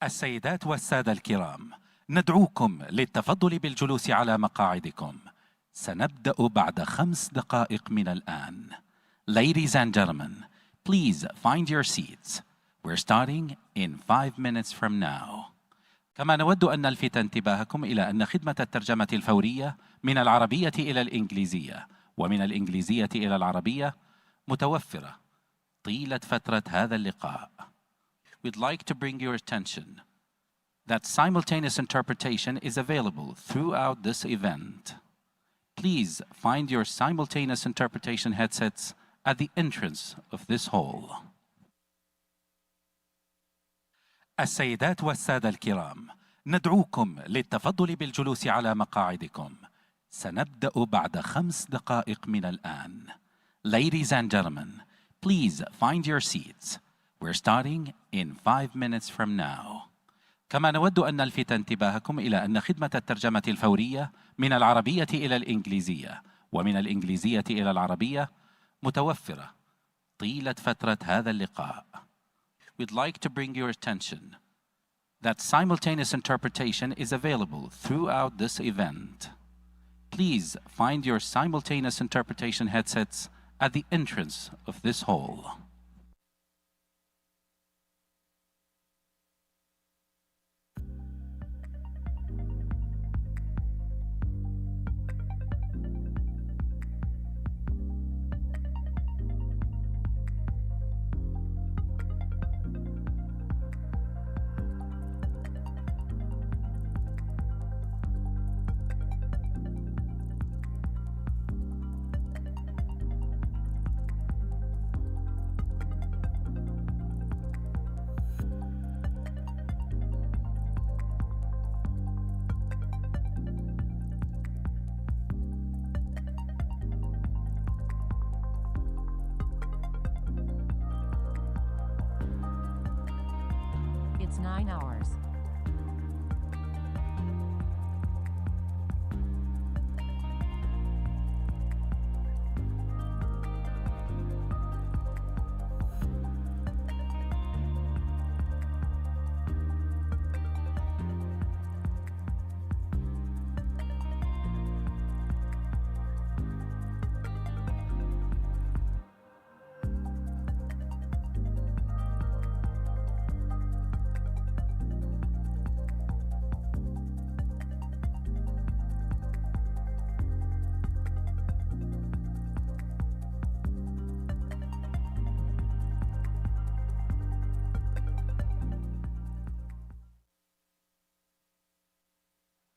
السيدات والسادة الكرام، ندعوكم للتفضل بالجلوس على مقاعدكم. سنبدأ بعد 5 دقائق من الآن. Ladies and gentlemen, please find your seats. We're starting in 5 minutes from now. كما نود أن نلفت انتباهكم إلى أن خدمة الترجمة الفورية من العربية إلى الإنجليزية ومن الإنجليزية إلى العربية متوفرة طيلة فترة هذا اللقاء. We'd like to bring your attention that simultaneous interpretation is available throughout this event. Please find your simultaneous interpretation headsets at the entrance of this hall. السيدات والسادة الكرام، ندعوكم للتفضل بالجلوس على مقاعدكم. سنبدأ بعد 5 دقائق من الآن. Ladies and gentlemen, please find your seats. We're starting in 5 minutes from now. كما نود أن نلفت انتباهكم إلى أن خدمة الترجمة الفورية من العربية إلى الإنجليزية ومن الإنجليزية إلى العربية متوفرة طيلة فترة هذا اللقاء. We'd like to bring your attention that simultaneous interpretation is available throughout this event. Please find your simultaneous interpretation headsets at the entrance of this hall. It's 9 hours.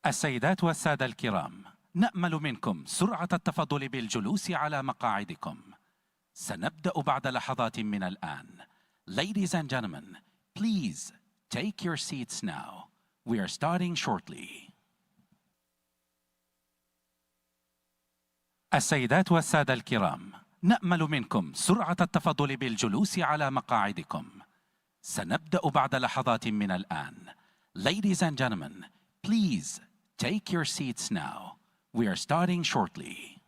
السيدات والسادة الكرام، نأمل منكم سرعة التفضل بالجلوس على مقاعدكم. سنبدأ بعد لحظات من الآن. Ladies and gentlemen, please take your seats now. We are starting shortly. السيدات والسادة الكرام، نأمل منكم سرعة التفضل بالجلوس على مقاعدكم. سنبدأ بعد لحظات من الآن. Ladies and gentlemen, please take your seats now. We are starting shortly.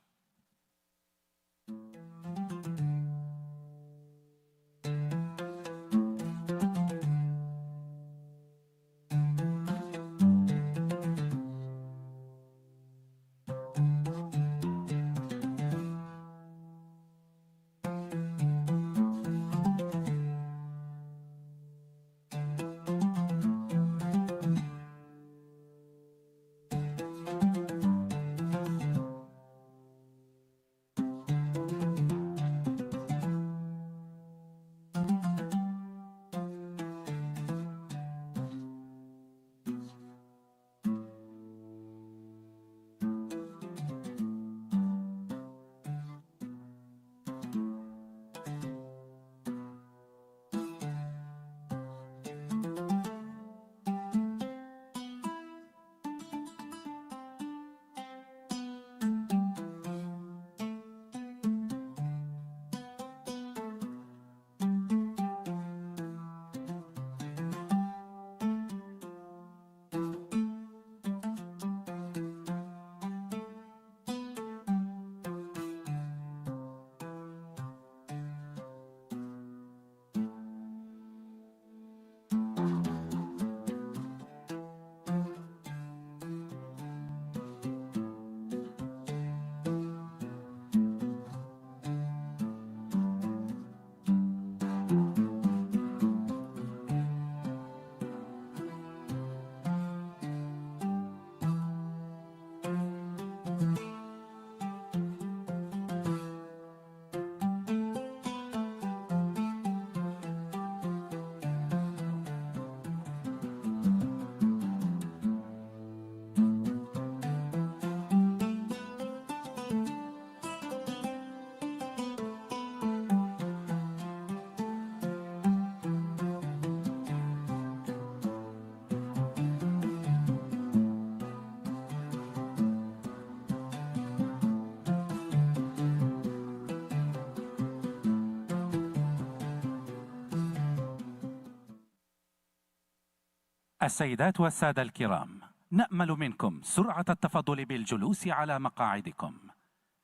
السيدات والسادة الكرام، نأمل منكم سرعة التفضل بالجلوس على مقاعدكم.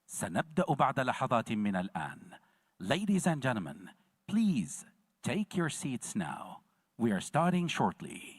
سنبدأ بعد لحظات من الآن. Ladies and gentlemen, please take your seats now. We are starting shortly.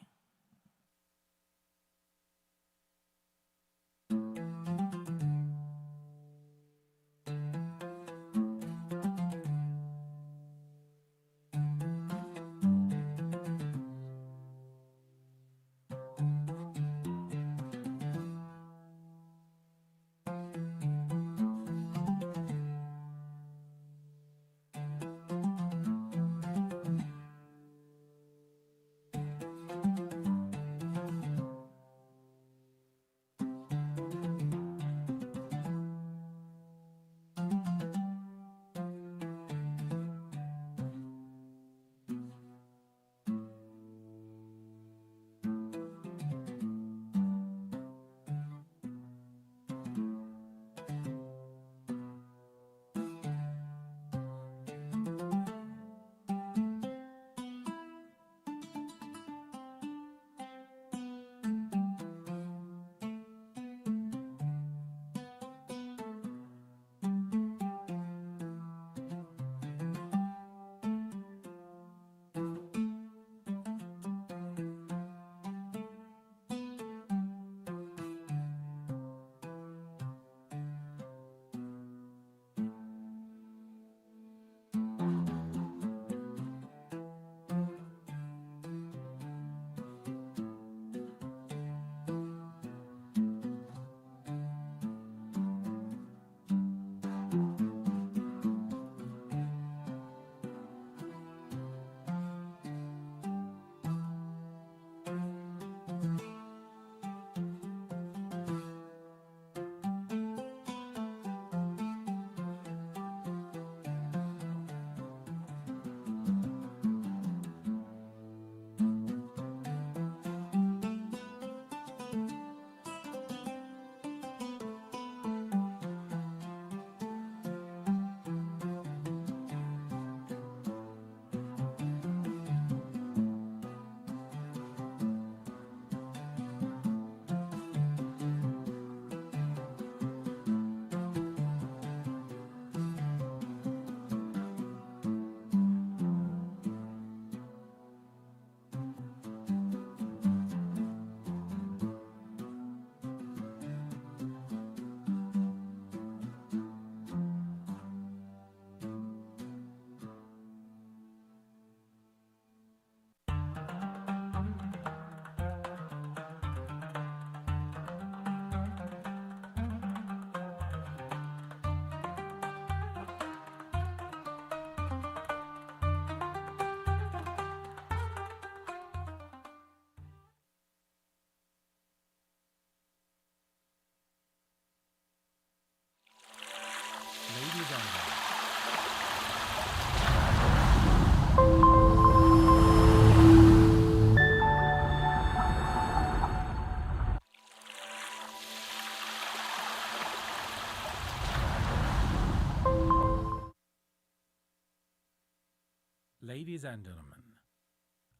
Ladies and gentlemen,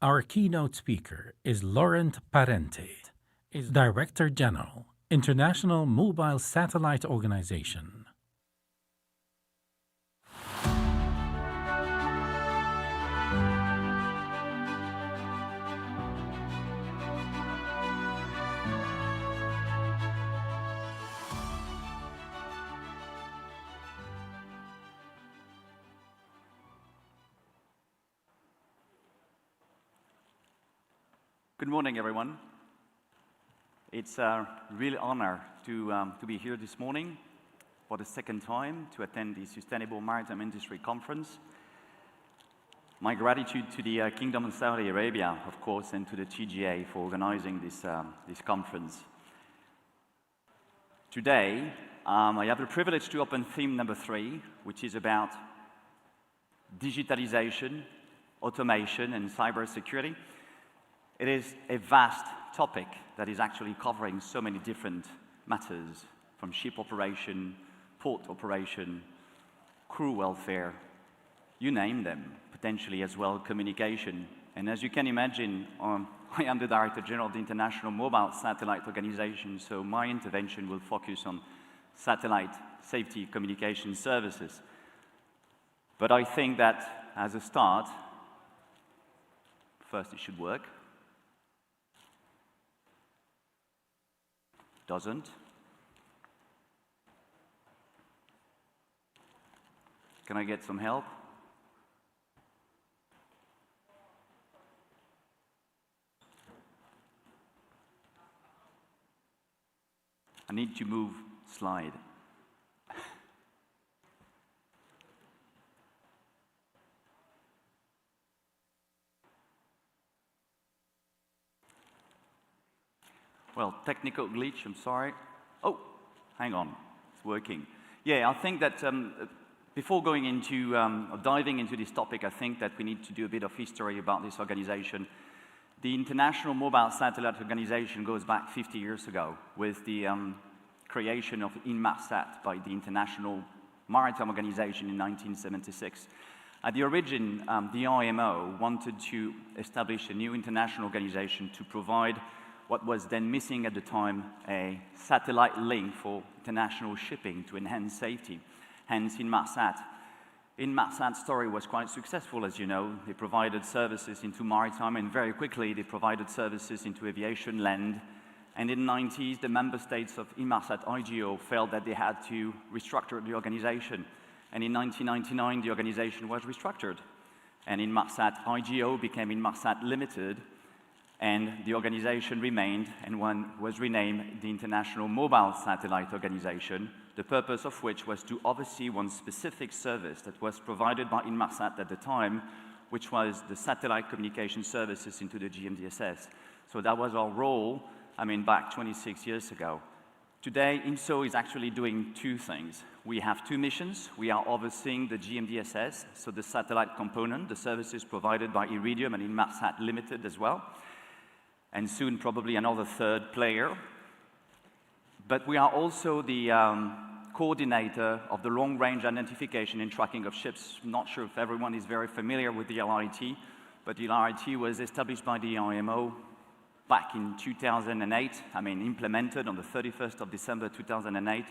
our keynote speaker is Laurent Parente, is Director General, International Mobile Satellite Organization. Good morning, everyone. It's a real honor to be here this morning for the second time to attend the Sustainable Maritime Industry Conference. My gratitude to the Kingdom of Saudi Arabia, of course, and to the TGA for organizing this conference. Today, I have the privilege to open theme number 3, which is about digitalization, automation, and cybersecurity. It is a vast topic that is actually covering so many different matters, from ship operation, port operation, crew welfare, you name them, potentially as well communication. And as you can imagine, I am the Director General of the International Mobile Satellite Organization, so my intervention will focus on satellite safety communication services. But I think that, as a start, first it should work. Doesn't. Can I get some help? I need to move slide. Well, technical glitch, I'm sorry. Oh, hang on, it's working. Yeah, I think that before going into, or diving into this topic, I think that we need to do a bit of history about this organization. The International Mobile Satellite Organization goes back 50 years ago with the creation of Inmarsat by the International Maritime Organization in 1976. At the origin, the IMO wanted to establish a new international organization to provide what was then missing at the time, a satellite link for international shipping to enhance safety, hence Inmarsat. Inmarsat's story was quite successful, as you know. They provided services into maritime, and very quickly they provided services into aviation, land. And in the 90s, the member states of Inmarsat IGO felt that they had to restructure the organization. And in 1999, the organization was restructured. And Inmarsat IGO became Inmarsat Limited, and the organization remained and was renamed the International Mobile Satellite Organization, the purpose of which was to oversee one specific service that was provided by Inmarsat at the time, which was the satellite communication services into the GMDSS. So that was our role, back 26 years ago. Today, INSO is actually doing two things. We have two missions. We are overseeing the GMDSS, so the satellite component, the services provided by Iridium and Inmarsat Limited as well, and soon probably another third player. But we are also the coordinator of the long-range identification and tracking of ships. I'm not sure if everyone is very familiar with the LRIT, but the LRIT was established by the IMO back in 2008, implemented on the 31st of December 2008,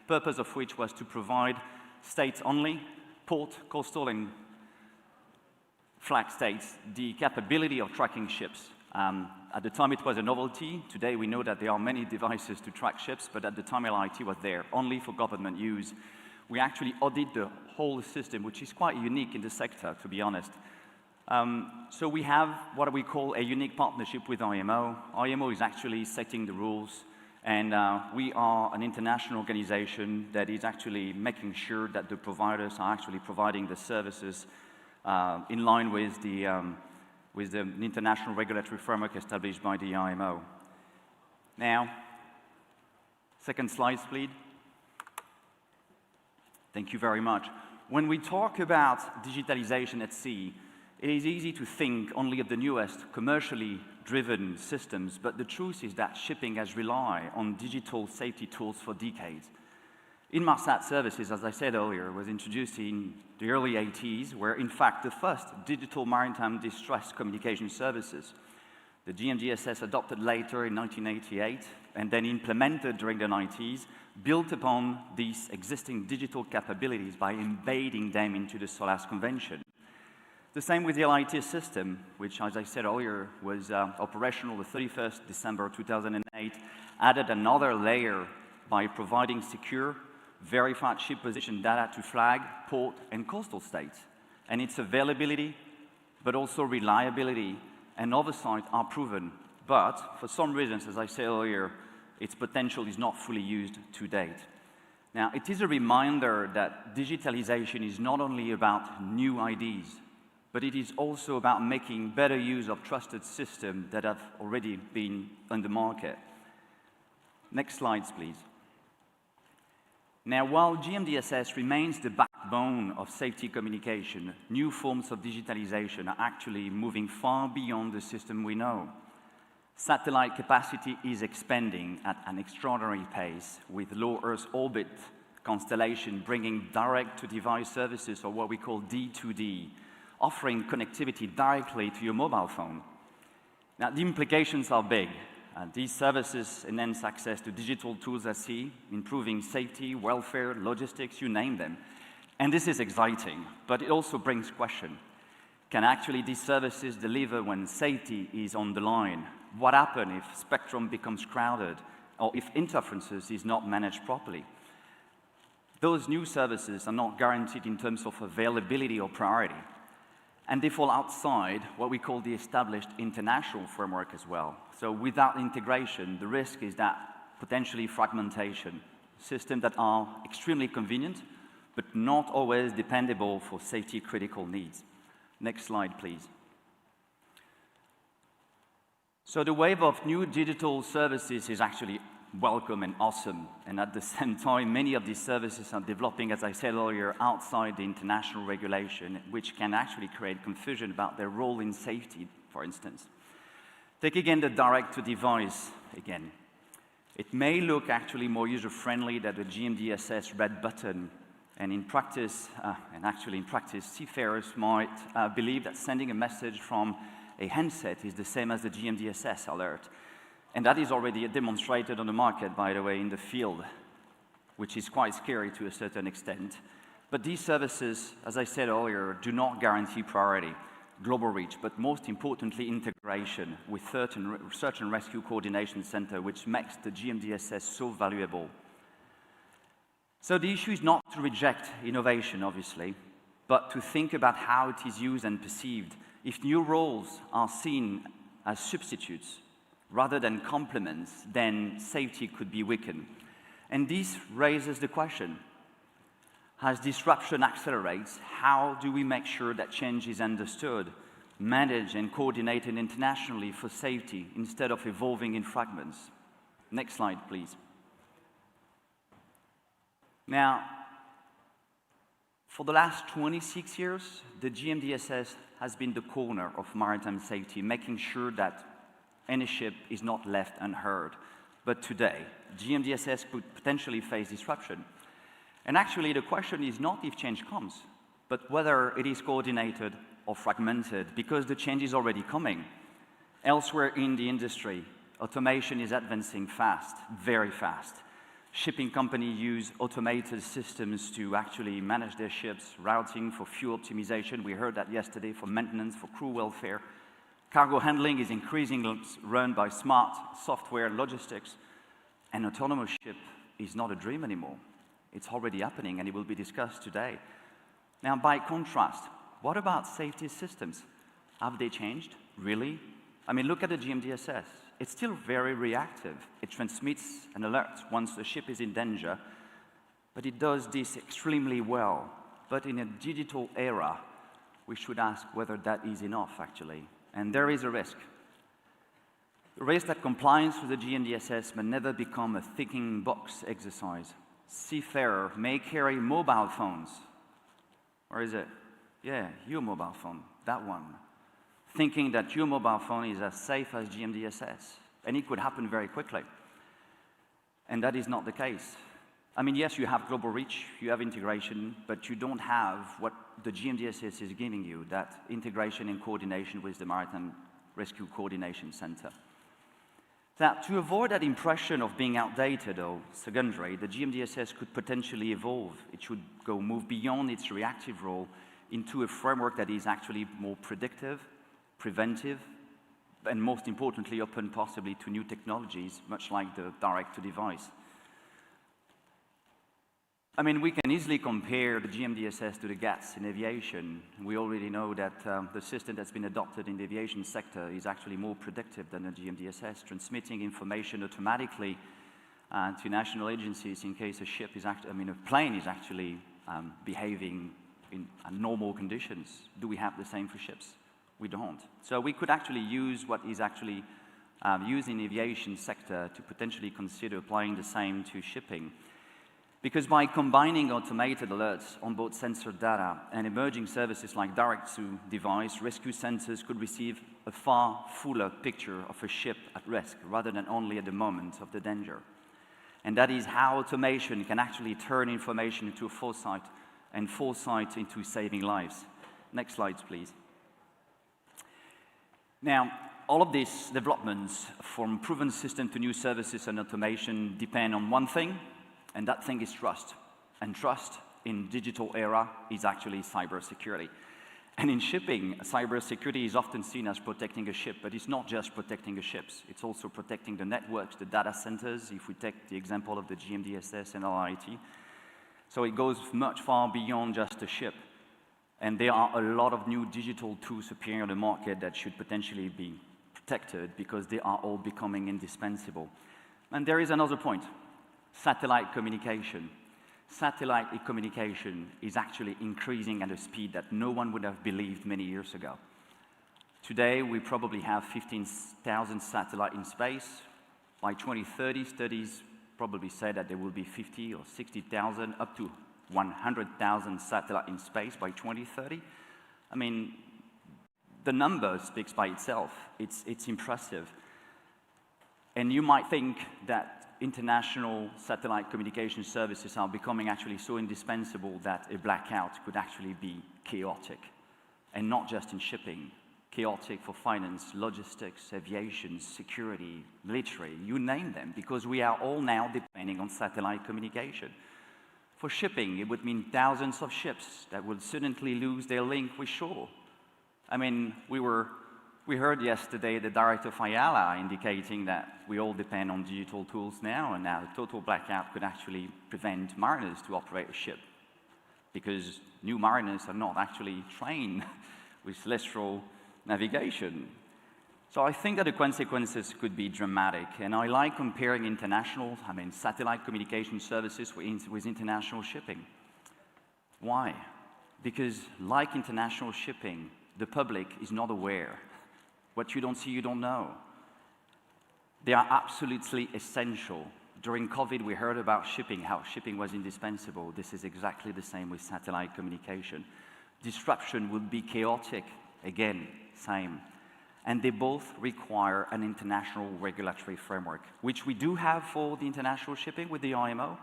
purpose of which was to provide states-only, port, coastal, and flag states, the capability of tracking ships. At the time, it was a novelty. Today, we know that there are many devices to track ships, but at the time, LRIT was there, only for government use. We actually audit the whole system, which is quite unique in the sector, to be honest. So we have what we call a unique partnership with IMO. IMO is actually setting the rules, and we are an international organization that is actually making sure that the providers are actually providing the services in line with the international regulatory framework established by the IMO. Now, second slide, please. Thank you very much. When we talk about digitalization at sea, it is easy to think only of the newest commercially driven systems, but the truth is that shipping has relied on digital safety tools for decades. Inmarsat services, as I said earlier, was introduced in the early 80s, were in fact the first digital maritime distress communication services. The GMDSS adopted later in 1988 and then implemented during the 90s, built upon these existing digital capabilities by embedding them into the SOLAS Convention. The same with the LIT system, which, as I said earlier, was operational the 31st December 2008, added another layer by providing secure, verified ship position data to flag, port, and coastal states. And its availability, but also reliability and oversight are proven. But for some reasons, as I said earlier, its potential is not fully used to date. Now, it is a reminder that digitalization is not only about new ideas, but it is also about making better use of trusted systems that have already been on the market. Next slides, please. Now, while GMDSS remains the backbone of safety communication, new forms of digitalization are actually moving far beyond the system we know. Satellite capacity is expanding at an extraordinary pace, with low Earth orbit constellation bringing direct-to-device services, or what we call D2D, offering connectivity directly to your mobile phone. Now, the implications are big. These services enhance access to digital tools at sea, improving safety, welfare, logistics, you name them. And this is exciting, but it also brings question. Can actually these services deliver when safety is on the line? What happens if spectrum becomes crowded or if interferences is not managed properly? Those new services are not guaranteed in terms of availability or priority. And they fall outside what we call the established international framework as well. So without integration, the risk is that potentially fragmentation, systems that are extremely convenient, but not always dependable for safety-critical needs. Next slide, please. So the wave of new digital services is actually welcome and awesome. And at the same time, many of these services are developing, as I said earlier, outside the international regulation, which can actually create confusion about their role in safety, for instance. Take again the direct-to-device again. It may look actually more user-friendly than the GMDSS red button. And in practice, seafarers might believe that sending a message from a handset is the same as the GMDSS alert. And that is already demonstrated on the market, by the way, in the field, which is quite scary to a certain extent. But these services, as I said earlier, do not guarantee priority, global reach, but most importantly, integration with certain search and rescue coordination center, which makes the GMDSS so valuable. So the issue is not to reject innovation, obviously, but to think about how it is used and perceived. If new roles are seen as substitutes rather than complements, then safety could be weakened. And this raises the question, as disruption accelerates, how do we make sure that change is understood, managed and coordinated internationally for safety instead of evolving in fragments? Next slide, please. Now, for the last 26 years, the GMDSS has been the corner of maritime safety, making sure that any ship is not left unheard. But today, GMDSS could potentially face disruption. And actually, the question is not if change comes, but whether it is coordinated or fragmented, because the change is already coming. Elsewhere in the industry, automation is advancing fast, very fast. Shipping companies use automated systems to actually manage their ships, routing for fuel optimization. We heard that yesterday, for maintenance, for crew welfare. Cargo handling is increasingly run by smart software logistics. And autonomous ship is not a dream anymore. It's already happening, and it will be discussed today. Now, by contrast, what about safety systems? Have they changed? Really? I mean, look at the GMDSS. It's still very reactive. It transmits an alert once the ship is in danger, but it does this extremely well. But in a digital era, we should ask whether that is enough, actually. And there is a risk. The risk that compliance with the GMDSS may never become a ticking box exercise. Seafarer may carry mobile phones. Where is it? Yeah, your mobile phone, that one. Thinking that your mobile phone is as safe as GMDSS. And it could happen very quickly. And that is not the case. I mean, yes, you have global reach, you have integration, but you don't have what the GMDSS is giving you, that integration and coordination with the Maritime Rescue Coordination Center. That to avoid that impression of being outdated or secondary, the GMDSS could potentially evolve. It should move beyond its reactive role into a framework that is actually more predictive, preventive, and most importantly, open possibly to new technologies, much like the direct-to-device. I mean, we can easily compare the GMDSS to the GATS in aviation. We already know that the system that's been adopted in the aviation sector is actually more predictive than the GMDSS, transmitting information automatically to national agencies in case a ship is a plane is actually behaving in normal conditions. Do we have the same for ships? We don't. So we could actually use what is actually used in the aviation sector to potentially consider applying the same to shipping. Because by combining automated alerts on both sensor data and emerging services like direct-to-device, rescue centers could receive a far fuller picture of a ship at risk rather than only at the moment of the danger. And that is how automation can actually turn information into foresight and foresight into saving lives. Next slides, please. Now, all of these developments, from proven system to new services and automation, depend on one thing, and that thing is trust. And trust in digital era is actually cybersecurity. And in shipping, cybersecurity is often seen as protecting a ship, but it's not just protecting the ships. It's also protecting the networks, the data centers, if we take the example of the GMDSS and LRIT. So it goes much far beyond just a ship. And there are a lot of new digital tools appearing on the market that should potentially be protected because they are all becoming indispensable. And there is another point, satellite communication. Satellite communication is actually increasing at a speed that no one would have believed many years ago. Today, we probably have 15,000 satellites in space. By 2030, studies probably say that there will be 50 or 60,000, up to 100,000 satellites in space by 2030. I mean, the number speaks by itself. It's impressive. And you might think that international satellite communication services are becoming actually so indispensable that a blackout could actually be chaotic. And not just in shipping, chaotic for finance, logistics, aviation, security, military, you name them, because we are all now depending on satellite communication. For shipping, it would mean thousands of ships that would suddenly lose their link with shore. I mean, we heard yesterday the director of IALA indicating that we all depend on digital tools now, and now a total blackout could actually prevent mariners to operate a ship because new mariners are not actually trained with celestial navigation. So I think that the consequences could be dramatic, and I like comparing satellite communication services with international shipping. Why? Because like international shipping, the public is not aware. What you don't see, you don't know. They are absolutely essential. During COVID, we heard about shipping, how shipping was indispensable. This is exactly the same with satellite communication. Disruption would be chaotic. Again, same. And they both require an international regulatory framework, which we do have for the international shipping with the IMO,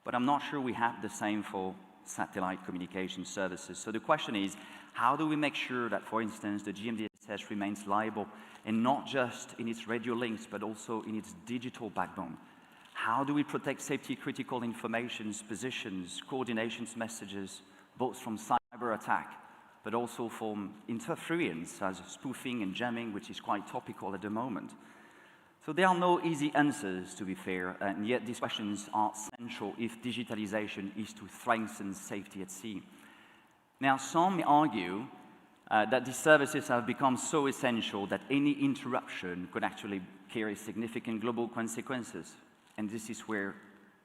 but I'm not sure we have the same for satellite communication services. So the question is, how do we make sure that, for instance, the GMDSS remains liable, and not just in its radio links, but also in its digital backbone? How do we protect safety-critical informations, positions, coordinations, messages, both from cyber attack, but also from interference, as spoofing and jamming, which is quite topical at the moment? So there are no easy answers, to be fair, and yet these questions are essential if digitalization is to strengthen safety at sea. Now, some may argue that these services have become so essential that any interruption could actually carry significant global consequences. And this is where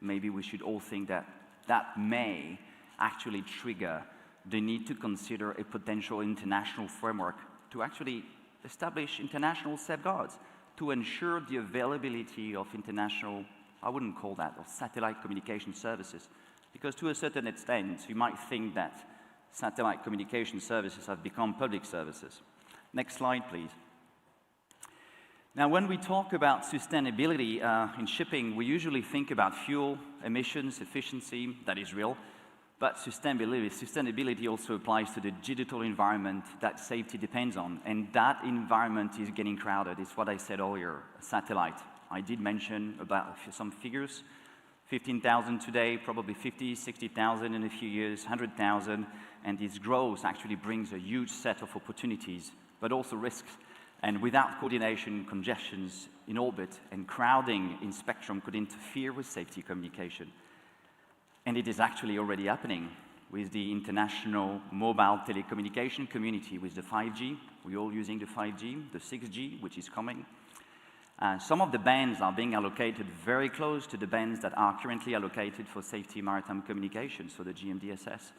maybe we should all think that that may actually trigger the need to consider a potential international framework to actually establish international safeguards to ensure the availability of international, I wouldn't call that, of satellite communication services. Because to a certain extent, you might think that satellite communication services have become public services. Next slide, please. Now, when we talk about sustainability in shipping, we usually think about fuel, emissions, efficiency, that is real. But sustainability also applies to the digital environment that safety depends on, and that environment is getting crowded. It's what I said earlier, satellite. I did mention about some figures, 15,000 today, probably 50, 60,000 in a few years, 100,000, and this growth actually brings a huge set of opportunities, but also risks. And without coordination, congestions in orbit and crowding in spectrum could interfere with safety communication. And it is actually already happening with the international mobile telecommunication community, with the 5G. We're all using the 5G, the 6G, which is coming. Some of the bands are being allocated very close to the bands that are currently allocated for safety maritime communication, so the GMDSS.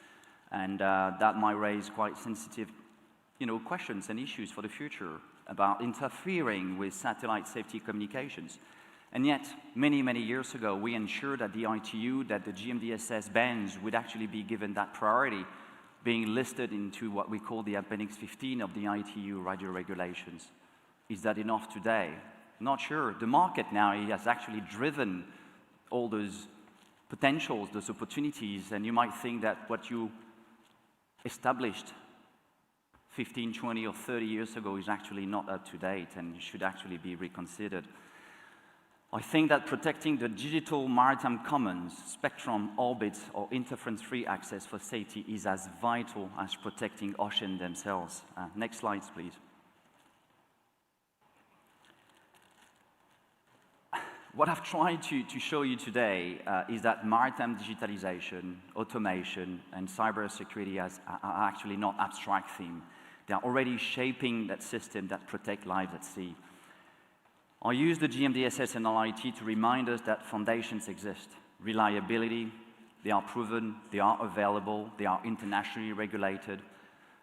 And that might raise quite sensitive questions and issues for the future about interfering with satellite safety communications. And yet, many, many years ago, we ensured at the ITU that the GMDSS bands would actually be given that priority, being listed into what we call the Appendix 15 of the ITU radio regulations. Is that enough today? Not sure. The market now has actually driven all those potentials, those opportunities, and you might think that what you established 15, 20, or 30 years ago is actually not up to date and should actually be reconsidered. I think that protecting the digital maritime commons, spectrum, orbits, or interference-free access for safety is as vital as protecting oceans themselves. Next slides, please. What I've tried to show you today is that maritime digitalization, automation, and cybersecurity are actually not abstract themes. They are already shaping that system that protect lives at sea. I use the GMDSS and LIT to remind us that foundations exist. Reliability, they are proven, they are available, they are internationally regulated.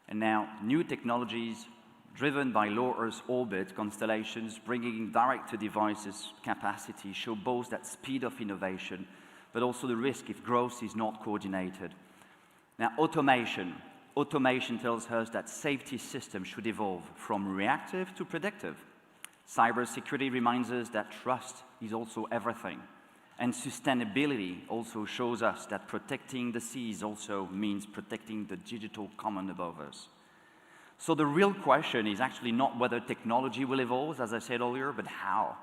And now new technologies driven by low Earth orbit constellations bringing direct-to-devices capacity show both that speed of innovation, but also the risk if growth is not coordinated. Now, automation tells us that safety systems should evolve from reactive to predictive. Cybersecurity reminds us that trust is also everything. And sustainability also shows us that protecting the seas also means protecting the digital common above us. So the real question is actually not whether technology will evolve, as I said earlier, but how.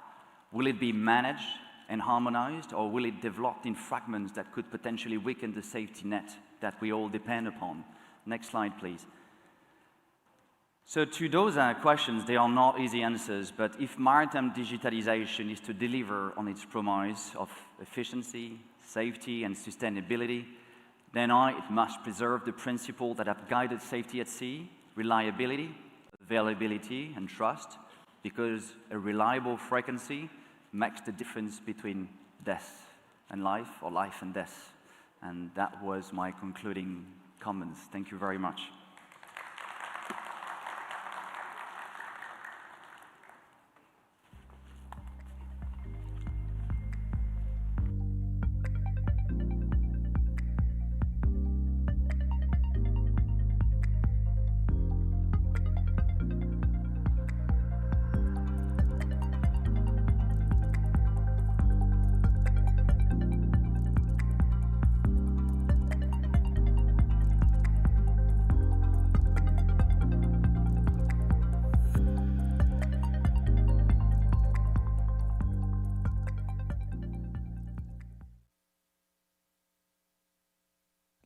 Will it be managed and harmonized, or will it develop in fragments that could potentially weaken the safety net that we all depend upon? Next slide, please. So to those questions, they are not easy answers, but if maritime digitalization is to deliver on its promise of efficiency, safety, and sustainability, then it must preserve the principles that have guided safety at sea: reliability, availability, and trust, because a reliable frequency makes the difference between death and life, or life and death. And that was my concluding comments. Thank you very much.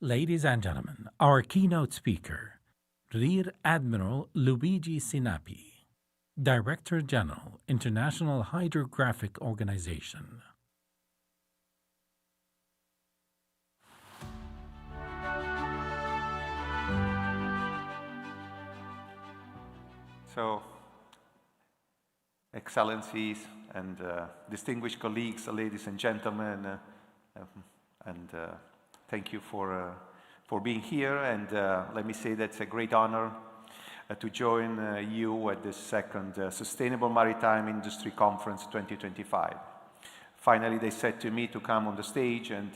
Ladies and gentlemen, our keynote speaker, Rear Admiral Luigi Sinapi, Director General, International Hydrographic Organization. So, Excellencies and distinguished colleagues, ladies and gentlemen, thank you for being here, and let me say that it's a great honor to join you at this second Sustainable Maritime Industry Conference 2025. Finally, they said to me to come on the stage, and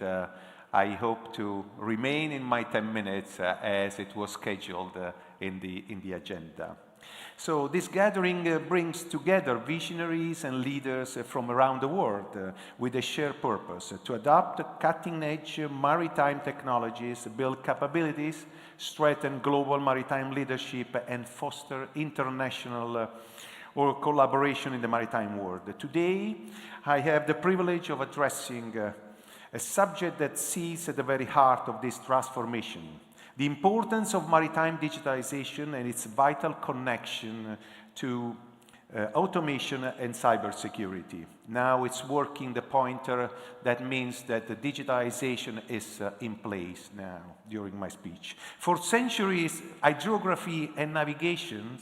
I hope to remain in my 10 minutes as it was scheduled in the agenda. So this gathering brings together visionaries and leaders from around the world with a shared purpose to adopt cutting-edge maritime technologies, build capabilities, strengthen global maritime leadership, and foster international collaboration in the maritime world. Today, I have the privilege of addressing a subject that sits at the very heart of this transformation: the importance of maritime digitalization and its vital connection to automation and cybersecurity. Now it's working the pointer that means that the digitalization is in place now during my speech. For centuries, hydrography and navigation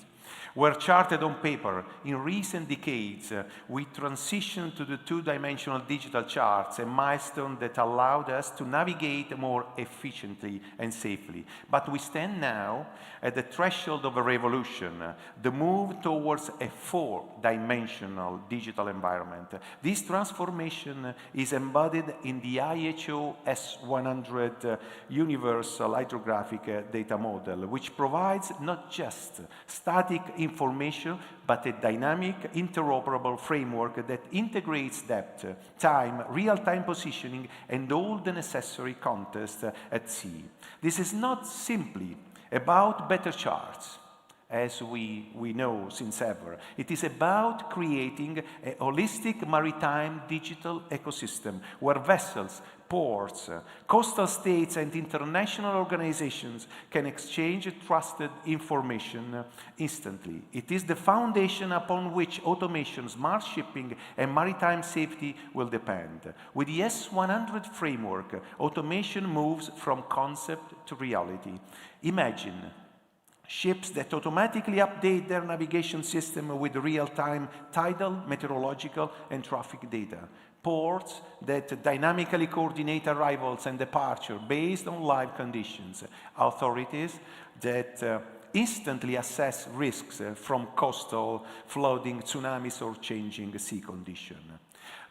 were charted on paper. In recent decades, we transitioned to the two-dimensional digital charts, a milestone that allowed us to navigate more efficiently and safely. But we stand now at the threshold of a revolution, the move towards a four-dimensional digital environment. This transformation is embodied in the IHO S100 Universal Hydrographic Data Model, which provides not just static information, but a dynamic, interoperable framework that integrates depth, time, real-time positioning, and all the necessary context at sea. This is not simply about better charts. as we know since ever. It is about creating a holistic maritime digital ecosystem where vessels, ports, coastal states, and international organizations can exchange trusted information instantly. It is the foundation upon which automation, smart shipping, and maritime safety will depend. With the S100 framework, automation moves from concept to reality. Imagine ships that automatically update their navigation system with real-time tidal, meteorological, and traffic data. Ports that dynamically coordinate arrivals and departure based on live conditions. Authorities that instantly assess risks from coastal flooding, tsunamis, or changing sea conditions.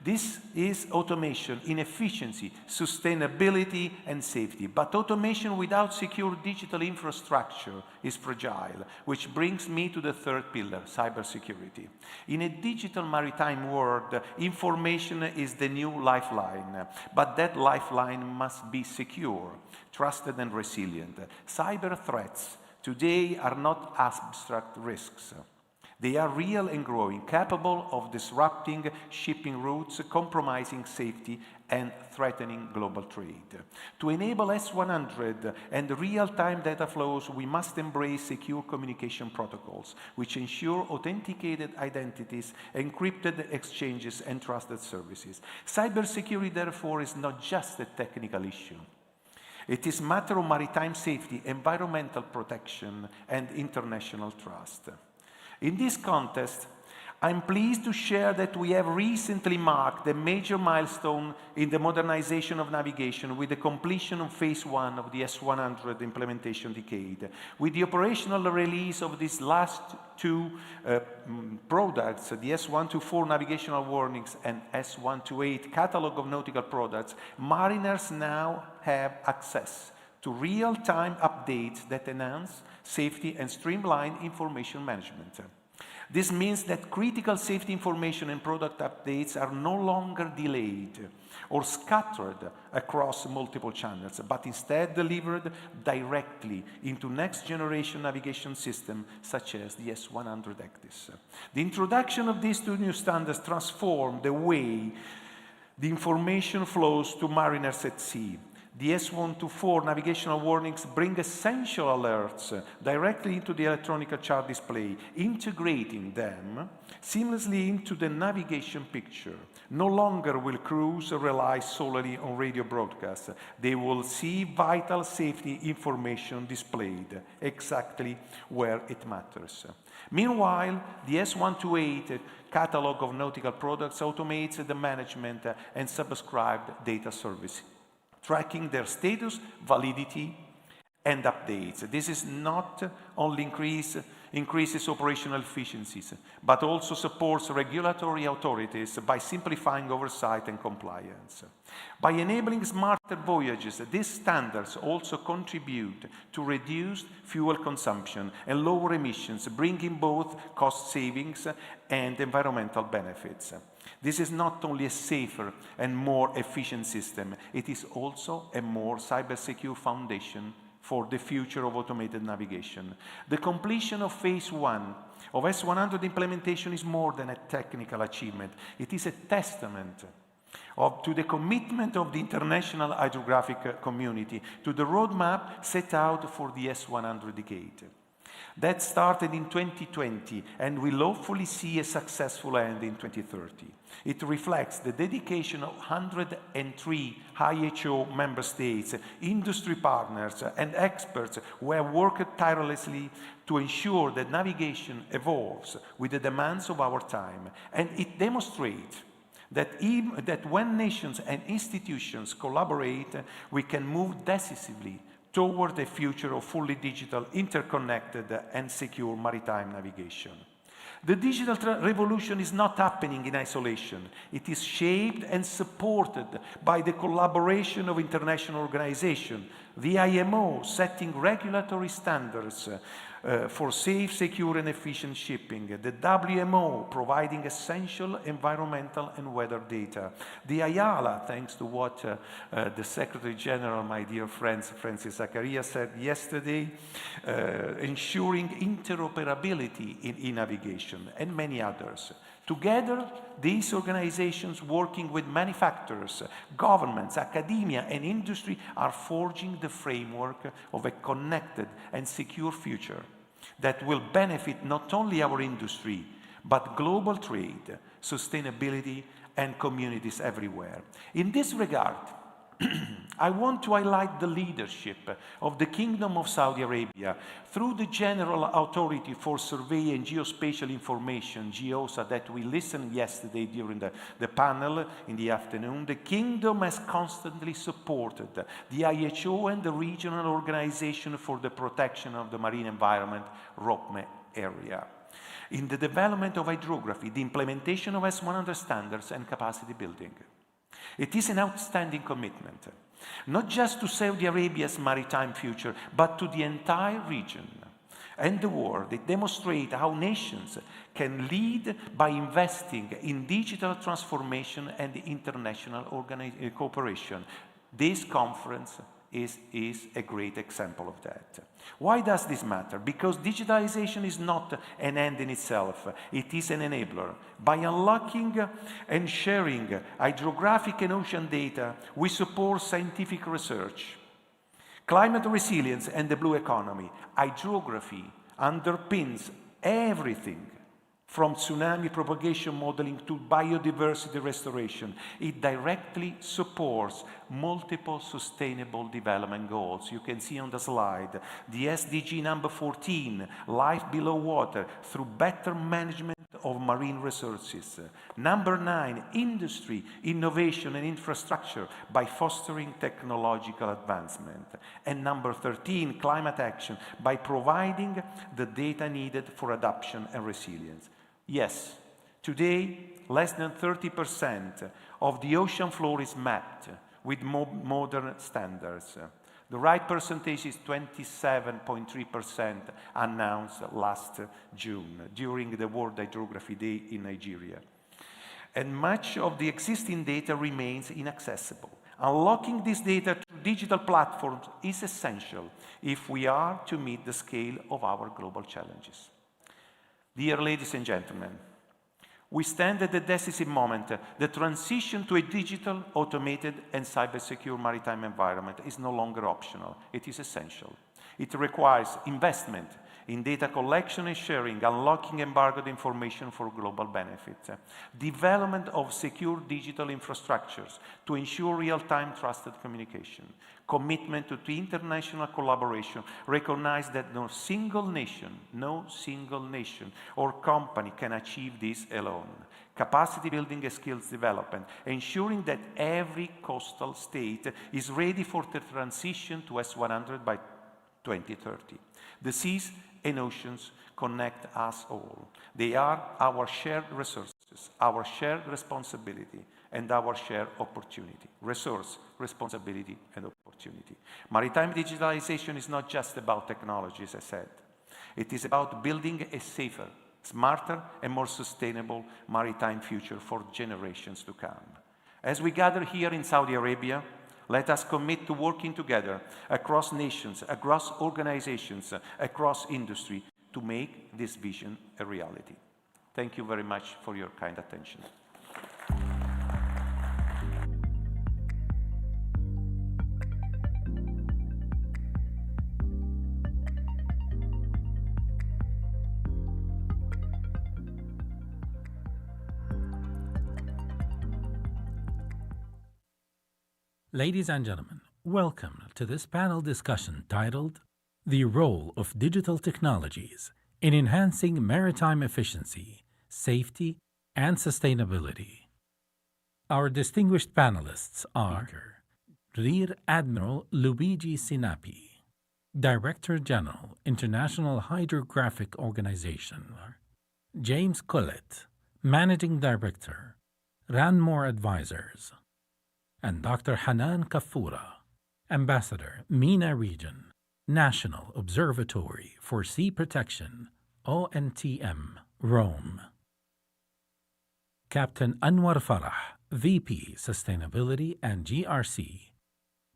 This is automation in efficiency, sustainability, and safety. But automation without secure digital infrastructure is fragile, which brings me to the third pillar, cybersecurity. In a digital maritime world, information is the new lifeline, but that lifeline must be secure, trusted, and resilient. Cyber threats today are not abstract risks. They are real and growing, capable of disrupting shipping routes, compromising safety, and threatening global trade. To enable S100 and real-time data flows, we must embrace secure communication protocols, which ensure authenticated identities, encrypted exchanges, and trusted services. Cybersecurity, therefore, is not just a technical issue. It is a matter of maritime safety, environmental protection, and international trust. In this context, I'm pleased to share that we have recently marked a major milestone in the modernization of navigation with the completion of phase 1 of the S100 implementation decade. With the operational release of these last two products, the S124 navigational warnings and S128 catalog of nautical products, mariners now have access to real-time updates that enhance safety and streamline information management. This means that critical safety information and product updates are no longer delayed or scattered across multiple channels, but instead delivered directly into next-generation navigation systems such as the S100 Actis. The introduction of these two new standards transformed the way the information flows to mariners at sea. The S124 navigational warnings bring essential alerts directly into the electronic chart display, integrating them seamlessly into the navigation picture. No longer will crews rely solely on radio broadcasts. They will see vital safety information displayed exactly where it matters. Meanwhile, the S128 catalog of nautical products automates the management and subscribed data services, tracking their status, validity, and updates. This is not only increases operational efficiencies, but also supports regulatory authorities by simplifying oversight and compliance. By enabling smarter voyages, these standards also contribute to reduced fuel consumption and lower emissions, bringing both cost savings and environmental benefits. This is not only a safer and more efficient system, it is also a more cyber-secure foundation for the future of automated navigation. The completion of phase 1 of S100 implementation is more than a technical achievement. It is a testament to the commitment of the international hydrographic community to the roadmap set out for the S100 decade. That started in 2020 and will hopefully see a successful end in 2030. It reflects the dedication of 103 IHO member states, industry partners, and experts who have worked tirelessly to ensure that navigation evolves with the demands of our time. And it demonstrates that when nations and institutions collaborate, we can move decisively toward a future of fully digital, interconnected, and secure maritime navigation. The digital revolution is not happening in isolation. It is shaped and supported by the collaboration of international organizations the IMO setting regulatory standards for safe, secure, and efficient shipping, the WMO providing essential environmental and weather data, the IALA, thanks to what the Secretary General, my dear friend Francis Zakaria, said yesterday, ensuring interoperability in e-navigation, and many others. Together, these organizations working with manufacturers, governments, academia, and industry are forging the framework of a connected and secure future that will benefit not only our industry, but global trade, sustainability, and communities everywhere. In this regard, I want to highlight the leadership of the Kingdom of Saudi Arabia through the General Authority for Survey and Geospatial Information, GEOSA, that we listened yesterday during the panel in the afternoon. The Kingdom has constantly supported the IHO and the Regional Organization for the Protection of the Marine Environment, ROPME area, in the development of hydrography, the implementation of S100 standards, and capacity building. It is an outstanding commitment, not just to Saudi Arabia's maritime future, but to the entire region and the world. It demonstrates how nations can lead by investing in digital transformation and international cooperation. This conference is a great example of that. Why does this matter? Because digitalization is not an end in itself. It is an enabler. By unlocking and sharing hydrographic and ocean data, we support scientific research, climate resilience, and the blue economy. Hydrography underpins everything from tsunami propagation modeling to biodiversity restoration. It directly supports multiple sustainable development goals. You can see on the slide the SDG number 14, life below water, through better management of marine resources. Number 9, industry, innovation, and infrastructure by fostering technological advancement. And number 13, climate action by providing the data needed for adaptation and resilience. Yes, today, less than 30% of the ocean floor is mapped with modern standards. The right percentage is 27.3%, announced last June during the World Hydrography Day in Nigeria. And much of the existing data remains inaccessible. Unlocking this data through digital platforms is essential if we are to meet the scale of our global challenges. Dear ladies and gentlemen, we stand at a decisive moment. The transition to a digital, automated, and cyber-secure maritime environment is no longer optional. It is essential. It requires investment in data collection and sharing, unlocking embargoed information for global benefit, development of secure digital infrastructures to ensure real-time trusted communication, commitment to international collaboration, recognize that no single nation or company can achieve this alone. Capacity building and skills development, ensuring that every coastal state is ready for the transition to S100 by 2030. The seas and oceans connect us all. They are our shared resources, our shared responsibility, and our shared opportunity. Resource, responsibility, and opportunity. Maritime digitalization is not just about technology, as I said. It is about building a safer, smarter, and more sustainable maritime future for generations to come. As we gather here in Saudi Arabia, let us commit to working together across nations, across organizations, across industry to make this vision a reality. Thank you very much for your kind attention. Ladies and gentlemen, welcome to this panel discussion titled The Role of Digital Technologies in Enhancing Maritime Efficiency, Safety, and Sustainability. Our distinguished panelists are Rear Admiral Luigi Sinapi, Director General, International Hydrographic Organization, James Collett, Managing Director, Ranmore Advisors, and Dr. Hanan Kafura, Ambassador, MENA Region, National Observatory for Sea Protection, ONTM, Rome. Captain Anwar Farah, VP Sustainability and GRC,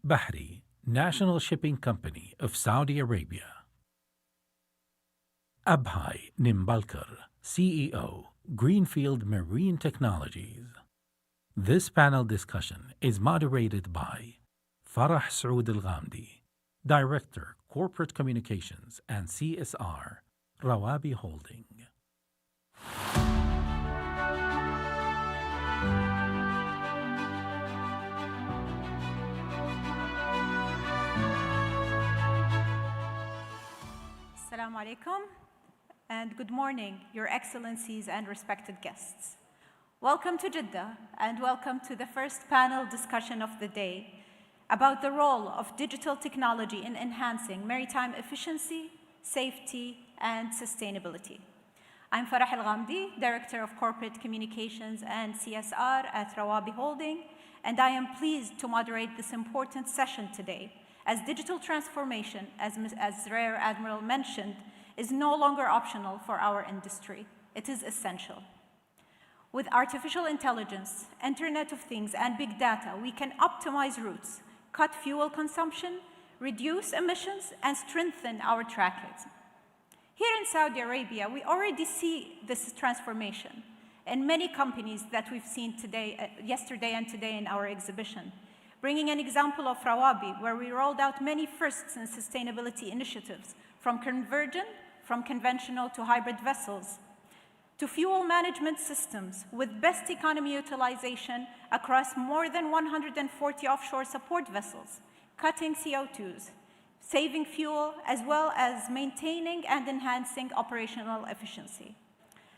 Bahri, National Shipping Company of Saudi Arabia. Abhay Nimbalkar, CEO, Greenfield Marine Technologies. This panel discussion is moderated by Farah Saoud Al-Ghamdi, Director, Corporate Communications and CSR, Rawabi Holding. Assalamu alaikum and good morning, Your Excellencies and respected guests. Welcome to Jeddah and welcome to the first panel discussion of the day about the role of digital technology in enhancing maritime efficiency, safety, and sustainability. I'm Farah Al-Ghamdi, Director of Corporate Communications and CSR at Rawabi Holding, and I am pleased to moderate this important session today, as digital transformation, as Rear Admiral mentioned, is no longer optional for our industry. It is essential. With artificial intelligence, Internet of Things, and big data, we can optimize routes, cut fuel consumption, reduce emissions, and strengthen our trackage. Here in Saudi Arabia, we already see this transformation in many companies that we've seen today, yesterday and today in our exhibition. Bringing an example of Rawabi, where we rolled out many firsts in sustainability initiatives, from conventional to hybrid vessels, to fuel management systems with best economy utilization across more than 140 offshore support vessels, cutting CO2s, saving fuel, as well as maintaining and enhancing operational efficiency.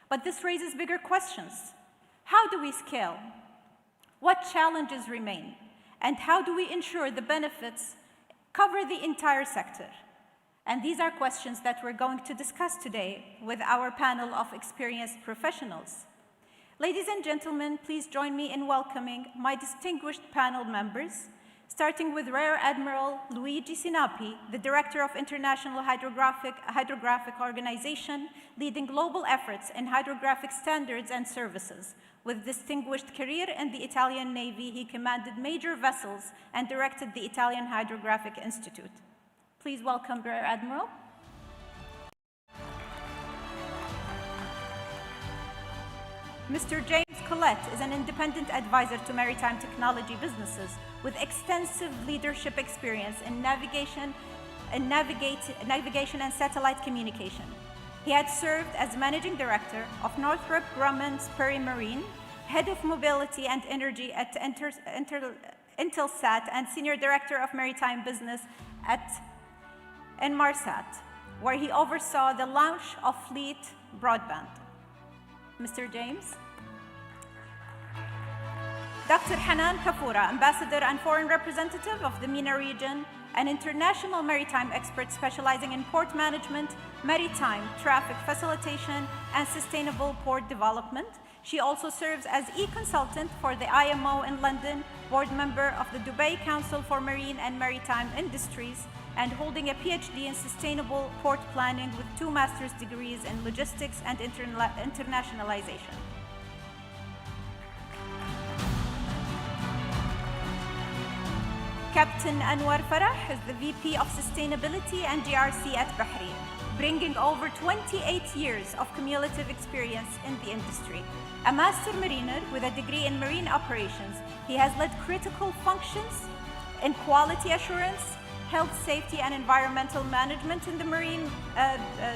But this raises bigger questions. How do we scale? What challenges remain? And how do we ensure the benefits cover the entire sector? And these are questions that we're going to discuss today with our panel of experienced professionals. Ladies and gentlemen, please join me in welcoming my distinguished panel members, starting with Rear Admiral Luigi Sinapi, the Director of International Hydrographic Organization, leading global efforts in hydrographic standards and services. With distinguished career in the Italian Navy, he commanded major vessels and directed the Italian Hydrographic Institute. Please welcome Rear Admiral. Mr. James Collette is an independent advisor to maritime technology businesses with extensive leadership experience in navigation and satellite communication. He had served as Managing Director of Northrop Grumman's Perry Marine, Head of Mobility and Energy at Intelsat, and Senior Director of Maritime Business at Inmarsat, where he oversaw the launch of fleet broadband. Mr. James. Dr. Hanan Kafura, Ambassador and Foreign Representative of the MENA region, an international maritime expert specializing in port management, maritime traffic facilitation, and sustainable port development. She also serves as e-consultant for the IMO in London, board member of the Dubai Council for Marine and Maritime Industries, and holding a PhD in sustainable port planning with 2 master's degrees in logistics and internationalization. Captain Anwar Farah is the VP of Sustainability and GRC at Bahri, bringing over 28 years of cumulative experience in the industry. A master mariner with a degree in marine operations, he has led critical functions in quality assurance, health, safety, and environmental management in the marine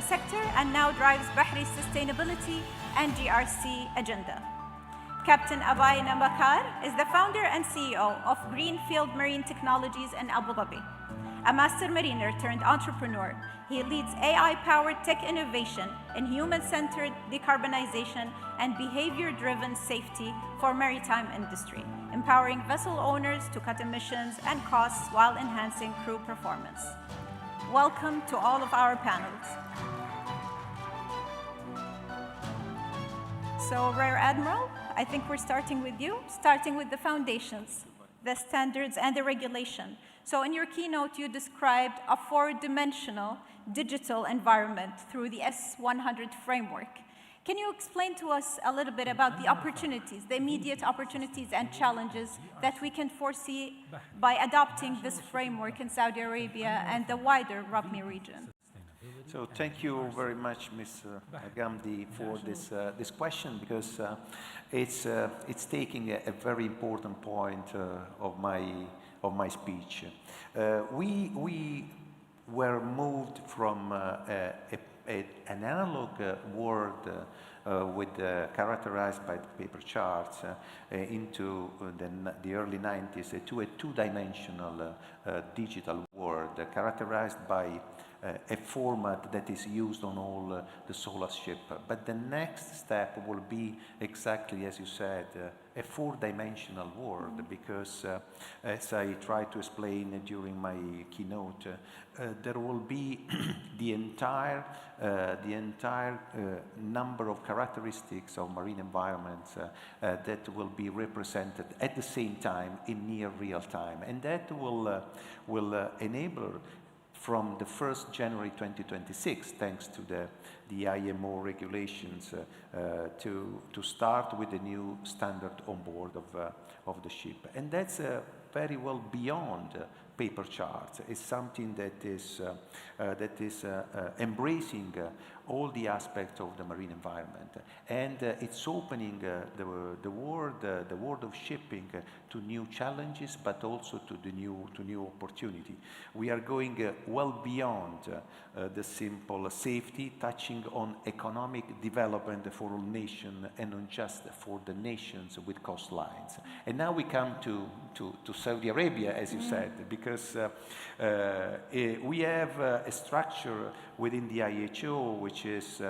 sector, and now drives Bahri's sustainability and GRC agenda. Captain Abhay Nimbalkar is the founder and CEO of Greenfield Marine Technologies in Abu Dhabi. A master mariner turned entrepreneur, he leads AI-powered tech innovation in human-centered decarbonization and behavior-driven safety for maritime industry, empowering vessel owners to cut emissions and costs while enhancing crew performance. Welcome to all of our panels. So, Rear Admiral, I think we're starting with you, starting with the foundations. the standards, and the regulation. So in your keynote, you described a four-dimensional digital environment through the S100 framework. Can you explain to us a little bit about the opportunities, the immediate opportunities and challenges that we can foresee by adopting this framework in Saudi Arabia and the wider RUPMI region? So thank you very much, Ms. Gamdi, for this question, because it's taking a very important point of my speech. We were moved from an analog world characterized by the paper charts into the early 90s to a two-dimensional digital world characterized by a format that is used on all the solar ship. But the next step will be exactly as you said, a four-dimensional world, because as I tried to explain during my keynote, there will be the entire number of characteristics of marine environments that will be represented at the same time in near real time, and that will enable from the 1st January 2026, thanks to the IMO regulations, to start with the new standard on board of the ship. And that's very well beyond paper charts. It's something that is embracing all the aspects of the marine environment, and it's opening the world of shipping to new challenges, but also to new opportunity. We are going well beyond the simple safety, touching on economic development for all nations and not just for the nations with coastlines. And now we come to Saudi Arabia, as you said, because we have a structure within the IHO which is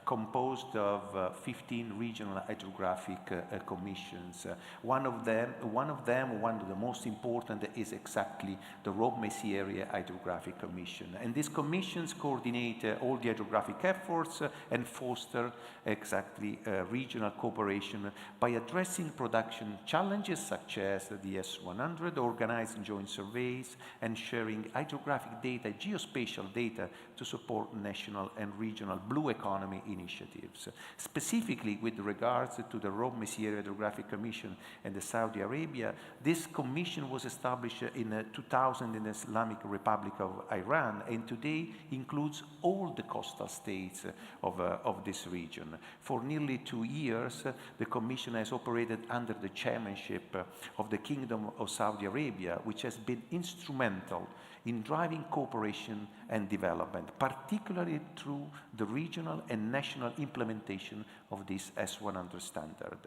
composed of 15 regional hydrographic commissions. One of the most important, is exactly the Rob-Messi Area Hydrographic Commission. And these commissions coordinate all the hydrographic efforts and foster exactly regional cooperation by addressing production challenges such as the S100, organizing joint surveys, and sharing hydrographic data, geospatial data to support national and regional blue economy initiatives. Specifically with regards to the Rob-Messi Area Hydrographic Commission and the Saudi Arabia, this commission was established in 2000 in the Islamic Republic of Iran, and today includes all the coastal states of this region. For nearly 2 years, the commission has operated under the chairmanship of the Kingdom of Saudi Arabia, which has been instrumental in driving cooperation and development, particularly through the regional and national implementation of this S100 standard.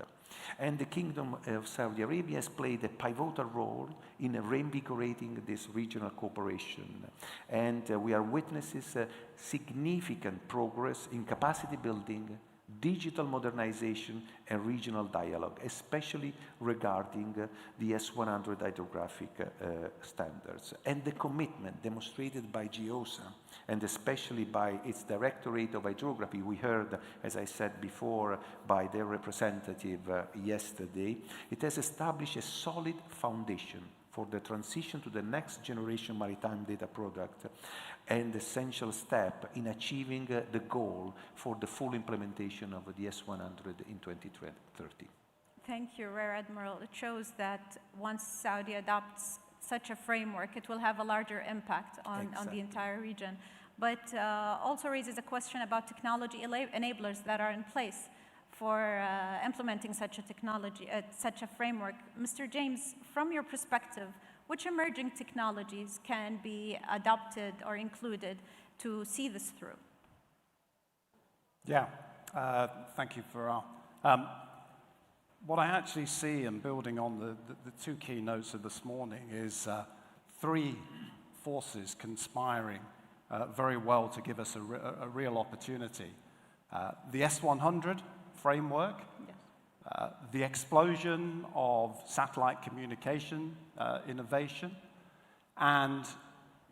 And the Kingdom of Saudi Arabia has played a pivotal role in reinvigorating this regional cooperation. And we are witnesses significant progress in capacity building, digital modernization, and regional dialogue, especially regarding the S100 hydrographic standards. And the commitment demonstrated by GEOSA, and especially by its Directorate of Hydrography, we heard, as I said before, by their representative yesterday, it has established a solid foundation for the transition to the next generation maritime data product, and essential step in achieving the goal for the full implementation of the S100 in 2030. Thank you, Rear Admiral. It shows that once Saudi adopts such a framework, it will have a larger impact on the entire region. But also raises a question about technology enablers that are in place for implementing such a technology, such a framework. Mr. James, from your perspective, which emerging technologies can be adopted or included to see this through? Yeah, thank you, Farah. What I actually see, and building on the two keynotes of this morning, is three forces conspiring very well to give us a real opportunity. The S100 framework, Yes. The explosion of satellite communication innovation, and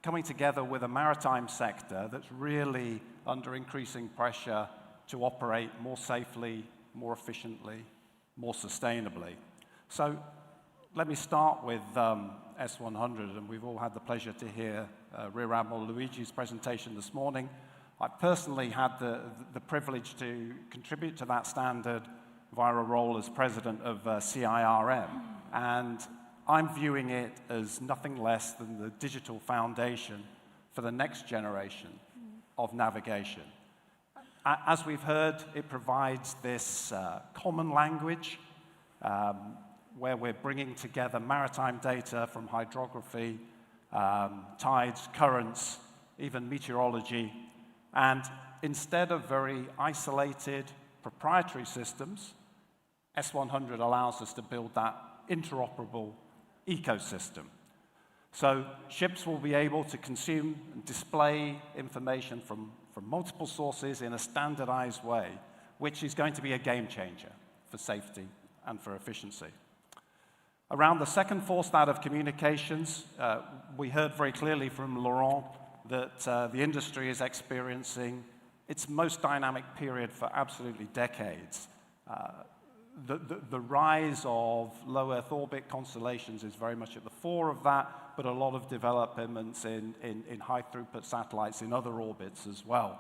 coming together with a maritime sector that's really under increasing pressure to operate more safely, more efficiently, more sustainably. So let me start with S100, and we've all had the pleasure to hear Rear Admiral Luigi's presentation this morning. I personally had the privilege to contribute to that standard via a role as president of CIRM, and I'm viewing it as nothing less than the digital foundation for the next generation of navigation. As we've heard, it provides this common language where we're bringing together maritime data from hydrography, tides, currents, even meteorology, and instead of very isolated proprietary systems, S100 allows us to build that interoperable ecosystem. So ships will be able to consume and display information from multiple sources in a standardized way, which is going to be a game changer for safety and for efficiency. Around the second force, that of communications, we heard very clearly from Laurent that the industry is experiencing its most dynamic period for absolutely decades. The rise of low Earth orbit constellations is very much at the fore of that, but a lot of developments in high throughput satellites in other orbits as well.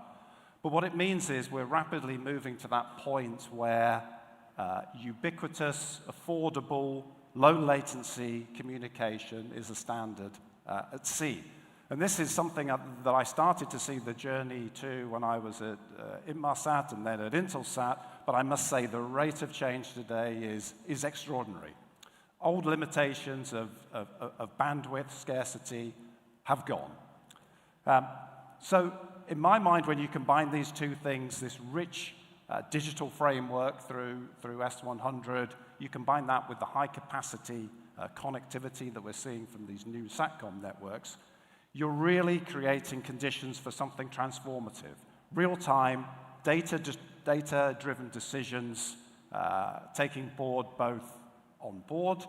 But what it means is we're rapidly moving to that point where ubiquitous, affordable, low latency communication is a standard at sea. And this is something that I started to see the journey to when I was at Inmarsat and then at Intelsat, but I must say the rate of change today is extraordinary. Old limitations of bandwidth scarcity have gone. So in my mind, when you combine these two things, this rich digital framework through S100, you combine that with the high capacity connectivity that we're seeing from these new SATCOM networks, you're really creating conditions for something transformative. Real-time, data-driven decisions, taking board both on board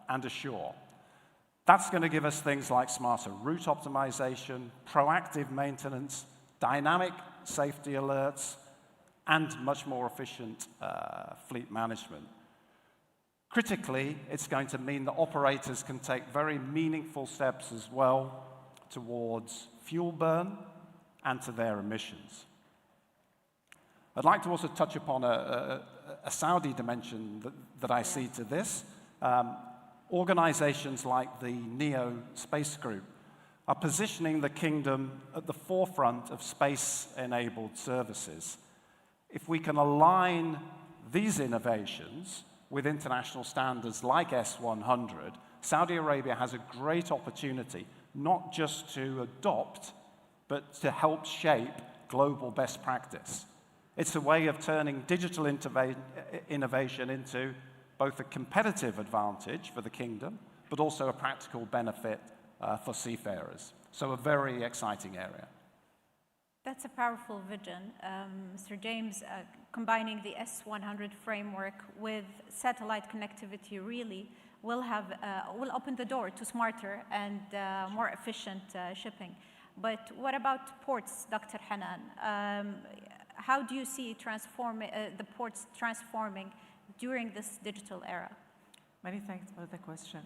and ashore. That's going to give us things like smarter route optimization, proactive maintenance, dynamic safety alerts, and much more efficient fleet management. Critically, it's going to mean that operators can take very meaningful steps as well towards fuel burn and to their emissions. I'd like to also touch upon a Saudi dimension that I see to this. Organizations like the NEO Space Group are positioning the kingdom at the forefront of space-enabled services. If we can align these innovations with international standards like S100, Saudi Arabia has a great opportunity not just to adopt, but to help shape global best practice. It's a way of turning digital innovation into both a competitive advantage for the kingdom, but also a practical benefit for seafarers. So a very exciting area. That's a powerful vision. Mr. James, combining the S100 framework with satellite connectivity really will open the door to smarter and more efficient shipping. But what about ports, Dr. Hanan? How do you see the ports transforming during this digital era? Many thanks for the question.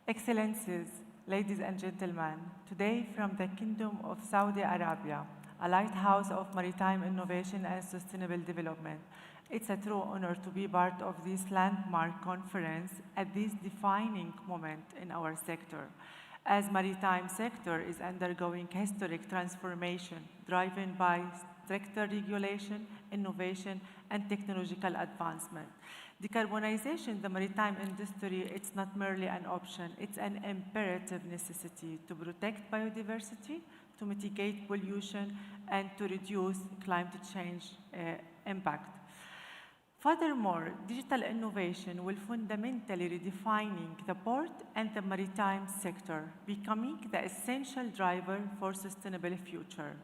Excellencies, ladies and gentlemen, today from the Kingdom of Saudi Arabia, a lighthouse of maritime innovation and sustainable development. It's a true honor to be part of this landmark conference at this defining moment in our sector, as maritime sector is undergoing historic transformation driven by stricter regulation, innovation, and technological advancement. Decarbonization in the maritime industry, it's not merely an option, it's an imperative necessity to protect biodiversity, to mitigate pollution, and to reduce climate change impact. Furthermore, digital innovation will fundamentally redefining the port and the maritime sector, becoming the essential driver for sustainable future.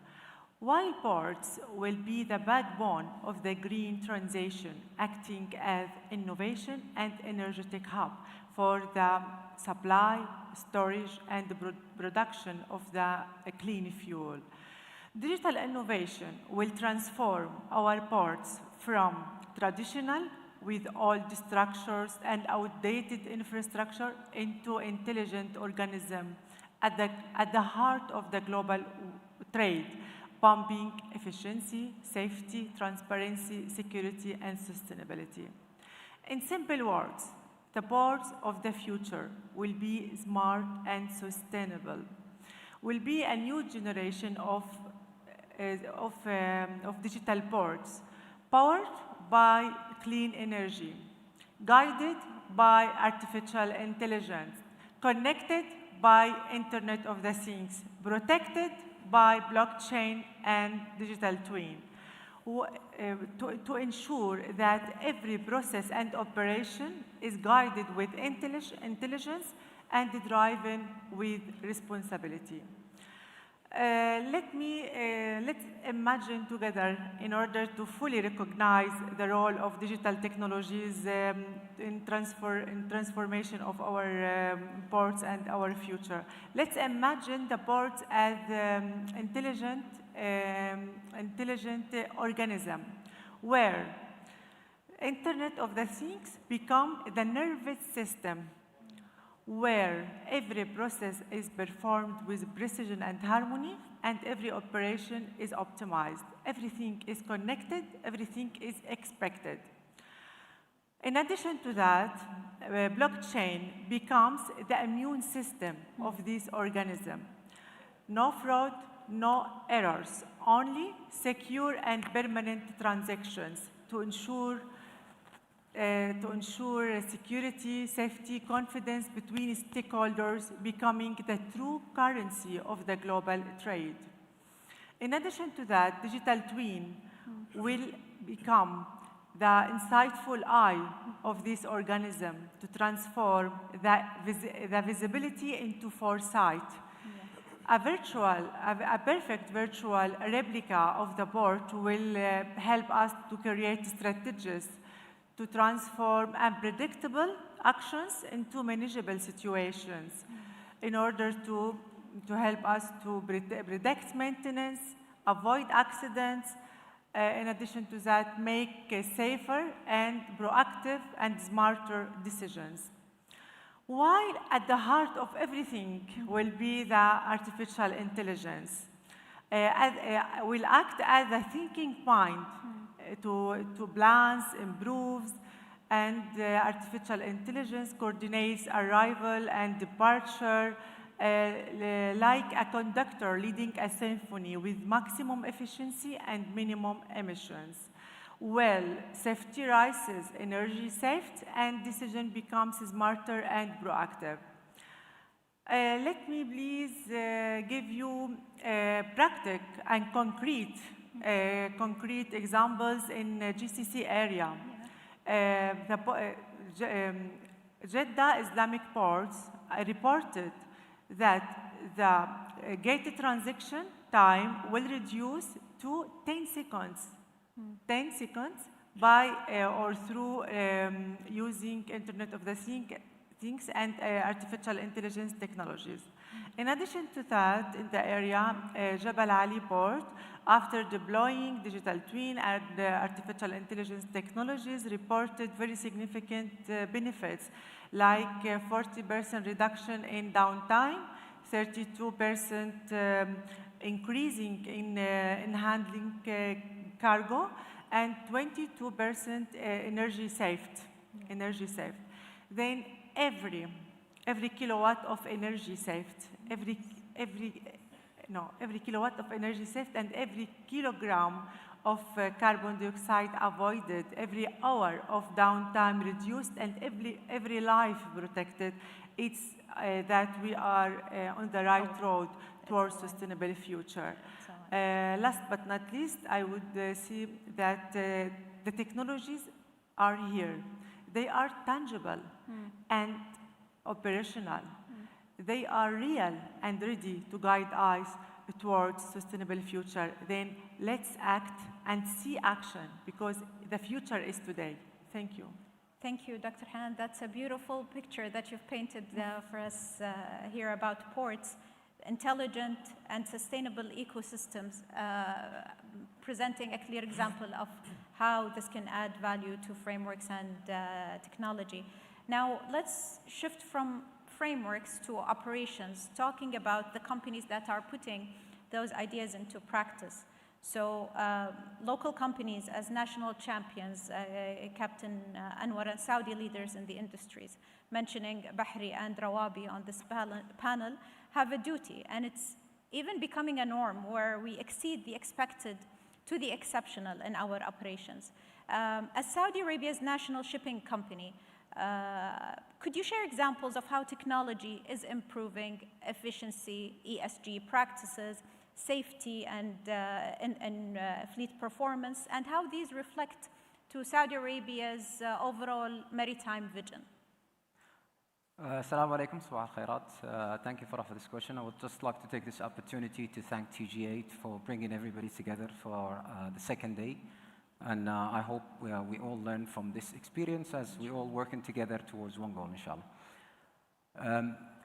While ports will be the backbone of the green transition, acting as innovation and energetic hub for the supply, storage, and the production of the clean fuel. Digital innovation will transform our ports from traditional with old structures and outdated infrastructure into intelligent organism at the heart of the global trade, pumping efficiency, safety, transparency, security, and sustainability. In simple words, the ports of the future will be smart and sustainable, will be a new generation of digital ports, powered by clean energy, guided by artificial intelligence, connected by Internet of the Things, protected by blockchain and digital twin, to ensure that every process and operation is guided with intelligence and driven with responsibility. Let's imagine together, in order to fully recognize the role of digital technologies in transformation of our ports and our future. Let's imagine the ports as intelligent organism, where Internet of the Things become the nervous system, where every process is performed with precision and harmony, and every operation is optimized. Everything is connected, everything is expected. In addition to that, blockchain becomes the immune system of this organism. No fraud, no errors, only secure and permanent transactions to ensure security, safety, confidence between stakeholders, becoming the true currency of the global trade. In addition to that, digital twin will become the insightful eye of this organism to transform the visibility into foresight. A perfect virtual replica of the port will help us to create strategies to transform unpredictable actions into manageable situations in order to help us to predict maintenance, avoid accidents, in addition to that, make safer and proactive and smarter decisions. While at the heart of everything will be the artificial intelligence, will act as a thinking point to plans, improves, and artificial intelligence coordinates arrival and departure like a conductor leading a symphony with maximum efficiency and minimum emissions. Well, safety rises, energy saved, and decision becomes smarter and proactive. Let me please give you practical and concrete examples in GCC area. Jeddah Islamic Ports reported that the gate transaction time will reduce to 10 seconds. 10 seconds by or through using Internet of the Things and artificial intelligence technologies. In addition to that, in the area, Jebel Ali Port, after deploying digital twin and artificial intelligence technologies, reported very significant benefits, like 40% reduction in downtime, 32% increasing in handling cargo, and 22% energy saved. Then every kilowatt of energy saved, every kilowatt of energy saved, and every kilogram of carbon dioxide avoided, every hour of downtime reduced, and every life protected. It's that we are on the right road towards sustainable future. Last but not least, I would see that the technologies are here. They are tangible and operational. They are real and ready to guide us towards sustainable future. Then let's act and see action, because the future is today. Thank you. Thank you, Dr. Hanan. That's a beautiful picture that you've painted for us here about ports, intelligent and sustainable ecosystems, presenting a clear example of how this can add value to frameworks and technology. Now, let's shift from frameworks to operations, talking about the companies that are putting those ideas into practice. So local companies as national champions, Captain Anwar and Saudi leaders in the industries, mentioning Bahri and Rawabi on this panel, have a duty, and it's even becoming a norm where we exceed the expected to the exceptional in our operations. As Saudi Arabia's national shipping company, could you share examples of how technology is improving efficiency, ESG practices, safety, and fleet performance, and how these reflect to Saudi Arabia's overall maritime vision? Assalamu alaikum, sabah al-khairat. Thank you for this question. I would just like to take this opportunity to thank TG8 for bringing everybody together for the second day. And I hope we all learn from this experience as we all working together towards one goal, inshallah.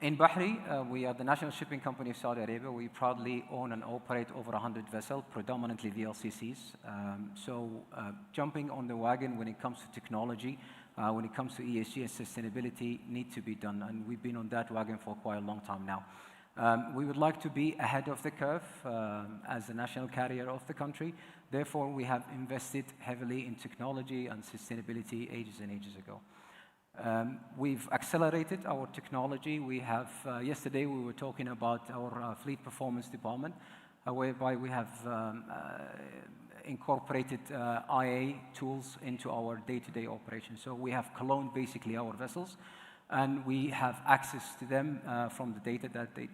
In Bahri, we are the national shipping company of Saudi Arabia. We proudly own and operate over 100 vessels, predominantly VLCCs. Jumping on the wagon when it comes to technology, when it comes to ESG and sustainability, need to be done. And we've been on that wagon for quite a long time now. We would like to be ahead of the curve as the national carrier of the country. Therefore, we have invested heavily in technology and sustainability ages and ages ago. We've accelerated our technology. We have, yesterday we were talking about our fleet performance department, whereby we have incorporated IA tools into our day-to-day operations. So we have cloned basically our vessels, and we have access to them from the data that they're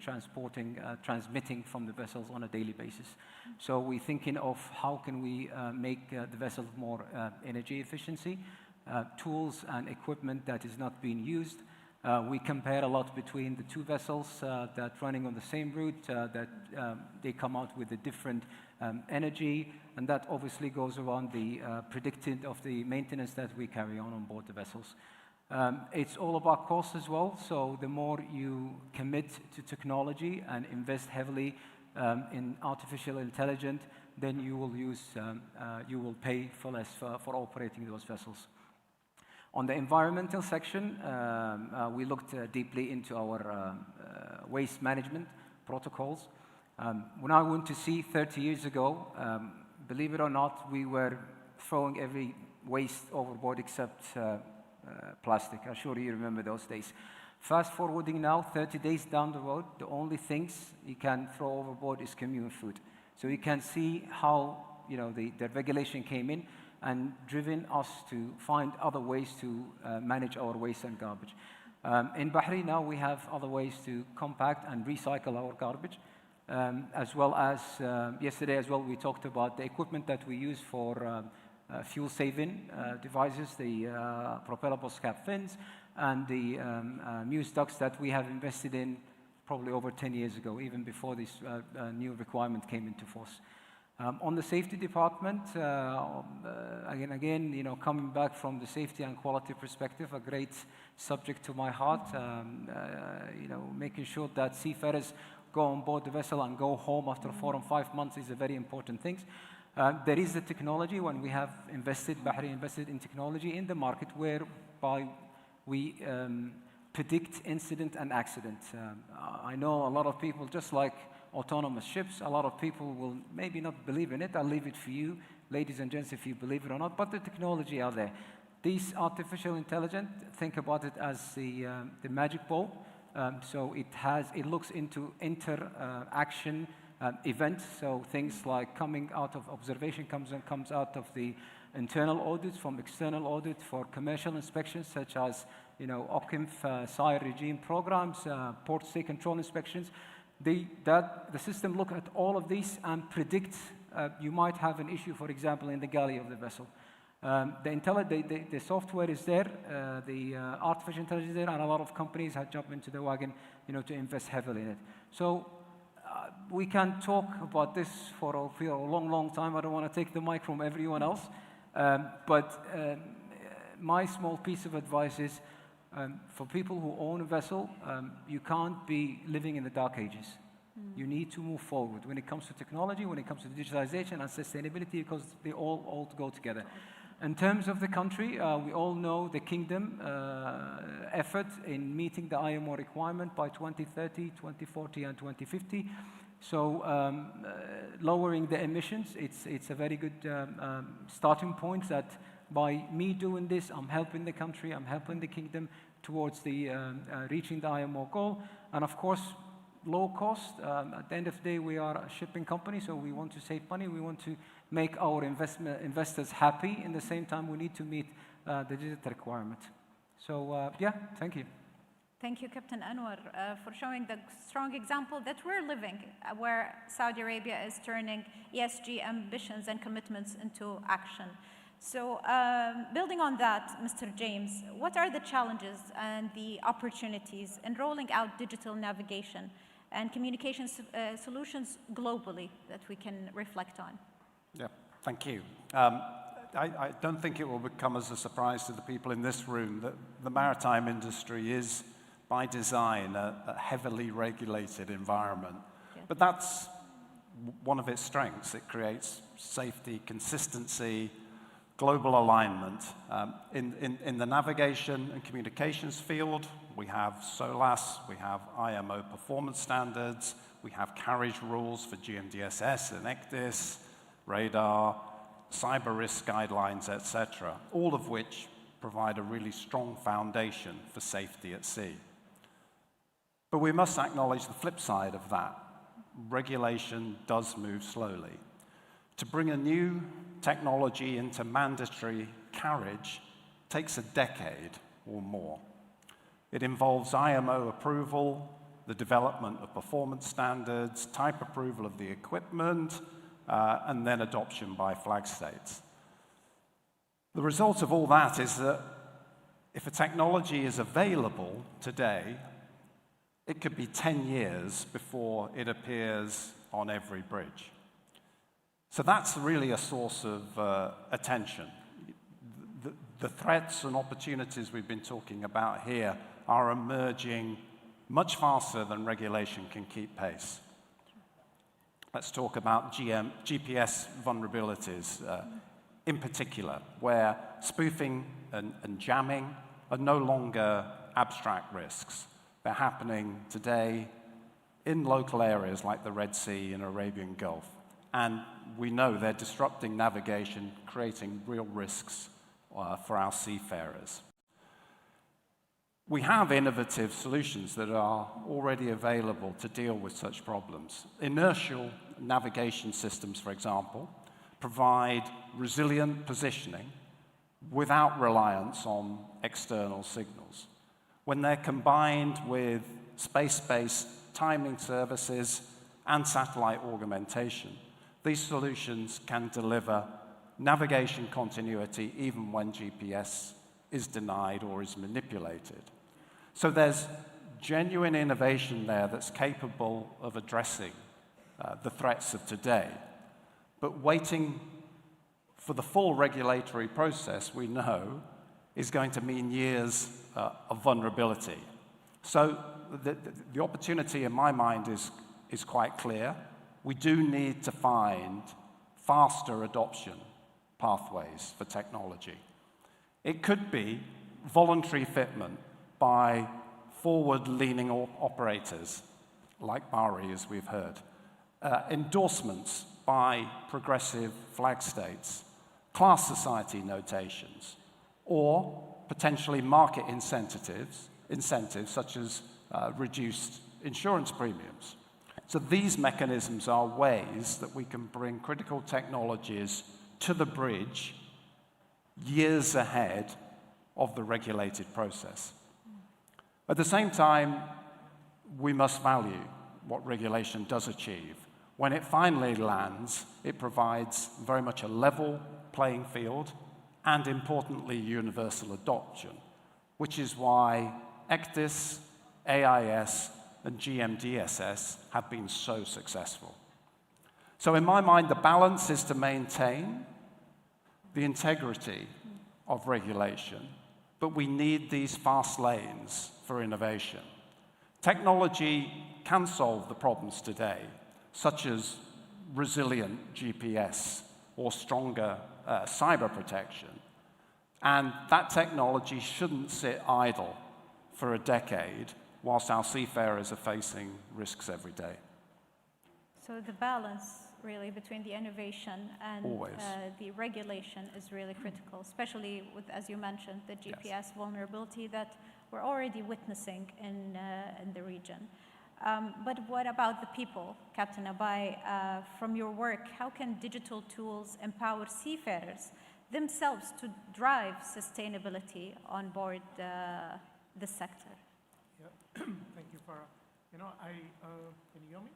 transmitting from the vessels on a daily basis. So we're thinking of how can we make the vessels more energy efficiency, tools and equipment that is not being used. We compare a lot between the two vessels that running on the same route, that they come out with a different energy, and that obviously goes around the predicted of the maintenance that we carry on board the vessels. It's all about cost as well, so the more you commit to technology and invest heavily in artificial intelligence, then you will pay for less for operating those vessels. On the environmental section, we looked deeply into our waste management protocols. When I went to sea 30 years ago, believe it or not, we were throwing every waste overboard except plastic. I'm sure you remember those days. Fast forwarding now, 30 days down the road, the only things you can throw overboard is communal food. So you can see how the regulation came in and driven us to find other ways to manage our waste and garbage. In Bahri now we have other ways to compact and recycle our garbage, as well as yesterday as well we talked about the equipment that we use for fuel-saving devices, the propellable cap fins, and the Muse ducts that we have invested in probably over 10 years ago, even before this new requirement came into force. On the safety department, again, coming back from the safety and quality perspective, a great subject to my heart. Making sure that seafarers go on board the vessel and go home after 4 and 5 months is a very important thing. There is the technology when we have Bahri invested in technology in the market whereby we predict incident and accident. I know a lot of people, just like autonomous ships, a lot of people will maybe not believe in it. I'll leave it for you, ladies and gents, if you believe it or not, but the technology out there. These artificial intelligence, think about it as the magic ball. So it looks into interaction events, so things like coming out of observation comes out of the internal audits, from external audit, for commercial inspections such as OCIMF, SIRE regime programs, port state control inspections. The system look at all of these and predict you might have an issue, for example, in the galley of the vessel. The software is there, the artificial intelligence is there, and a lot of companies have jumped into the wagon, to invest heavily in it. So we can talk about this for a long, long time. I don't want to take the mic from everyone else, but my small piece of advice is, for people who own a vessel, you can't be living in the dark ages. You need to move forward when it comes to technology, when it comes to digitalization and sustainability, because they all go together. In terms of the country, we all know the kingdom effort in meeting the IMO requirement by 2030, 2040, and 2050. So lowering the emissions, it's a very good starting point that by me doing this, I'm helping the country, I'm helping the kingdom towards the reaching the IMO goal. And of course, low cost. At the end of the day, we are a shipping company, so we want to save money. We want to make our investors happy. In the same time, we need to meet the digital requirement. So yeah, thank you. Thank you, Captain Anwar, for showing the strong example that we're living, where Saudi Arabia is turning ESG ambitions and commitments into action. So building on that, Mr. James, what are the challenges and the opportunities in rolling out digital navigation and communication solutions globally that we can reflect on? Yeah, thank you. I don't think it will become as a surprise to the people in this room that the maritime industry is, by design, a heavily regulated environment. Yeah. But that's one of its strengths. It creates safety, consistency, global alignment. In the navigation and communications field, we have SOLAS, we have IMO performance standards, we have carriage rules for GMDSS and ECDIS, radar, cyber risk guidelines, etc., all of which provide a really strong foundation for safety at sea. But we must acknowledge the flip side of that. Regulation does move slowly. To bring a new technology into mandatory carriage takes a decade or more. It involves IMO approval, the development of performance standards, type approval of the equipment, and then adoption by flag states. The result of all that is that if a technology is available today, it could be 10 years before it appears on every bridge. So that's really a source of attention. The threats and opportunities we've been talking about here are emerging much faster than regulation can keep pace. Let's talk about GPS vulnerabilities in particular, where spoofing and jamming are no longer abstract risks. They're happening today in local areas like the Red Sea and Arabian Gulf. And we know they're disrupting navigation, creating real risks for our seafarers. We have innovative solutions that are already available to deal with such problems. Inertial navigation systems, for example, provide resilient positioning without reliance on external signals. When they're combined with space-based timing services and satellite augmentation, these solutions can deliver navigation continuity even when GPS is denied or is manipulated. So there's genuine innovation there that's capable of addressing the threats of today. But waiting for the full regulatory process, we know, is going to mean years of vulnerability. So the opportunity in my mind is quite clear. We do need to find faster adoption pathways for technology. It could be voluntary fitment by forward-leaning operators, like Bari, as we've heard, endorsements by progressive flag states, class society notations, or potentially market incentives such as reduced insurance premiums. So these mechanisms are ways that we can bring critical technologies to the bridge years ahead of the regulated process. At the same time, we must value what regulation does achieve. When it finally lands, it provides very much a level playing field and, importantly, universal adoption, which is why ECDIS, AIS, and GMDSS have been so successful. So in my mind, the balance is to maintain the integrity of regulation, but we need these fast lanes for innovation. Technology can solve the problems today, such as resilient GPS or stronger cyber protection. And that technology shouldn't sit idle for a decade whilst our seafarers are facing risks every day. So the balance really between the innovation and the regulation is really critical, especially with, as you mentioned, the GPS vulnerability that we're already witnessing in the region. But what about the people, Captain Abai? From your work, how can digital tools empower seafarers themselves to drive sustainability on board the sector? Yeah. Thank you, Farah. You know, can you hear me?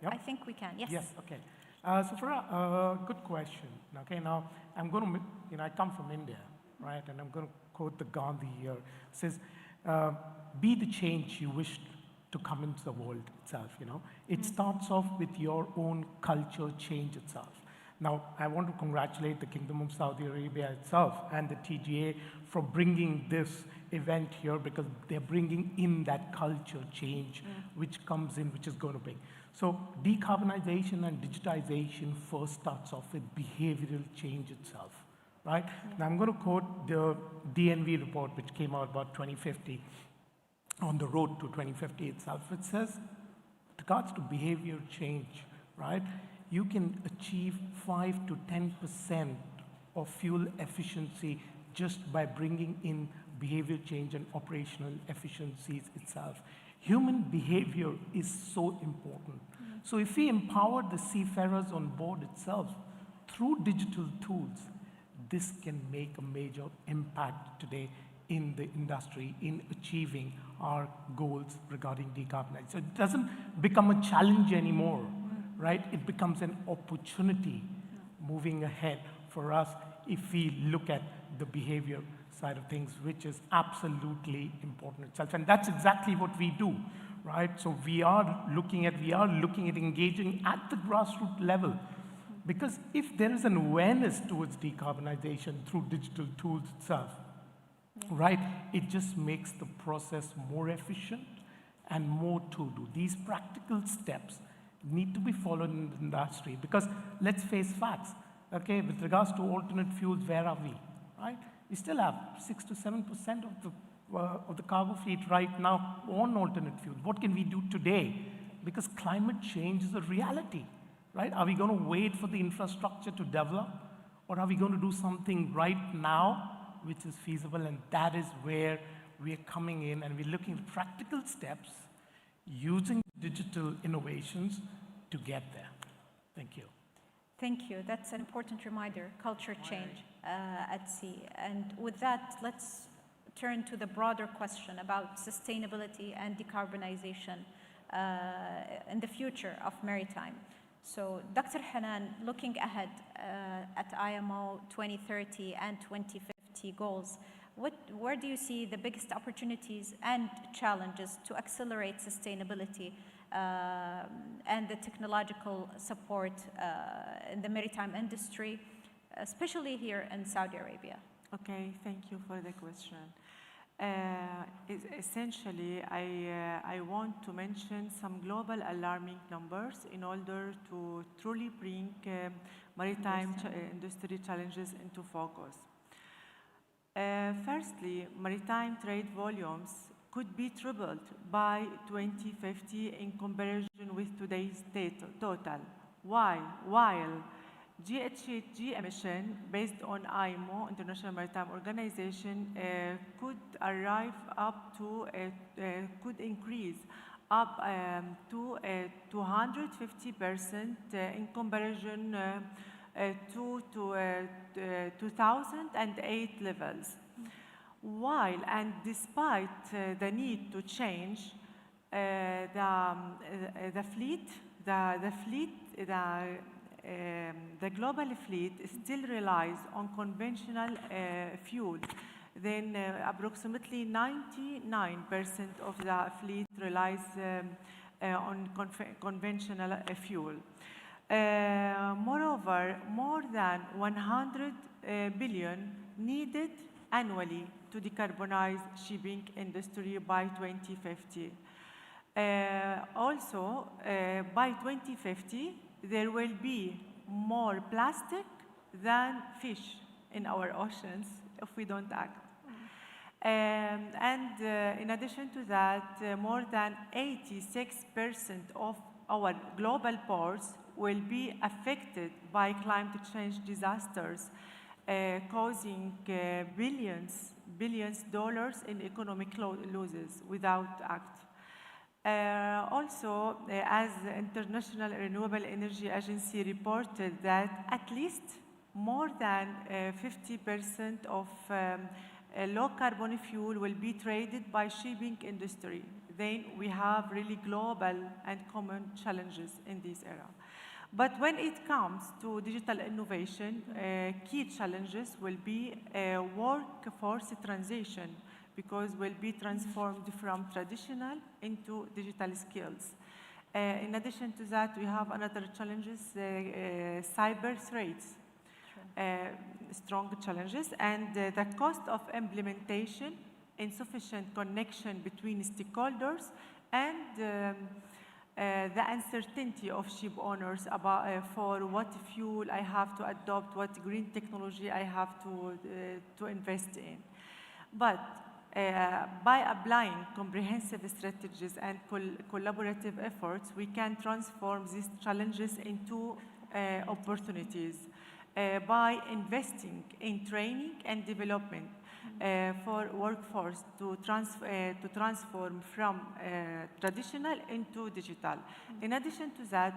Yep. I think we can, yes. Yes, okay. So Farah, good question. Okay, now I'm going to, you know, I come from India, right? And I'm going to quote the Gandhi here. It says, be the change you wish to come into the world itself, you know. It starts off with your own culture change itself. Now, I want to congratulate the Kingdom of Saudi Arabia itself and the TGA for bringing this event here, because they're bringing in that culture change which comes in, which is going to bring. So decarbonization and digitization first starts off with behavioral change itself, right? Now, I'm going to quote the DNV report, which came out about 2050, on the road to 2050 itself. It says, with regards to behavior change, right, you can achieve 5 to 10% of fuel efficiency just by bringing in behavior change and operational efficiencies itself. Human behavior is so important. So if we empower the seafarers on board itself through digital tools, this can make a major impact today in the industry in achieving our goals regarding decarbonization. So it doesn't become a challenge anymore, right? It becomes an opportunity moving ahead for us if we look at the behavior side of things, which is absolutely important itself. And that's exactly what we do, right? So we are looking at engaging at the grassroots level. Because if there is an awareness towards decarbonization through digital tools itself, right, it just makes the process more efficient and more to do. These practical steps need to be followed in the industry, because let's face facts, okay, with regards to alternate fuels, where are we, right? We still have 6 to 7% of the cargo fleet right now on alternate fuels. What can we do today? Because climate change is a reality, right? Are we going to wait for the infrastructure to develop, or are we going to do something right now which is feasible? And that is where we are coming in, and we're looking at practical steps using digital innovations to get there. Thank you. Thank you. That's an important reminder, culture change at sea. And with that, let's turn to the broader question about sustainability and decarbonization in the future of maritime. So, Dr. Hanan, looking ahead at IMO 2030 and 2050 goals, where do you see the biggest opportunities and challenges to accelerate sustainability and the technological support in the maritime industry, especially here in Saudi Arabia? Okay, thank you for the question. Essentially, I want to mention some global alarming numbers in order to truly bring maritime industry challenges into focus. Firstly, maritime trade volumes could be tripled by 2050 in comparison with today's total. Why? While GHG emission based on IMO, International Maritime Organization, could arrive up to, could increase up to 250% in comparison to 2008 levels. While and despite the need to change the global fleet still relies on conventional fuel. Then approximately 99% of the fleet relies on conventional fuel. Moreover, more than 100 billion needed annually to decarbonize shipping industry by 2050. Also, by 2050, there will be more plastic than fish in our oceans if we don't act. In addition to that, more than 86% of our global ports will be affected by climate change disasters, causing billions dollars in economic losses without act. Also, as the International Renewable Energy Agency reported that at least more than 50% of low carbon fuel will be traded by shipping industry. Then we have really global and common challenges in this era. But when it comes to digital innovation, key challenges will be workforce transition, because we'll be transformed from traditional into digital skills. In addition to that, we have another challenges, cyber threats. Strong challenges, and the cost of implementation, insufficient connection between stakeholders, and the uncertainty of ship owners about for what fuel I have to adopt, what green technology I have to invest in. But by applying comprehensive strategies and collaborative efforts, we can transform these challenges into opportunities. By investing in training and development for workforce to transform from traditional into digital. In addition to that,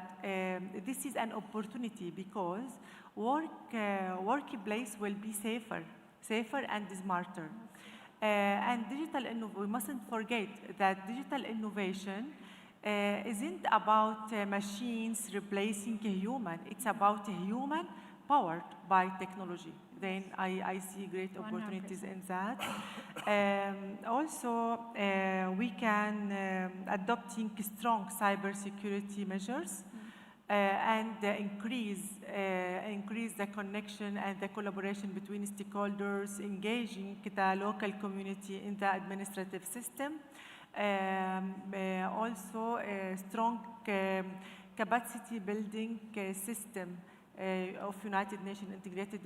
this is an opportunity because workplace will be safer and smarter. And we mustn't forget that digital innovation isn't about machines replacing a human. It's about a human powered by technology. Then I see great opportunities 100%. In that. Also, we can adopting strong cybersecurity measures and increase the connection and the collaboration between stakeholders, engaging the local community in the administrative system. Also, a strong capacity building system of United Nations integrated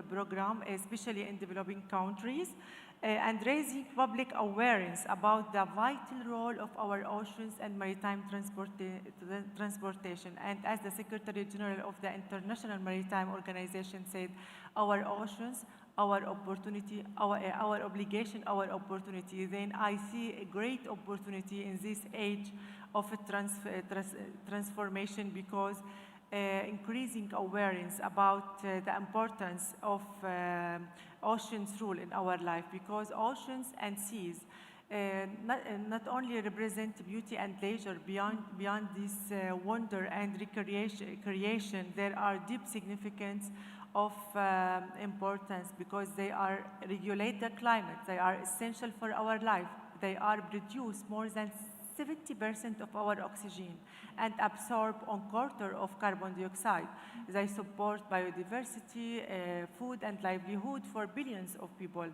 program, especially in developing countries, and raising public awareness about the vital role of our oceans and maritime transportation. And as the Secretary General of the International Maritime Organization said, our oceans, our opportunity, our obligation, our opportunity. Then I see a great opportunity in this age of transformation, because increasing awareness about the importance of oceans' role in our life, because oceans and seas not only represent beauty and leisure, beyond this wonder and recreation, there are deep significance of importance, because they are regulate the climate, they are essential for our life, they are produce more than 70% of our oxygen and absorb 1/4 of carbon dioxide. They support biodiversity, food and livelihood for billions of people.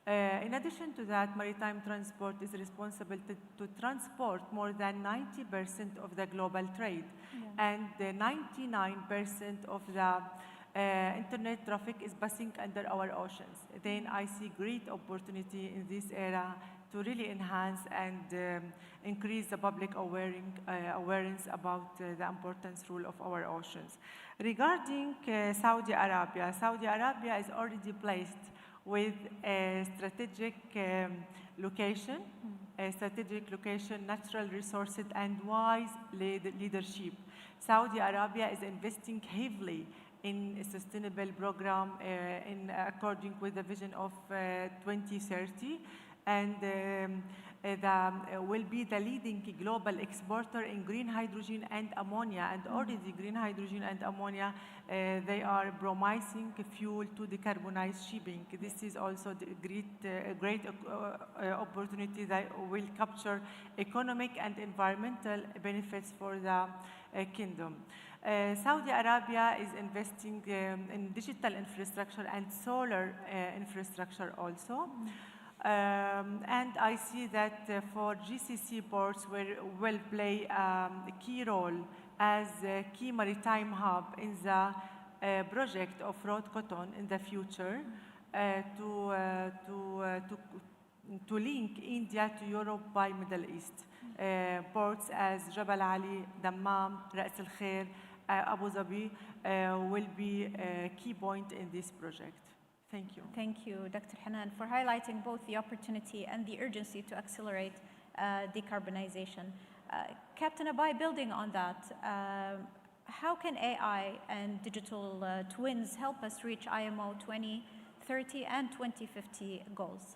In addition to that, maritime transport is responsible to transport more than 90% of the global trade, and 99% of the internet traffic is passing under our oceans. Then I see great opportunity in this era to really enhance and increase the public awareness about the importance role of our oceans. Regarding Saudi Arabia is already placed with a strategic location, natural resources, and wise leadership. Saudi Arabia is investing heavily in a sustainable program according with the vision of 2030, and will be the leading global exporter in green hydrogen and ammonia, and already green hydrogen and ammonia, they are promising fuel to decarbonize shipping. This is also the great opportunity that will capture economic and environmental benefits for the kingdom. Saudi Arabia is investing in digital infrastructure and solar infrastructure also. And I see that for GCC ports will play a key role as a key maritime hub in the project of Road Cotton in the future to link India to Europe by Middle East. Ports as Jabal Ali, Dammam, Ras Al Khair, Abu Dhabi will be a key point in this project. Thank you. Thank you, Dr. Hanan, for highlighting both the opportunity and the urgency to accelerate decarbonization. Captain Abai, building on that, how can AI and digital twins help us reach IMO 2030 and 2050 goals?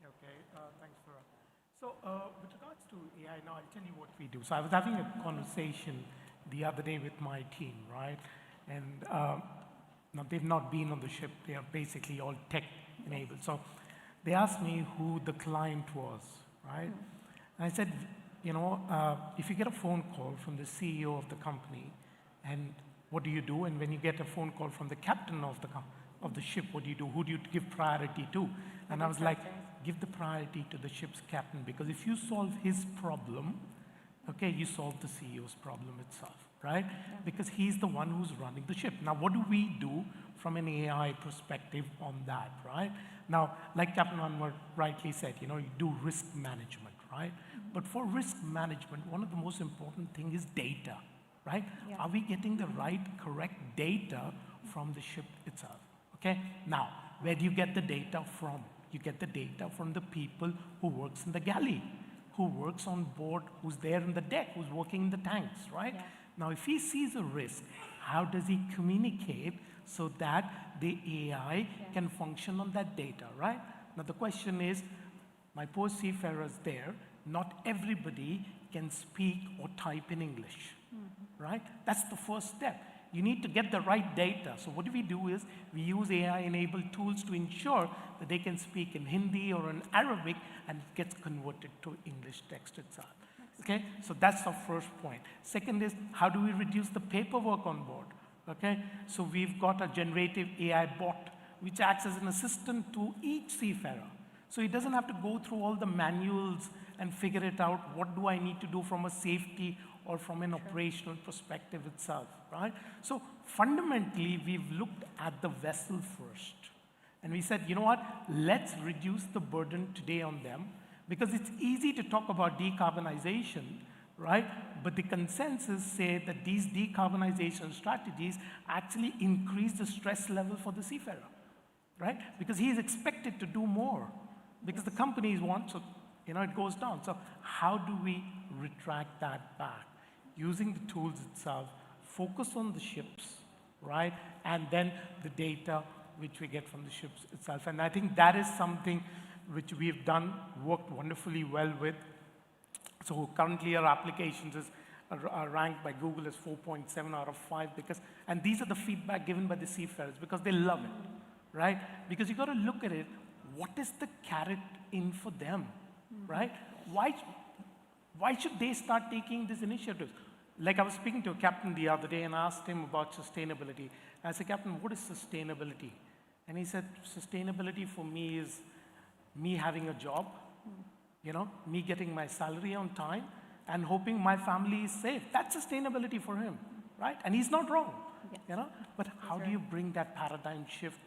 Okay, thanks for that. So with regards to AI, now I'll tell you what we do. So I was having a conversation the other day with my team, right? And now they've not been on the ship. They are basically all tech enabled. So they asked me who the client was, right? And I said, you know, if you get a phone call from the CEO of the company, and what do you do? And when you get a phone call from the captain of the ship, what do you do? Who do you give priority to? And I was like, give the priority to the ship's captain, because if you solve his problem, okay, you solve the CEO's problem itself, right? Yeah. Because he's the one who's running the ship. Now, what do we do from an AI perspective on that, right? Now, like Captain Anwar rightly said, you know, you do risk management, right? But for risk management, one of the most important things is data, right? Yeah. Are we getting the right, correct data from the ship itself, okay? Now, where do you get the data from? You get the data from the people who works in the galley, who works on board, who's there in the deck, who's working in the tanks, right? Yeah. Now, if he sees a risk, how does he communicate so that the AI can function on that data, right? Now, the question is, my poor seafarers there, not everybody can speak or type in English, right? That's the first step. You need to get the right data. So what we do is we use AI-enabled tools to ensure that they can speak in Hindi or in Arabic, and it gets converted to English text itself. Okay, so that's our first point. Second is, how do we reduce the paperwork on board? Okay, so we've got a generative AI bot which acts as an assistant to each seafarer. So he doesn't have to go through all the manuals and figure it out, what do I need to do from a safety or from an operational perspective itself, right? So fundamentally, we've looked at the vessel first. And we said, you know what, let's reduce the burden today on them, because it's easy to talk about decarbonization, right? But the consensus say that these decarbonization strategies actually increase the stress level for the seafarer, right? Because he is expected to do more, because the companies want, so you know, it goes down. So how do we retract that back? Using the tools itself, focus on the ships, right? And then the data which we get from the ships itself. And I think that is something which we've done, worked wonderfully well with. So currently our applications are ranked by Google as 4.7 out of 5, because, and these are the feedback given by the seafarers, because they love it, right? Because you got to look at it, what is the carrot in for them, right? Why should they start taking these initiatives? Like I was speaking to a captain the other day and asked him about sustainability. I said, Captain, what is sustainability? And he said, sustainability for me is me having a job, you know, me getting my salary on time and hoping my family is safe. That's sustainability for him, right? And he's not wrong, you know? But how do you bring that paradigm shift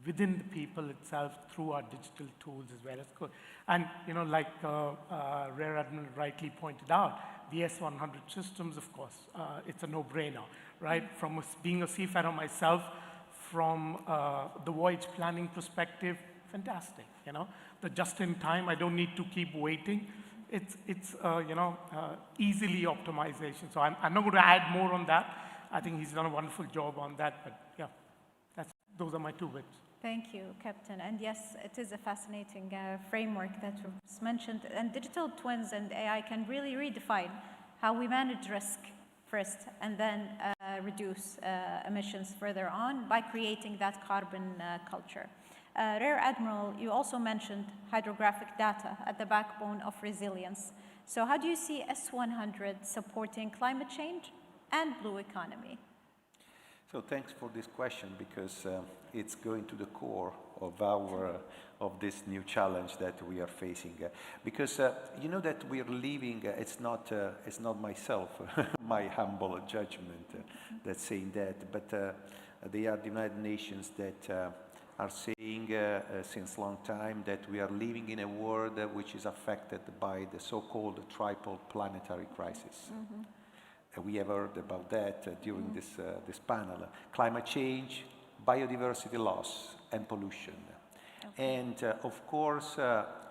within the people itself through our digital tools as well as good? And, you know, like Rear Admiral rightly pointed out, the S100 systems, of course, it's a no-brainer, right? From being a seafarer myself, from the voyage planning perspective, fantastic, you know? The just-in-time, I don't need to keep waiting. It's you know, easily optimization. So I'm not going to add more on that. I think he's done a wonderful job on that, but yeah, those are my 2 bits. Thank you, Captain. And yes, it is a fascinating framework that was mentioned. And digital twins and AI can really redefine how we manage risk first and then reduce emissions further on by creating that carbon culture. Rear Admiral, you also mentioned hydrographic data at the backbone of resilience. So how do you see S100 supporting climate change and blue economy? So thanks for this question, because it's going to the core of this new challenge that we are facing. Because you know that we're living, it's not myself, my humble judgment that's saying that, but they are the United Nations that are saying since long time that we are living in a world which is affected by the so-called triple planetary crisis. We have heard about that during this panel. Climate change, biodiversity loss, and pollution. And of course,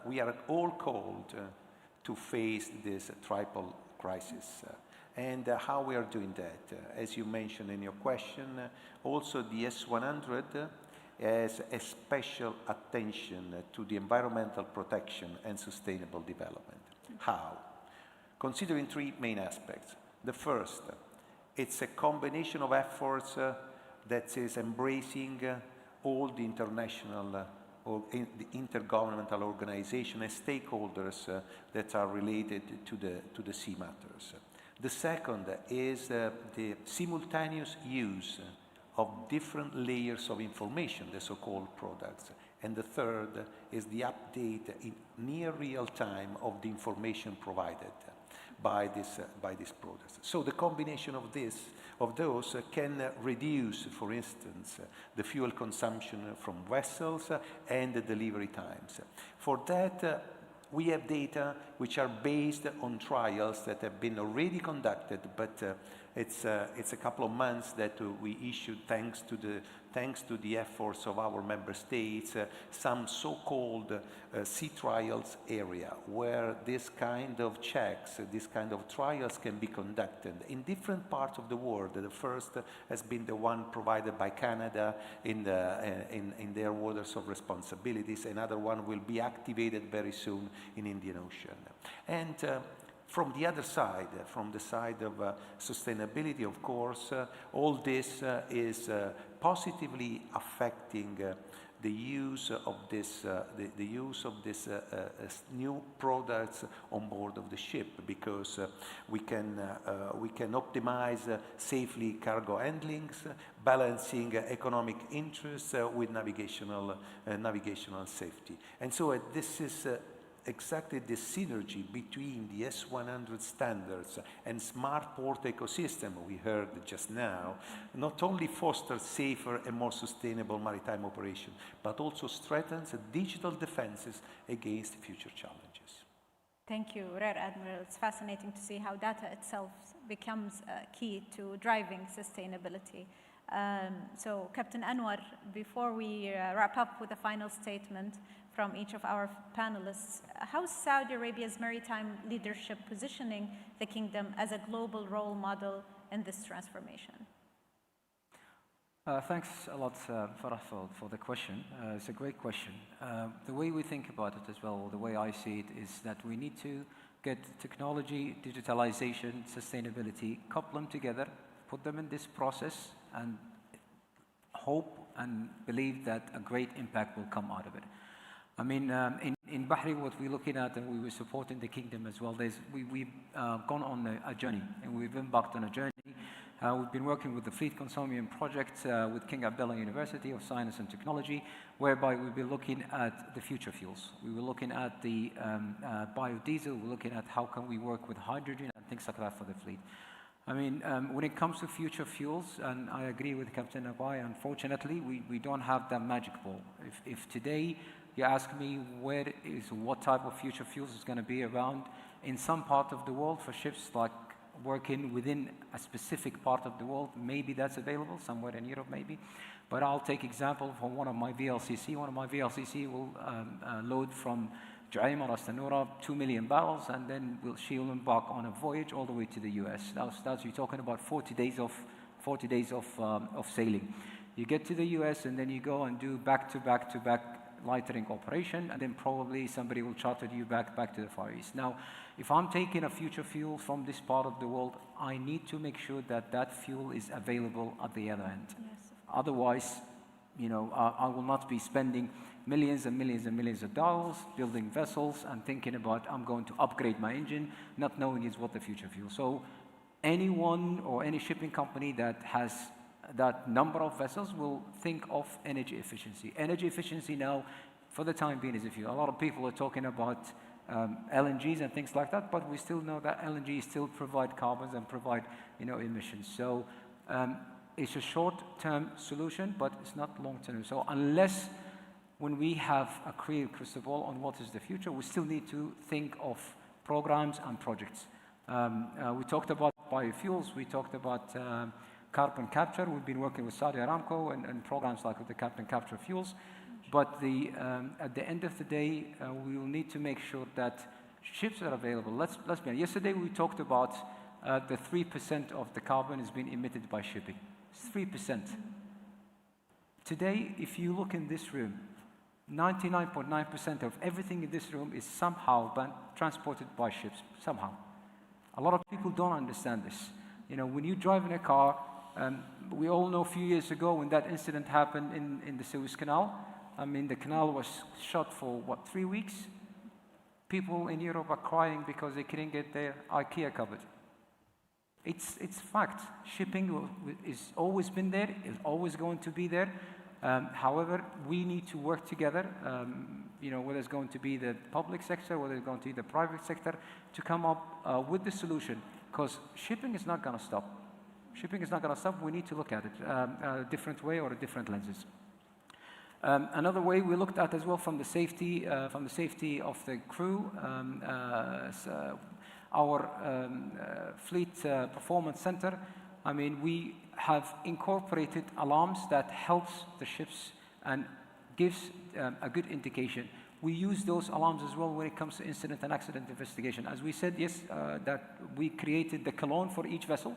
we are all called to face this triple crisis. And how we are doing that? As you mentioned in your question, also the S100 has a special attention to the environmental protection and sustainable development. How? Considering three main aspects. The first, it's a combination of efforts that is embracing all the international or the intergovernmental organizations and stakeholders that are related to the sea matters. The second is the simultaneous use of different layers of information, the so-called products. And the third is the update in near real time of the information provided by these products. So the combination of those can reduce, for instance, the fuel consumption from vessels and the delivery times. For that, we have data which are based on trials that have been already conducted, but it's a couple of months that we issued thanks to the efforts of our member states, some so-called sea trials area where this kind of checks, this kind of trials can be conducted in different parts of the world. The first has been the one provided by Canada in their waters of responsibilities. Another one will be activated very soon in Indian Ocean. And from the other side, from the side of sustainability, of course, all this is positively affecting the use of this new products on board of the ship, because we can optimize safely cargo handlings, balancing economic interests with navigational safety. And so this is exactly the synergy between the S100 standards and smart port ecosystem we heard just now, not only fosters safer and more sustainable maritime operation, but also strengthens digital defenses against future challenges. Thank you, Rear Admiral. It's fascinating to see how data itself becomes key to driving sustainability. So, Captain Anwar, before we wrap up with a final statement from each of our panelists, how's Saudi Arabia's maritime leadership positioning the kingdom as a global role model in this transformation? Thanks a lot, Farah, for the question. It's a great question. The way we think about it as well, or the way I see it, is that we need to get technology, digitalization, sustainability, couple them together, put them in this process, and hope and believe that a great impact will come out of it. I mean, in Bahri, what we're looking at, and we were supporting the kingdom as well, we've gone on a journey, and we've embarked on a journey. We've been working with the Fleet Consortium project with King Abdullah University of Science and Technology, whereby we'll be looking at the future fuels. We were looking at the biodiesel, we're looking at how can we work with hydrogen and things like that for the fleet. I mean, when it comes to future fuels, and I agree with Captain Abai, unfortunately, we don't have that magic ball. If today you ask me what type of future fuels is going to be around in some part of the world for ships like working within a specific part of the world, maybe that's available, somewhere in Europe maybe. But I'll take example from one of my VLCC. One of my VLCC will load from Ju'ayma, Ras Tanura, 2 million barrels, and then she'll embark on a voyage all the way to the US. That's you're talking about 40 days of sailing. You get to the US, and then you go and do back-to-back lightering operation, and then probably somebody will charter you back to the Far East. Now, if I'm taking a future fuel from this part of the world, I need to make sure that that fuel is available at the other end. Yes. Otherwise, you know, I will not be spending millions and millions and millions of dollars building vessels and thinking about I'm going to upgrade my engine, not knowing is what the future fuel. So anyone or any shipping company that has that number of vessels will think of energy efficiency. Energy efficiency now, for the time being, is a few. A lot of people are talking about LNGs and things like that, but we still know that LNG still provide carbons and provide, emissions. So it's a short-term solution, but it's not long-term. So unless when we have a clear crystal ball on what is the future, we still need to think of programs and projects. We talked about biofuels, we talked about carbon capture. We've been working with Saudi Aramco and programs like the carbon capture fuels. But at the end of the day, we will need to make sure that ships are available. Let's be honest. Yesterday we talked about the 3% of the carbon is being emitted by shipping. It's 3%. Today, if you look in this room, 99.9% of everything in this room is somehow transported by ships, somehow. A lot of people don't understand this. When you drive in a car, we all know a few years ago when that incident happened in the Suez Canal. I mean, the canal was shut for, 3 weeks? People in Europe are crying because they couldn't get their IKEA cupboard. It's fact. Shipping is always been there, is always going to be there. However, we need to work together, whether it's going to be the public sector, whether it's going to be the private sector, to come up with the solution, because shipping is not going to stop. Shipping is not going to stop. We need to look at it a different way or different lenses. Another way we looked at as well from the safety of the crew, our fleet performance center. I mean, we have incorporated alarms that helps the ships and gives a good indication. We use those alarms as well when it comes to incident and accident investigation. As we said, yes, that we created the cologne for each vessel.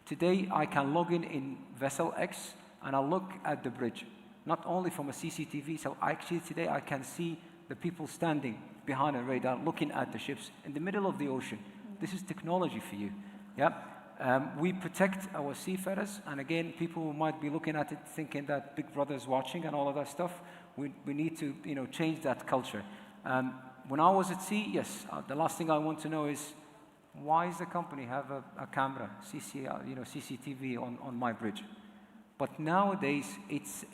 Today, I can log in vessel X and I'll look at the bridge, not only from a CCTV, so actually today I can see the people standing behind a radar looking at the ships in the middle of the ocean. This is technology for you. Yeah. We protect our seafarers, and again, people who might be looking at it thinking that Big Brother is watching and all of that stuff. We need to change that culture. When I was at sea, yes, the last thing I want to know is why does the company have a camera, CCTV on my bridge? But nowadays, it's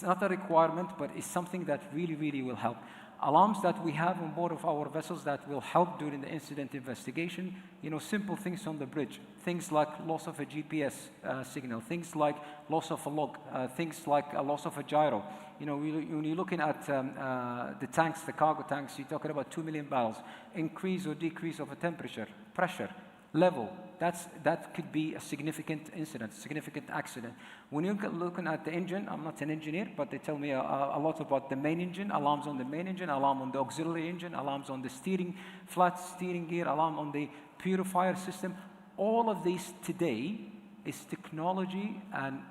not a requirement, but it's something that really, really will help. Alarms that we have on board of our vessels that will help during the incident investigation, simple things on the bridge, things like loss of a GPS signal, things like loss of a log, things like a loss of a gyro. When you're looking at the tanks, the cargo tanks, you're talking about 2 million barrels, increase or decrease of a temperature, pressure, level. That could be a significant incident, significant accident. When you're looking at the engine, I'm not an engineer, but they tell me a lot about the main engine, alarms on the main engine, alarm on the auxiliary engine, alarms on the flat steering gear, alarm on the purifier system. All of these today is technology and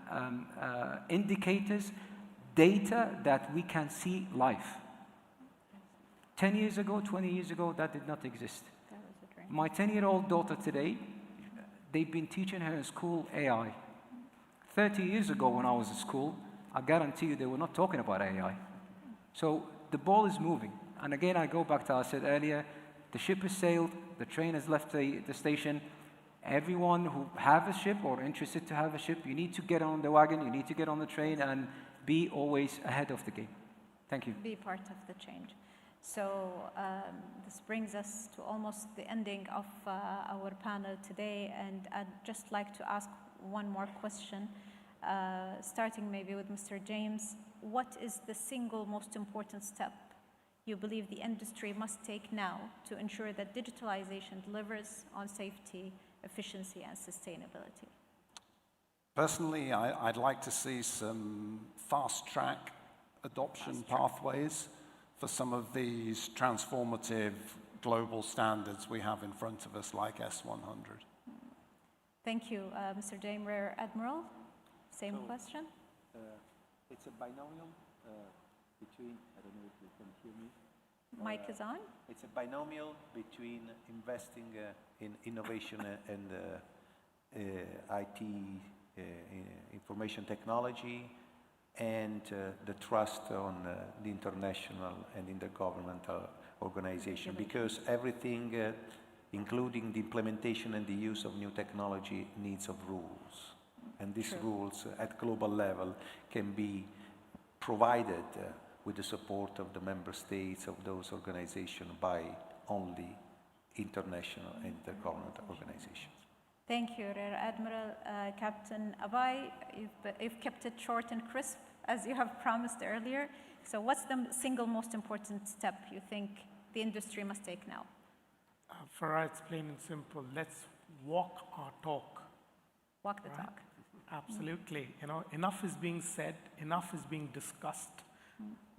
indicators, data that we can see live. 10 years ago, 20 years ago, that did not exist. My 10-year-old daughter today, they've been teaching her in school AI. 30 years ago when I was at school, I guarantee you they were not talking about AI. So the ball is moving. And again, I go back to what I said earlier, the ship has sailed, the train has left the station. Everyone who have a ship or interested to have a ship, you need to get on the wagon, you need to get on the train and be always ahead of the game. Thank you. Be part of the change. So this brings us to almost the ending of our panel today, and I'd just like to ask one more question, starting maybe with Mr. James. What is the single most important step you believe the industry must take now to ensure that digitalization delivers on safety, efficiency, and sustainability? Personally, I'd like to see some fast-track adoption pathways for some of these transformative global standards we have in front of us, like S100. Thank you, Mr. James, Rear Admiral. Same question. It's a binomial between, I don't know if you can hear me. Mic is on. It's a binomial between investing in innovation and IT, information technology, and the trust on the international and intergovernmental organization, because everything including the implementation and the use of new technology, needs of rules. And these rules at global level can be provided with the support of the member states of those organizations by only international and intergovernmental organizations. Thank you, Rear Admiral. Captain Abai, you've kept it short and crisp, as you have promised earlier. So what's the single most important step you think the industry must take now? For us, it's plain and simple. Let's walk our talk. Walk the talk. Absolutely. You know, enough is being said, enough is being discussed,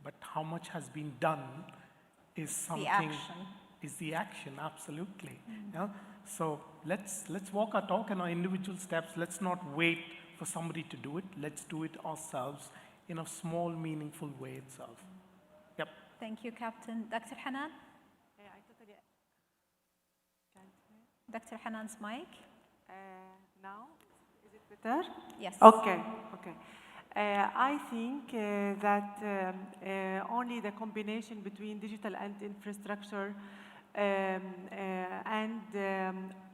but how much has been done is something. The action, absolutely. You know? So let's walk our talk in our individual steps. Let's not wait for somebody to do it. Let's do it ourselves in a small, meaningful way itself. Yep. Thank you, Captain. Dr. Hanan? Dr. Hanan's mic. Now, is it better? Yes. Okay. I think that only the combination between digital and infrastructure and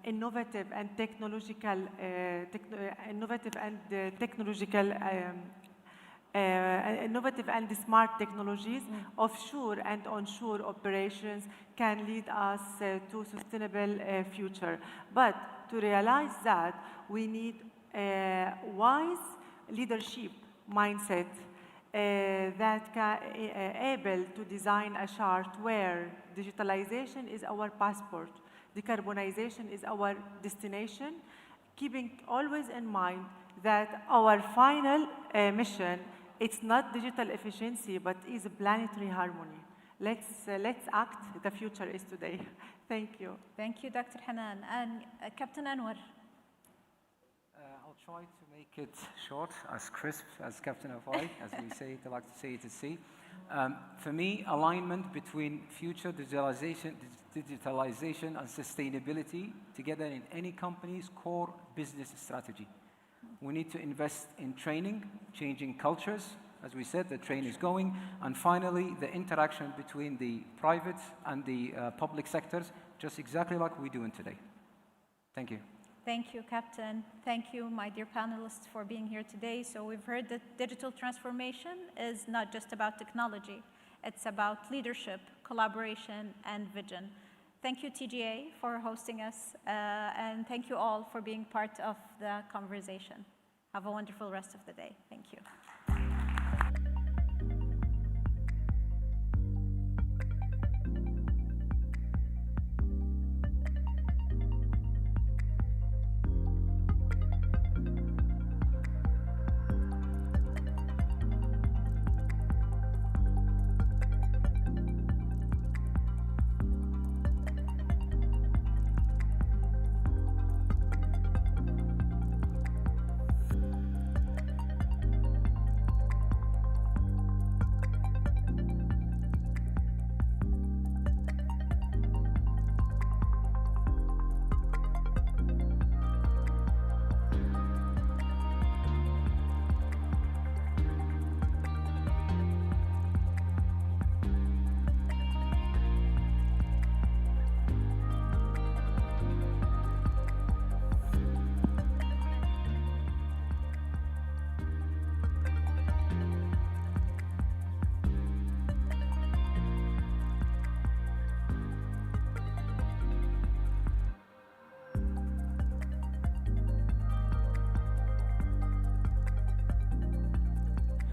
innovative and technological innovative and smart technologies, offshore and onshore operations can lead us to sustainable future. But to realize that, we need wise leadership mindset that can able to design a chart where digitalization is our passport, decarbonization is our destination, keeping always in mind that our final mission, it's not digital efficiency, but is planetary harmony. Let's act. The future is today. Thank you. Thank you, Dr. Hanan. And Captain Anwar. I'll try to make it short, as crisp as Captain Afai, as we say, I like to say it at sea. For me, alignment between future digitalization and sustainability together in any company's core business strategy. We need to invest in training, changing cultures. As we said, the train is going. And finally, the interaction between the private and the public sectors, just exactly like we're doing today. Thank you. Thank you, Captain. Thank you, my dear panelists, for being here today. So we've heard that digital transformation is not just about technology. It's about leadership, collaboration, and vision. Thank you, TGA, for hosting us, and thank you all for being part of the conversation. Have a wonderful rest of the day. Thank you.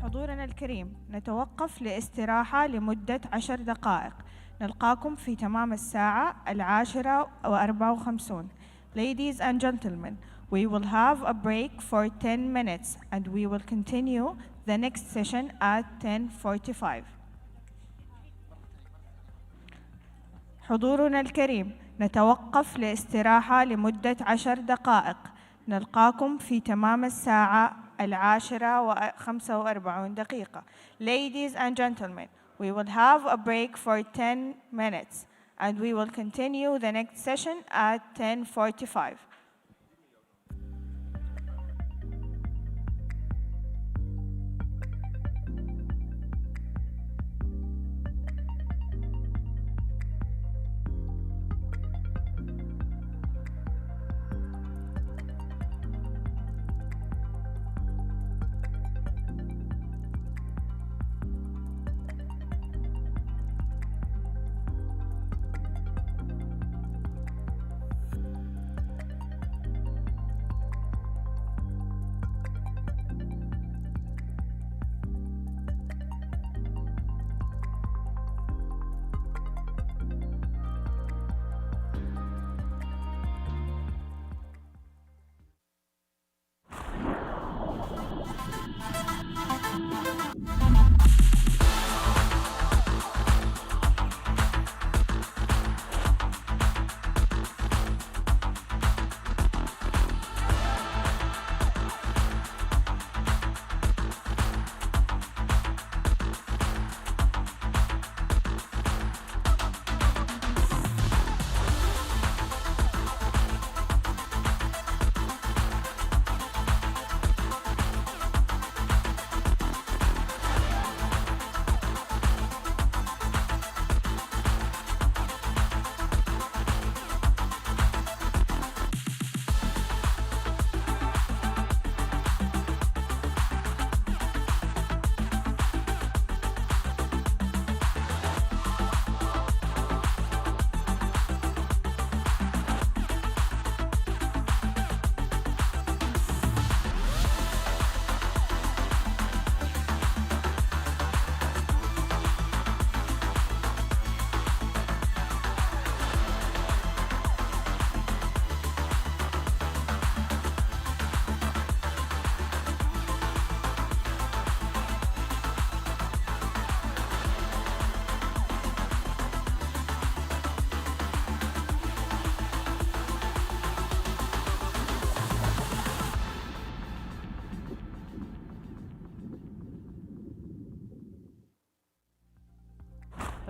حضورنا الكريم، نتوقف لاستراحة لمدة 10 دقائق. نلقاكم في تمام الساعة 10:54. Ladies and gentlemen, we will have a break for 10 minutes and we will continue the next session at 10:45. حضورنا الكريم، نتوقف لاستراحة لمدة 10 دقائق. نلقاكم في تمام الساعة 10:45. Ladies and gentlemen, we will have a break for 10 minutes and we will continue the next session at 10:45.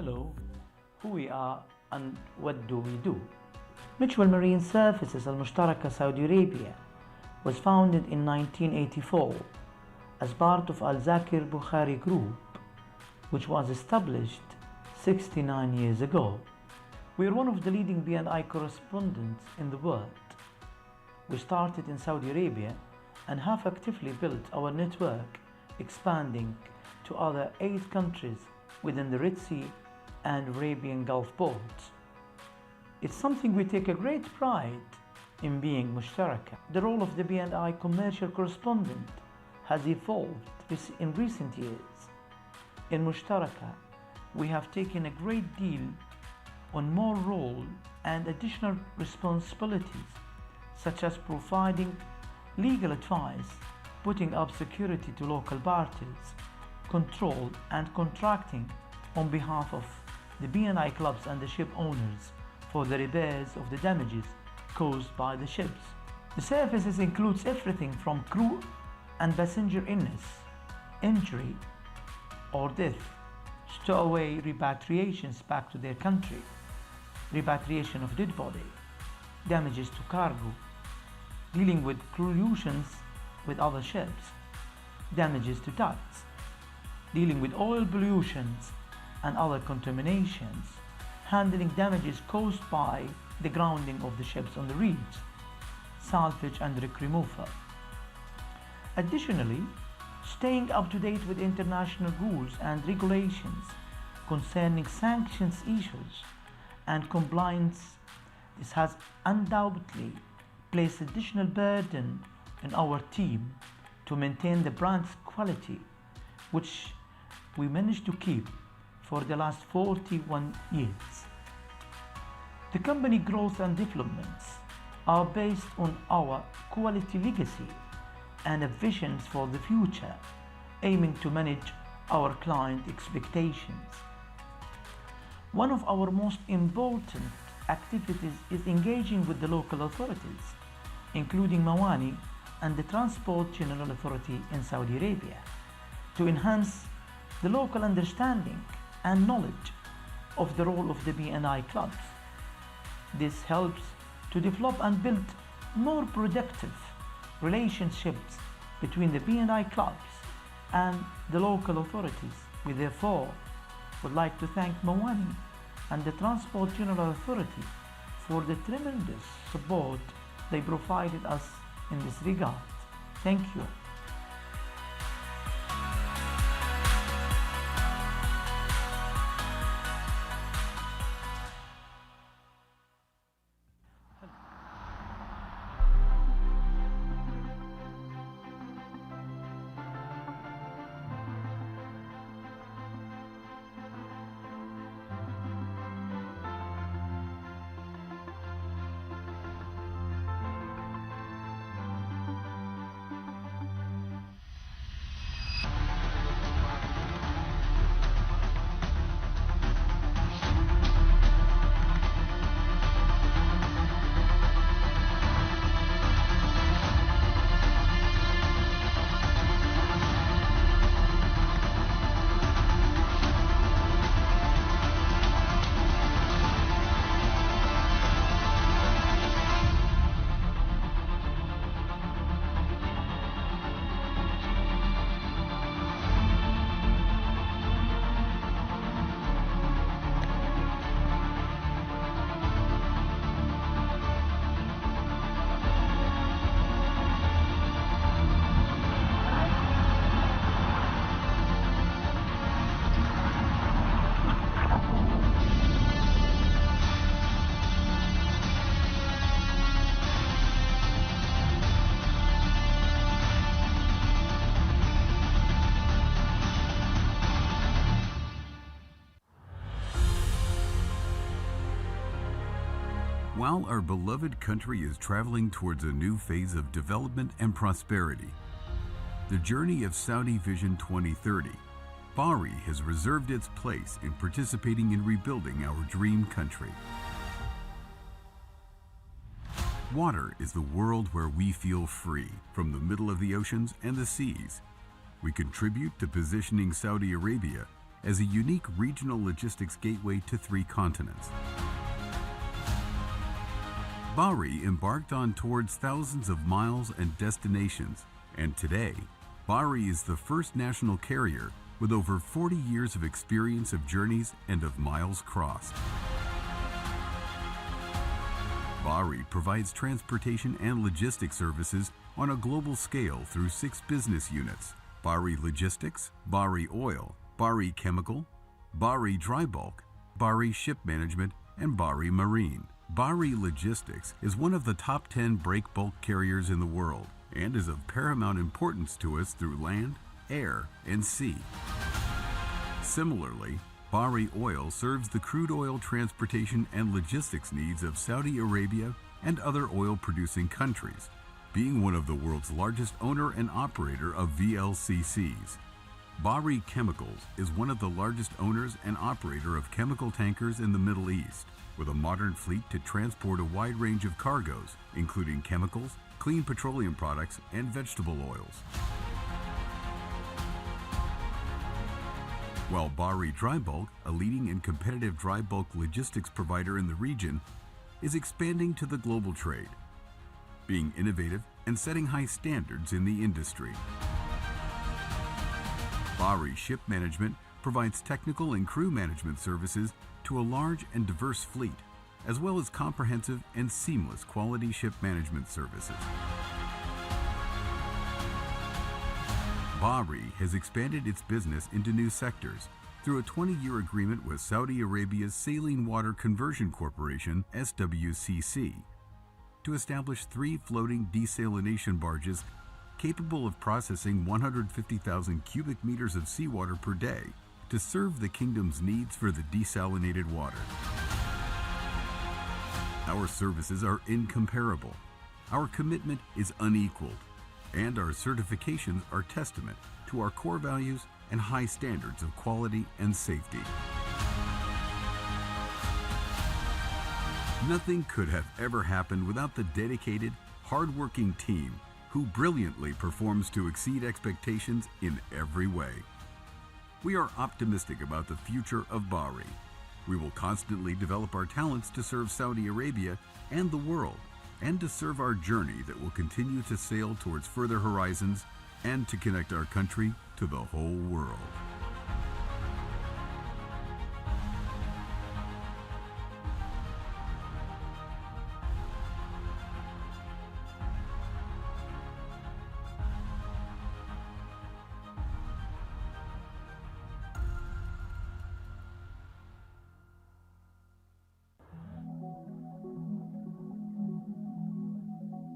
Hello, who we are and what do we do? Mutual Marine Services المشتركة Saudi Arabia was founded in 1984 as part of Al-Zakir Bukhari Group, which was established 69 years ago. We are one of the leading B&I correspondents in the world. We started in Saudi Arabia and have actively built our network, expanding to other 8 countries within the Red Sea and Arabian Gulf ports. It's something we take a great pride in being Mushtaraka. The role of the B&I commercial correspondent has evolved in recent years. In Mushtaraka, we have taken a great deal on more role and additional responsibilities, such as providing legal advice, putting up security to local parties, control and contracting on behalf of the B&I clubs and the ship owners for the repairs of the damages caused by the ships. The services includes everything from crew and passenger illness, injury or death, stowaway repatriations back to their country, repatriation of dead body, damages to cargo, dealing with collusions with other ships, damages to ducts, dealing with oil pollutions and other contaminations, handling damages caused by the grounding of the ships on the reefs, salvage and wreck removal. Additionally, staying up to date with international rules and regulations concerning sanctions issues and compliance. This has undoubtedly placed additional burden on our team to maintain the brand's quality, which we managed to keep for the last 41 years. The company growth and developments are based on our quality legacy and a vision for the future, aiming to manage our client expectations. One of our most important activities is engaging with the local authorities, including Mawani and the Transport General Authority in Saudi Arabia, to enhance the local understanding and knowledge of the role of the B&I clubs. This helps to develop and build more productive relationships between the B&I clubs and the local authorities. We therefore would like to thank Mawani and the Transport General Authority for the tremendous support they provided us in this regard. Thank you. While our beloved country is traveling towards a new phase of development and prosperity, the journey of Saudi Vision 2030, Bahri has reserved its place in participating in rebuilding our dream country. Water is the world where we feel free from the middle of the oceans and the seas. We contribute to positioning Saudi Arabia as a unique regional logistics gateway to 3 continents. Bahri embarked on towards thousands of miles and destinations, and today, Bahri is the first national carrier with over 40 years of experience of journeys and of miles crossed. Bahri provides transportation and logistics services on a global scale through 6 business units: Bahri Logistics, Bahri Oil, Bahri Chemical, Bahri Dry Bulk, Bahri Ship Management, and Bahri Marine. Bahri Logistics is one of the top 10 break bulk carriers in the world and is of paramount importance to us through land, air, and sea. Similarly, Bahri Oil serves the crude oil transportation and logistics needs of Saudi Arabia and other oil-producing countries, being one of the world's largest owner and operator of VLCCs. Bahri Chemicals is one of the largest owners and operator of chemical tankers in the Middle East, with a modern fleet to transport a wide range of cargoes, including chemicals, clean petroleum products, and vegetable oils. While Bahri Dry Bulk, a leading and competitive dry bulk logistics provider in the region, is expanding to the global trade, being innovative and setting high standards in the industry. Bahri Ship Management provides technical and crew management services to a large and diverse fleet, as well as comprehensive and seamless quality ship management services. Bahri has expanded its business into new sectors through a 20-year agreement with Saudi Arabia's Saline Water Conversion Corporation, SWCC, to establish 3 floating desalination barges capable of processing 150,000 cubic meters of seawater per day to serve the kingdom's needs for the desalinated water. Our services are incomparable, our commitment is unequaled, and our certifications are testament to our core values and high standards of quality and safety. Nothing could have ever happened without the dedicated, hard-working team who brilliantly performs to exceed expectations in every way. We are optimistic about the future of Bahri. We will constantly develop our talents to serve Saudi Arabia and the world, and to serve our journey that will continue to sail towards further horizons and to connect our country to the whole world.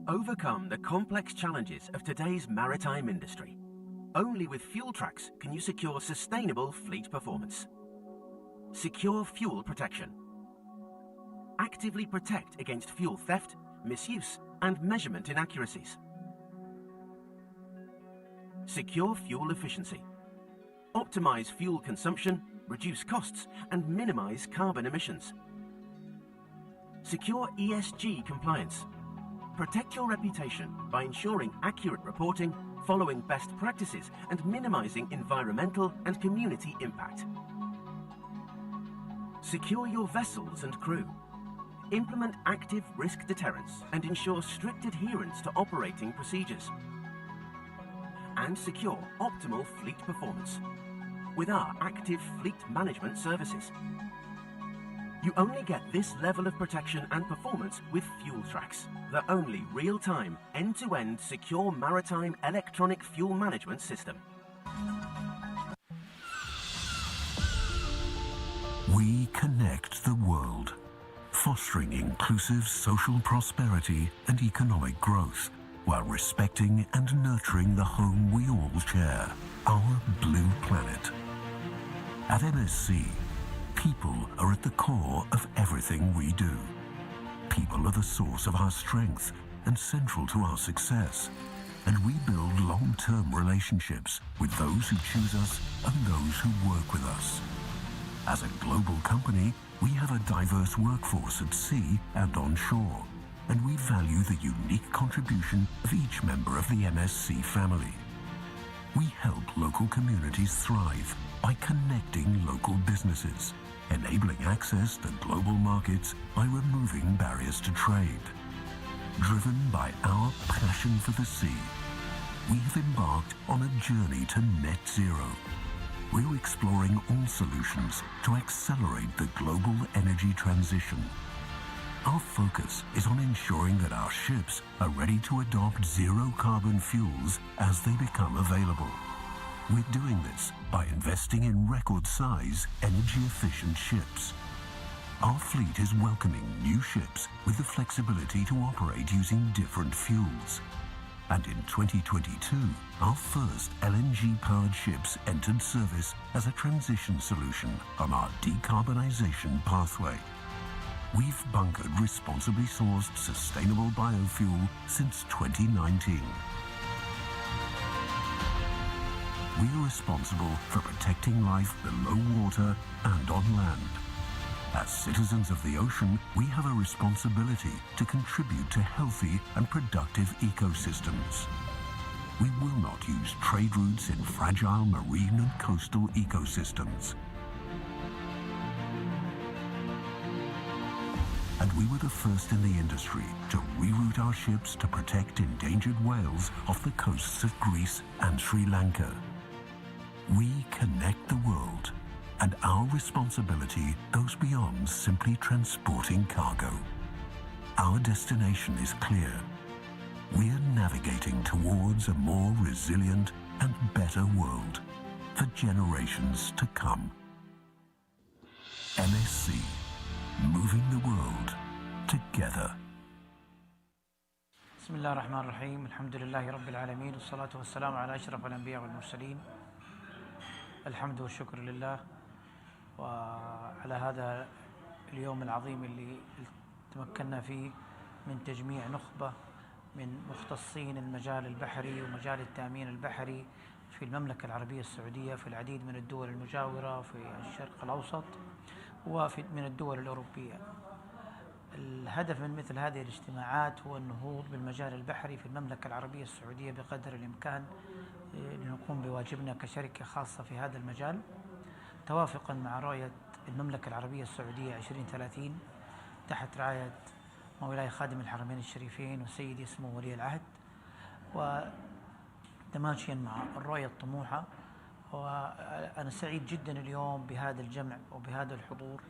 Overcome the complex challenges of today's maritime industry. Only with fuel tracks can you secure sustainable fleet performance. Secure fuel protection. Actively protect against fuel theft, misuse, and measurement inaccuracies. Secure fuel efficiency. Optimize fuel consumption, reduce costs, and minimize carbon emissions. Secure ESG compliance. Protect your reputation by ensuring accurate reporting, following best practices, and minimizing environmental and community impact. Secure your vessels and crew. Implement active risk deterrence and ensure strict adherence to operating procedures. And secure optimal fleet performance with our active fleet management services. You only get this level of protection and performance with fuel tracks, the only real-time, end-to-end secure maritime electronic fuel management system. We connect the world, fostering inclusive social prosperity and economic growth, while respecting and nurturing the home we all share, our blue planet. At MSC, people are at the core of everything we do. People are the source of our strength and central to our success. And we build long-term relationships with those who choose us and those who work with us. As a global company, we have a diverse workforce at sea and on shore, and we value the unique contribution of each member of the MSC family. We help local communities thrive by connecting local businesses, enabling access to global markets by removing barriers to trade. Driven by our passion for the sea, we have embarked on a journey to net zero. We're exploring all solutions to accelerate the global energy transition. Our focus is on ensuring that our ships are ready to adopt zero-carbon fuels as they become available. We're doing this by investing in record-size, energy-efficient ships. Our fleet is welcoming new ships with the flexibility to operate using different fuels. And in 2022, our first LNG-powered ships entered service as a transition solution on our decarbonization pathway. We've bunkered responsibly sourced sustainable biofuel since 2019. We are responsible for protecting life below water and on land. As citizens of the ocean, we have a responsibility to contribute to healthy and productive ecosystems. We will not use trade routes in fragile marine and coastal ecosystems. And we were the first in the industry to reroute our ships to protect endangered whales off the coasts of Greece and Sri Lanka. We connect the world, and our responsibility goes beyond simply transporting cargo. Our destination is clear. We are navigating towards a more resilient and better world for generations to come. MSC, moving the world together. بسم الله الرحمن الرحيم الحمد لله رب العالمين والصلاة والسلام على أشرف الأنبياء والمرسلين. الحمد والشكر لله وعلى هذا اليوم العظيم اللي تمكنا فيه من تجميع نخبة من مختصين المجال البحري ومجال التأمين البحري في المملكة العربية السعودية في العديد من الدول المجاورة في الشرق الأوسط ومن الدول الأوروبية. الهدف من مثل هذه الاجتماعات هو النهوض بالمجال البحري في المملكة العربية السعودية بقدر الإمكان لنقوم بواجبنا كشركة خاصة في هذا المجال توافقا مع رؤية المملكة العربية السعودية 2030 تحت رعاية مولاي خادم الحرمين الشريفين وسيدي سمو ولي العهد، وتماشيا مع الرؤية الطموحة. وأنا سعيد جدا اليوم بهذا الجمع وبهذا الحضور.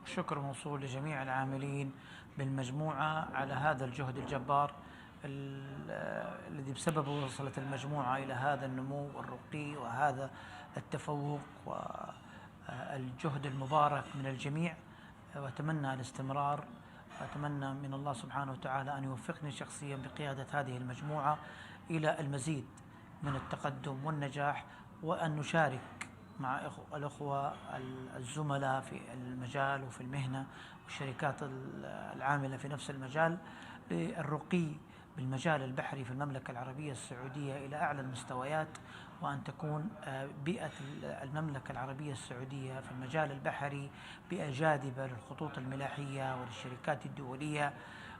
الشكر موصول لجميع العاملين بالمجموعة على هذا الجهد الجبار الذي بسببه وصلت المجموعة إلى هذا النمو والرقي وهذا التفوق والجهد المبارك من الجميع. وأتمنى الاستمرار وأتمنى من الله سبحانه وتعالى أن يوفقني شخصيا بقيادة هذه المجموعة إلى المزيد من التقدم والنجاح، وأن نشارك مع الأخوة الزملاء في المجال وفي المهنة والشركات العاملة في نفس المجال للرقي بالمجال البحري في المملكة العربية السعودية إلى أعلى المستويات، وأن تكون بيئة المملكة العربية السعودية في المجال البحري بيئة جاذبة للخطوط الملاحية وللشركات الدولية،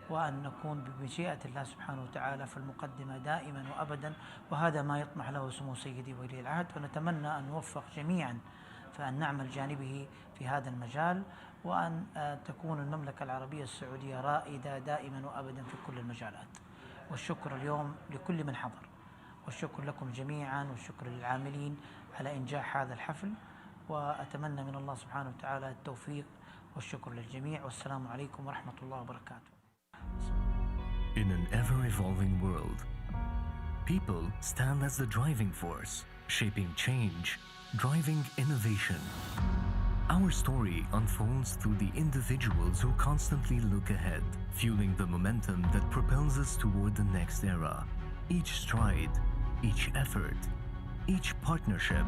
وأن نكون بمشيئة الله سبحانه وتعالى في المقدمة دائما وأبدا. وهذا ما يطمح له سمو سيدي ولي العهد، ونتمنى أن نوفق جميعا فأن نعمل جانبه في هذا المجال، وأن تكون المملكة العربية السعودية رائدة دائما وأبدا في كل المجالات. والشكر اليوم لكل من حضر، والشكر لكم جميعا، والشكر للعاملين على إنجاح هذا الحفل، وأتمنى من الله سبحانه وتعالى التوفيق والشكر للجميع. والسلام عليكم ورحمة الله وبركاته. In an ever-evolving world, people stand as the driving force, shaping change, driving innovation. Our story unfolds through the individuals who constantly look ahead, fueling the momentum that propels us toward the next era. Each stride, each effort, each partnership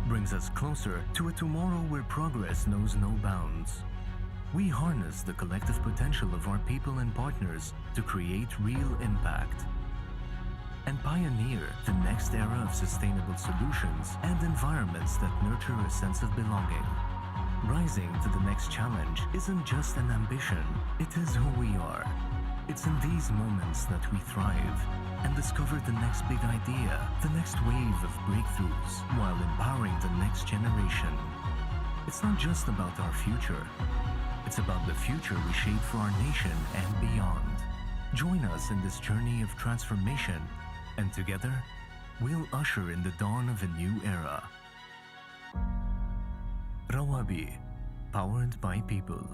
brings us closer to a tomorrow where progress knows no bounds. We harness the collective potential of our people and partners to create real impact and pioneer the next era of sustainable solutions and environments that nurture a sense of belonging. Rising to the next challenge isn't just an ambition, it is who we are. It's in these moments that we thrive and discover the next big idea, the next wave of breakthroughs, while empowering the next generation. It's not just about our future. It's about the future we shape for our nation and beyond. Join us in this journey of transformation, and together, we'll usher in the dawn of a new era. Rawabi, powered by people.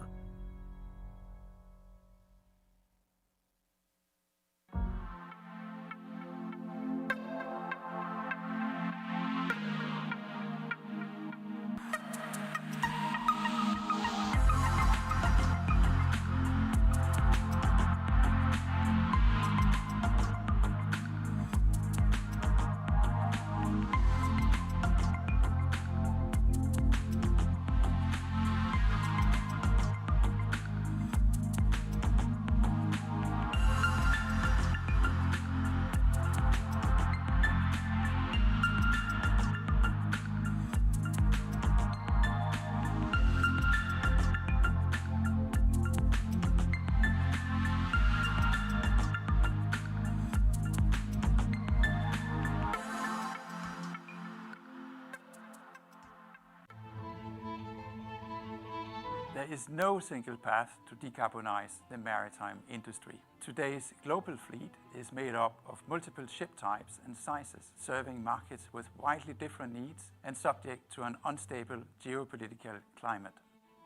There is no single path to decarbonize the maritime industry. Today's global fleet is made up of multiple ship types and sizes, serving markets with widely different needs and subject to an unstable geopolitical climate.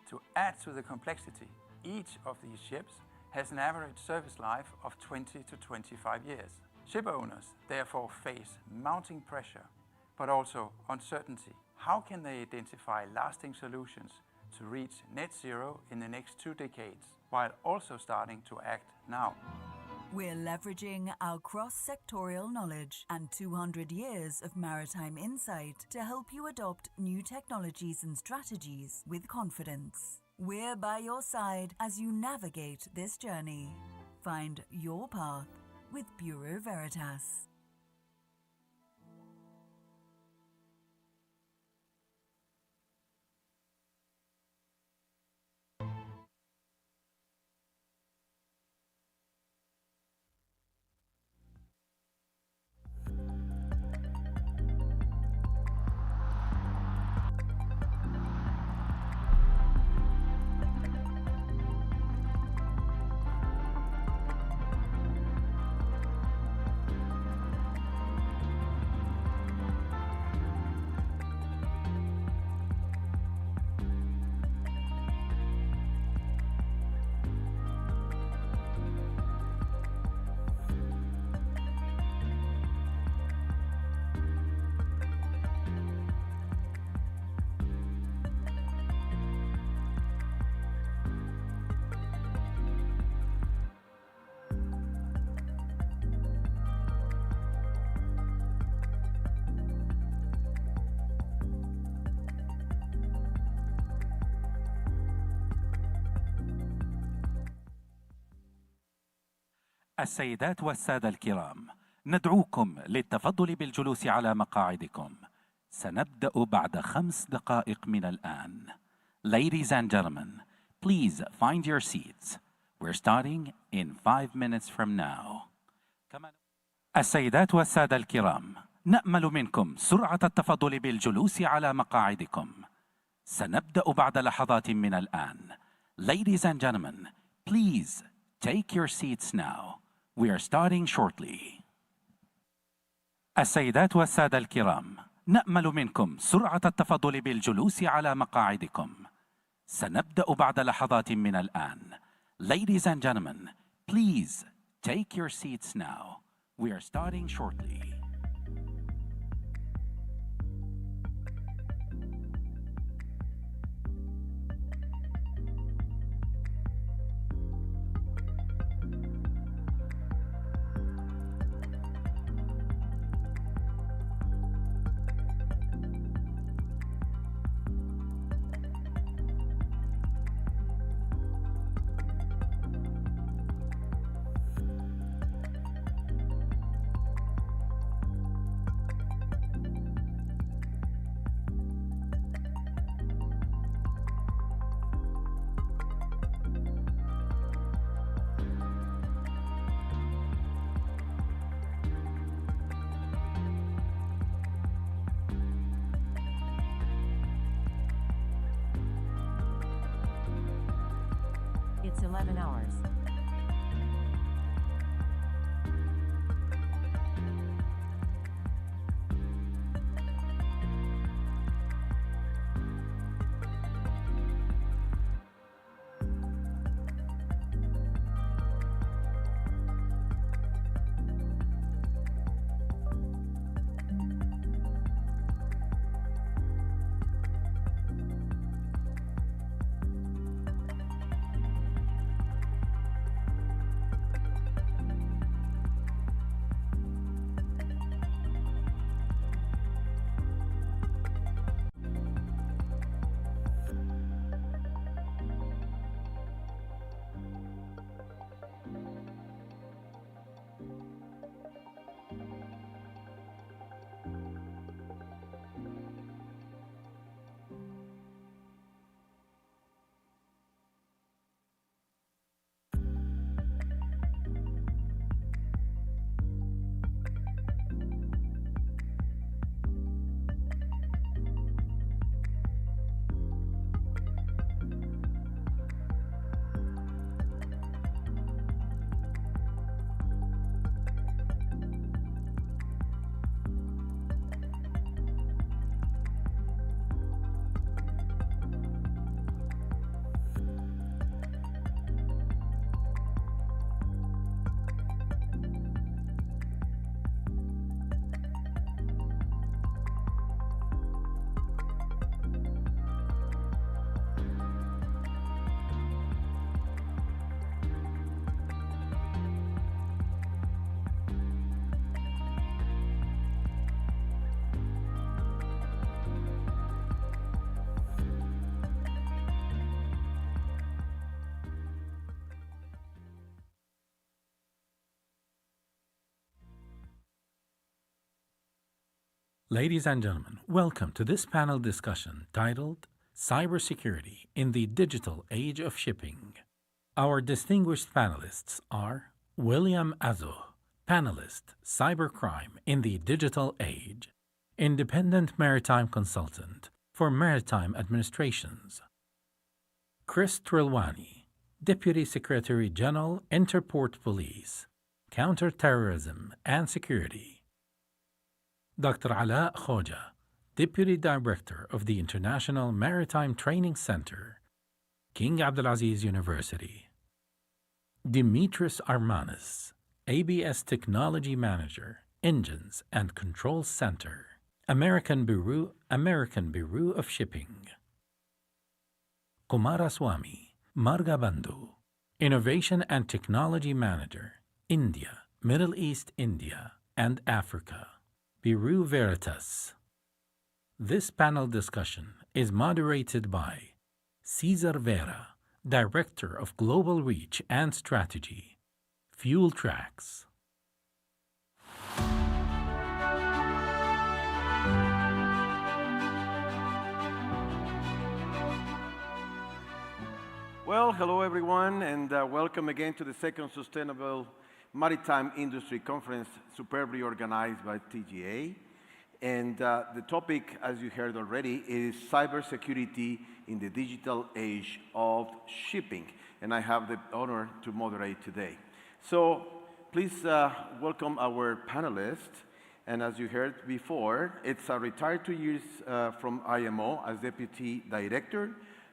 To add to the complexity, each of these ships has an average service life of 20 to 25 years. Ship owners therefore face mounting pressure, but also uncertainty. How can they identify lasting solutions to reach net zero in the next 2 decades, while also starting to act now? We're leveraging our cross-sectorial knowledge and 200 years of maritime insight to help you adopt new technologies and strategies with confidence. We're by your side as you navigate this journey. Find your path with Bureau Veritas. السيدات والسادة الكرام، ندعوكم للتفضل بالجلوس على مقاعدكم. سنبدأ بعد 5 دقائق من الآن. Ladies and gentlemen, please find your seats. We're starting in 5 minutes from now. السيدات والسادة الكرام، نأمل منكم سرعة التفضل بالجلوس على مقاعدكم. سنبدأ بعد لحظات من الآن. Ladies and gentlemen, please take your seats now. We are starting shortly. السيدات والسادة الكرام، نأمل منكم سرعة التفضل بالجلوس على مقاعدكم. سنبدأ بعد لحظات من الآن. Ladies and gentlemen, please take your seats now. We are starting shortly. It's 11 hours. Ladies and gentlemen, welcome to this panel discussion titled Cybersecurity in the Digital Age of Shipping. Our distinguished panelists are William Azo, panelist, Cybercrime in the Digital Age, Independent Maritime Consultant for Maritime Administrations; Chris Trilwani, Deputy Secretary General, Interport Police, Counterterrorism and Security; Dr. Ala Khoja, Deputy Director of the International Maritime Training Center, King Abdulaziz University; Dimitris Armanis, ABS Technology Manager, Engines and Controls Center, American Bureau of Shipping; Kumaraswamy Margabandhu, Innovation and Technology Manager, India, Middle East, India, and Africa, Bureau Veritas. This panel discussion is moderated by Cesar Vera, Director of Global Reach and Strategy, Fuel Tracks. Well, hello everyone, and welcome again to the second Sustainable Maritime Industry Conference, superbly organized by TGA. And the topic, as you heard already, is cybersecurity in the digital age of shipping. And I have the honor to moderate today. So please welcome our panelists. And as you heard before, it's a retired 2 years from IMO as Deputy Director,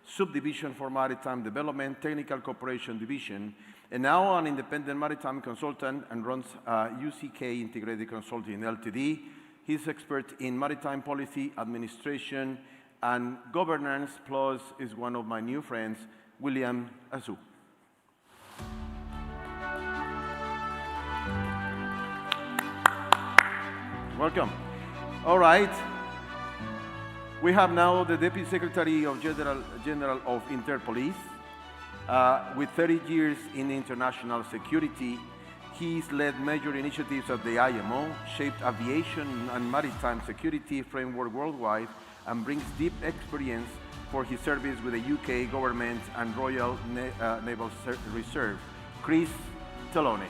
Subdivision for Maritime Development, Technical Cooperation Division, and now an independent maritime consultant and runs UCK Integrated Consulting Ltd. He's expert in maritime policy, administration, and governance, plus is one of my new friends, William Azu. Welcome. All right. We have now the Deputy Secretary of General of Interpolice. With 30 years in international security, he's led major initiatives at the IMO, shaped aviation and maritime security framework worldwide, and brings deep experience for his service with the UK government and Royal Naval Reserve. Chris Trilwani.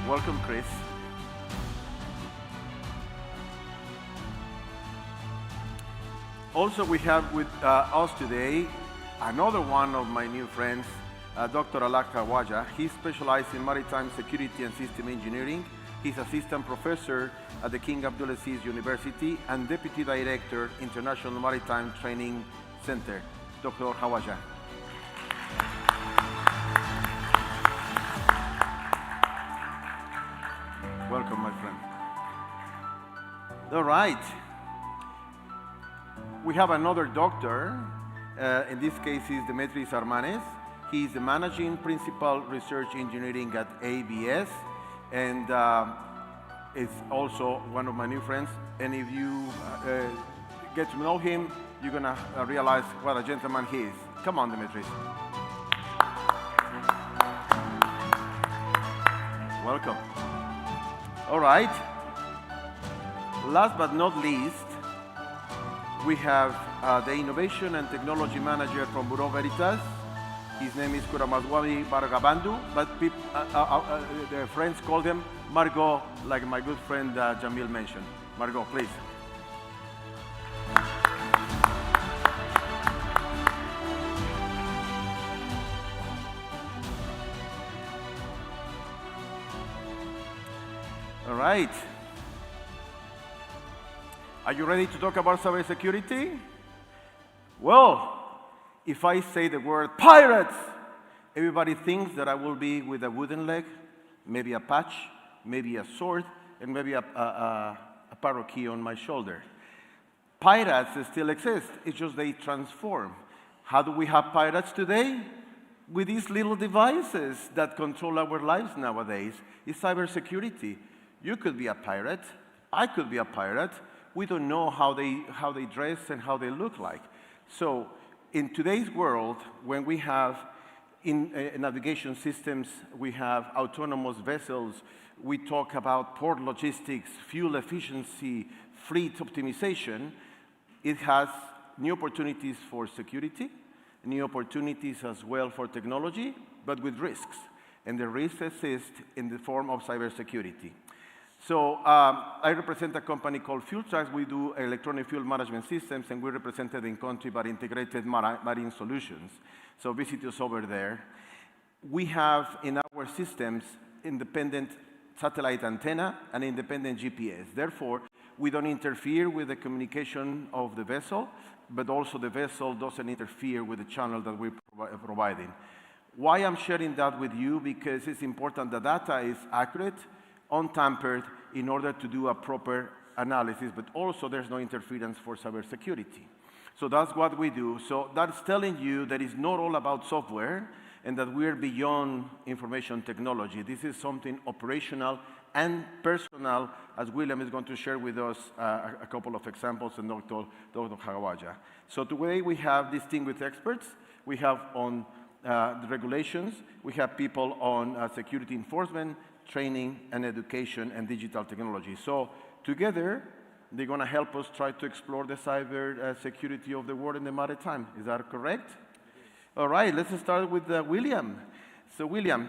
Welcome, Chris. Also, we have with us today another one of my new friends, Dr. Alak Khawaja. He specialized in maritime security and system engineering. He's assistant professor at the King Abdulaziz University and deputy director, International Maritime Training Center. Dr. Khawaja. Welcome, my friend. All right. We have another doctor. In this case, is Demetris Armanes. He is the managing principal research engineering at ABS, and is also one of my new friends. And if you get to know him, you're gonna realize what a gentleman he is. Come on, Demetris. Welcome. All right. Last but not least, we have the Innovation and Technology Manager from Bureau Veritas. His name is Kuramadwami Baragabandu, but the friends call him Margot, like my good friend Jamil mentioned. Margot, please. All right. Are you ready to talk about cybersecurity? Well, if I say the word pirates, everybody thinks that I will be with a wooden leg, maybe a patch, maybe a sword, and maybe a parakeet on my shoulder. Pirates still exist, it's just they transform. How do we have pirates today? With these little devices that control our lives nowadays. It's cybersecurity. You could be a pirate, I could be a pirate. We don't know how they dress and how they look like. So in today's world, when we have in navigation systems, we have autonomous vessels, we talk about port logistics, fuel efficiency, fleet optimization, it has new opportunities for security, new opportunities as well for technology, but with risks. And the risks exist in the form of cybersecurity. So I represent a company called Fuel Tracks. We do electronic fuel management systems, and we're represented in country by Integrated Marine Solutions. So visit us over there. We have in our systems independent satellite antenna and independent GPS. Therefore, we don't interfere with the communication of the vessel, but also the vessel doesn't interfere with the channel that we're providing. Why I'm sharing that with you? Because it's important the data is accurate, untampered, in order to do a proper analysis, but also there's no interference for cybersecurity. So that's what we do. So that's telling you that it's not all about software and that we're beyond information technology. This is something operational and personal, as William is going to share with us a couple of examples, and Dr. Khawaja. So today we have distinguished experts. We have on the regulations, we have people on security enforcement, training and education and digital technology. So together, they're going to help us try to explore the cyber security of the world in the maritime. Is that correct? All right, let's start with William. So William,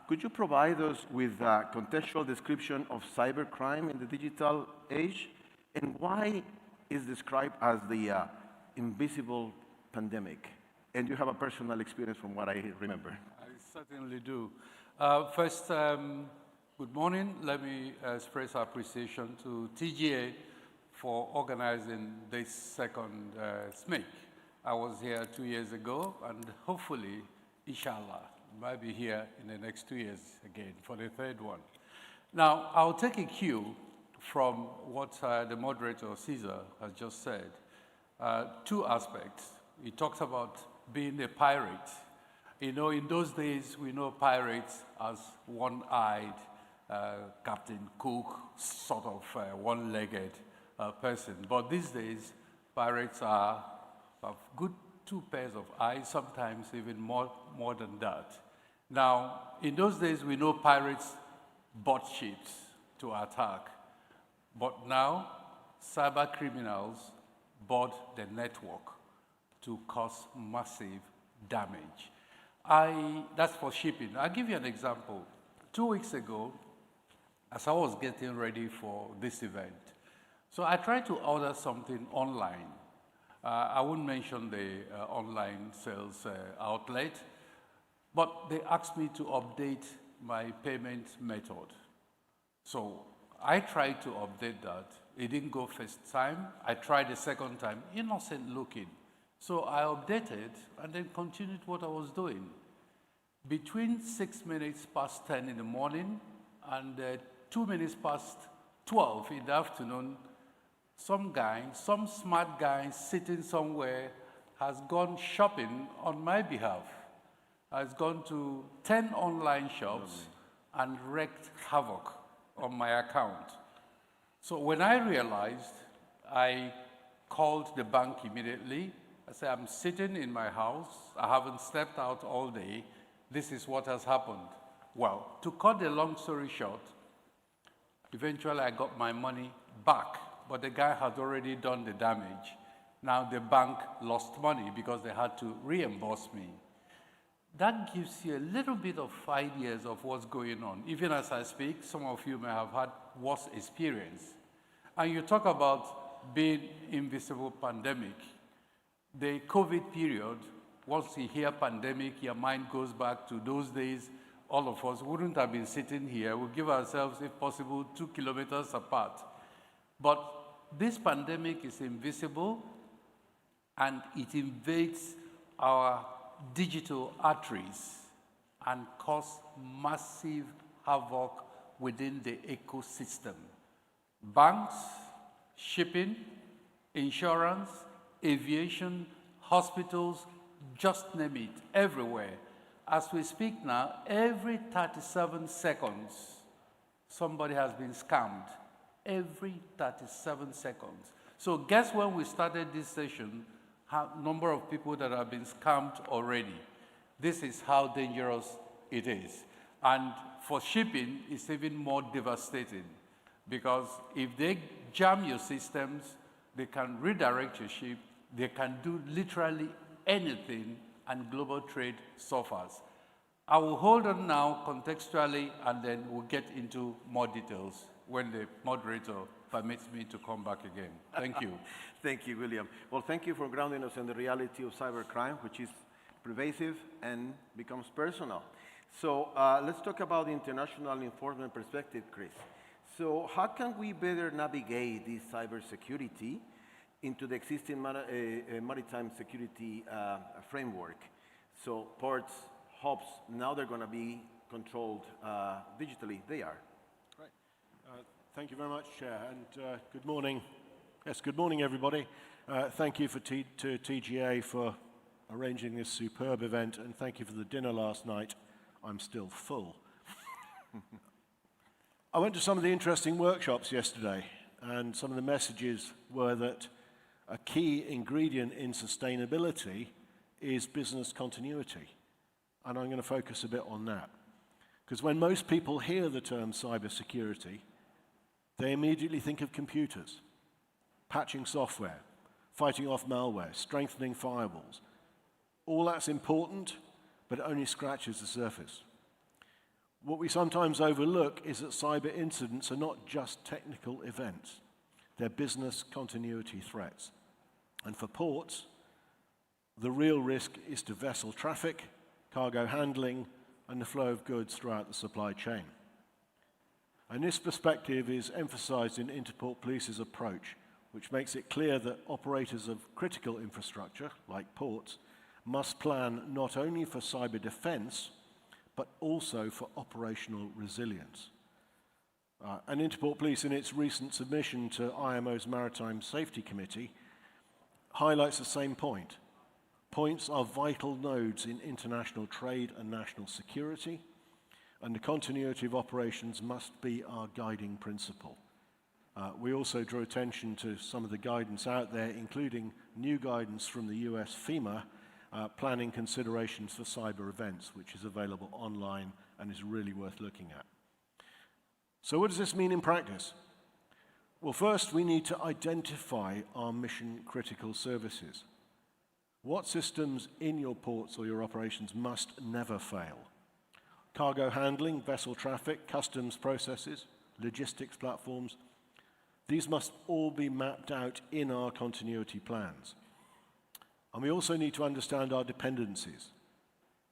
could you provide us with a contextual description of cybercrime in the digital age, and why is described as the invisible pandemic? And you have a personal experience from what I remember. I certainly do. First, good morning. Let me express appreciation to TGA for organizing this second SMIC. I was here 2 years ago, and hopefully, inshallah, might be here in the next 2 years again for the third one. Now, I'll take a cue from what the moderator, Caesar, has just said. Two aspects. He talks about being a pirate. You know, in those days, we know pirates as one-eyed Captain Cook, sort of one-legged person. But these days, pirates have good 2 pairs of eyes, sometimes even more than that. Now, in those days, we know pirates bought ships to attack. But now, cyber criminals bought the network to cause massive damage. That's for shipping. I'll give you an example. 2 weeks ago, as I was getting ready for this event, so I tried to order something online, I won't mention the online sales outlet, but they asked me to update my payment method. So I tried to update that. It didn't go first time. I tried the second time, innocent looking. So I updated and then continued what I was doing. Between 6 minutes past 10 in the morning and 2 minutes past 12 in the afternoon, some smart guy sitting somewhere has gone shopping on my behalf, has gone to 10 online shops and wreaked havoc on my account. So when I realized, I called the bank immediately. I said, I'm sitting in my house. I haven't stepped out all day. This is what has happened. Well, to cut the long story short, eventually I got my money back, but the guy had already done the damage. Now the bank lost money because they had to reimburse me. That gives you a little bit of ideas of what's going on. Even as I speak, some of you may have had worse experience. And you talk about being invisible pandemic. The COVID period, once you hear pandemic, your mind goes back to those days. All of us wouldn't have been sitting here. We'll give ourselves, if possible, 2 kilometers apart. But this pandemic is invisible, and it invades our digital arteries and cause massive havoc within the ecosystem. Banks, shipping, insurance, aviation, hospitals, just name it, everywhere. As we speak now, every 37 seconds, somebody has been scammed. Every 37 seconds. So guess when we started this session, number of people that have been scammed already. This is how dangerous it is. And for shipping, it's even more devastating, because if they jam your systems, they can redirect your ship, they can do literally anything, and global trade suffers. I will hold on now contextually, and then we'll get into more details when the moderator permits me to come back again. Thank you. Thank you, William. Well, thank you for grounding us in the reality of cybercrime, which is pervasive and becomes personal. So let's talk about the international enforcement perspective, Chris. So how can we better navigate this cybersecurity into the existing maritime security framework? So ports, hubs, now they're going to be controlled digitally. They are. Right. Thank you very much, Chair, and good morning. Yes, good morning, everybody. Thank you to TGA for arranging this superb event, and thank you for the dinner last night. I'm still full. I went to some of the interesting workshops yesterday, and some of the messages were that a key ingredient in sustainability is business continuity. And I'm going to focus a bit on that. Because when most people hear the term cybersecurity, they immediately think of computers, patching software, fighting off malware, strengthening firewalls. All that's important, but it only scratches the surface. What we sometimes overlook is that cyber incidents are not just technical events. They're business continuity threats. And for ports, the real risk is to vessel traffic, cargo handling, and the flow of goods throughout the supply chain. And this perspective is emphasized in Interport Police's approach, which makes it clear that operators of critical infrastructure, like ports, must plan not only for cyber defense, but also for operational resilience. And Interport Police, in its recent submission to IMO's Maritime Safety Committee, highlights the same point. Points are vital nodes in international trade and national security, and the continuity of operations must be our guiding principle. We also draw attention to some of the guidance out there, including new guidance from the US FEMA, planning considerations for cyber events, which is available online and is really worth looking at. So what does this mean in practice? Well, first, we need to identify our mission-critical services. What systems in your ports or your operations must never fail? Cargo handling, vessel traffic, customs processes, logistics platforms, these must all be mapped out in our continuity plans. And we also need to understand our dependencies.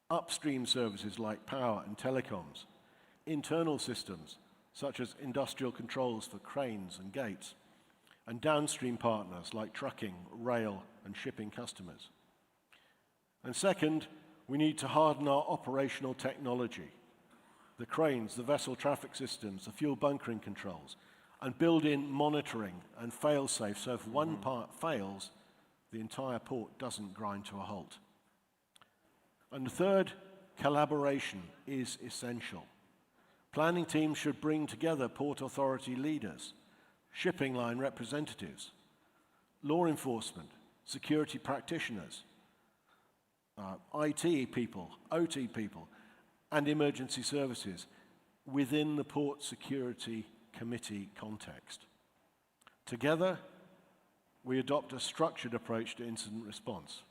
Upstream services like power and telecoms, internal systems such as industrial controls for cranes and gates, and downstream partners like trucking, rail, and shipping customers. And second, we need to harden our operational technology, the cranes, the vessel traffic systems, the fuel bunkering controls, and build in monitoring and fail-safe so if one part fails, the entire port doesn't grind to a halt. And third, collaboration is essential. Planning teams should bring together port authority leaders, shipping line representatives, law enforcement, security practitioners, IT people, OT people, and emergency services within the Port Security Committee context. Together, we adopt a structured approach to incident response,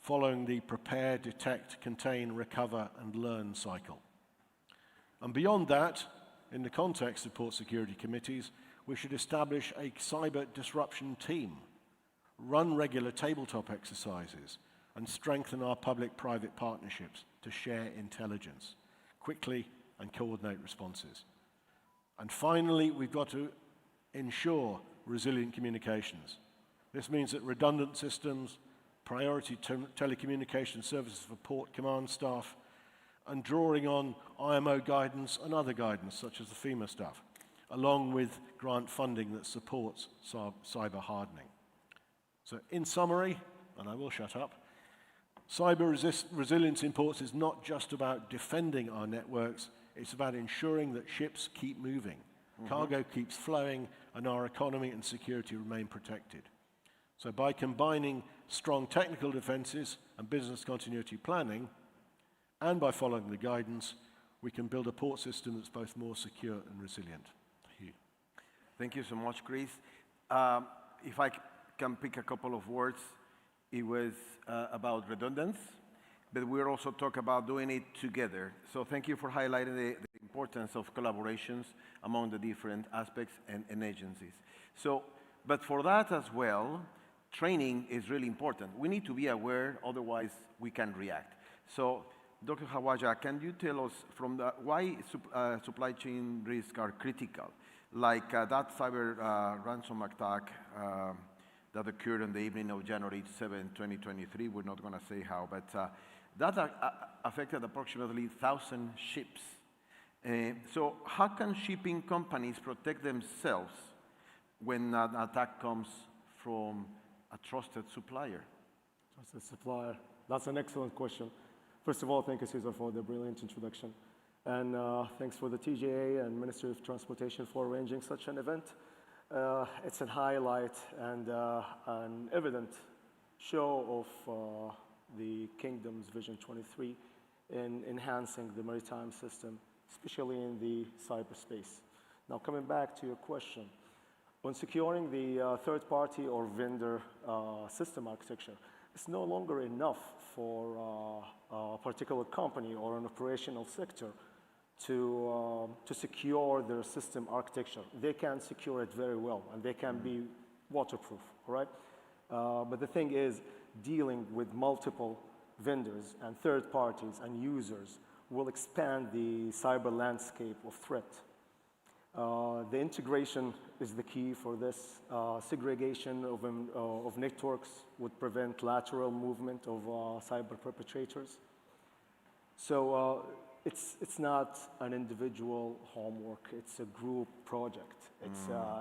following the prepare, detect, contain, recover, and learn cycle. And beyond that, in the context of port security committees, we should establish a cyber disruption team, run regular tabletop exercises, and strengthen our public-private partnerships to share intelligence quickly and coordinate responses. And finally, we've got to ensure resilient communications. This means that redundant systems, priority telecommunication services for port command staff, and drawing on IMO guidance and other guidance, such as the FEMA stuff, along with grant funding that supports cyber hardening. So in summary, and I will shut up, cyber resilience in ports is not just about defending our networks, it's about ensuring that ships keep moving, cargo keeps flowing, and our economy and security remain protected. So by combining strong technical defenses and business continuity planning, and by following the guidance, we can build a port system that's both more secure and resilient. Thank you. Thank you so much, Chris. If I can pick a couple of words, it was about redundance, but we're also talking about doing it together. So thank you for highlighting the importance of collaborations among the different aspects and agencies. So, but for that as well, training is really important. We need to be aware, otherwise we can react. So, Dr. Hawaja, can you tell us from the, why supply chain risks are critical? Like that cyber ransom attack that occurred on the evening of January 7, 2023. We're not going to say how, but that affected approximately 1,000 ships. So how can shipping companies protect themselves when an attack comes from a trusted supplier? Trusted supplier. That's an excellent question. First of all, thank you, Cesar, for the brilliant introduction. And thanks for the TGA and Ministry of Transportation for arranging such an event. It's a highlight and an evident show of the Kingdom's Vision 23 in enhancing the maritime system, especially in the cyberspace. Now, coming back to your question, when securing the third-party or vendor system architecture, it's no longer enough for a particular company or an operational sector to secure their system architecture. They can secure it very well, and they can be waterproof, all right? But the thing is, dealing with multiple vendors and third parties and users will expand the cyber landscape of threat. The integration is the key for this. Segregation of networks would prevent lateral movement of cyber perpetrators. So it's not an individual homework, it's a group project.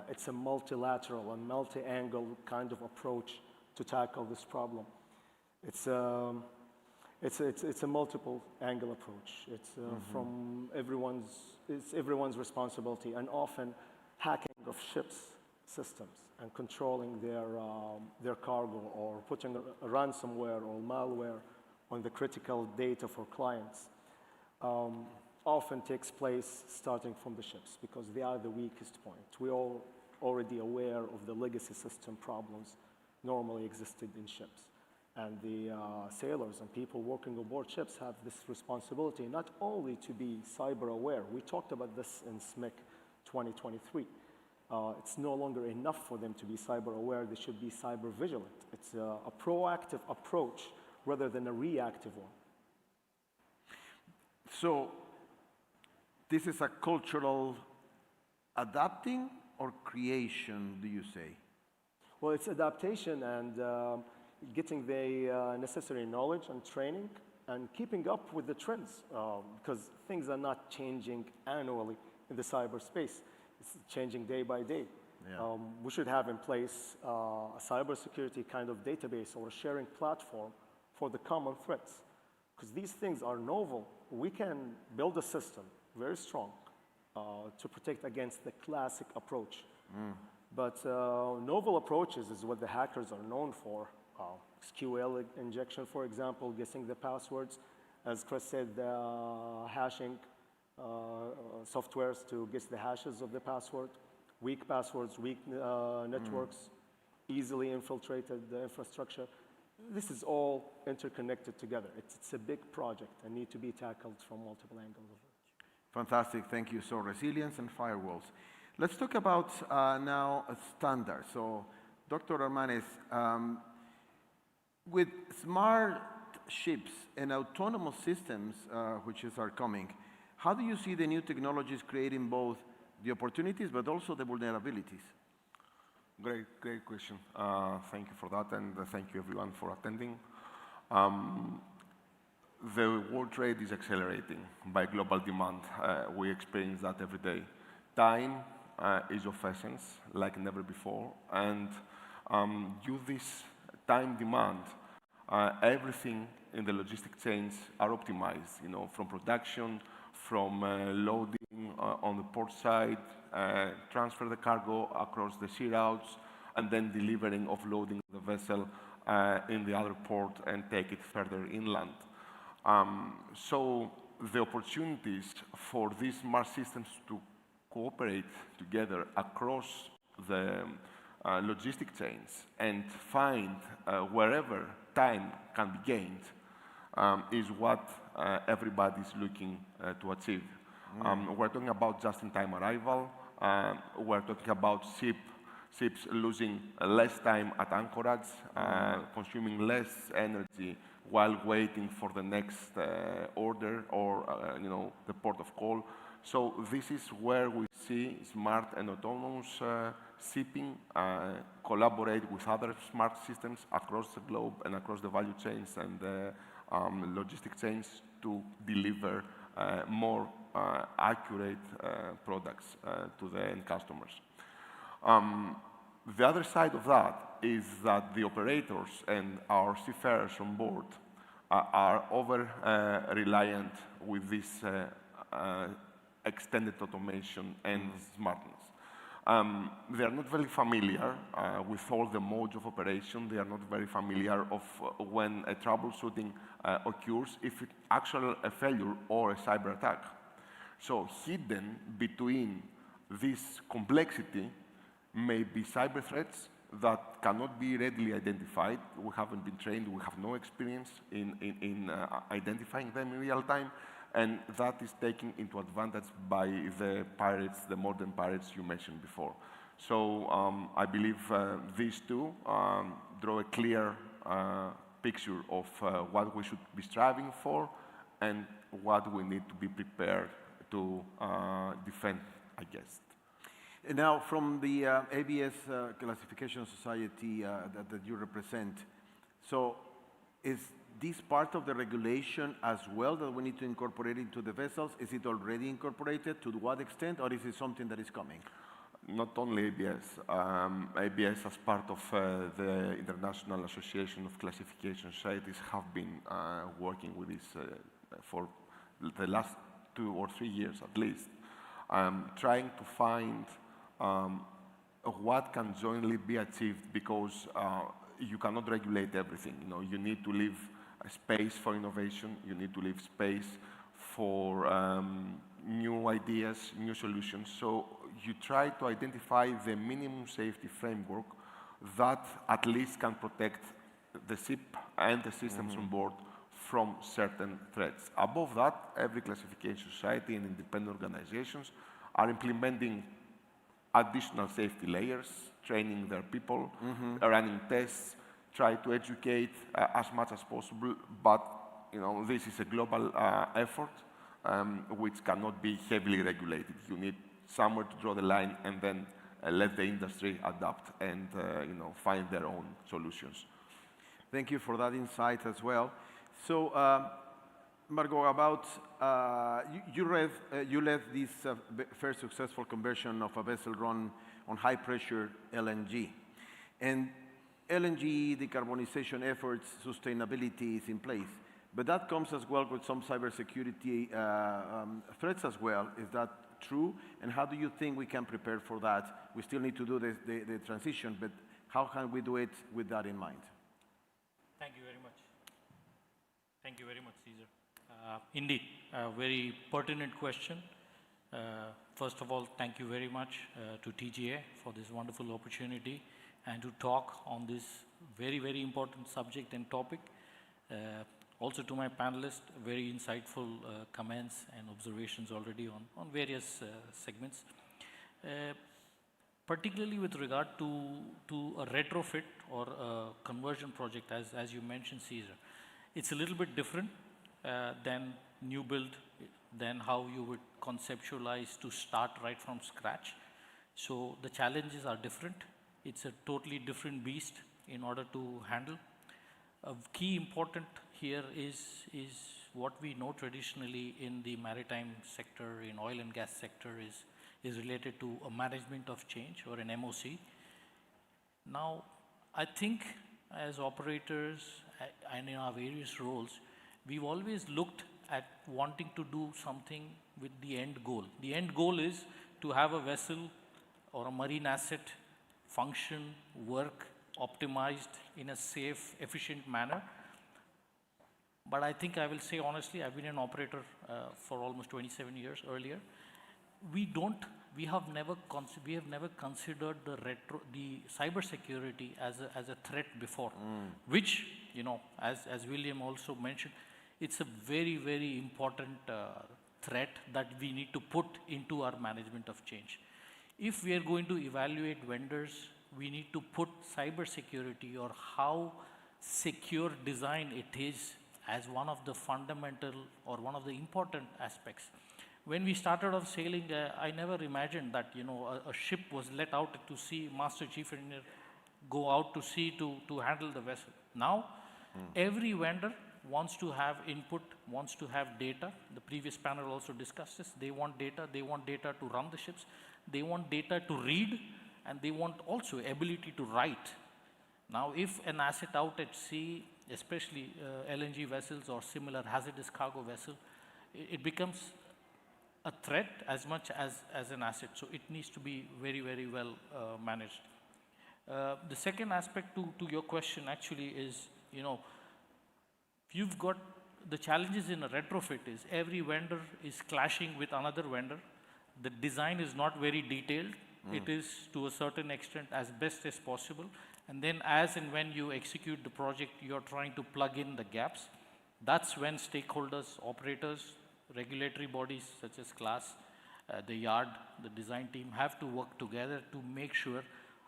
It's a multilateral and multi-angle kind of approach to tackle this problem. It's a multiple angle approach. It's from everyone's responsibility, and often hacking of ships systems and controlling their cargo or putting a ransomware or malware on the critical data for clients often takes place starting from the ships because they are the weakest point. We're all already aware of the legacy system problems normally existed in ships. And the sailors and people working aboard ships have this responsibility not only to be cyber aware. We talked about this in SMIC 2023. It's no longer enough for them to be cyber aware. They should be cyber vigilant. It's a proactive approach rather than a reactive one. So this is a cultural adapting or creation, do you say? Well, it's adaptation and getting the necessary knowledge and training and keeping up with the trends because things are not changing annually in the cyberspace. It's changing day by day. Yeah. We should have in place a cybersecurity kind of database or a sharing platform for the common threats because these things are novel. We can build a system very strong to protect against the classic approach. But novel approaches is what the hackers are known for. SQL injection, for example, guessing the passwords. As Chris said, hashing softwares to guess the hashes of the password. Weak passwords, weak networks, easily infiltrated the infrastructure. This is all interconnected together. It's a big project and need to be tackled from multiple angles. Fantastic, thank you. So resilience and firewalls. Let's talk about now standards. So Dr. Armanes, with smart ships and autonomous systems, which are coming, how do you see the new technologies creating both the opportunities but also the vulnerabilities? Great question. Thank you for that, and thank you everyone for attending. The world trade is accelerating by global demand. We experience that every day. Time is of essence, like never before, and due to this time demand, everything in the logistic chains are optimized, from production, from loading on the port side, transfer the cargo across the sea routes, and then delivering, offloading the vessel in the other port and take it further inland. So the opportunities for these smart systems to cooperate together across the logistic chains and find wherever time can be gained is what everybody's looking to achieve. We're talking about just-in-time arrival. We're talking about ships losing less time at anchorage, consuming less energy while waiting for the next order or the port of call. So this is where we see smart and autonomous shipping collaborate with other smart systems across the globe and across the value chains and logistic chains to deliver more accurate products to the end customers. The other side of that is that the operators and our seafarers on board are over-reliant with this extended automation and smartness. They are not very familiar with all the modes of operation. They are not very familiar of when a troubleshooting occurs, if it's actually a failure or a cyber attack. So hidden between this complexity may be cyber threats that cannot be readily identified. We haven't been trained, we have no experience in identifying them in real time, and that is taken into advantage by the pirates, the modern pirates you mentioned before. So I believe these two draw a clear picture of what we should be striving for and what we need to be prepared to defend against. And now, from the ABS Classification Society that you represent, so is this part of the regulation as well that we need to incorporate into the vessels? Is it already incorporated? To what extent? Or is it something that is coming? Not only ABS. ABS, as part of the International Association of Classification Societies, have been working with this for the last 2 or 3 years at least, trying to find what can jointly be achieved, because you cannot regulate everything. You need to leave a space for innovation. You need to leave space for new ideas, new solutions. So you try to identify the minimum safety framework that at least can protect the ship and the systems on board from certain threats. Above that, every classification society and independent organizations are implementing additional safety layers, training their people, running tests, try to educate as much as possible, but this is a global effort which cannot be heavily regulated. You need somewhere to draw the line and then let the industry adapt and find their own solutions. Thank you for that insight as well. So, Margot, about you led this first successful conversion of a vessel run on high-pressure LNG, and LNG decarbonization efforts, sustainability is in place, but that comes as well with some cybersecurity threats as well. Is that true? And how do you think we can prepare for that? We still need to do the transition, but how can we do it with that in mind? Thank you very much. Thank you very much, Caesar. Indeed, a very pertinent question. First of all, thank you very much to TGA for this wonderful opportunity and to talk on this very, very important subject and topic. Also to my panelists, very insightful comments and observations already on various segments. Particularly with regard to a retrofit or a conversion project, as you mentioned, Caesar, it's a little bit different than new build, than how you would conceptualize to start right from scratch. So the challenges are different. It's a totally different beast in order to handle. A key important here is what we know traditionally in the maritime sector, in oil and gas sector, is related to a management of change or an MOC. Now, I think as operators and in our various roles, we've always looked at wanting to do something with the end goal. The end goal is to have a vessel or a marine asset function, work, optimized in a safe, efficient manner. But I think I will say honestly, I've been an operator for almost 27 years earlier. We have never considered the cybersecurity as a threat before, which, as William also mentioned, it's a very, very important threat that we need to put into our management of change. If we are going to evaluate vendors, we need to put cybersecurity or how secure design it is as one of the fundamental or one of the important aspects. When we started off sailing, I never imagined that a ship was let out to sea, master chief engineer go out to sea to handle the vessel. Now, every vendor wants to have input, wants to have data. The previous panel also discussed this. They want data to run the ships. They want data to read, and they want also ability to write. Now, if an asset out at sea, especially LNG vessels or similar hazardous cargo vessel, it becomes a threat as much as an asset. So it needs to be very, very well managed. The second aspect to your question actually is, you've got the challenges in a retrofit is every vendor is clashing with another vendor. The design is not very detailed. It is to a certain extent as best as possible. And then as and when you execute the project, you're trying to plug in the gaps. That's when stakeholders, operators, regulatory bodies such as class, the yard, the design team have to work together to make sure,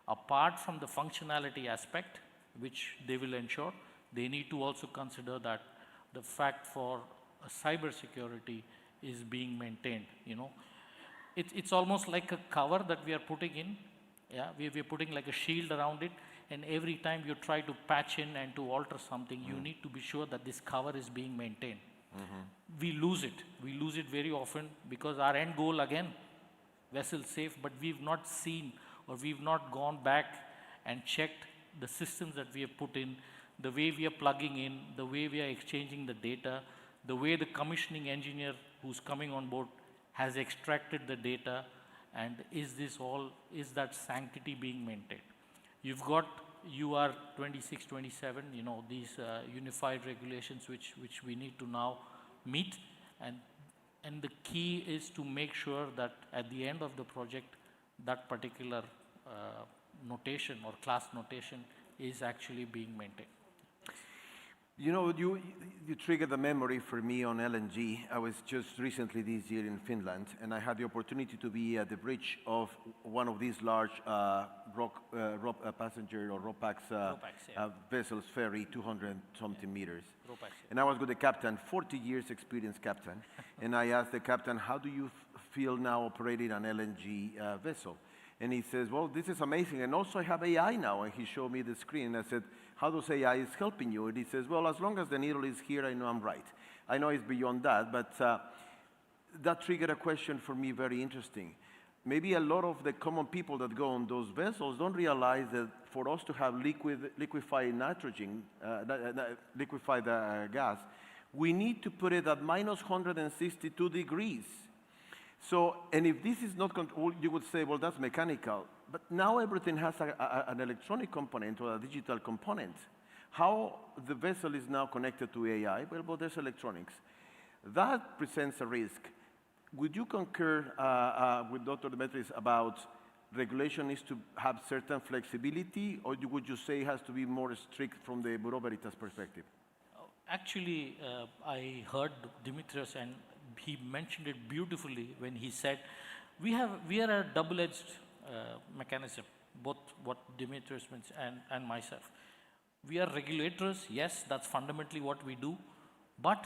apart from the functionality aspect, which they will ensure, they need to also consider that the fact for cyber security is being maintained. It's almost like a cover that we are putting in. Yeah, we're putting like a shield around it, and every time you try to patch in and to alter something, you need to be sure that this cover is being maintained. We lose it. We lose it very often because our end goal, again, vessel safe, but we've not seen or we've not gone back and checked the systems that we have put in, the way we are plugging in, the way we are exchanging the data, the way the commissioning engineer who's coming on board has extracted the data, and is that sanctity being maintained? You've got UR 26, 27, these unified regulations which we need to now meet, and the key is to make sure that at the end of the project, that particular notation or class notation is actually being maintained. You know, you triggered a memory for me on LNG. I was just recently this year in Finland, and I had the opportunity to be at the bridge of one of these large passenger or RoPax vessels, ferry, 200-something meters. And I was with the captain, 40 years experienced captain, and I asked the captain, how do you feel now operating an LNG vessel? And he says, well, this is amazing, and also I have AI now, and he showed me the screen, and I said, how does AI is helping you? And he says, well, as long as the needle is here, I know I'm right. I know it's beyond that, but that triggered a question for me very interesting. Maybe a lot of the common people that go on those vessels don't realize that for us to have liquefied nitrogen, liquefied gas, we need to put it at minus 162 degrees. So, and if this is not, you would say, well, that's mechanical. But now everything has an electronic component or a digital component. How the vessel is now connected to AI? Well, there's electronics. That presents a risk. Would you concur with Dr. Demetris about regulation needs to have certain flexibility, or would you say it has to be more strict from the Bureau Veritas perspective? Actually, I heard Demetrius, and he mentioned it beautifully when he said, we are a double-edged mechanism, both what Demetrius mentioned and myself. We are regulators, yes, that's fundamentally what we do, but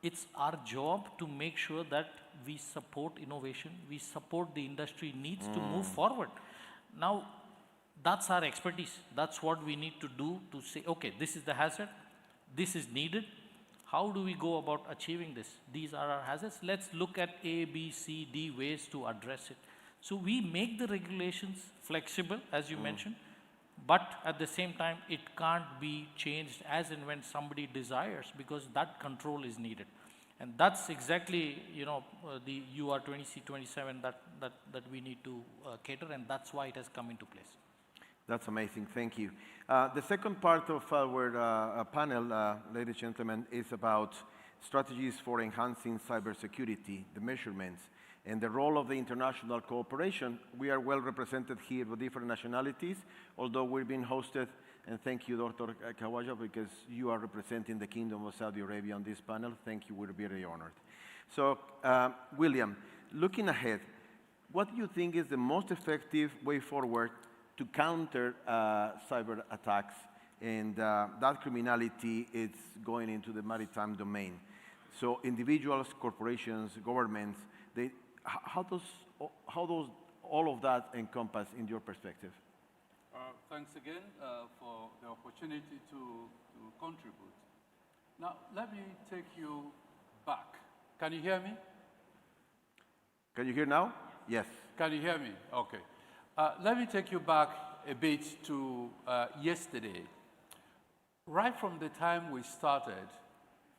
it's our job to make sure that we support innovation, we support the industry needs to move forward. Now, that's our expertise. That's what we need to do to say, okay, this is the hazard, this is needed. How do we go about achieving this? These are our hazards. Let's look at A, B, C, D ways to address it. So we make the regulations flexible, as you mentioned, but at the same time, it can't be changed as and when somebody desires, because that control is needed. And that's exactly, you know, the UR 20C27 that we need to cater, and that's why it has come into place. That's amazing, thank you. The second part of our panel, ladies and gentlemen, is about strategies for enhancing cybersecurity, the measurements, and the role of the international cooperation. We are well represented here with different nationalities, although we're being hosted, and thank you, Dr. Kawaja, because you are representing the Kingdom of Saudi Arabia on this panel. Thank you, we're very honored. So, William, looking ahead, what do you think is the most effective way forward to counter cyber attacks, and that criminality is going into the maritime domain? So individuals, corporations, governments, how does all of that encompass in your perspective? Thanks again for the opportunity to contribute. Now, let me take you back. Can you hear me? Can you hear now? Yes. Can you hear me? Okay. Let me take you back a bit to yesterday. Right from the time we started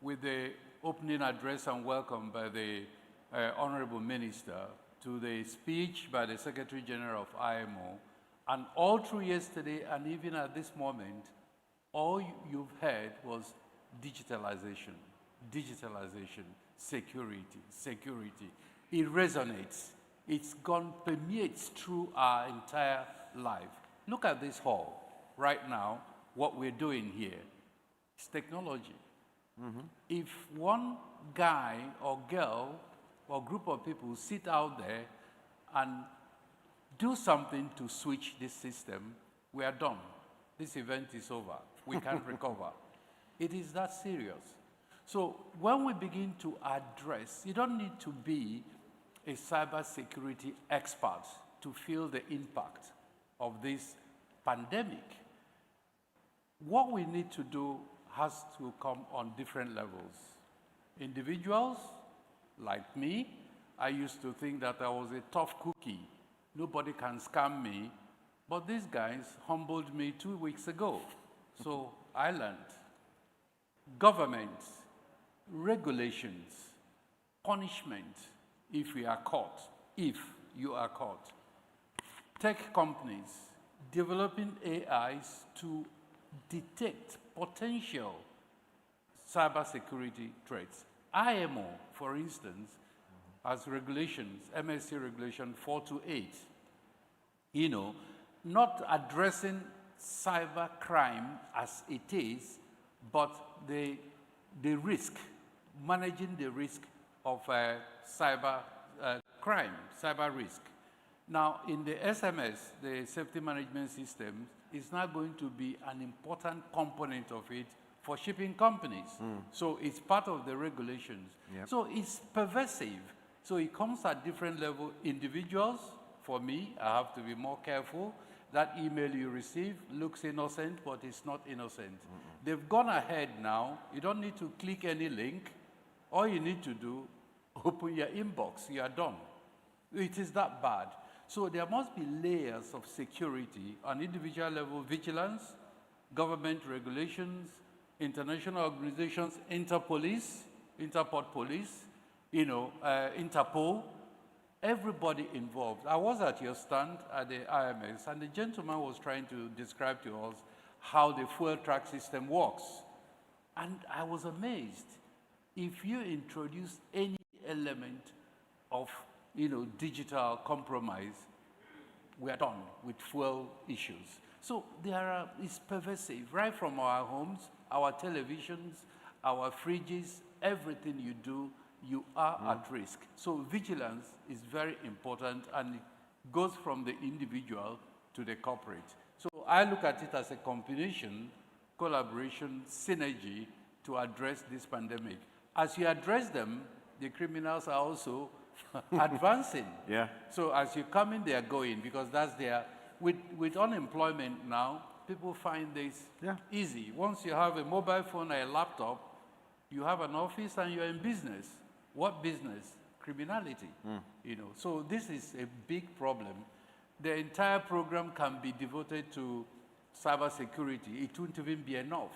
with the opening address and welcome by the Honorable Minister, to the speech by the Secretary General of IMO, and all through yesterday and even at this moment, all you've heard was digitalization, digitalization, security, security. It resonates. It's gone, permeates through our entire life. Look at this hall right now, what we're doing here. It's technology. If one guy or girl or group of people sit out there and do something to switch this system, we are done. This event is over. We can't recover. It is that serious. So when we begin to address, you don't need to be a cybersecurity expert to feel the impact of this pandemic. What we need to do has to come on different levels. Individuals, like me, I used to think that I was a tough cookie. Nobody can scam me. But these guys humbled me 2 weeks ago. So I learned. Governments, regulations, punishment if we are caught, if you are caught. Tech companies developing AIs to detect potential cybersecurity threats. IMO, for instance, has regulations, MSC Regulation 428, you know, not addressing cyber crime as it is, but the risk, managing the risk of cyber crime, cyber risk. Now, in the SMS, the safety management system, is now going to be an important component of it for shipping companies. So it's part of the regulations. Yep. So it's pervasive. So it comes at different levels. Individuals, for me, I have to be more careful. That email you receive looks innocent, but it's not innocent. They've gone ahead now. You don't need to click any link. All you need to do, open your inbox. You are done. It is that bad. So there must be layers of security on individual level, vigilance, government regulations, international organizations, Interport Police, Interpol, everybody involved. I was at your stand at the IMS, and the gentleman was trying to describe to us how the fuel track system works. And I was amazed. If you introduce any element of digital compromise, we are done with fuel issues. So it's pervasive, right from our homes, our televisions, our fridges, everything you do, you are at risk. So vigilance is very important, and it goes from the individual to the corporate. So I look at it as a combination, collaboration, synergy to address this pandemic. As you address them, the criminals are also advancing. Yeah. So as you come in, they are going, because that's their, with unemployment now, people find this easy. Once you have a mobile phone or a laptop, you have an office and you're in business. What business? Criminality. So this is a big problem. The entire program can be devoted to cybersecurity. It wouldn't even be enough,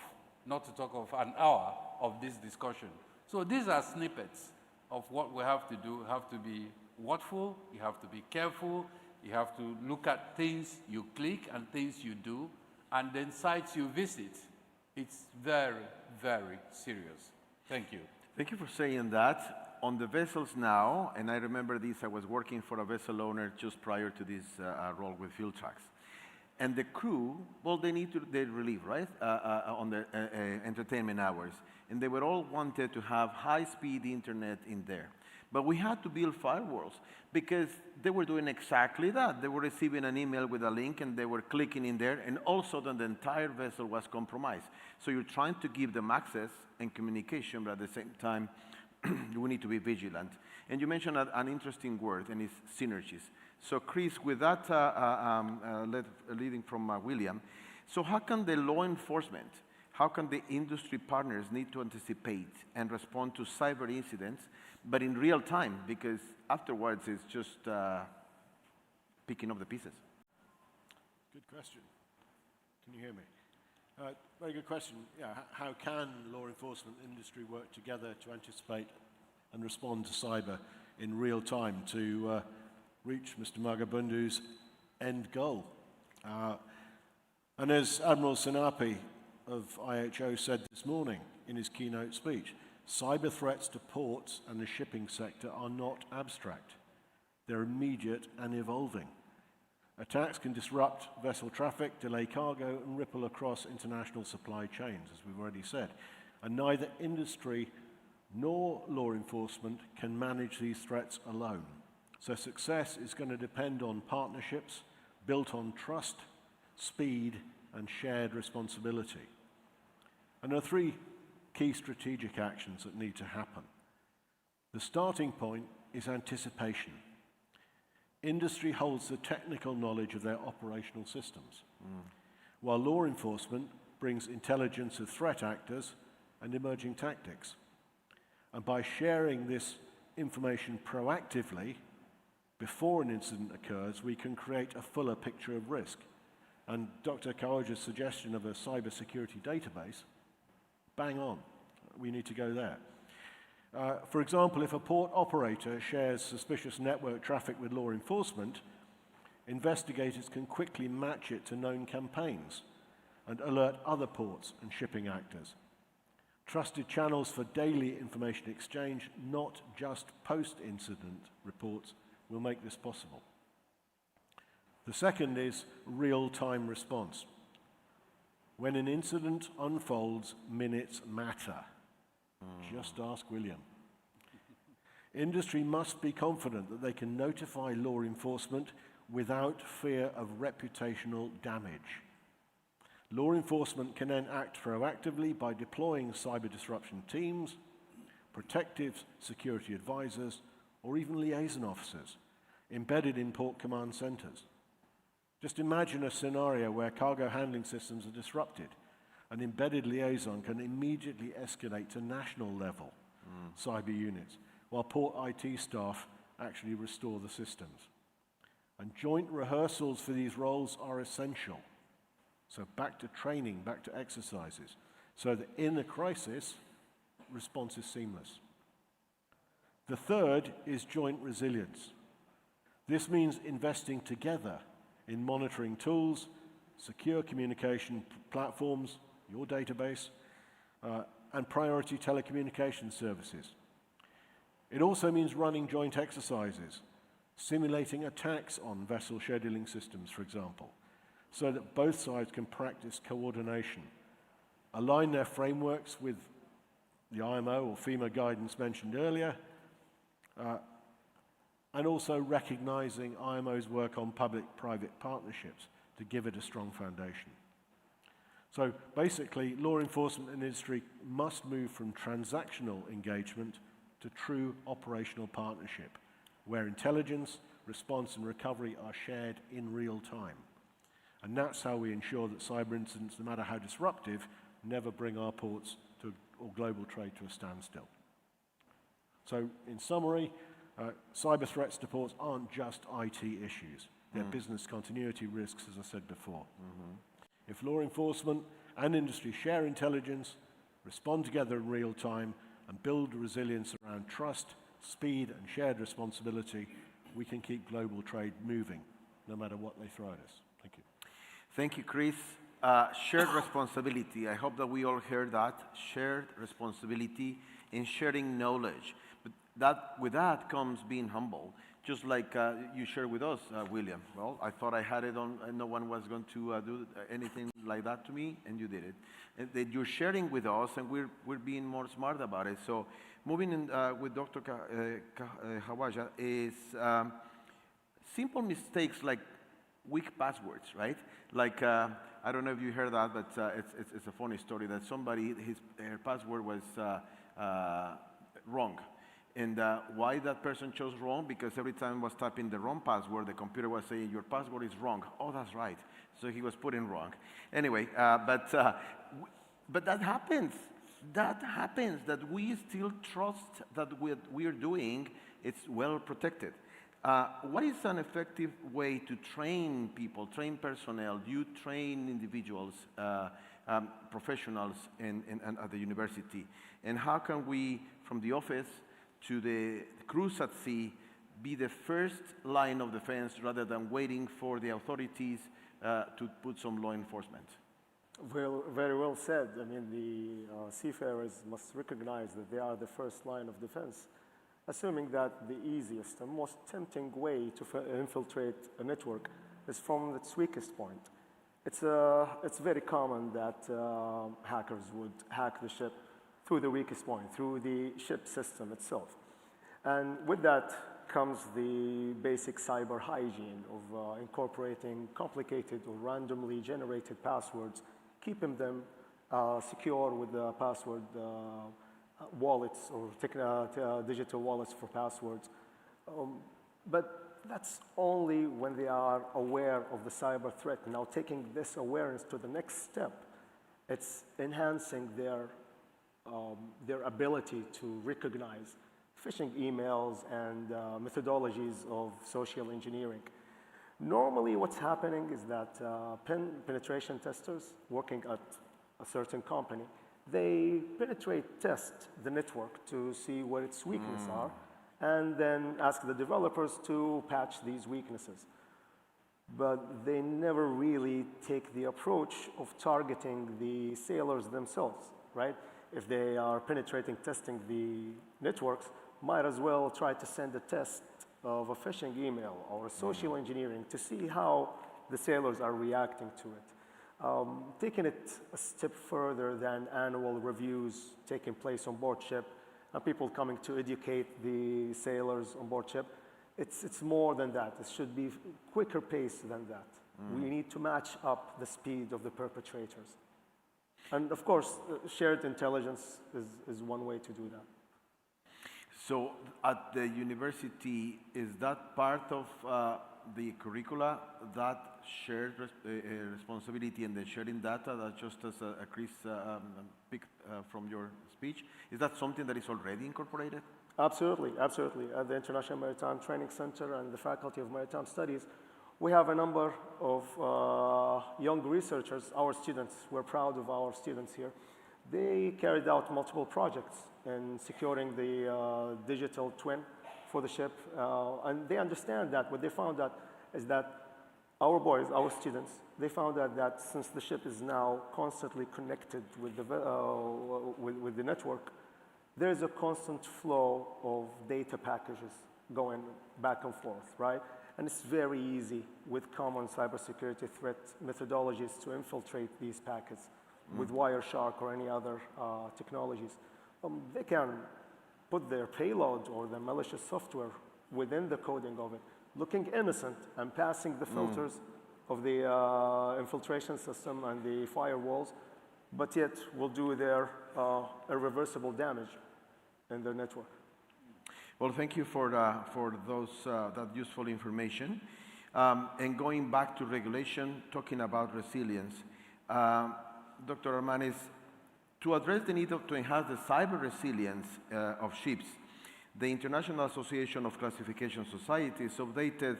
not to talk of an hour of this discussion. So these are snippets of what we have to do. You have to be watchful, you have to be careful, you have to look at things you click and things you do, and then sites you visit. It's very, very serious. Thank you. Thank you for saying that. On the vessels now, and I remember this, I was working for a vessel owner just prior to this role with fuel trucks. And the crew, well, they relieve, right, on the entertainment hours. And they were all wanted to have high-speed internet in there. But we had to build firewalls because they were doing exactly that. They were receiving an email with a link and they were clicking in there, and all of a sudden the entire vessel was compromised. So you're trying to give them access and communication, but at the same time, we need to be vigilant. And you mentioned an interesting word, and it's synergies. So Chris, with that leading from William, so how can the law enforcement, how can the industry partners need to anticipate and respond to cyber incidents, but in real time, because afterwards it's just picking up the pieces? Good question. Can you hear me? Very good question. Yeah, how can law enforcement industry work together to anticipate and respond to cyber in real time to reach Mr. Magabundu's end goal? And as Admiral Sinapi of IHO said this morning in his keynote speech, cyber threats to ports and the shipping sector are not abstract. They're immediate and evolving. Attacks can disrupt vessel traffic, delay cargo, and ripple across international supply chains, as we've already said. And neither industry nor law enforcement can manage these threats alone. So success is going to depend on partnerships built on trust, speed, and shared responsibility. And there are three key strategic actions that need to happen. The starting point is anticipation. Industry holds the technical knowledge of their operational systems, while law enforcement brings intelligence of threat actors and emerging tactics. And by sharing this information proactively, before an incident occurs, we can create a fuller picture of risk. And Dr. Kawaja's suggestion of a cybersecurity database, bang on. We need to go there. For example, if a port operator shares suspicious network traffic with law enforcement, investigators can quickly match it to known campaigns and alert other ports and shipping actors. Trusted channels for daily information exchange, not just post-incident reports, will make this possible. The second is real-time response. When an incident unfolds, minutes matter. Just ask William. Industry must be confident that they can notify law enforcement without fear of reputational damage. Law enforcement can then act proactively by deploying cyber disruption teams, protective security advisors, or even liaison officers embedded in port command centers. Just imagine a scenario where cargo handling systems are disrupted. An embedded liaison can immediately escalate to national level cyber units, while port IT staff actually restore the systems. And joint rehearsals for these roles are essential. So back to training, back to exercises, so that in a crisis, response is seamless. The third is joint resilience. This means investing together in monitoring tools, secure communication platforms, your database, and priority telecommunication services. It also means running joint exercises, simulating attacks on vessel scheduling systems, for example, so that both sides can practice coordination, align their frameworks with the IMO or FEMA guidance mentioned earlier, and also recognizing IMO's work on public-private partnerships to give it a strong foundation. So basically, law enforcement and industry must move from transactional engagement to true operational partnership, where intelligence, response, and recovery are shared in real time. And that's how we ensure that cyber incidents, no matter how disruptive, never bring our ports or global trade to a standstill. So in summary, cyber threats to ports aren't just IT issues. They're business continuity risks, as I said before. If law enforcement and industry share intelligence, respond together in real time, and build resilience around trust, speed, and shared responsibility, we can keep global trade moving, no matter what they throw at us. Thank you. Thank you, Chris. Shared responsibility. I hope that we all heard that. Shared responsibility and sharing knowledge. But with that comes being humble. Just like you shared with us, William. Well, I thought I had it on, and no one was going to do anything like that to me, and you did it. And that you're sharing with us, and we're being more smart about it. So moving in with Dr. Khawaja is simple mistakes like weak passwords, right? Like, I don't know if you heard that, but it's a funny story that somebody, her password was wrong. And why that person chose wrong? Because every time he was typing the wrong password, the computer was saying, your password is wrong. Oh, that's right. So he was putting wrong. Anyway, but that happens. That happens, that we still trust that what we're doing, it's well protected. What is an effective way to train people, train personnel? You train individuals, professionals at the university. And how can we, from the office to the crews at sea, be the first line of defense rather than waiting for the authorities to put some law enforcement? Well, very well said. I mean, the seafarers must recognize that they are the first line of defense, assuming that the easiest and most tempting way to infiltrate a network is from its weakest point. It's very common that hackers would hack the ship through the weakest point, through the ship system itself. And with that comes the basic cyber hygiene of incorporating complicated or randomly generated passwords, keeping them secure with the password wallets or digital wallets for passwords. But that's only when they are aware of the cyber threat. Now, taking this awareness to the next step, it's enhancing their ability to recognize phishing emails and methodologies of social engineering. Normally, what's happening is that penetration testers working at a certain company, they test the network to see what its weaknesses are, and then ask the developers to patch these weaknesses. But they never really take the approach of targeting the sailors themselves, right? If they are testing the networks, might as well try to send a test of a phishing email or a social engineering to see how the sailors are reacting to it. Taking it a step further than annual reviews taking place on board ship and people coming to educate the sailors on board ship, it's more than that. It should be quicker pace than that. We need to match up the speed of the perpetrators. And of course, shared intelligence is one way to do that. So at the university, is that part of the curricula, that shared responsibility and the sharing data that just as Chris picked from your speech, is that something that is already incorporated? Absolutely, absolutely. At the International Maritime Training Center and the Faculty of Maritime Studies, we have a number of young researchers, our students. We're proud of our students here. They carried out multiple projects in securing the digital twin for the ship. And they understand that. What they found out is that our boys, our students, they found out that since the ship is now constantly connected with the network, there's a constant flow of data packages going back and forth, right? And it's very easy with common cybersecurity threat methodologies to infiltrate these packets with Wireshark or any other technologies. They can put their payload or their malicious software within the coding of it, looking innocent and passing the filters of the infiltration system and the firewalls, but yet will do their irreversible damage in their network. Well, thank you for those that useful information. And going back to regulation, talking about resilience, Dr. Armanis, to address the need to enhance the cyber resilience of ships, the International Association of Classification Societies updated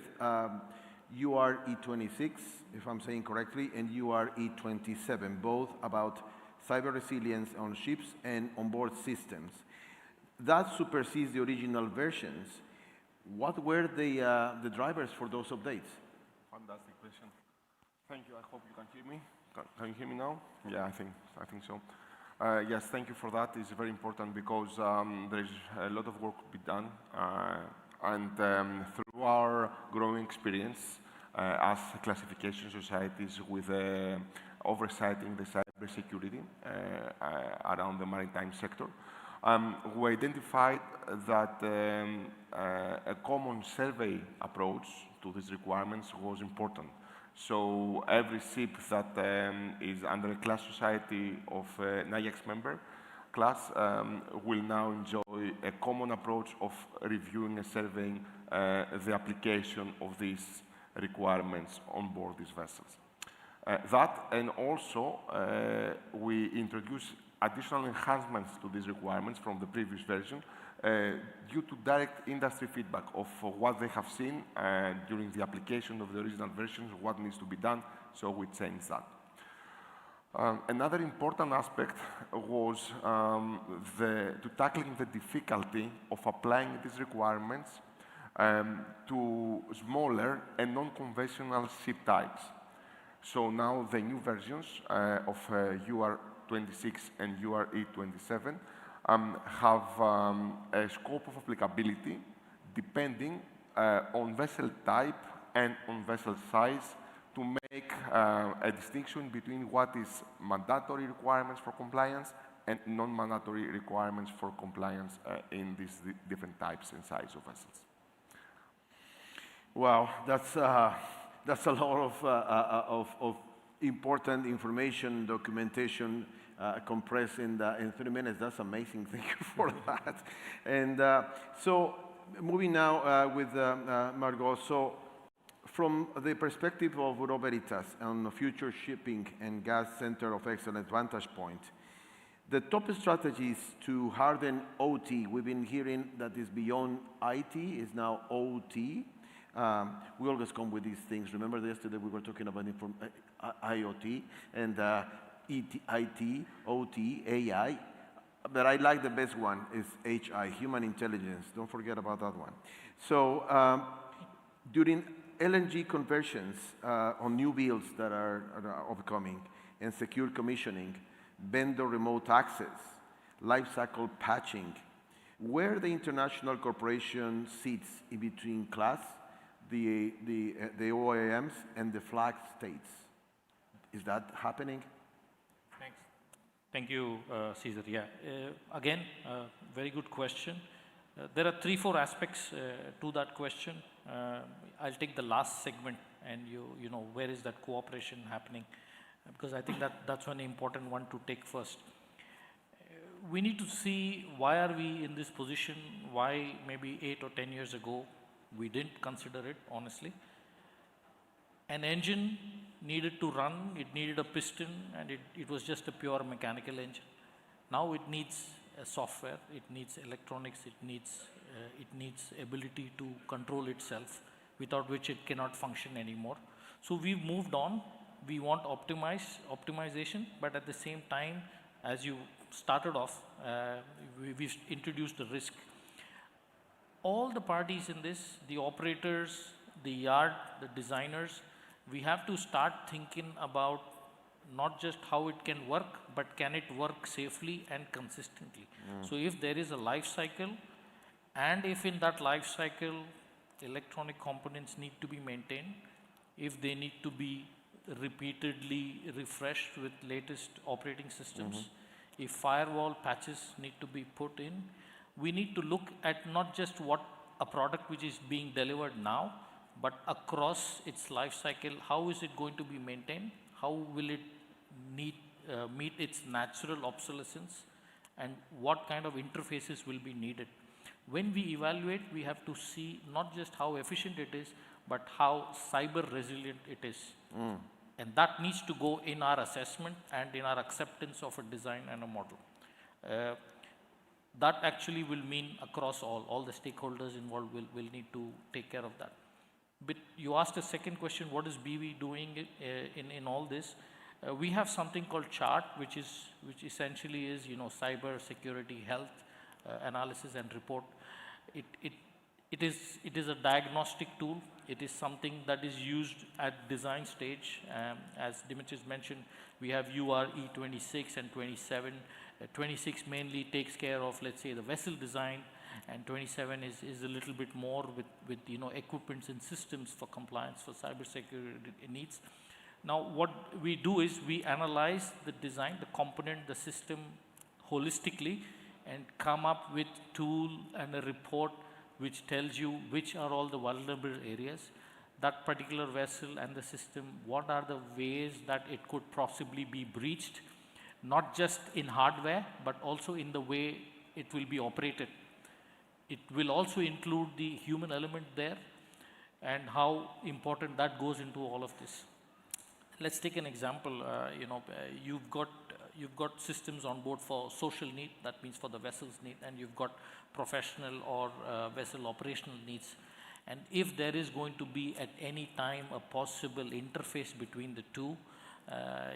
URE26, if I'm saying correctly, and URE27, both about cyber resilience on ships and onboard systems. That supersedes the original versions. What were the drivers for those updates? Fantastic question. Thank you. I hope you can hear me. Can you hear me now? Yeah, I think so. Yes, thank you for that. It's very important because there is a lot of work to be done. And through our growing experience as classification societies with oversighting the cybersecurity around the maritime sector, we identified that a common survey approach to these requirements was important. So every ship that is under a class society of an IX member class will now enjoy a common approach of reviewing and surveying the application of these requirements on board these vessels. That, and also we introduce additional enhancements to these requirements from the previous version due to direct industry feedback of what they have seen during the application of the original versions, what needs to be done, so we changed that. Another important aspect was to tackling the difficulty of applying these requirements to smaller and non-conventional ship types. So now the new versions of UR26 and URE27 have a scope of applicability depending on vessel type and on vessel size to make a distinction between what is mandatory requirements for compliance and non-mandatory requirements for compliance in these different types and size of vessels. Wow, that's a lot of important information, documentation compressed in 30 minutes. That's amazing. Thank you for that. And so moving now with Margot. So from the perspective of Bureau Veritas on the future shipping and gas center of excellence vantage point, the top strategies to harden OT, we've been hearing that is beyond IT, is now OT. We always come with these things. Remember yesterday we were talking about IoT and IT, OT, AI. But I like the best one is HI, human intelligence. Don't forget about that one. So during LNG conversions on new builds that are upcoming and secure commissioning, vendor remote access, life cycle patching, where the international corporation sits in between class, the OEMs and the flag states. Is that happening? Thanks. Thank you, Cesar. Yeah. Again, very good question. There are 3-4 aspects to that question. I'll take the last segment, and you know, where is that cooperation happening? Because I think that's one important one to take first. We need to see why are we in this position, why maybe 8 or 10 years ago we didn't consider it, honestly. An engine needed to run, it needed a piston, and it was just a pure mechanical engine. Now it needs a software, it needs electronics, it needs ability to control itself, without which it cannot function anymore. So we've moved on. We want optimization, but at the same time, as you started off, we've introduced the risk. All the parties in this, the operators, the yard, the designers, we have to start thinking about not just how it can work, but can it work safely and consistently. So if there is a life cycle, and if in that life cycle electronic components need to be maintained, if they need to be repeatedly refreshed with latest operating systems, if firewall patches need to be put in, we need to look at not just what a product which is being delivered now, but across its life cycle, how is it going to be maintained, how will it meet its natural obsolescence, and what kind of interfaces will be needed. When we evaluate, we have to see not just how efficient it is, but how cyber resilient it is. And that needs to go in our assessment and in our acceptance of a design and a model. That actually will mean across all the stakeholders involved will need to take care of that. But you asked a second question, what is BV doing in all this? We have something called CHART, which essentially is, you know, cyber security, health, analysis and report. It is a diagnostic tool. It is something that is used at design stage. As Dimitris mentioned, we have URE 26 and 27. 26 mainly takes care of, let's say, the vessel design, and 27 is a little bit more with you know, equipments and systems for compliance for cybersecurity needs. Now, what we do is we analyze the design, the component, the system holistically, and come up with tool and a report which tells you which are all the vulnerable areas, that particular vessel and the system, what are the ways that it could possibly be breached, not just in hardware, but also in the way it will be operated. It will also include the human element there, and how important that goes into all of this. Let's take an example. You know, you've got systems on board for social need, that means for the vessel's need, and you've got professional or vessel operational needs. And if there is going to be at any time a possible interface between the two,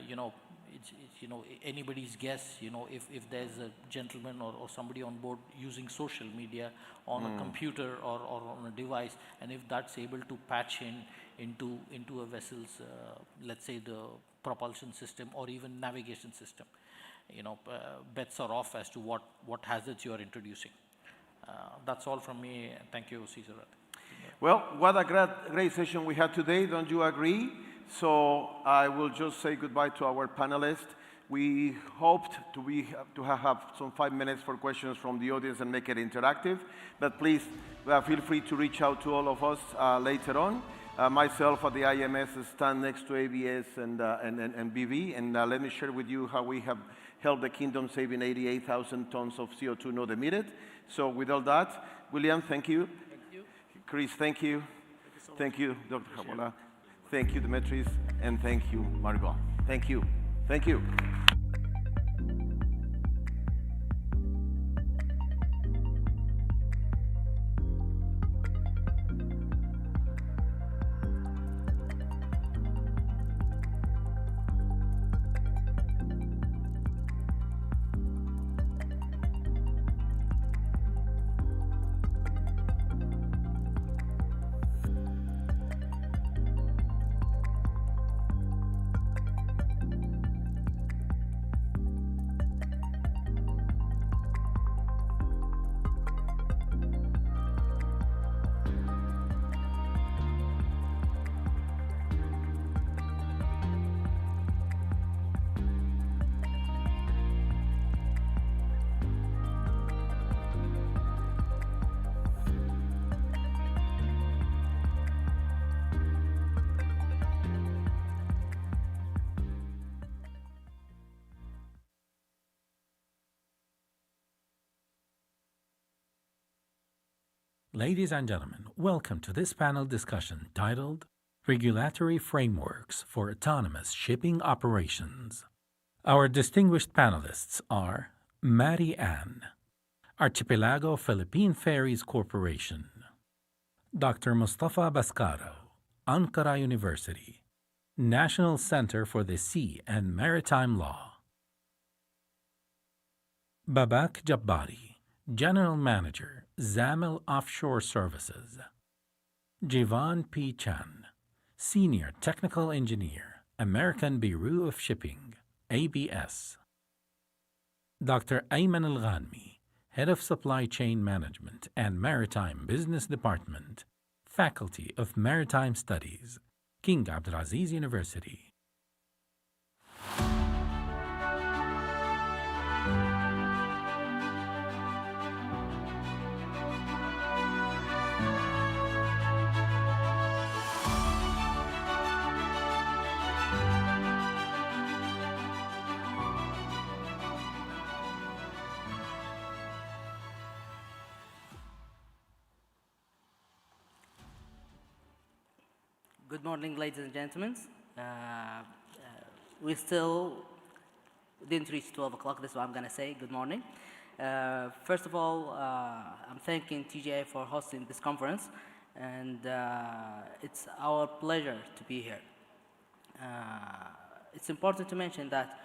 you know, it's you know, anybody's guess, you know, if there's a gentleman or somebody on board using social media on a computer or on a device, and if that's able to patch into a vessel's, let's say, the propulsion system or even navigation system, you know, bets are off as to what hazards you are introducing. That's all from me. Thank you, Cesar. Well, what a great session we had today, don't you agree? So I will just say goodbye to our panelists. We hoped to have some 5 minutes for questions from the audience and make it interactive, but please feel free to reach out to all of us later on. Myself at the IMS stand next to ABS and BV, and let me share with you how we have helped the kingdom saving 88,000 tons of CO2 not emitted. So with all that, William, thank you. Thank you. Chris, thank you. Thank you, Dr. Habola. Thank you, Dimitris, and thank you, Margot. Thank you. Thank you. Ladies and gentlemen, welcome to this panel discussion titled Regulatory Frameworks for Autonomous Shipping Operations. Our distinguished panelists are Maritime, Archipelago Philippine Ferries Corporation, Dr. Mustafa Bascaro, Ankara University, National Center for the Sea and Maritime Law, Babak Jabbari, General Manager, Zamel Offshore Services, Jivan P. Chan, Senior Technical Engineer, American Bureau of Shipping, ABS, Dr. Ayman Al-Ghanmi, Head of Supply Chain Management and Maritime Business Department, Faculty of Maritime Studies, King Abdulaziz University. Good morning, ladies and gentlemen. We still didn't reach 12 o'clock, that's what I'm going to say. Good morning. First of all, I'm thanking TGA for hosting this conference, and it's our pleasure to be here. It's important to mention that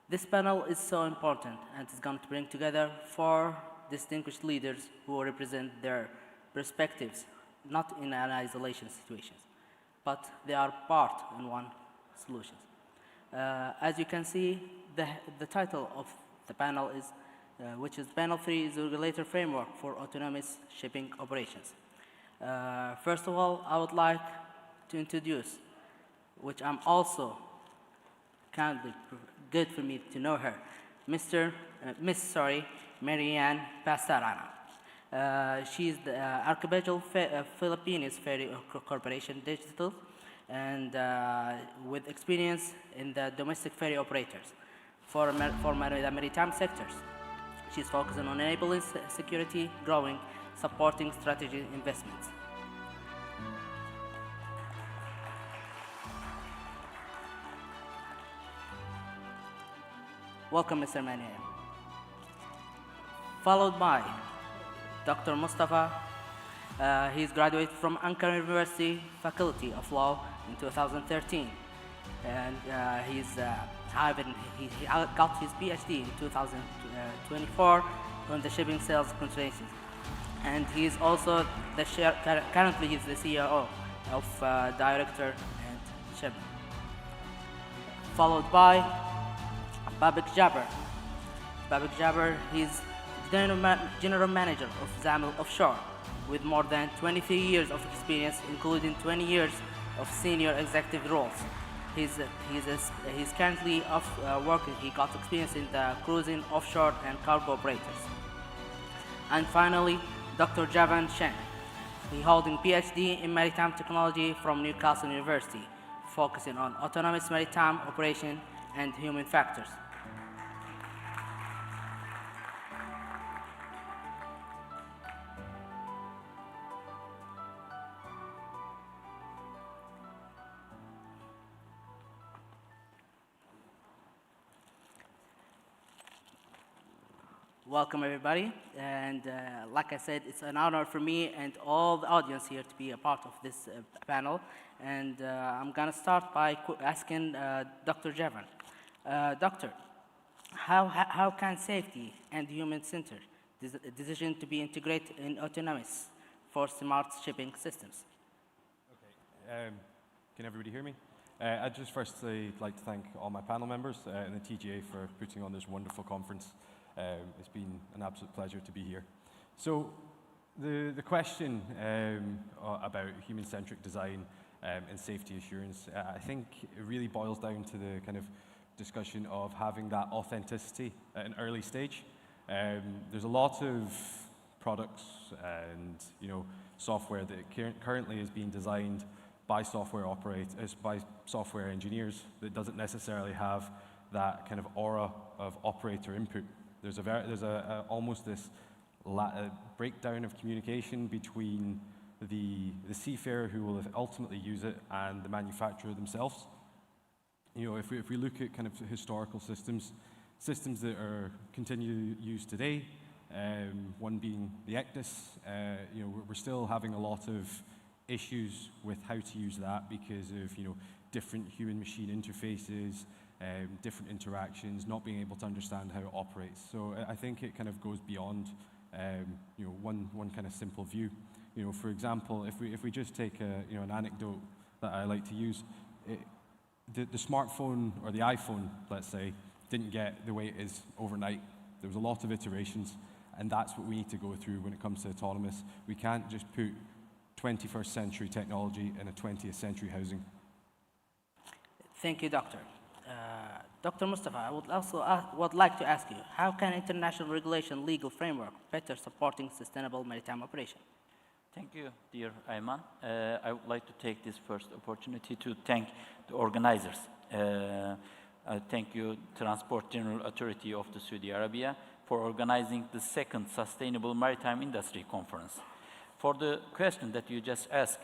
this panel is so important, and it's going to bring together 4 distinguished leaders who represent their perspectives, not in an isolation situation, but they are part in one solution. As you can see, the title of the panel is, which is Panel 3 is a Regulatory Framework for Autonomous Shipping Operations. First of all, I would like to introduce, which I'm also kindly good for me to know her, Miss Marianne Pastarana. She's the Archipelago Philippines Ferry Corporation Digital, and with experience in the domestic ferry operators for the maritime sectors. She's focusing on enabling security, growing, supporting strategy investments. Welcome, Mr. Mania. Followed by Dr. Mustafa. He's graduated from Ankara University Faculty of Law in 2013, and he got his PhD in 2024 on the shipping sales considerations. And he's also currently he's the CEO of Director and Shipping. Followed by Babak Jabbar. Babak Jabbar, he's General Manager of Zamel Offshore, with more than 23 years of experience, including 20 years of senior executive roles. He's currently working. He got experience in the cruising, offshore, and cargo operators. And finally, Dr. Javan Shen. He holding PhD in Maritime Technology from Newcastle University, focusing on autonomous maritime operation and human factors. Welcome, everybody, and like I said, it's an honor for me and all the audience here to be a part of this panel. And I'm going to start by asking Dr. Javan. Doctor, how can safety and human-centered decision to be integrated in autonomous for smart shipping systems? Okay, can everybody hear me? I'd just firstly like to thank all my panel members and the TGA for putting on this wonderful conference. It's been an absolute pleasure to be here. So the question about human-centric design and safety assurance, I think it really boils down to the kind of discussion of having that authenticity at an early stage. There's a lot of products and software that currently is being designed by software operators, by software engineers, that doesn't necessarily have that kind of aura of operator input. There's almost this breakdown of communication between the seafarer who will ultimately use it and the manufacturer themselves. You know, if we look at kind of historical systems that are continually used today, one being the ECDIS, you know, we're still having a lot of issues with how to use that because of, you know, different human-machine interfaces, different interactions, not being able to understand how it operates. So I think it kind of goes beyond, you know, one kind of simple view. You know, for example, if we just take you know, an anecdote that I like to use, the smartphone or the iPhone, let's say, didn't get the way it is overnight. There was a lot of iterations, and that's what we need to go through when it comes to autonomous. We can't just put 21st century technology in a 20th century housing. Thank you, Doctor. Dr. Mustafa, I would also would like to ask you, how can international regulation legal framework better supporting sustainable maritime operation? Thank you, dear Ayman. I would like to take this first opportunity to thank the organizers. Thank you, Transport General Authority of the Saudi Arabia, for organizing the second Sustainable Maritime Industry Conference. For the question that you just asked,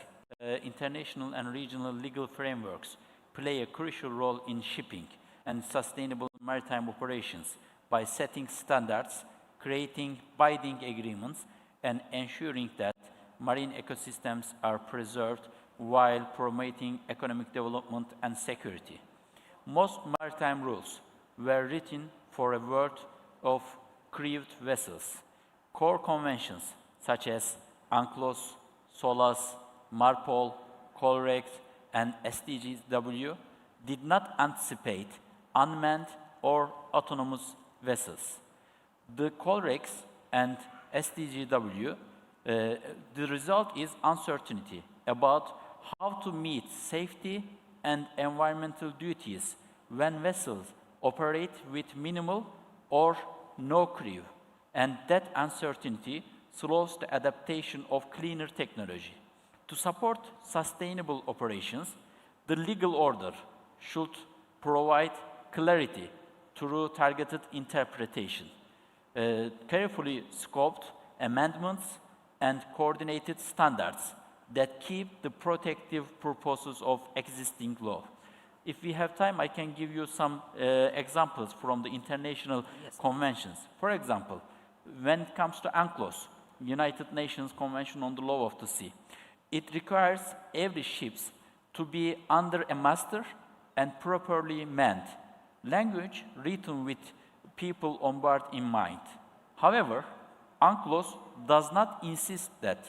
international and regional legal frameworks play a crucial role in shipping and sustainable maritime operations by setting standards, creating binding agreements, and ensuring that marine ecosystems are preserved while promoting economic development and security. Most maritime rules were written for a world of crewed vessels. Core conventions such as UNCLOS, SOLAS, MARPOL, COLREG, and SDGs did not anticipate unmanned or autonomous vessels. The COLREG and SDGs, the result is uncertainty about how to meet safety and environmental duties when vessels operate with minimal or no crew, and that uncertainty slows the adaptation of cleaner technology. To support sustainable operations, the legal order should provide clarity through targeted interpretation, carefully scoped amendments, and coordinated standards that keep the protective purposes of existing law. If we have time, I can give you some examples from the international conventions. For example, when it comes to UNCLOS, United Nations Convention on the Law of the Sea, it requires every ship to be under a master and properly manned. Language written with people on board in mind. However, UNCLOS does not insist that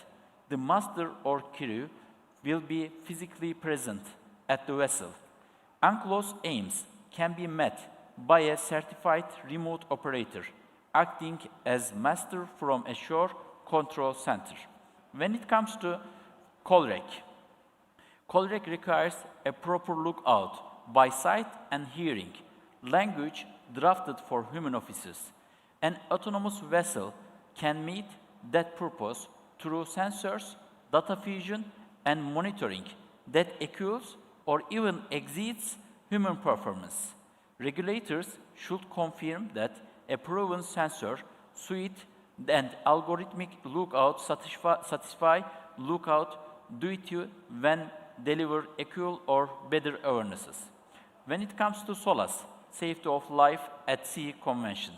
the master or crew will be physically present at the vessel. UNCLOS aims can be met by a certified remote operator acting as master from a shore control center. When it comes to COLREG requires a proper lookout by sight and hearing, language drafted for human officers. An autonomous vessel can meet that purpose through sensors, data fusion, and monitoring that equals or even exceeds human performance. Regulators should confirm that a proven sensor suite and algorithmic lookout satisfy lookout duty when deliver equal or better awarenesses. When it comes to SOLAS, Safety of Life at Sea Convention,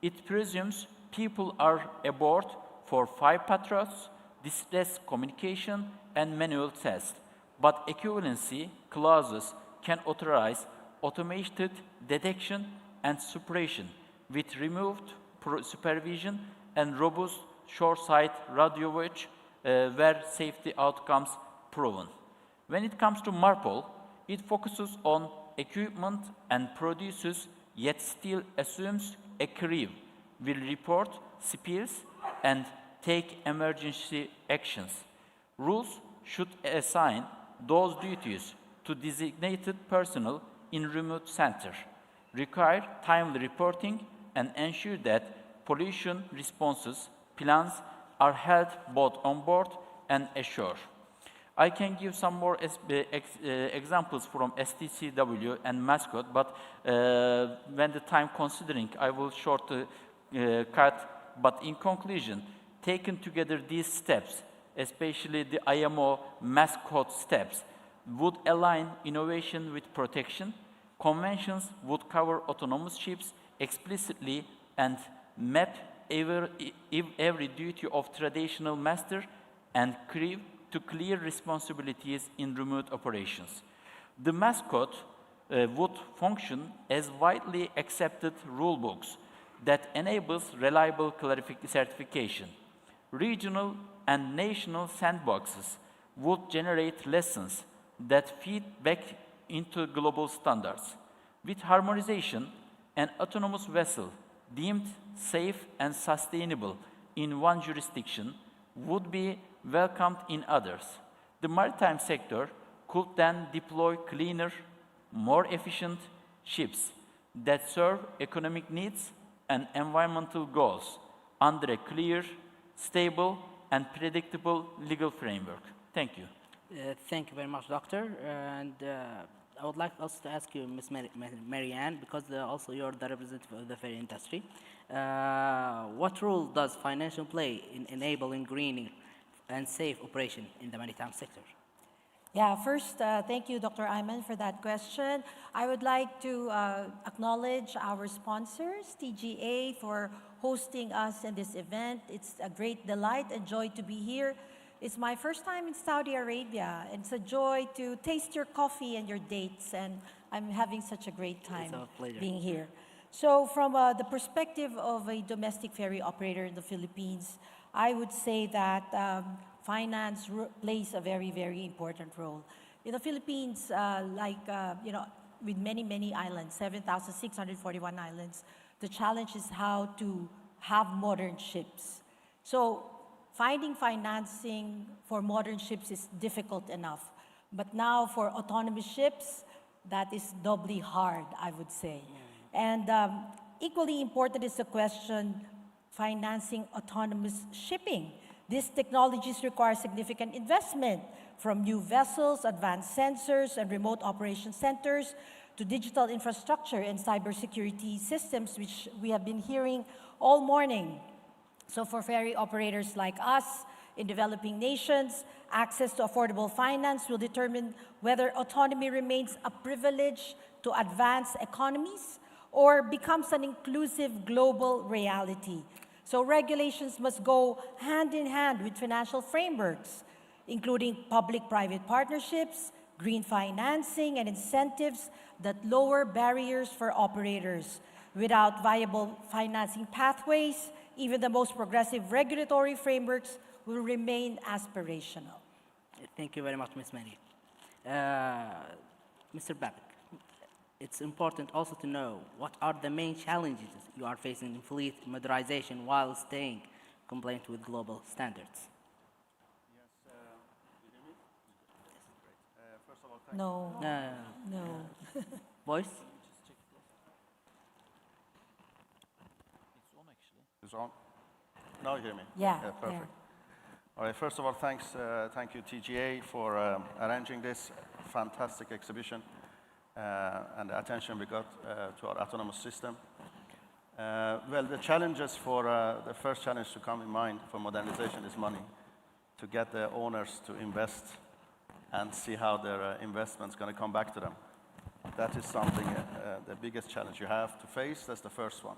it presumes people are aboard for 5 patrols, distress communication, and manual tests, but equivalency clauses can authorize automated detection and suppression with removed supervision and robust shoreside radio watch where safety outcomes proven. When it comes to MARPOL, it focuses on equipment and produces, yet still assumes a crew will report spills and take emergency actions. Rules should assign those duties to designated personnel in remote center, require timely reporting, and ensure that pollution responses plans are held both on board and ashore. I can give some more examples from STCW and Mascot, but when the time considering, I will short cut But in conclusion, taken together these steps, especially the IMO mascot steps, would align innovation with protection. Conventions would cover autonomous ships explicitly and map every duty of traditional master and crew to clear responsibilities in remote operations. The mascot would function as widely accepted rulebooks that enables reliable certification. Regional and national sandboxes would generate lessons that feed back into global standards. With harmonization, an autonomous vessel deemed safe and sustainable in one jurisdiction would be welcomed in others. The maritime sector could then deploy cleaner, more efficient ships that serve economic needs and environmental goals under a clear, stable, and predictable legal framework. Thank you. Thank you very much, Doctor. And I would like also to ask you, Ms. Marianne, because also you're the representative of the ferry industry. What role does financial play in enabling greening and safe operation in the maritime sector? Yeah, first, thank you, Dr. Ayman, for that question. I would like to acknowledge our sponsors, TGA, for hosting us in this event. It's a great delight and joy to be here. It's my first time in Saudi Arabia, and it's a joy to taste your coffee and your dates, and I'm having such a great time being here. So from the perspective of a domestic ferry operator in the Philippines, I would say that finance plays a very, very important role. In the Philippines, with many, many islands, 7,641 islands, the challenge is how to have modern ships. So finding financing for modern ships is difficult enough. But now for autonomous ships, that is doubly hard, I would say. And equally important is the question financing autonomous shipping. These technologies require significant investment, from new vessels, advanced sensors, and remote operation centers to digital infrastructure and cybersecurity systems, which we have been hearing all morning. So for ferry operators like us in developing nations, access to affordable finance will determine whether autonomy remains a privilege to advanced economies or becomes an inclusive global reality. So regulations must go hand in hand with financial frameworks, including public-private partnerships, green financing, and incentives that lower barriers for operators. Without viable financing pathways, even the most progressive regulatory frameworks will remain aspirational. Thank you very much, Ms. Mary. Mr. Babak, it's important also to know what are the main challenges you are facing in fleet modernization while staying compliant with global standards. First of all, No. Voice? It's on. Now you hear me? Yeah. Perfect. Yeah. All right, first of all, thank you TGA for arranging this fantastic exhibition and the attention we got to our autonomous system. Well, the challenges the first challenge to come in mind for modernization is money, to get the owners to invest and see how their investment's going to come back to them. That is something, the biggest challenge you have to face. That's the first one.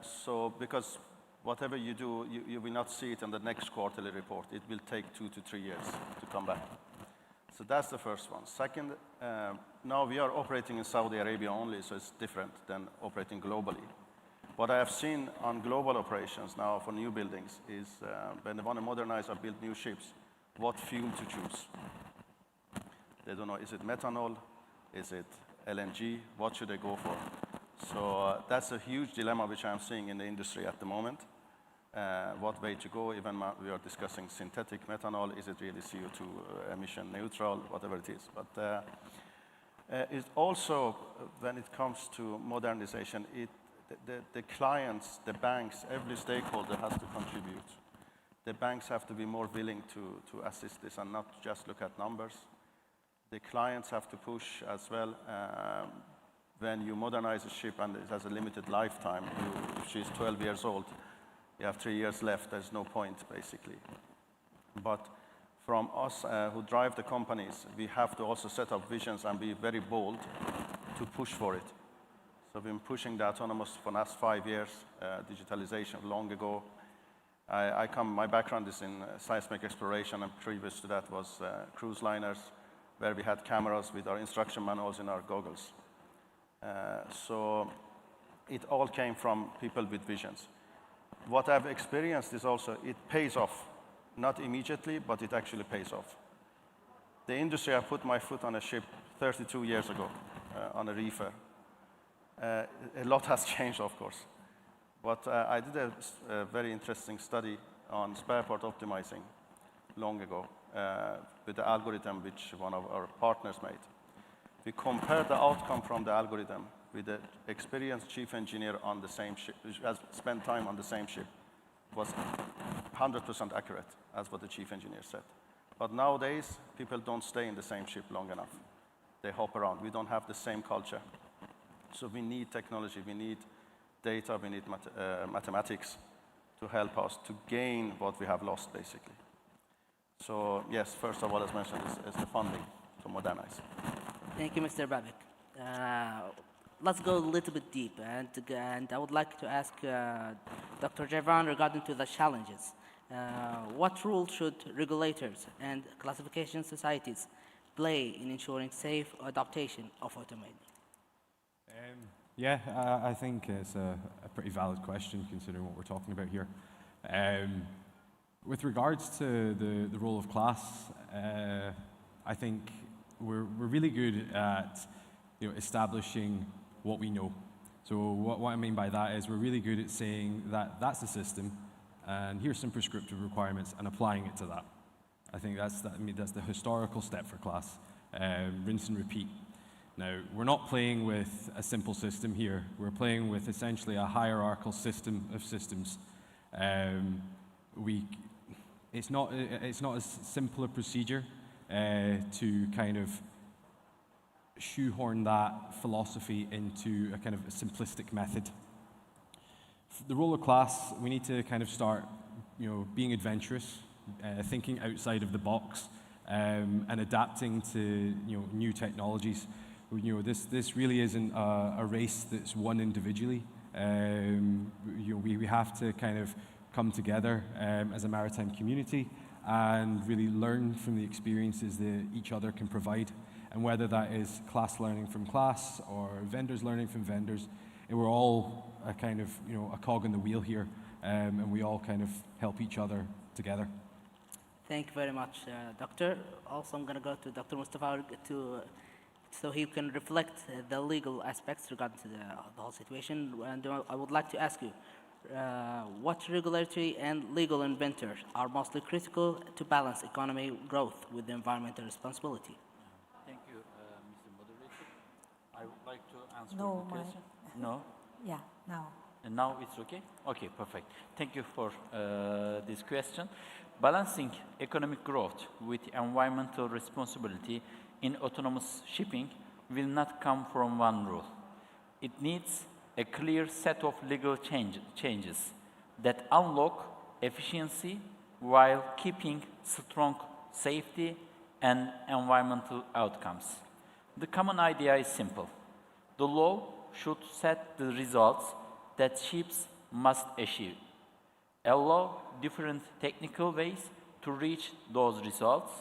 So because whatever you do, you will not see it in the next quarterly report. It will take 2 to 3 years to come back. So that's the first one. Second, now we are operating in Saudi Arabia only, so it's different than operating globally. What I have seen on global operations now for new buildings is when they want to modernize or build new ships, what fuel to choose. They don't know, is it methanol? Is it LNG? What should they go for? So that's a huge dilemma which I'm seeing in the industry at the moment. What way to go? Even we are discussing synthetic methanol. Is it really CO2 emission neutral? Whatever it is. But it's also, when it comes to modernization, the clients, the banks, every stakeholder has to contribute. The banks have to be more willing to assist this and not just look at numbers. The clients have to push as well. When you modernize a ship and it has a limited lifetime, if she's 12 years old, you have 3 years left, there's no point, basically. But from us who drive the companies, we have to also set up visions and be very bold to push for it. So we've been pushing the autonomous for the last 5 years, digitalization long ago. My background is in seismic exploration, and previous to that was cruise liners, where we had cameras with our instruction manuals in our goggles. So it all came from people with visions. What I've experienced is also, it pays off. Not immediately, but it actually pays off. The industry, I put my foot on a ship 32 years ago on a reefer. A lot has changed, of course. But I did a very interesting study on spare part optimizing long ago with the algorithm which one of our partners made. We compared the outcome from the algorithm with the experienced chief engineer on the same ship, which has spent time on the same ship. It was 100% accurate, as what the chief engineer said. But nowadays, people don't stay in the same ship long enough. They hop around. We don't have the same culture. So we need technology, we need data, we need mathematics to help us to gain what we have lost, basically. So yes, first of all, as mentioned, is the funding to modernize. Thank you, Mr. Babik. Let's go a little bit deep, and I would like to ask Dr. Javan regarding to the challenges. What role should regulators and classification societies play in ensuring safe adaptation of automation? Yeah, I think it's a pretty valid question considering what we're talking about here. With regards to the role of class, I think we're really good at establishing what we know. So what I mean by that is we're really good at saying that that's the system, and here's some prescriptive requirements, and applying it to that. I think that's the historical step for class. Rinse and repeat. Now, we're not playing with a simple system here. We're playing with essentially a hierarchical system of systems. It's not as simple a procedure to kind of shoehorn that philosophy into a kind of a simplistic method. The role of class, we need to kind of start, being adventurous, thinking outside of the box, and adapting to, new technologies. This really isn't a race that's won individually. We have to kind of come together as a maritime community and really learn from the experiences that each other can provide. And whether that is class learning from class or vendors learning from vendors, we're all a kind of, a cog in the wheel here, and we all kind of help each other together. Thank you very much, Doctor. Also, I'm going to go to Dr. Mustafa so he can reflect the legal aspects regarding to the whole situation. And I would like to ask you, what regulatory and legal inventors are mostly critical to balance economy growth with the environmental responsibility? Thank you, Mr. Moderator. I would like to answer No, the question. No? Yeah, now. And now it's okay? Okay, perfect. Thank you for this question. Balancing economic growth with environmental responsibility in autonomous shipping will not come from one rule. It needs a clear set of legal changes that unlock efficiency while keeping strong safety and environmental outcomes. The common idea is simple. The law should set the results that ships must achieve, allow different technical ways to reach those results,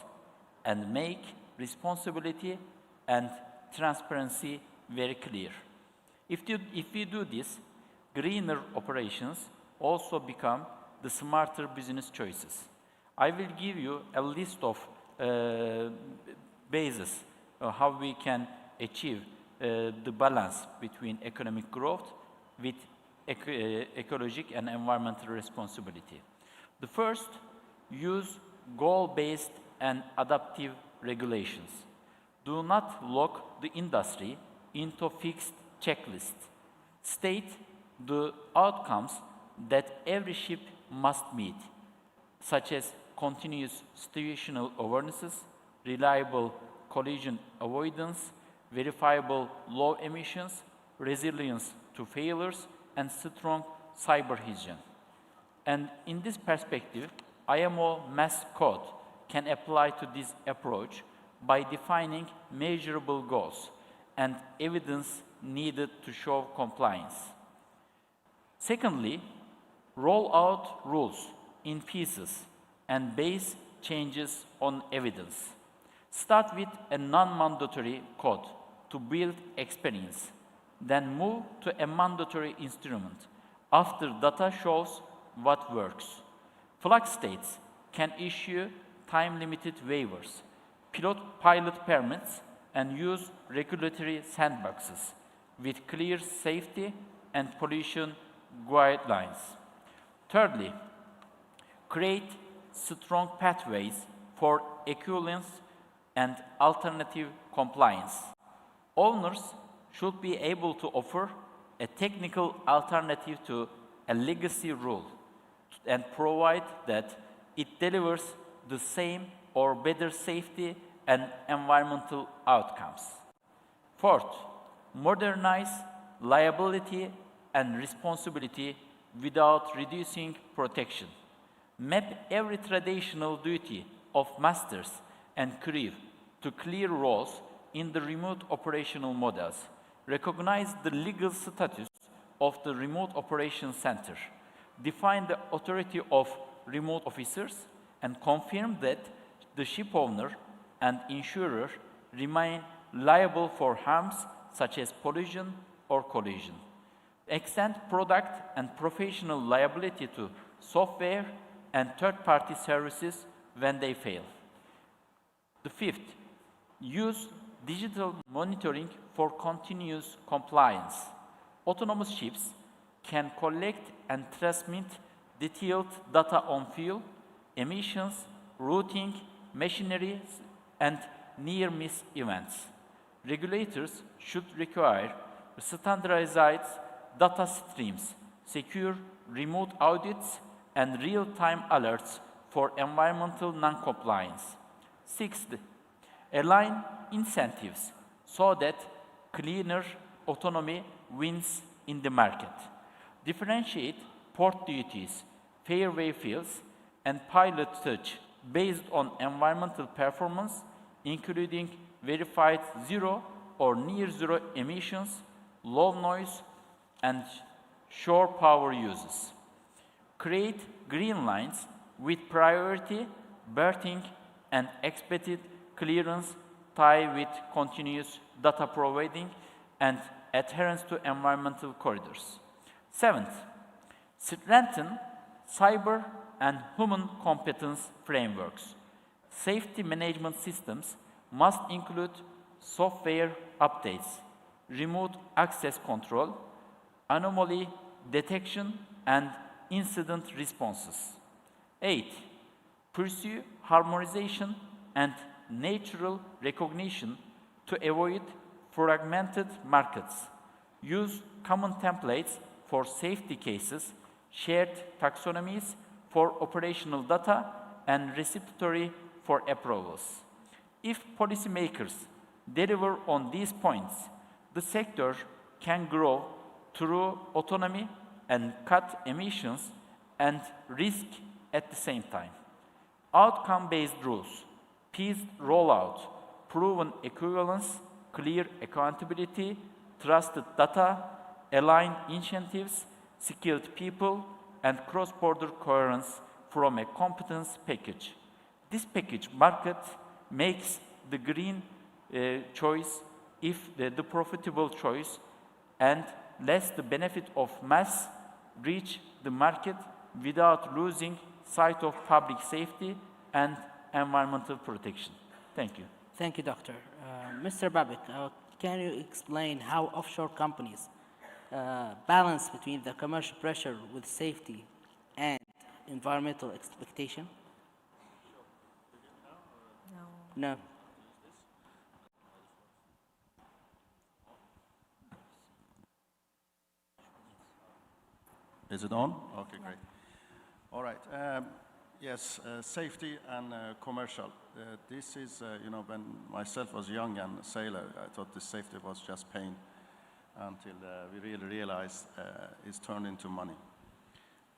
and make responsibility and transparency very clear. If we do this, greener operations also become the smarter business choices. I will give you a list of bases how we can achieve the balance between economic growth with ecological and environmental responsibility. The first, use goal-based and adaptive regulations. Do not lock the industry into fixed checklists. State the outcomes that every ship must meet, such as continuous situational awarenesses, reliable collision avoidance, verifiable low emissions, resilience to failures, and strong cyber hygiene. And in this perspective, IMO mass code can apply to this approach by defining measurable goals and evidence needed to show compliance. Secondly, roll out rules in pieces and base changes on evidence. Start with a non-mandatory code to build experience, then move to a mandatory instrument after data shows what works. Flag states can issue time-limited waivers, pilot permits, and use regulatory sandboxes with clear safety and pollution guidelines. Thirdly, create strong pathways for equivalence and alternative compliance. Owners should be able to offer a technical alternative to a legacy rule and provide that it delivers the same or better safety and environmental outcomes. Fourth, modernize liability and responsibility without reducing protection. Map every traditional duty of masters and crew to clear roles in the remote operational models. Recognize the legal status of the remote operations center. Define the authority of remote officers and confirm that the ship owner and insurer remain liable for harms such as pollution or collision. Extend product and professional liability to software and third-party services when they fail. The fifth, use digital monitoring for continuous compliance. Autonomous ships can collect and transmit detailed data on fuel, emissions, routing, machinery, and near-miss events. Regulators should require standardized data streams, secure remote audits, and real-time alerts for environmental non-compliance. Sixth, align incentives so that cleaner autonomy wins in the market. Differentiate port duties, fairway fields, and pilotage based on environmental performance, including verified zero or near zero emissions, low noise, and shore power uses. Create green lines with priority berthing and expected clearance tied with continuous data providing and adherence to environmental corridors. Seventh, strengthen cyber and human competence frameworks. Safety management systems must include software updates, remote access control, anomaly detection, and incident responses. 8. Pursue harmonization and natural recognition to avoid fragmented markets. Use common templates for safety cases, shared taxonomies for operational data, and repository for approvals. If policymakers deliver on these points, the sector can grow through autonomy and cut emissions and risk at the same time. Outcome-based rules, phased rollout, proven equivalence, clear accountability, trusted data, aligned incentives, skilled people, and cross-border coherence from a competence package. This package market makes the green choice if the profitable choice and lets the benefit of mass reach the market without losing sight of public safety and environmental protection. Thank you. Thank you, Doctor. Mr. Babik, can you explain how offshore companies balance between the commercial pressure with safety and environmental expectation? No. Is it on? Okay, great. All right. Yes, safety and commercial. This is, you know, when myself was young and a sailor, I thought the safety was just pain. until we really realize it's turned into money,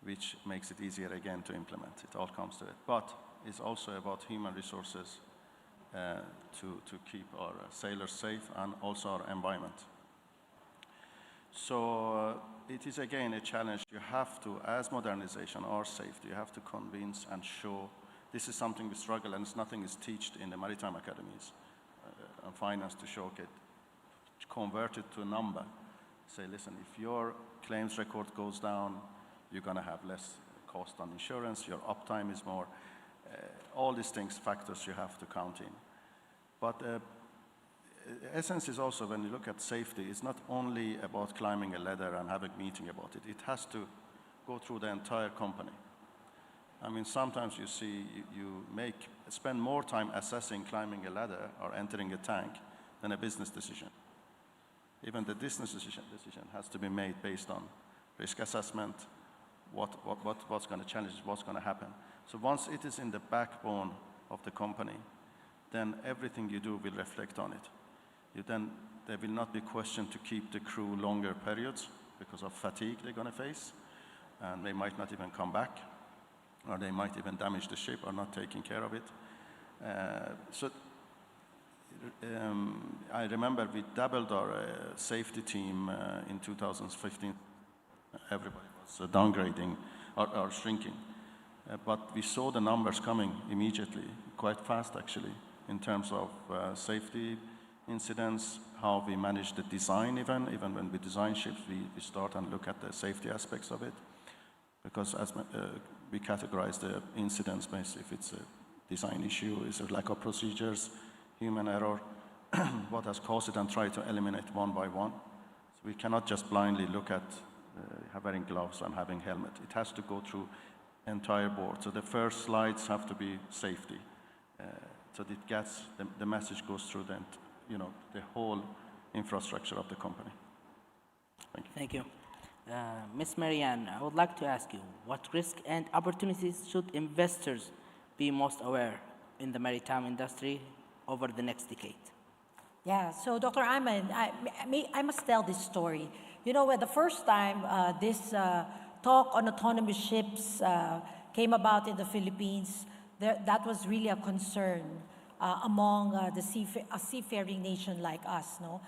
which makes it easier again to implement. It all comes to it. But it's also about human resources to keep our sailors safe and also our environment. So it is again a challenge. You have to, as modernization or safety, you have to convince and show. This is something we struggle, and nothing is taught in the maritime academies and finance to show it, convert it to a number. Say, listen, if your claims record goes down, you're going to have less cost on insurance, your uptime is more. All these things, factors you have to count in. But essence is also, when you look at safety, it's not only about climbing a ladder and having a meeting about it. It has to go through the entire company. I mean, sometimes you see you spend more time assessing climbing a ladder or entering a tank than a business decision. Even the business decision has to be made based on risk assessment, what's going to challenge, what's going to happen. So once it is in the backbone of the company, then everything you do will reflect on it. There will not be question to keep the crew longer periods because of fatigue they're going to face, and they might not even come back, or they might even damage the ship or not taking care of it. I remember we doubled our safety team in 2015. Everybody was downgrading or shrinking. But we saw the numbers coming immediately, quite fast actually, in terms of safety incidents, how we manage the design even when we design ships, we start and look at the safety aspects of it. Because as we categorize the incidents based if it's a design issue, is a lack of procedures, human error, what has caused it, and try to eliminate one by one. So we cannot just blindly look at wearing gloves and having helmet. It has to go through entire board. So the first slides have to be safety. So it gets, the message goes through the whole infrastructure of the company. Thank you. Thank you. Ms. Marianne, I would like to ask you, what risks and opportunities should investors be most aware in the maritime industry over the next decade? Yeah, so Dr. Ayman, I must tell this story. You know, the first time this talk on autonomous ships came about in the Philippines, that was really a concern among a seafaring nation like us, no?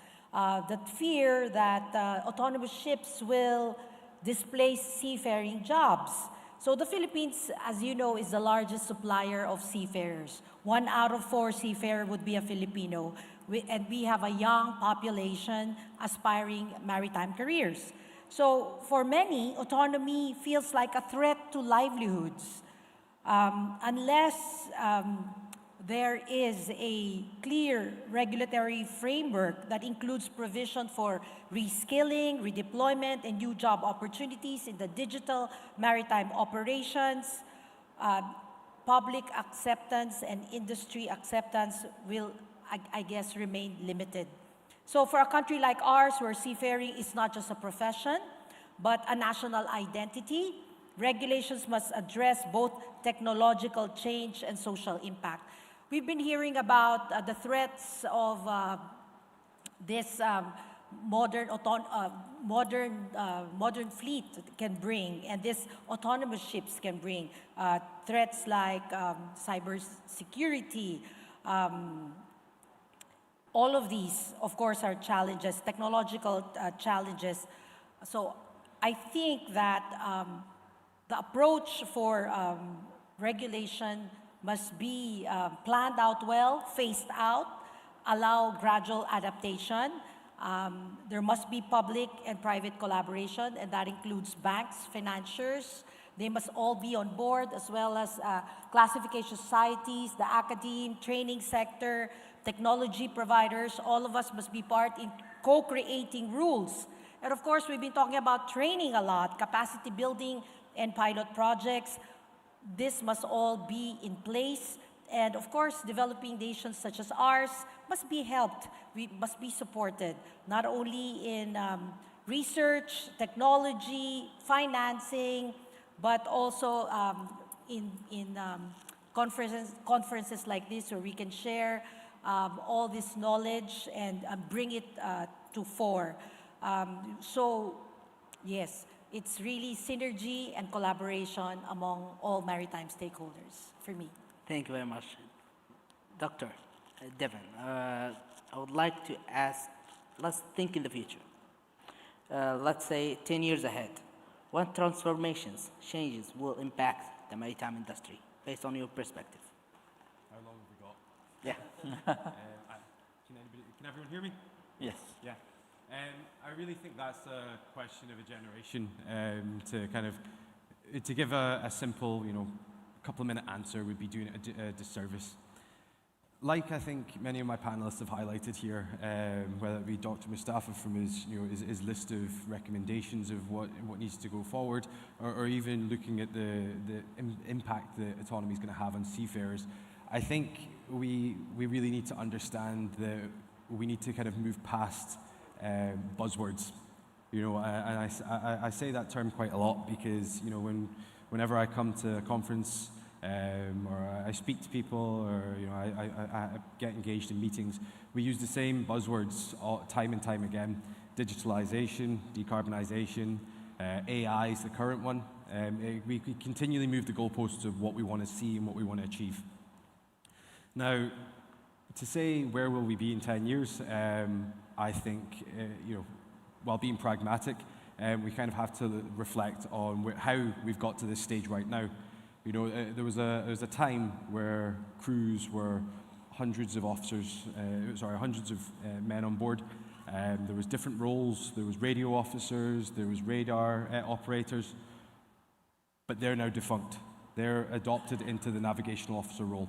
The fear that autonomous ships will displace seafaring jobs. So the Philippines, as you know, is the largest supplier of seafarers. 1 out of 4 seafarers would be a Filipino, and we have a young population aspiring maritime careers. So for many, autonomy feels like a threat to livelihoods. Unless there is a clear regulatory framework that includes provision for reskilling, redeployment, and new job opportunities in the digital maritime operations, public acceptance and industry acceptance will, I guess, remain limited. So for a country like ours, where seafaring is not just a profession, but a national identity, regulations must address both technological change and social impact. We've been hearing about the threats of this modern fleet can bring, and this autonomous ships can bring. Threats like cyber security. All of these, of course, are challenges, technological challenges. So I think that the approach for regulation must be planned out well, phased out, allow gradual adaptation. There must be public and private collaboration, and that includes banks, financiers. They must all be on board, as well as classification societies, the academe, training sector, technology providers. All of us must be part in co-creating rules. And of course, we've been talking about training a lot, capacity building and pilot projects. This must all be in place. And of course, developing nations such as ours must be helped. We must be supported, not only in research, technology, financing, but also in conferences like this, where we can share all this knowledge and bring it to fore. So, yes, it's really synergy and collaboration among all maritime stakeholders for me. Thank you very much. Dr. Devon, I would like to ask, let's think in the future. Let's say 10 years ahead. What transformations, changes will impact the maritime industry based on your perspective? How long have we got? Yeah. Can everyone hear me? Yes. Yeah. I really think that's a question of a generation. To kind of to give a simple, couple-of-minute answer would be doing it a disservice. Like I think many of my panelists have highlighted here, whether it be Dr. Mustafa from his list of recommendations of what needs to go forward, or even looking at the impact that autonomy is going to have on seafarers, I think we really need to understand that we need to kind of move past buzzwords. And I say that term quite a lot because whenever I come to a conference, or I speak to people, or I get engaged in meetings, we use the same buzzwords time and time again. Digitalization, decarbonization, AI is the current one. We continually move the goalposts of what we want to see and what we want to achieve. Now, to say where will we be in 10 years, I think, while being pragmatic, we kind of have to reflect on how we've got to this stage right now. There was a time where crews were hundreds of officers, hundreds of men on board. There was different roles. There was radio officers, there was radar operators, but they're now defunct. They're adopted into the navigational officer role.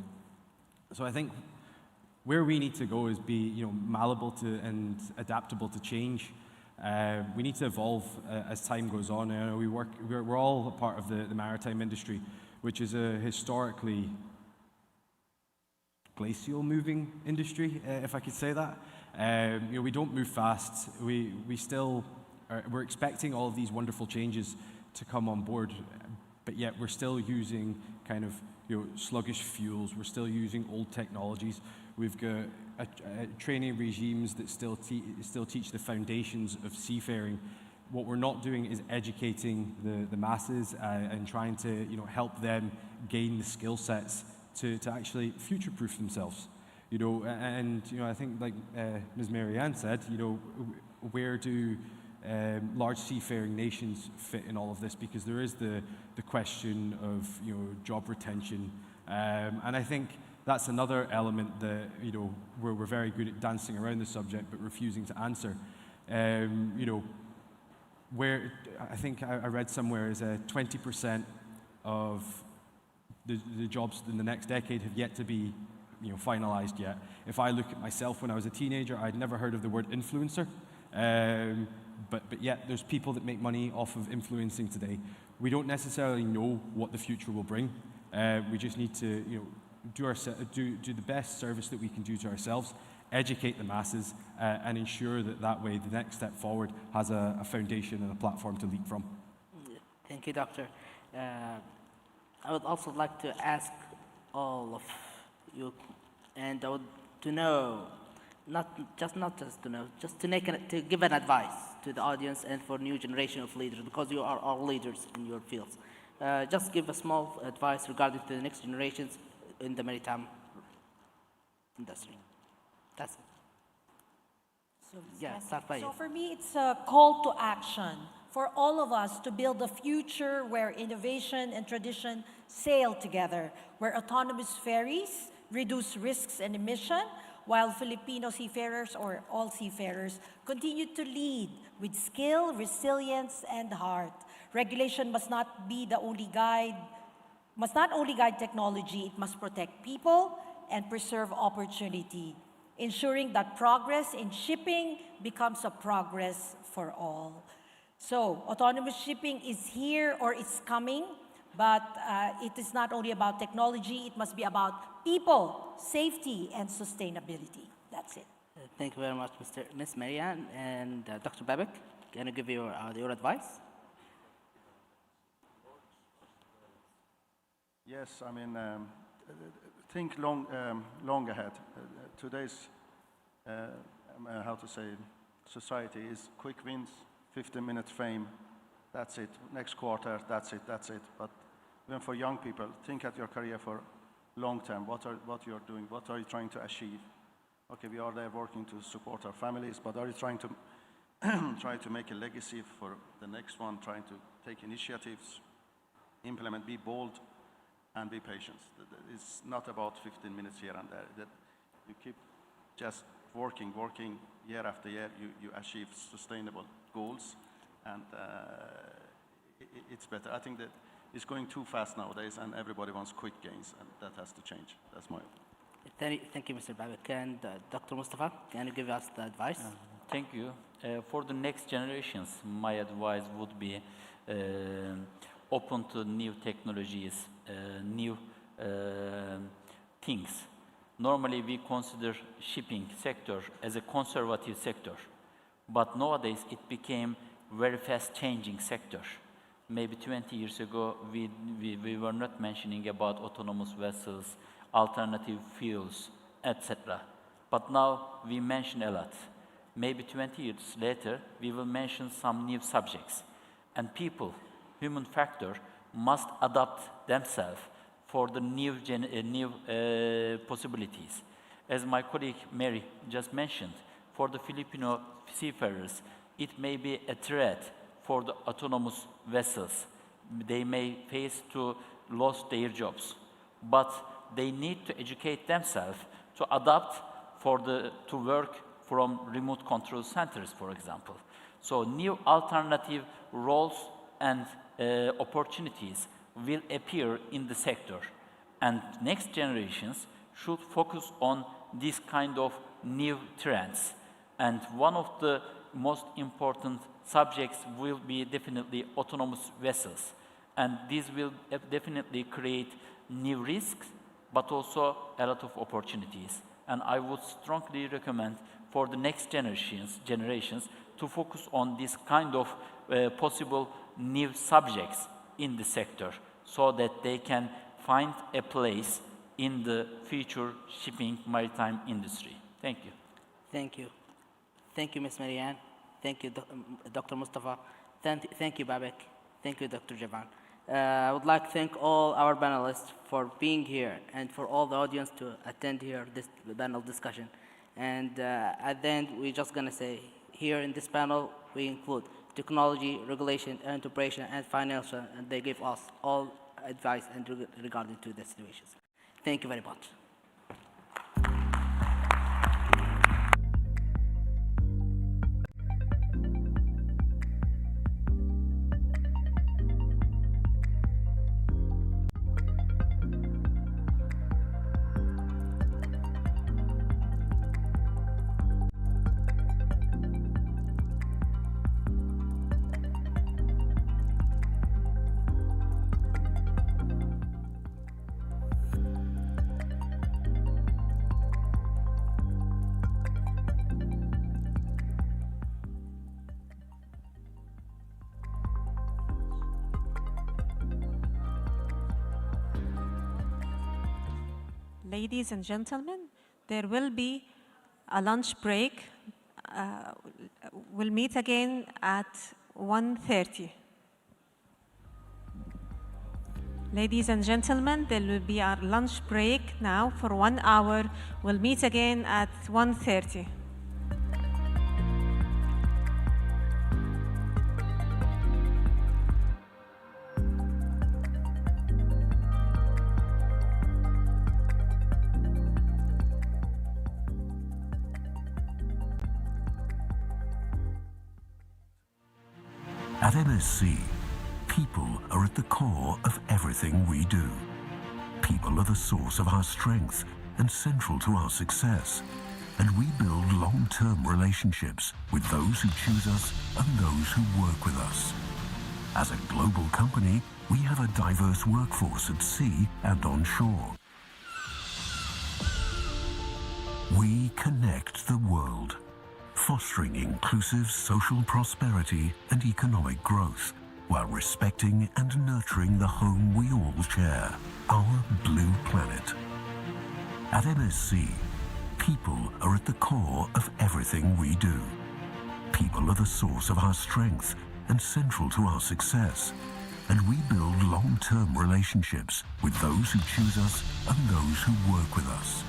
So I think where we need to go is be malleable to and adaptable to change. We need to evolve as time goes on. We're all a part of the maritime industry, which is a historically glacial moving industry, if I could say that. We don't move fast. We're expecting all of these wonderful changes to come on board, but yet we're still using kind of sluggish fuels. We're still using old technologies. We've got training regimes that still teach the foundations of seafaring. What we're not doing is educating the masses and trying to help them gain the skill sets to actually future-proof themselves. I think like Ms. Marianne said, where do large seafaring nations fit in all of this? Because there is the question of job retention, and I think that's another element that where we're very good at dancing around the subject but refusing to answer. Where I think I read somewhere is 20% of the jobs in the next decade have yet to be finalized yet. If I look at myself when I was a teenager, I'd never heard of the word influencer, but yet there's people that make money off of influencing today. We don't necessarily know what the future will bring. We just need to do the best service that we can do to ourselves, educate the masses, and ensure that way the next step forward has a foundation and a platform to leap from. Thank you, Doctor. I would also like to ask all of you, and I would to know, not just to know, just to give an advice to the audience and for new generation of leaders, because you are all leaders in your fields. Just give a small advice regarding to the next generations in the maritime industry. That's it. So for me, it's a call to action for all of us to build a future where innovation and tradition sail together, where autonomous ferries reduce risks and emission, while Filipino seafarers or all seafarers continue to lead with skill, resilience, and heart. Regulation must not only guide technology, it must protect people and preserve opportunity, ensuring that progress in shipping becomes a progress for all. So, autonomous shipping is here or it's coming, but it is not only about technology, it must be about people, safety, and sustainability. That's it. Thank you very much, Ms. Marianne. And Dr. Babak, can you give your advice? Yes, I mean, think long ahead. Today's, how to say, society is quick wins, 15-minute fame, that's it. Next quarter, that's it. But even for young people, think at your career for long term. What you're doing? What are you trying to achieve? Okay, we are there working to support our families, but are you trying to try to make a legacy for the next one? Trying to take initiatives, implement, be bold, and be patient. It's not about 15 minutes here and there. That you keep just working year after year. You achieve sustainable goals, and it's better. I think that it's going too fast nowadays, and everybody wants quick gains, and that has to change. That's my opinion. Thank you, Mr. Babak. And Dr. Mustafa, can you give us the advice? Thank you. For the next generations, my advice would be open to new technologies, new things. Normally, we consider shipping sector as a conservative sector, but nowadays it became very fast-changing sector. Maybe 20 years ago, we were not mentioning about autonomous vessels, alternative fuels, etc. But now we mention a lot. Maybe 20 years later, we will mention some new subjects. And people, human factor, must adapt themselves for the new possibilities. As my colleague Mary just mentioned, for the Filipino seafarers, it may be a threat for the autonomous vessels. They may face to lose their jobs, but they need to educate themselves to adapt to work from remote control centers, for example. So new alternative roles and opportunities will appear in the sector, and next generations should focus on this kind of new trends. And one of the most important subjects will be definitely autonomous vessels, and this will definitely create new risks, but also a lot of opportunities. And I would strongly recommend for the next generations to focus on this kind of possible new subjects in the sector, so that they can find a place in the future shipping maritime industry. Thank you. Thank you. Thank you, Ms. Marianne. Thank you, Dr. Mustafa. Thank you, Babak. Thank you, Dr. Javan. I would like to thank all our panelists for being here, and for all the audience to attend here this panel discussion. And at the end, we're just going to say, here in this panel, we include technology, regulation, and operation, and financial, and they give us all advice and regarding to the situations. Thank you very much. Ladies and gentlemen, there will be a lunch break. We'll meet again at 1:30. Ladies and gentlemen, there will be a lunch break now for 1 hour. We'll meet again at 1:30. At MSC, people are at the core of everything we do. People are the source of our strength and central to our success. And we build long-term relationships with those who choose us and those who work with us. As a global company, we have a diverse workforce at sea and on shore. We connect the world, fostering inclusive social prosperity and economic growth, while respecting and nurturing the home we all share, our blue planet. At MSC, people are at the core of everything we do. People are the source of our strength and central to our success, and we build long-term relationships with those who choose us and those who work with us.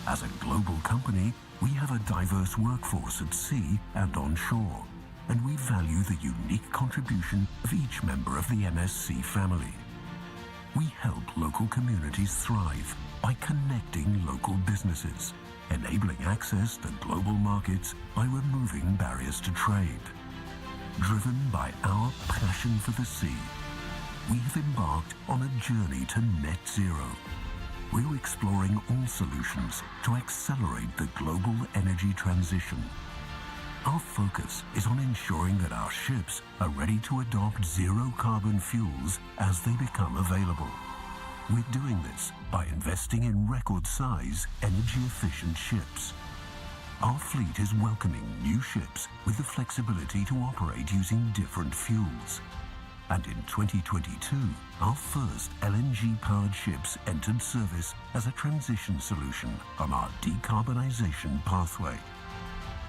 As a global company, we have a diverse workforce at sea and on shore, and we value the unique contribution of each member of the MSC family. We help local communities thrive by connecting local businesses, enabling access to global markets by removing barriers to trade. Driven by our passion for the sea, we have embarked on a journey to net zero. We're exploring all solutions to accelerate the global energy transition. Our focus is on ensuring that our ships are ready to adopt zero-carbon fuels as they become available. We're doing this by investing in record-size, energy-efficient ships. Our fleet is welcoming new ships with the flexibility to operate using different fuels. And in 2022, our first LNG-powered ships entered service as a transition solution on our decarbonization pathway.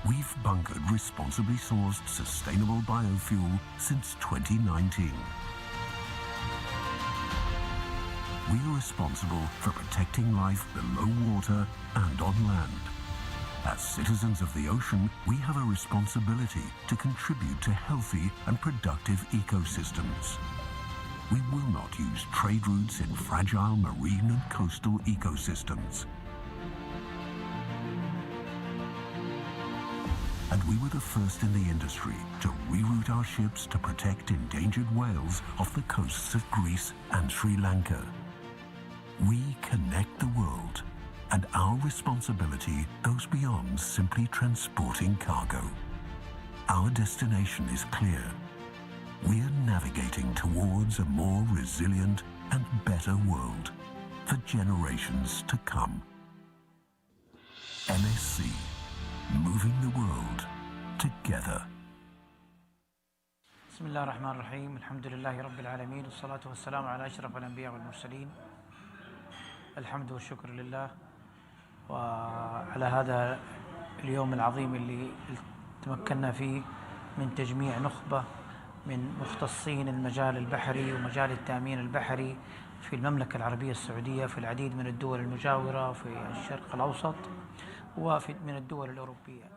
We've bunkered responsibly sourced sustainable biofuel since 2019. We are responsible for protecting life below water and on land. As citizens of the ocean, we have a responsibility to contribute to healthy and productive ecosystems. We will not use trade routes in fragile marine and coastal ecosystems. And we were the first in the industry to reroute our ships to protect endangered whales off the coasts of Greece and Sri Lanka. We connect the world, and our responsibility goes beyond simply transporting cargo. Our destination is clear. We are navigating towards a more resilient and better world for generations to come. MSC, moving the world together. بسم الله الرحمن الرحيم الحمد لله رب العالمين والصلاة والسلام على أشرف الأنبياء والمرسلين. الحمد والشكر لله وعلى هذا اليوم العظيم اللي تمكنا فيه من تجميع نخبة من مختصين المجال البحري ومجال التأمين البحري في المملكة العربية السعودية، في العديد من الدول المجاورة في الشرق الأوسط وفي من الدول الأوروبية.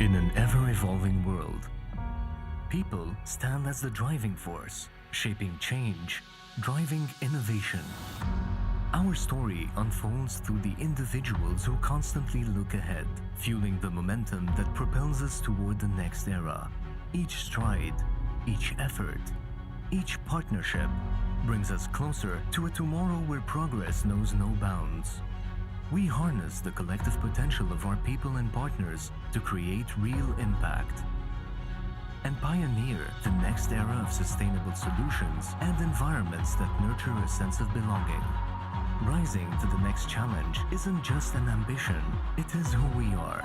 In an ever-evolving world, people stand as the driving force, shaping change, driving innovation. Our story unfolds through the individuals who constantly look ahead, fueling the momentum that propels us toward the next era. Each stride, each effort, each partnership brings us closer to a tomorrow where progress knows no bounds. We harness the collective potential of our people and partners to create real impact and pioneer the next era of sustainable solutions and environments that nurture a sense of belonging. Rising to the next challenge isn't just an ambition, it is who we are.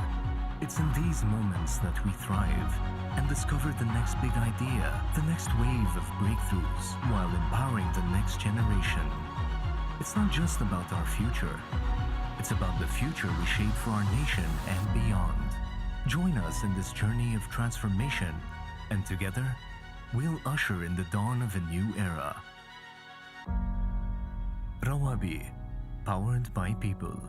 It's in these moments that we thrive and discover the next big idea, the next wave of breakthroughs, while empowering the next generation. It's not just about our future, it's about the future we shape for our nation and beyond. Join us in this journey of transformation, and together, we'll usher in the dawn of a new era. Rawabi, powered by people.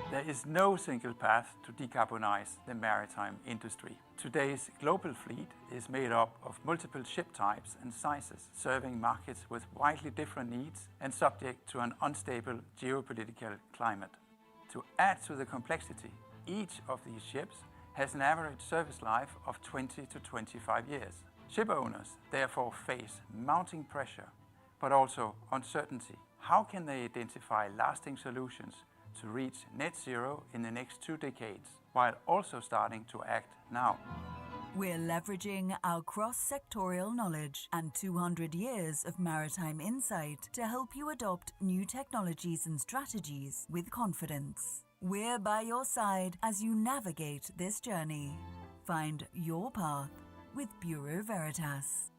There is no single path to decarbonize the maritime industry. Today's global fleet is made up of multiple ship types and sizes, serving markets with widely different needs and subject to an unstable geopolitical climate. To add to the complexity, each of these ships has an average service life of 20 to 25 years. Ship owners therefore face mounting pressure, but also uncertainty. How can they identify lasting solutions to reach net zero in the next 2 decades, while also starting to act now? We're leveraging our cross-sectorial knowledge and 200 years of maritime insight to help you adopt new technologies and strategies with confidence. We're by your side as you navigate this journey. Find your path with Bureau Veritas.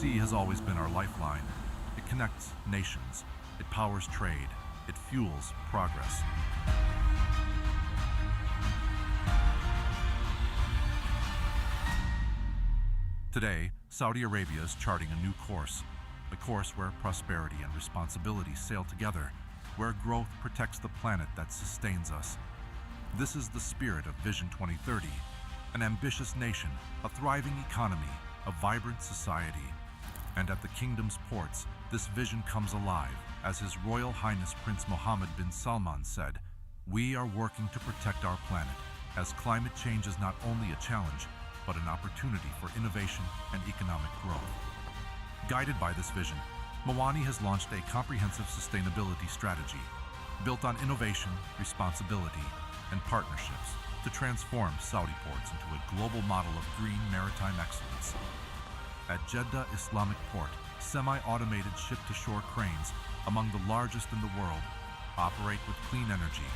sea has always been our lifeline. It connects nations, it powers trade, it fuels progress. Today, Saudi Arabia is charting a new course, a course where prosperity and responsibility sail together, where growth protects the planet that sustains us. This is the spirit of Vision 2030, an ambitious nation, a thriving economy, a vibrant society. And at the kingdom's ports, this vision comes alive, as His Royal Highness Prince Mohammed bin Salman said, "We are working to protect our planet, as climate change is not only a challenge, but an opportunity for innovation and economic growth." Guided by this vision, Mawani has launched a comprehensive sustainability strategy built on innovation, responsibility, and partnerships to transform Saudi ports into a global model of green maritime excellence. At Jeddah Islamic Port, semi-automated ship-to-shore cranes, among the largest in the world, operate with clean energy,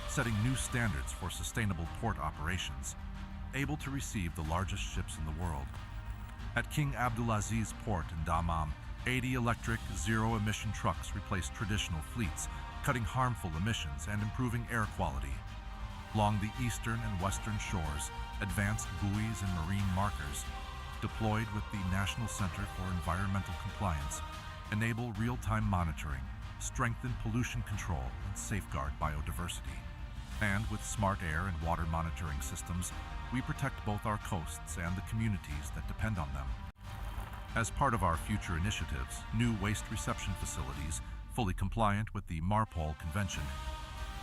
setting new standards for sustainable port operations, able to receive the largest ships in the world. At King Abdulaziz Port in Dammam, 80 electric, zero-emission trucks replace traditional fleets, cutting harmful emissions and improving air quality. Along the eastern and western shores, advanced buoys and marine markers, deployed with the National Center for Environmental Compliance, enable real-time monitoring, strengthen pollution control, and safeguard biodiversity. And with smart air and water monitoring systems, we protect both our coasts and the communities that depend on them. As part of our future initiatives, new waste reception facilities, fully compliant with the MARPOL Convention,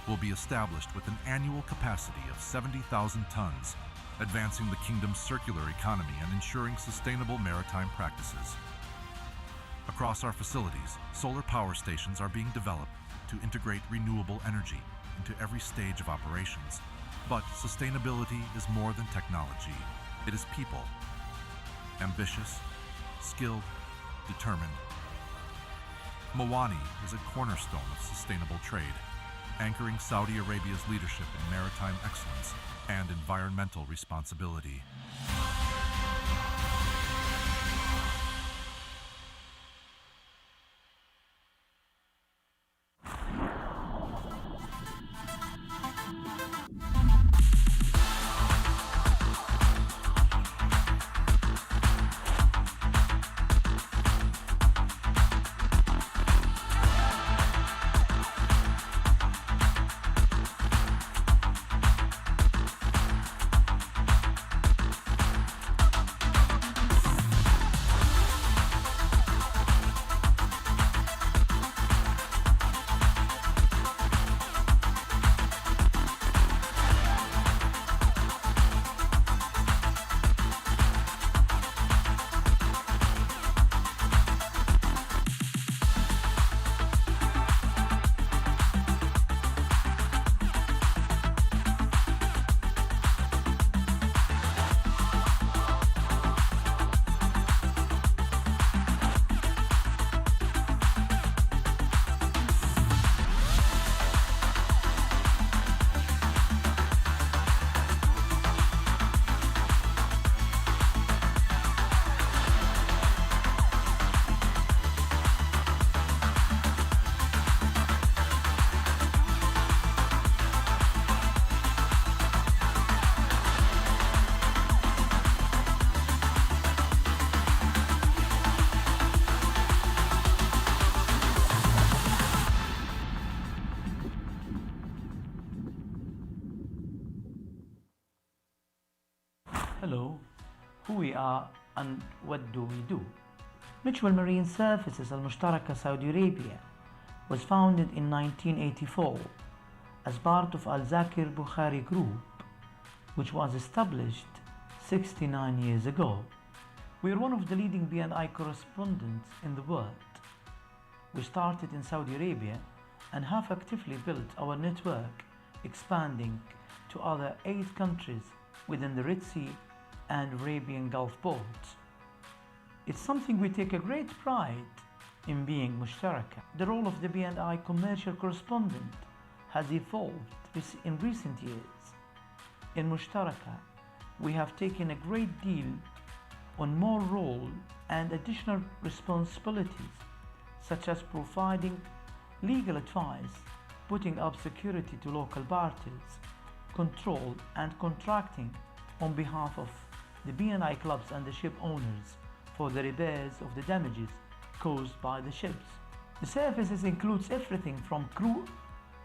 will be established with an annual capacity of 70,000 tons, advancing the kingdom's circular economy and ensuring sustainable maritime practices. Across our facilities, solar power stations are being developed to integrate renewable energy into every stage of operations. But sustainability is more than technology. It is people. Ambitious, skilled, determined. Mawani is a cornerstone of sustainable trade, anchoring Saudi Arabia's leadership in maritime excellence and environmental responsibility. Hello, who we are and what do we do? Mutual Marine Services المشتركة Saudi Arabia was founded in 1984 as part of Al Zakir Bukhari Group, which was established 69 years ago. We are one of the leading B&I correspondents in the world. We started in Saudi Arabia and have actively built our network, expanding to other 8 countries within the Red Sea and Arabian Gulf ports. It's something we take a great pride in being مشتركة. The role of the B&I commercial correspondent has evolved in recent years. In مشتركة, we have taken a great deal on more role and additional responsibilities, such as providing legal advice, putting up security to local parties, control and contracting on behalf of the B&I clubs and the ship owners for the repairs of the damages caused by the ships. The services includes everything from crew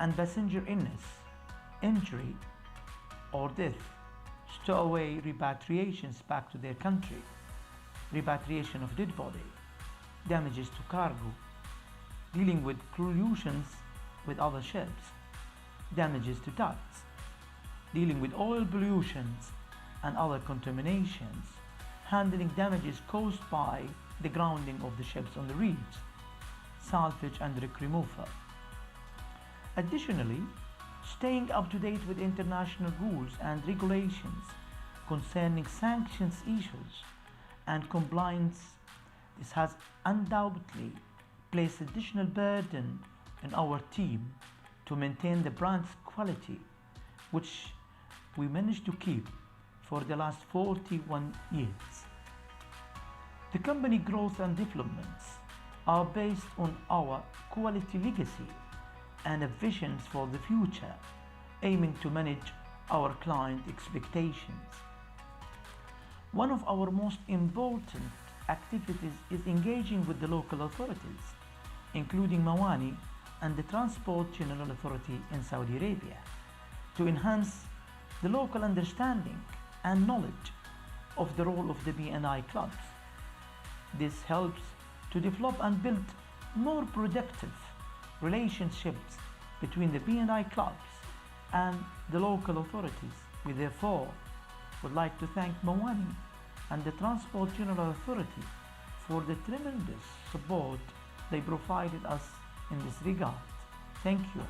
and passenger illness, injury or death, stowaway repatriations back to their country, repatriation of dead body, damages to cargo, dealing with collisions with other ships, damages to ducts, dealing with oil pollutions and other contaminations, handling damages caused by the grounding of the ships on the reefs, salvage and wreck removal. Additionally, staying up to date with international rules and regulations concerning sanctions issues and compliance. This has undoubtedly placed additional burden on our team to maintain the brand's quality, which we managed to keep for the last 41 years. The company growth and developments are based on our quality legacy and a vision for the future, aiming to manage our client expectations. One of our most important activities is engaging with the local authorities, including Mawani and the Transport General Authority in Saudi Arabia, to enhance the local understanding and knowledge of the role of the B&I clubs. This helps to develop and build more productive relationships between the B&I clubs and the local authorities. We therefore would like to thank Mawani and the Transport General Authority for the tremendous support they provided us in this regard. Thank you.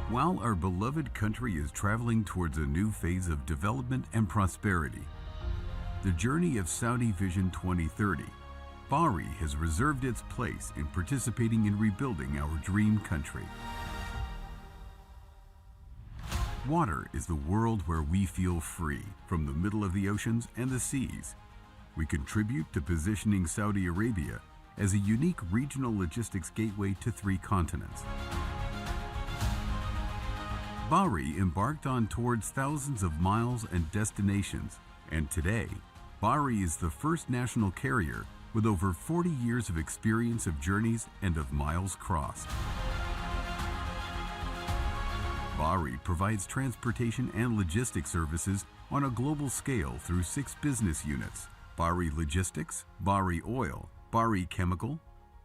While our beloved country is traveling towards a new phase of development and prosperity, the journey of Saudi Vision 2030, Bahri has reserved its place in participating in rebuilding our dream country. Water is the world where we feel free from the middle of the oceans and the seas. We contribute to positioning Saudi Arabia as a unique regional logistics gateway to 3 continents. Bahri embarked on towards thousands of miles and destinations, and today, Bahri is the first national carrier with over 40 years of experience of journeys and of miles crossed. Bahri provides transportation and logistics services on a global scale through 6 business units: Bahri Logistics, Bahri Oil, Bahri Chemical,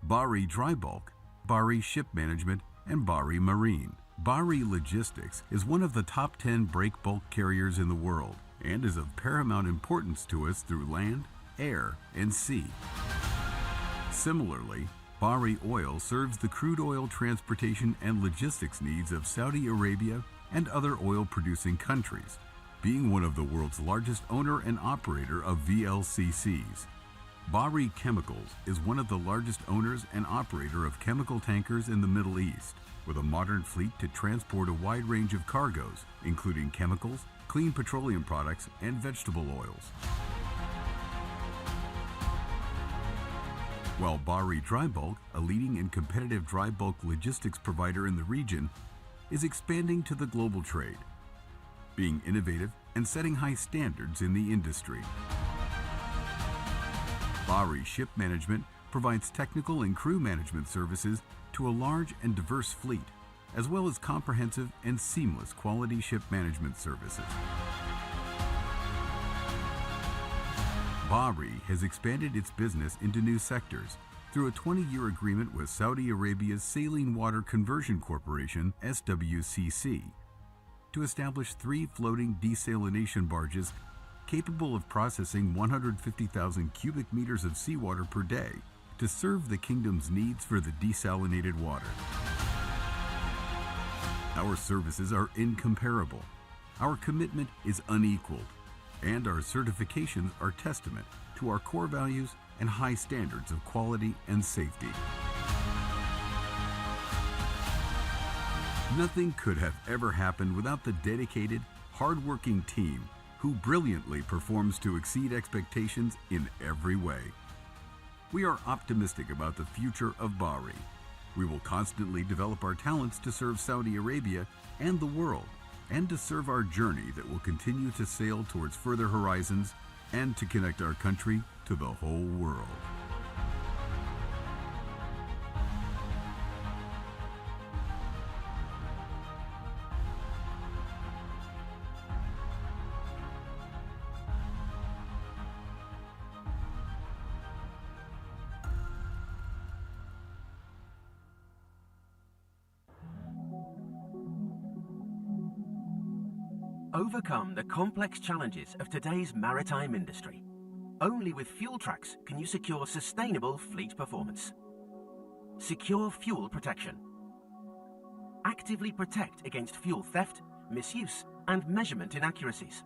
Bahri Dry Bulk, Bahri Ship Management, and Bahri Marine. Bahri Logistics is one of the top 10 break bulk carriers in the world and is of paramount importance to us through land, air, and sea. Similarly, Bahri Oil serves the crude oil transportation and logistics needs of Saudi Arabia and other oil-producing countries, being one of the world's largest owner and operator of VLCCs. Bahri Chemicals is one of the largest owners and operator of chemical tankers in the Middle East, with a modern fleet to transport a wide range of cargoes, including chemicals, clean petroleum products, and vegetable oils. While Bahri Dry Bulk, a leading and competitive dry bulk logistics provider in the region, is expanding to the global trade, being innovative and setting high standards in the industry. Bahri Ship Management provides technical and crew management services to a large and diverse fleet, as well as comprehensive and seamless quality ship management services. Bahri has expanded its business into new sectors through a 20-year agreement with Saudi Arabia's Saline Water Conversion Corporation, SWCC, to establish 3 floating desalination barges capable of processing 150,000 cubic meters of seawater per day to serve the kingdom's needs for the desalinated water. Our services are incomparable, our commitment is unequaled, and our certifications are testament to our core values and high standards of quality and safety. Nothing could have ever happened without the dedicated, hard-working team who brilliantly performs to exceed expectations in every way. We are optimistic about the future of Bahri. We will constantly develop our talents to serve Saudi Arabia and the world, and to serve our journey that will continue to sail towards further horizons and to connect our country to the whole world. Overcome the complex challenges of today's maritime industry. Only with fuel tracks can you secure sustainable fleet performance. Secure fuel protection. Actively protect against fuel theft, misuse, and measurement inaccuracies.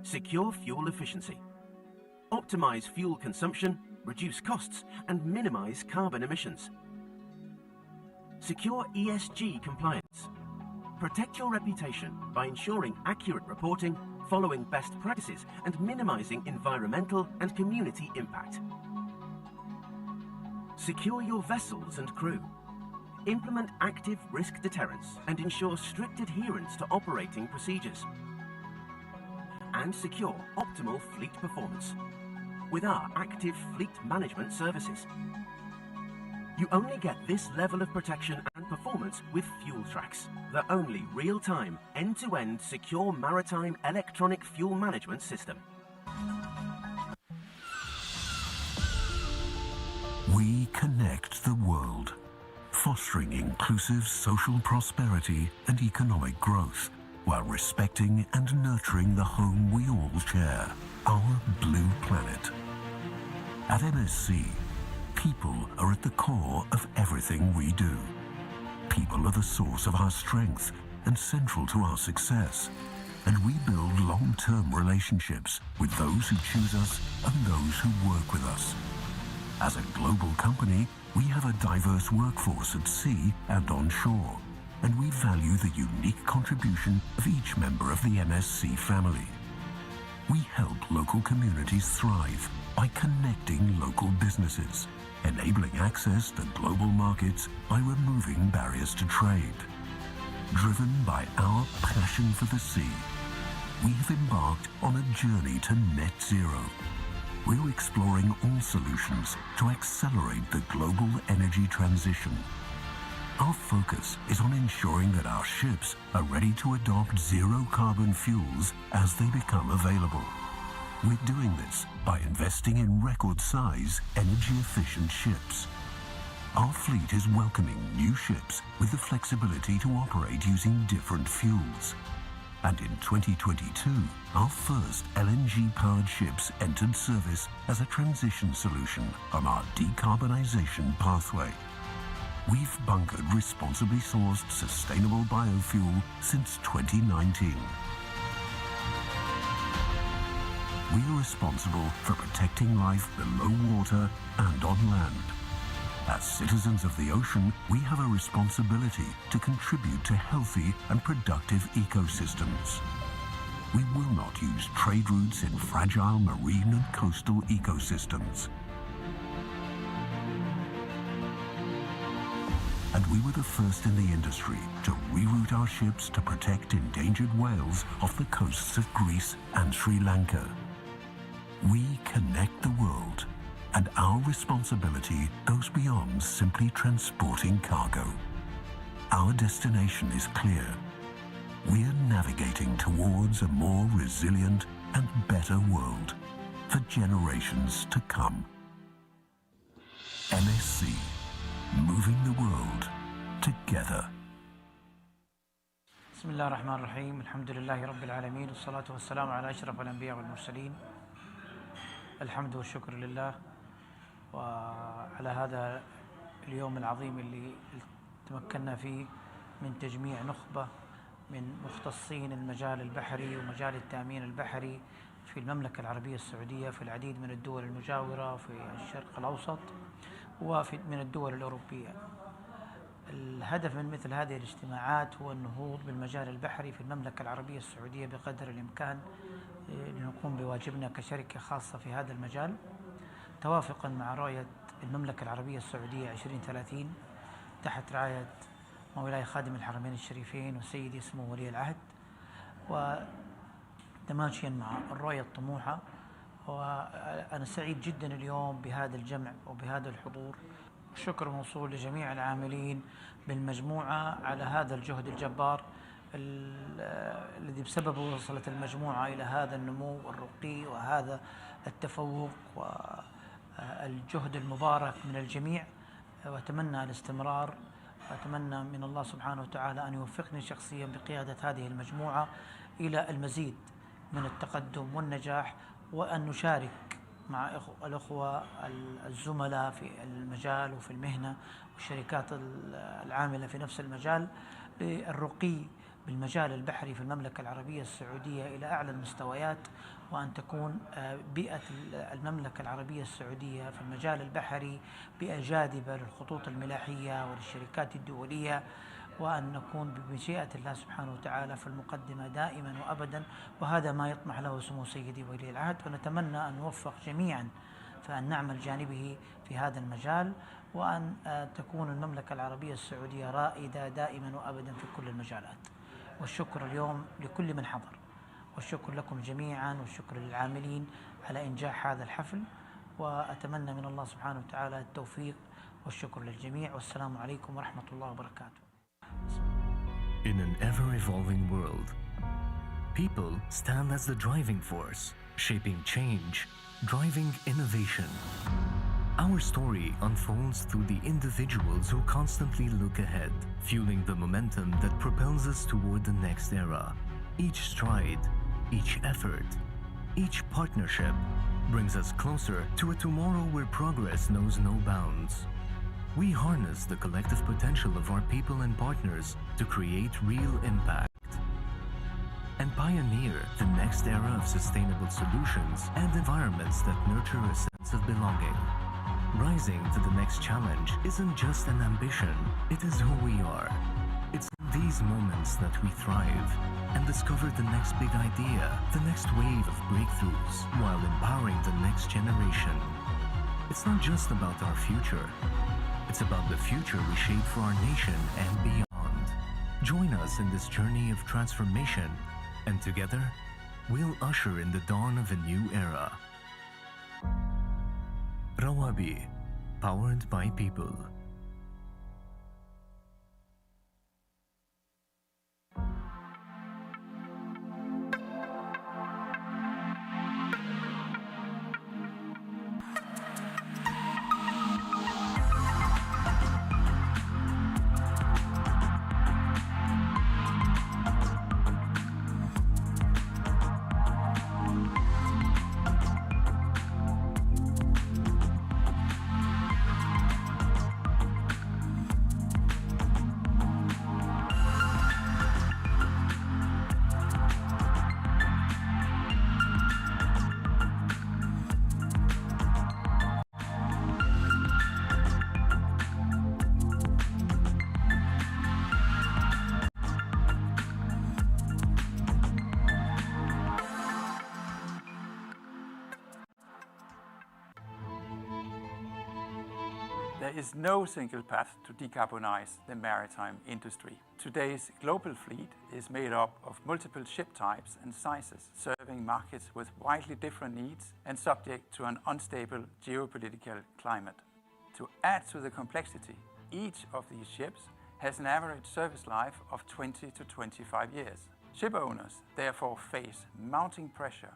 Secure fuel efficiency. Optimize fuel consumption, reduce costs, and minimize carbon emissions. Secure ESG compliance. Protect your reputation by ensuring accurate reporting, following best practices, and minimizing environmental and community impact. Secure your vessels and crew. Implement active risk deterrence and ensure strict adherence to operating procedures. And secure optimal fleet performance with our active fleet management services. You only get this level of protection and performance with fuel tracks, the only real-time, end-to-end secure maritime electronic fuel management system. We connect the world, fostering inclusive social prosperity and economic growth, while respecting and nurturing the home we all share, our blue planet. At MSC, people are at the core of everything we do. People are the source of our strength and central to our success. And we build long-term relationships with those who choose us and those who work with us. As a global company, we have a diverse workforce at sea and on shore, and we value the unique contribution of each member of the MSC family. We help local communities thrive by connecting local businesses, enabling access to global markets by removing barriers to trade. Driven by our passion for the sea, we have embarked on a journey to net zero. We're exploring all solutions to accelerate the global energy transition. Our focus is on ensuring that our ships are ready to adopt zero carbon fuels as they become available. We're doing this by investing in record-size, energy-efficient ships. Our fleet is welcoming new ships with the flexibility to operate using different fuels. And in 2022, our first LNG-powered ships entered service as a transition solution on our decarbonisation pathway. We've bunkered responsibly sourced sustainable biofuel since 2019. We are responsible for protecting life below water and on land. As citizens of the ocean, we have a responsibility to contribute to healthy and productive ecosystems. We will not use trade routes in fragile marine and coastal ecosystems. And we were the first in the industry to reroute our ships to protect endangered whales off the coasts of Greece and Sri Lanka. We connect the world, and our responsibility goes beyond simply transporting cargo. Our destination is clear. We're navigating towards a more resilient and better world for generations to come. MSC, moving the world together. بسم الله الرحمن الرحيم الحمد لله رب العالمين والصلاة والسلام على أشرف الأنبياء والمرسلين. الحمد والشكر لله وعلى هذا اليوم العظيم اللي تمكنا فيه من تجميع نخبة من مختصين المجال البحري ومجال التأمين البحري في المملكة العربية السعودية في العديد من الدول المجاورة في الشرق الأوسط ومن الدول الأوروبية. الهدف من مثل هذه الاجتماعات هو النهوض بالمجال البحري في المملكة العربية السعودية بقدر الإمكان لنقوم بواجبنا كشركة خاصة في هذا المجال توافقا مع رؤية المملكة العربية السعودية 2030 تحت رعاية مولاي خادم الحرمين الشريفين وسيدي سمو ولي العهد، وتماشيا مع الرؤية الطموحة. وأنا سعيد جدا اليوم بهذا الجمع وبهذا الحضور. الشكر موصول لجميع العاملين بالمجموعة على هذا الجهد الجبار الذي بسببه وصلت المجموعة إلى هذا النمو والرقي وهذا التفوق والجهد المبارك من الجميع. وأتمنى الاستمرار، وأتمنى من الله سبحانه وتعالى أن يوفقني شخصيا بقيادة هذه المجموعة إلى المزيد من التقدم والنجاح، وأن نشارك مع الأخوة الزملاء في المجال وفي المهنة والشركات العاملة في نفس المجال للرقي بالمجال البحري في المملكة العربية السعودية إلى أعلى المستويات، وأن تكون بيئة المملكة العربية السعودية في المجال البحري بيئة جاذبة للخطوط الملاحية وللشركات الدولية، وأن نكون بمشيئة الله سبحانه وتعالى في المقدمة دائما وأبدا. وهذا ما يطمح له سمو سيدي ولي العهد، ونتمنى أن نوفق جميعا فأن نعمل جانبه في هذا المجال، وأن تكون المملكة العربية السعودية رائدة دائما وأبدا في كل المجالات. والشكر اليوم لكل من حضر، والشكر لكم جميعا، والشكر للعاملين على إنجاح هذا الحفل، وأتمنى من الله سبحانه وتعالى التوفيق والشكر للجميع. والسلام عليكم ورحمة الله وبركاته. In an ever-evolving world, people stand as the driving force, shaping change, driving innovation. Our story unfolds through the individuals who constantly look ahead, fueling the momentum that propels us toward the next era. Each stride, each effort, each partnership brings us closer to a tomorrow where progress knows no bounds. We harness the collective potential of our people and partners to create real impact and pioneer the next era of sustainable solutions and environments that nurture a sense of belonging. Rising to the next challenge isn't just an ambition, it is who we are. It's in these moments that we thrive and discover the next big idea, the next wave of breakthroughs, while empowering the next generation. It's not just about our future. It's about the future we shape for our nation and beyond. Join us in this journey of transformation, and together, we'll usher in the dawn of a new era. Rawabi, powered by people. There is no single path to decarbonize the maritime industry. Today's global fleet is made up of multiple ship types and sizes, serving markets with widely different needs and subject to an unstable geopolitical climate. To add to the complexity, each of these ships has an average service life of 20 to 25 years. Ship owners therefore face mounting pressure,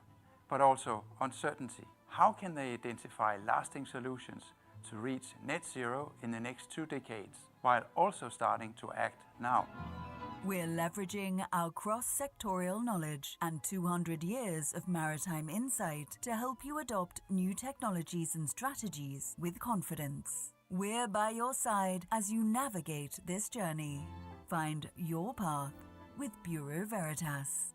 but also uncertainty. How can they identify lasting solutions to reach net zero in the next 2 decades, while also starting to act now? We're leveraging our cross-sectorial knowledge and 200 years of maritime insight to help you adopt new technologies and strategies with confidence. We're by your side as you navigate this journey. Find your path with Bureau Veritas.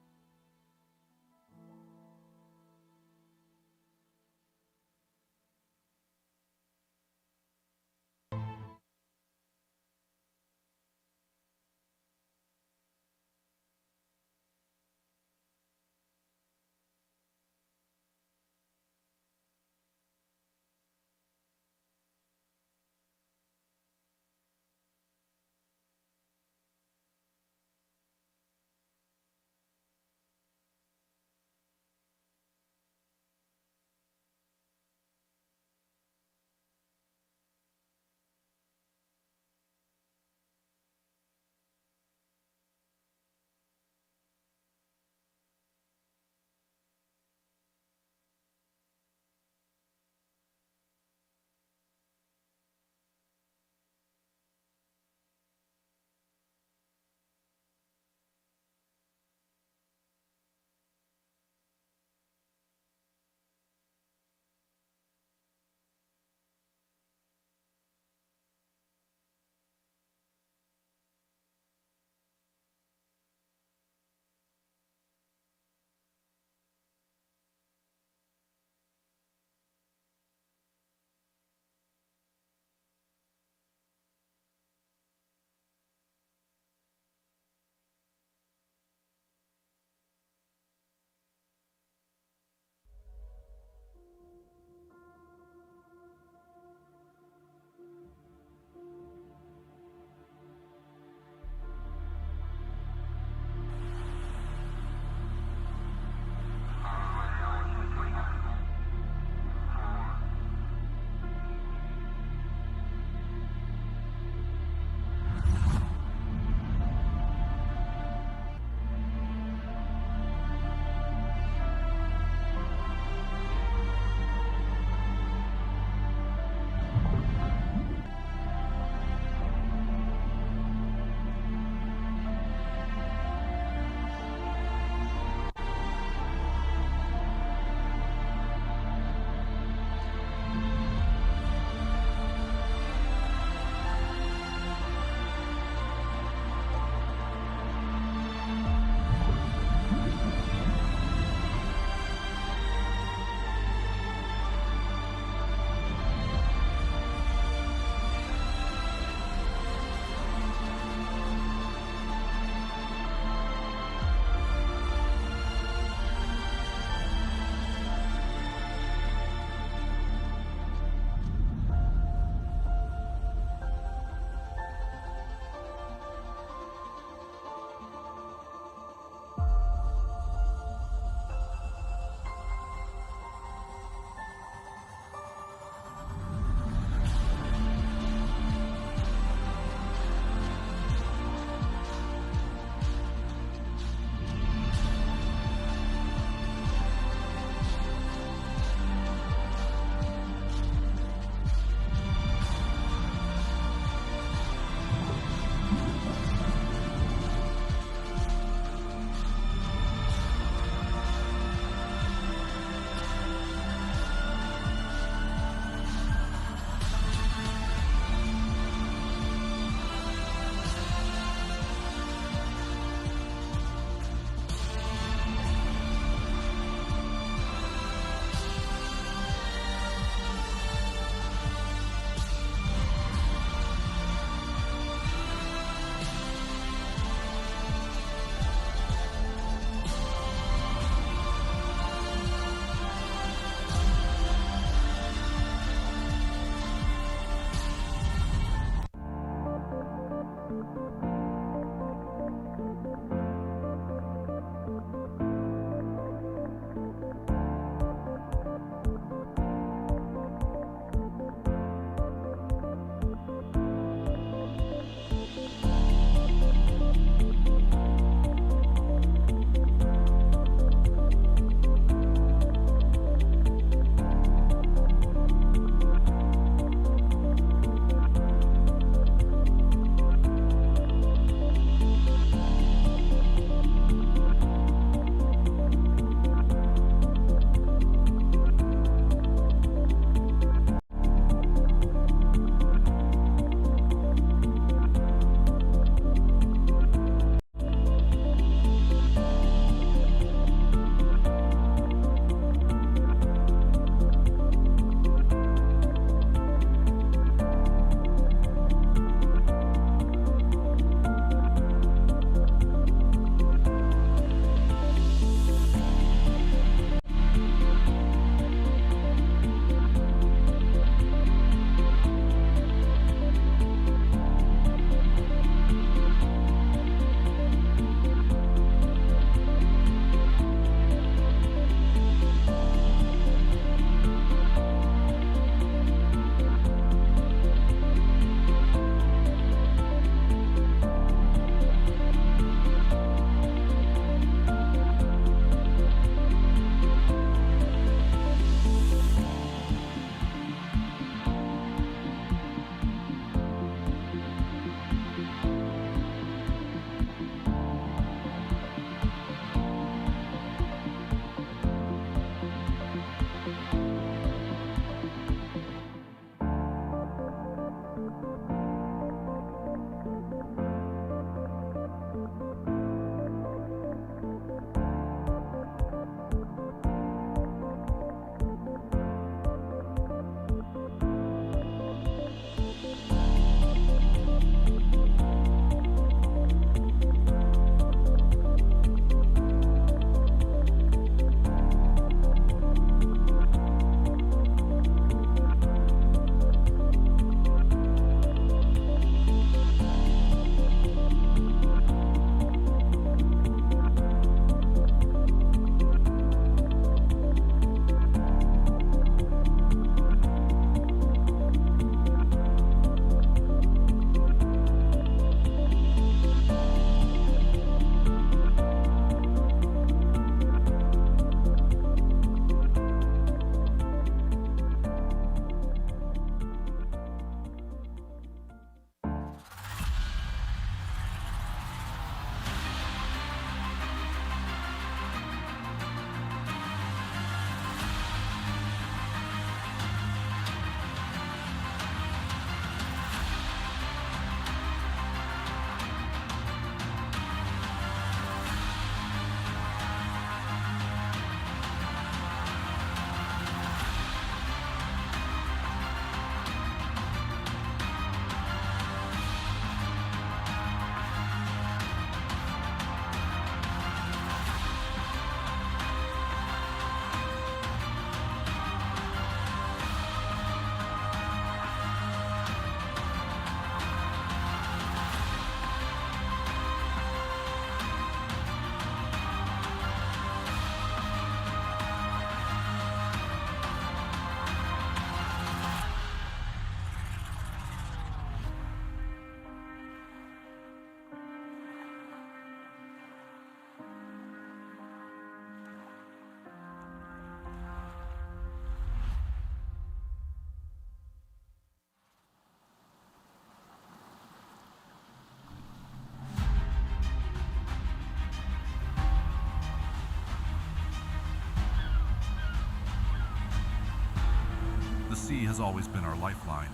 sea has always been our lifeline.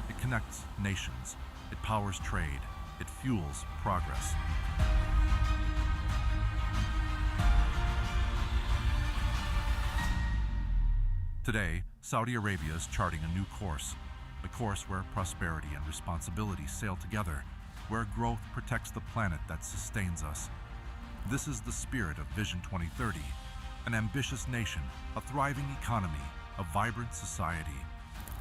It connects nations. It powers trade. It fuels progress. Today, Saudi Arabia is charting a new course, a course where prosperity and responsibility sail together, where growth protects the planet that sustains us. This is the spirit of Vision 2030, an ambitious nation, a thriving economy, a vibrant society.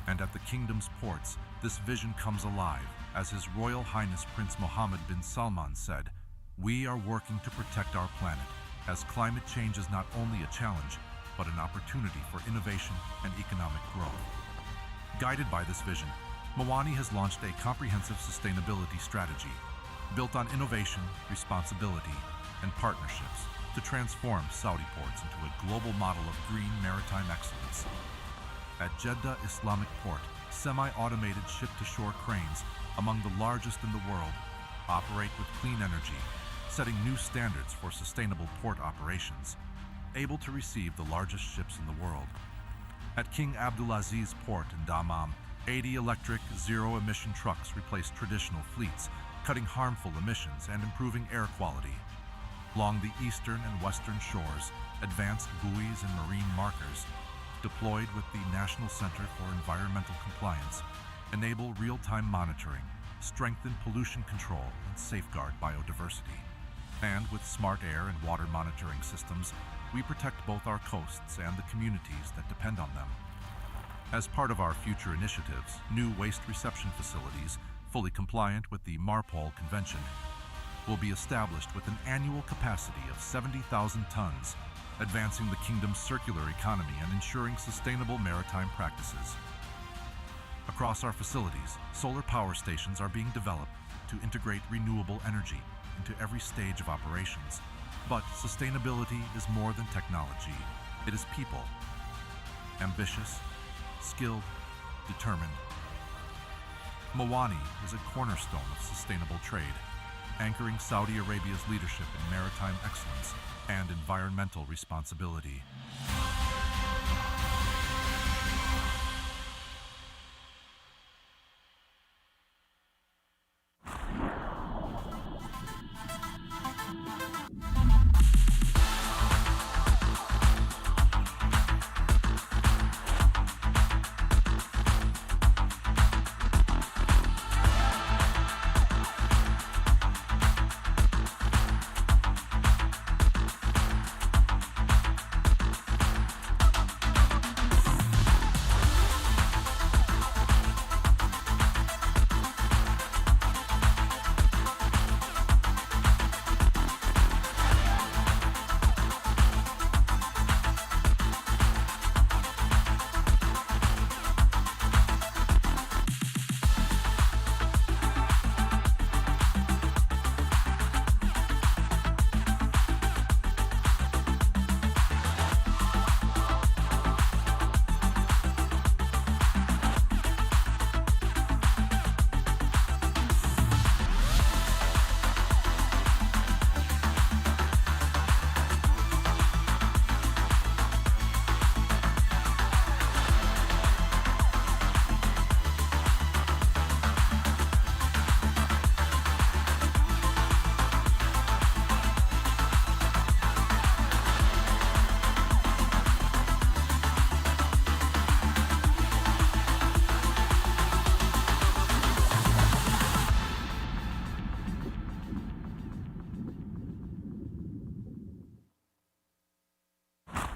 And at the kingdom's ports, this vision comes alive, as His Royal Highness Prince Mohammed bin Salman said, "We are working to protect our planet, as climate change is not only a challenge, but an opportunity for innovation and economic growth." Guided by this vision, Mawani has launched a comprehensive sustainability strategy built on innovation, responsibility, and partnerships to transform Saudi ports into a global model of green maritime excellence. At Jeddah Islamic Port, semi-automated ship-to-shore cranes, among the largest in the world, operate with clean energy, setting new standards for sustainable port operations, able to receive the largest ships in the world. At King Abdulaziz Port in Dammam, 80 electric, zero-emission trucks replace traditional fleets, cutting harmful emissions and improving air quality. Along the eastern and western shores, advanced buoys and marine markers, deployed with the National Center for Environmental Compliance, enable real-time monitoring, strengthen pollution control, and safeguard biodiversity. And with smart air and water monitoring systems, we protect both our coasts and the communities that depend on them. As part of our future initiatives, new waste reception facilities, fully compliant with the MARPOL Convention, will be established with an annual capacity of 70,000 tons, advancing the kingdom's circular economy and ensuring sustainable maritime practices. Across our facilities, solar power stations are being developed to integrate renewable energy into every stage of operations. But sustainability is more than technology. It is people. Ambitious, skilled, determined. Mawani is a cornerstone of sustainable trade, anchoring Saudi Arabia's leadership in maritime excellence and environmental responsibility.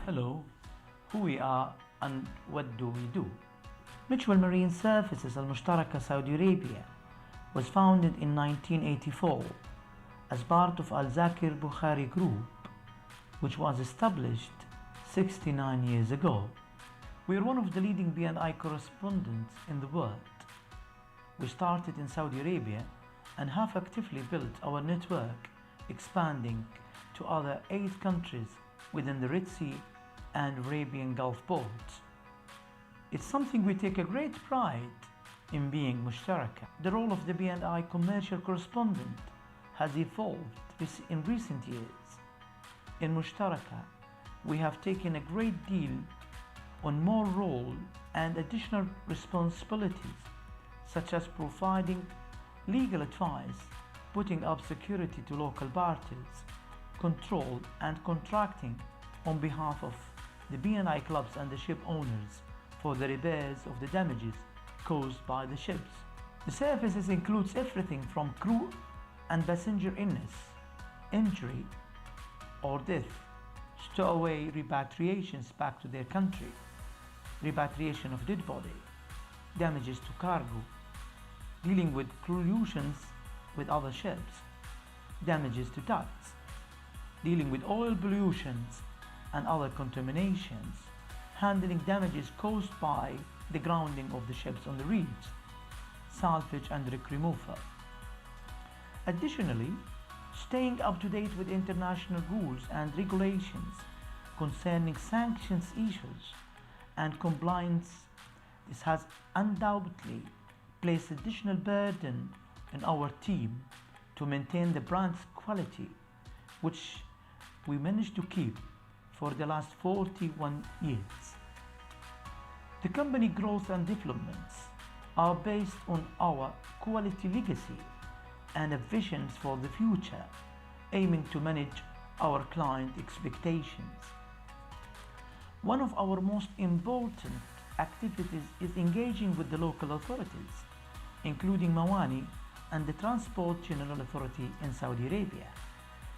Hello, who we are and what do we do? Mutual Marine Services المشتركة Saudi Arabia was founded in 1984 as part of Al-Zakir Bukhari Group, which was established 69 years ago. We are one of the leading B&I correspondents in the world. We started in Saudi Arabia and have actively built our network, expanding to other 8 countries within the Red Sea and Arabian Gulf ports. It's something we take a great pride in being Mushtaraka. The role of the B&I commercial correspondent has evolved in recent years. In Mushtaraka, we have taken a great deal on more role and additional responsibilities, such as providing legal advice, putting up security to local parties, control and contracting on behalf of the B&I clubs and the ship owners for the repairs of the damages caused by the ships. The services includes everything from crew and passenger illness, injury or death, stowaway repatriations back to their country, repatriation of dead body, damages to cargo, dealing with collisions with other ships, damages to ducts, dealing with oil pollutions and other contaminations, handling damages caused by the grounding of the ships on the reefs, salvage and wreck removal. Additionally, staying up to date with international rules and regulations concerning sanctions issues and compliance. This has undoubtedly placed additional burden on our team to maintain the brand's quality, which we managed to keep for the last 41 years. The company growth and developments are based on our quality legacy and visions for the future, aiming to manage our client expectations. One of our most important activities is engaging with the local authorities, including Mawani and the Transport General Authority in Saudi Arabia,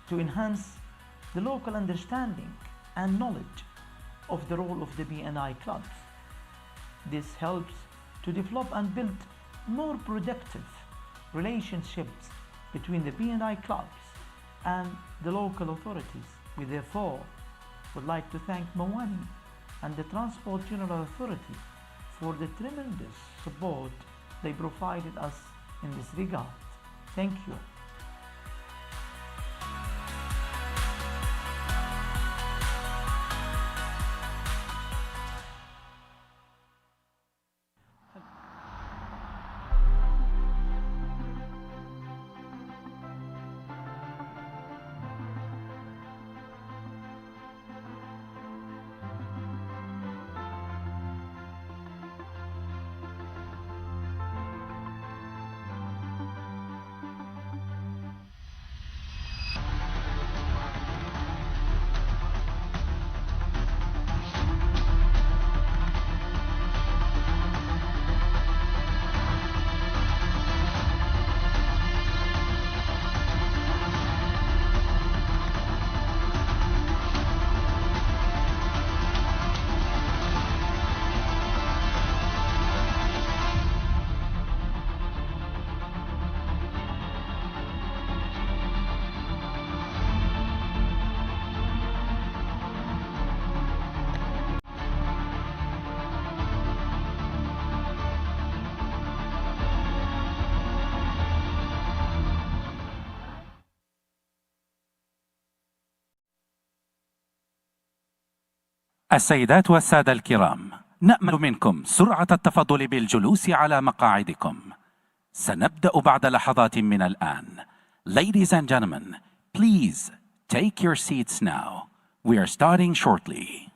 to enhance the local understanding and knowledge of the role of the B&I clubs. This helps to develop and build more productive relationships between the B&I clubs and the local authorities. We therefore would like to thank Mawani and the Transport General Authority for the tremendous support they provided us in this regard. Thank you. السيدات والسادة الكرام، نأمل منكم سرعة التفضل بالجلوس على مقاعدكم. سنبدأ بعد لحظات من الآن. Ladies and gentlemen, please take your seats now. We are starting shortly.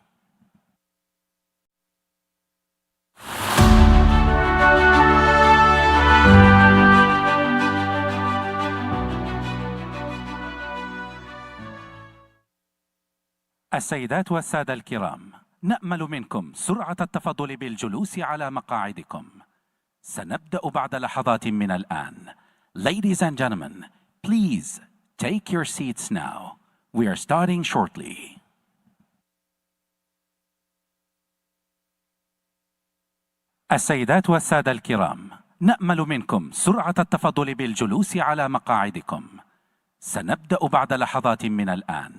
السيدات والسادة الكرام، نأمل منكم سرعة التفضل بالجلوس على مقاعدكم. سنبدأ بعد لحظات من الآن. Ladies and gentlemen, please take your seats now. We are starting shortly. السيدات والسادة الكرام، نأمل منكم سرعة التفضل بالجلوس على مقاعدكم. سنبدأ بعد لحظات من الآن.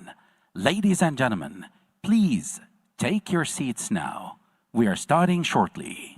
Ladies and gentlemen, please take your seats now. We are starting shortly.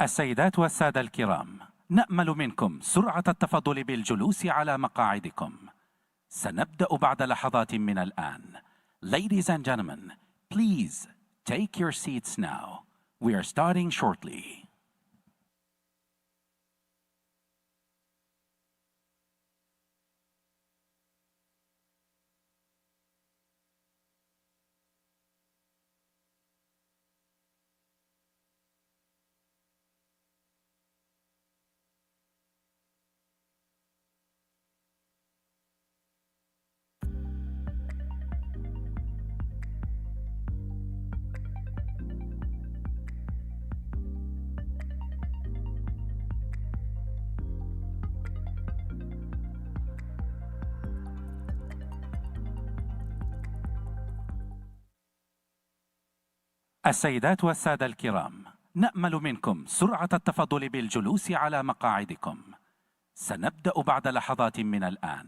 السيدات والسادة الكرام، نأمل منكم سرعة التفضل بالجلوس على مقاعدكم. سنبدأ بعد لحظات من الآن. Ladies and gentlemen, please take your seats now. We are starting shortly. السيدات والسادة الكرام، نأمل منكم سرعة التفضل بالجلوس على مقاعدكم. سنبدأ بعد لحظات من الآن.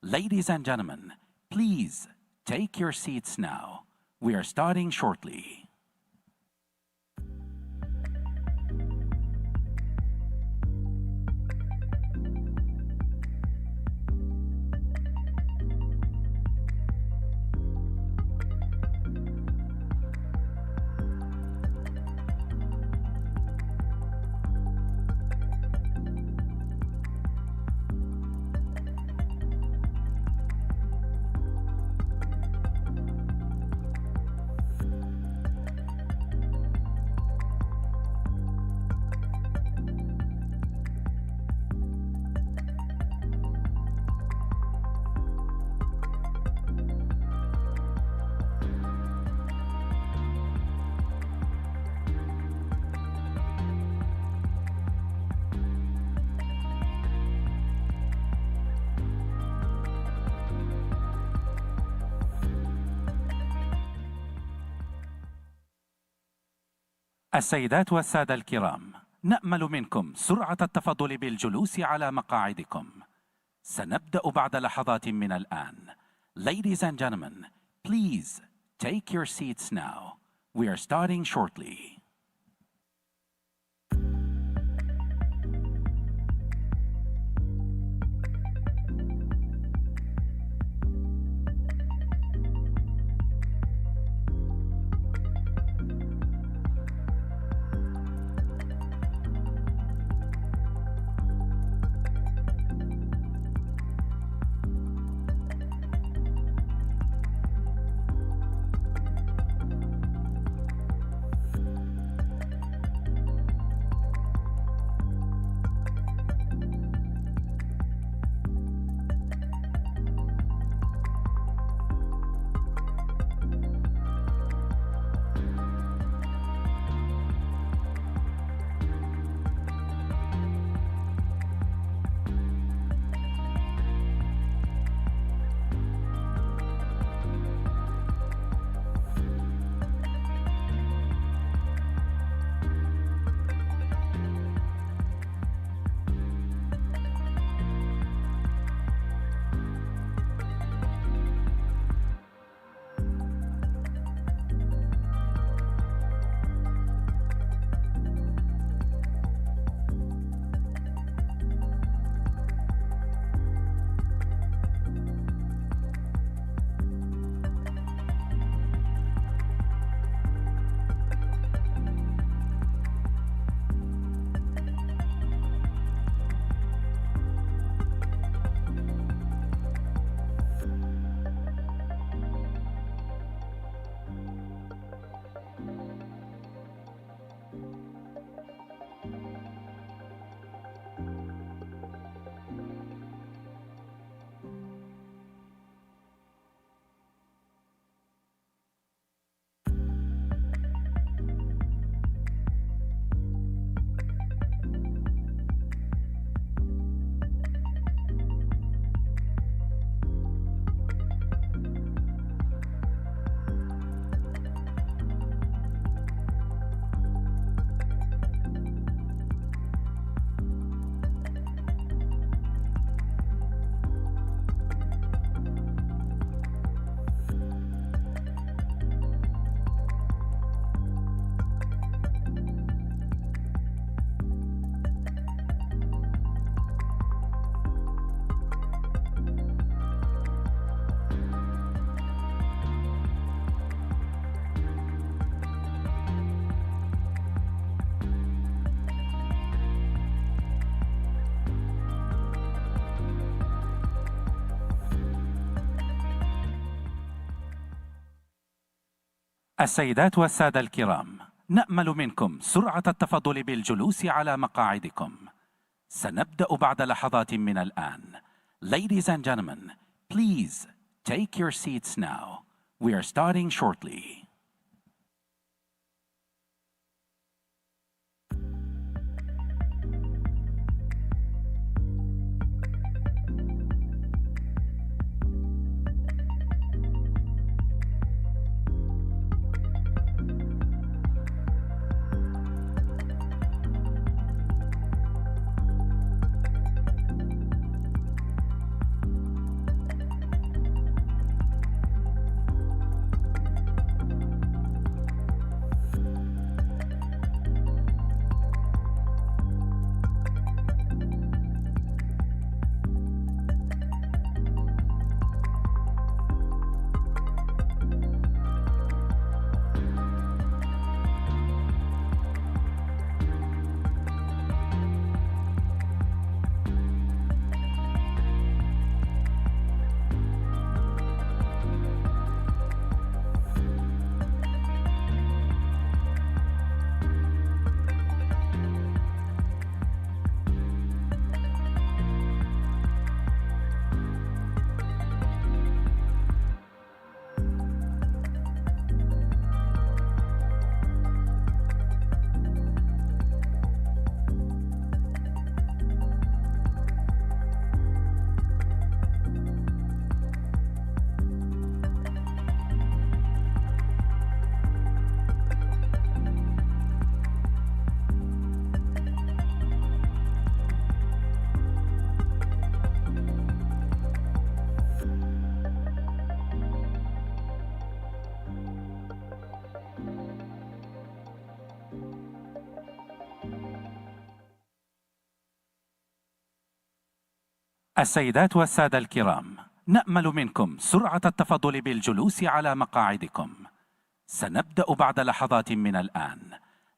Ladies and gentlemen, please take your seats now. We are starting shortly. السيدات والسادة الكرام، نأمل منكم سرعة التفضل بالجلوس على مقاعدكم. سنبدأ بعد لحظات من الآن. Ladies and gentlemen, please take your seats now. We are starting shortly. السيدات والسادة الكرام، نأمل منكم سرعة التفضل بالجلوس على مقاعدكم. سنبدأ بعد لحظات من الآن. Ladies and gentlemen, please take your seats now. We are starting shortly. السيدات والسادة الكرام، نأمل منكم سرعة التفضل بالجلوس على مقاعدكم. سنبدأ بعد لحظات من الآن.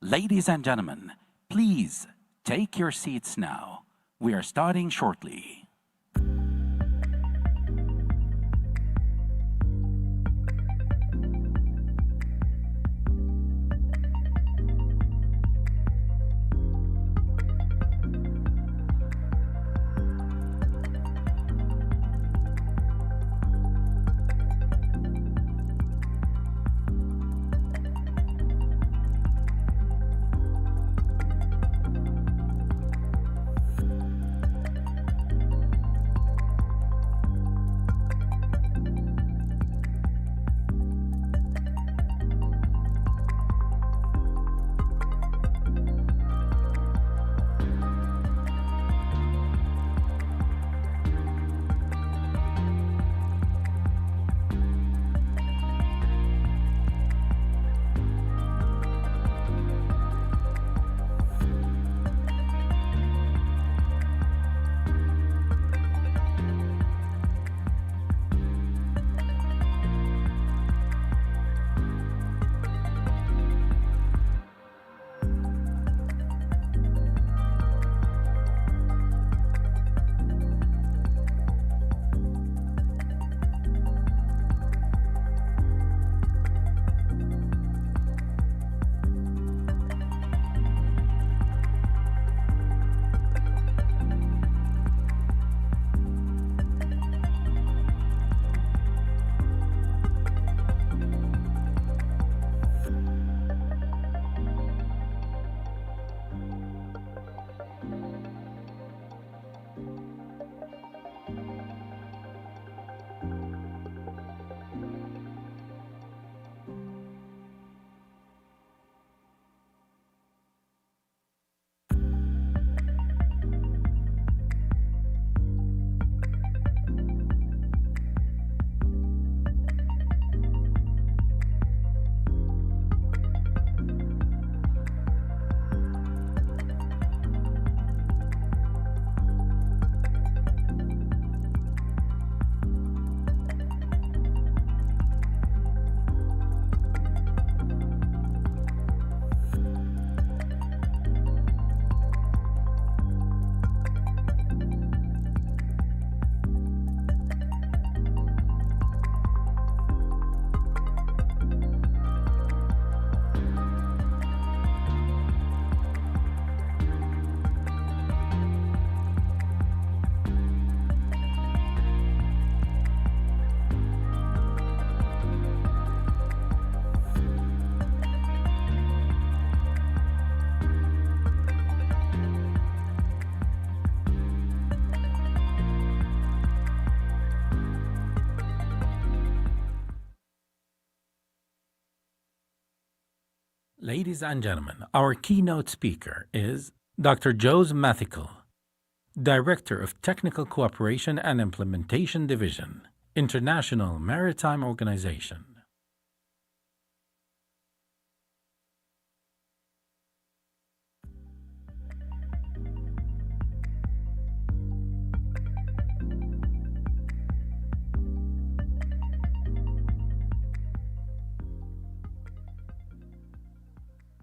Ladies and gentlemen, please take your seats now. We are starting shortly. Ladies and gentlemen, our keynote speaker is Dr. Jose Mathical, Director of Technical Cooperation and Implementation Division, International Maritime Organization.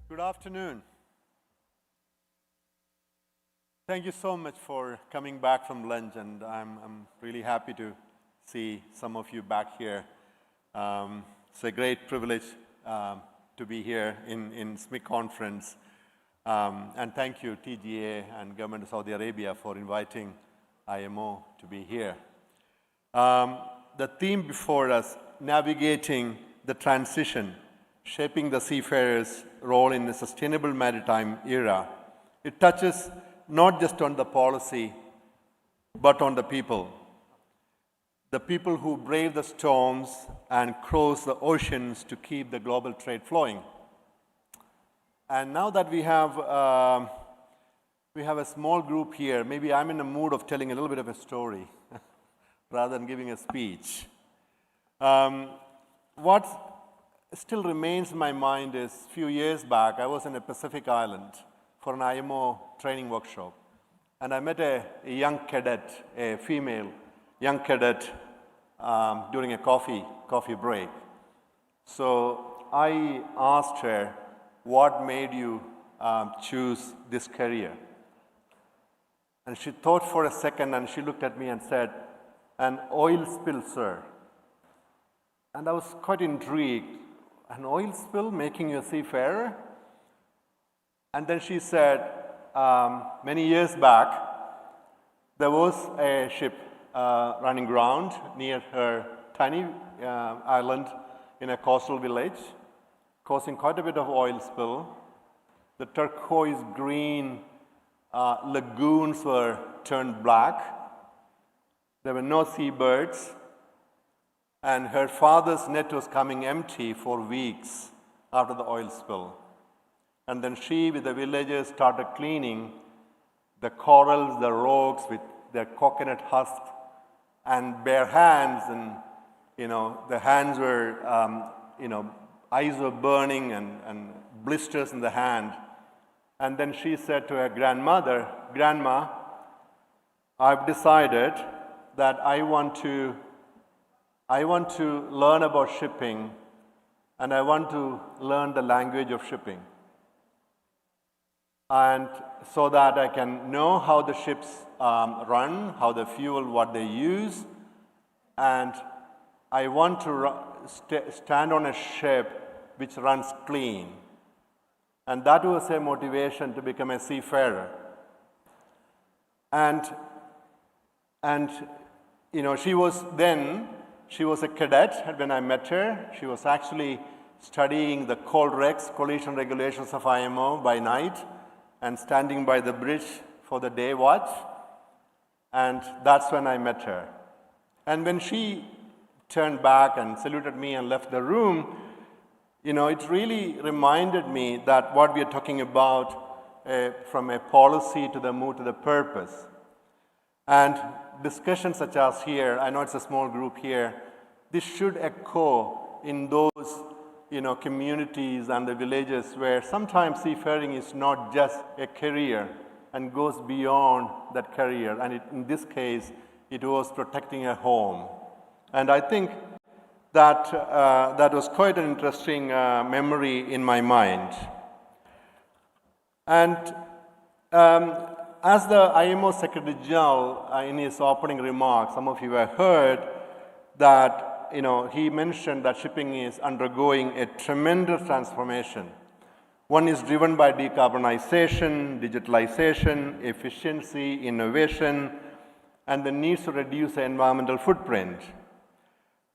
Good afternoon. Thank you so much for coming back from lunch, and I'm really happy to see some of you back here. It's a great privilege to be here in SMIC conference. And thank you, TGA and Government of Saudi Arabia, for inviting IMO to be here. The theme before us, navigating the transition, shaping the seafarer's role in the sustainable maritime era. It touches not just on the policy, but on the people. The people who brave the storms and cross the oceans to keep the global trade flowing. And now that we have a small group here, maybe I'm in the mood of telling a little bit of a story rather than giving a speech. What still remains in my mind is a few years back, I was in a Pacific island for an IMO training workshop. And I met a young cadet, a female young cadet, during a coffee break. So I asked her, what made you choose this career? And she thought for a second and she looked at me and said, an oil spill, sir. And I was quite intrigued. An oil spill making you a seafarer? And then she said, many years back, there was a ship running aground near her tiny island in a coastal village, causing quite a bit of oil spill. The turquoise green lagoons were turned black. There were no seabirds. And her father's net was coming empty for weeks after the oil spill. And then she, with the villagers, started cleaning the corals, the rocks with their coconut husk and bare hands. And, the hands were, eyes were burning and blisters in the hand. And then she said to her grandmother, Grandma, I've decided that I want to learn about shipping, and I want to learn the language of shipping. And so that I can know how the ships run, how they fuel, what they use, and I want to stand on a ship which runs clean. And that was her motivation to become a seafarer. And she was a cadet when I met her. She was actually studying the COLREGs, collision regulations of IMO, by night and standing by the bridge for the day watch. And that's when I met her. And when she turned back and saluted me and left the room, it really reminded me that what we are talking about from a policy to the move to the purpose. And discussions such as here, I know it's a small group here, this should echo in those communities and the villages where sometimes seafaring is not just a career and goes beyond that career. And in this case, it was protecting a home. And I think that that was quite an interesting memory in my mind. And as the IMO Secretary General, in his opening remarks, some of you have heard that he mentioned that shipping is undergoing a tremendous transformation. One is driven by decarbonization, digitalization, efficiency, innovation, and the need to reduce the environmental footprint,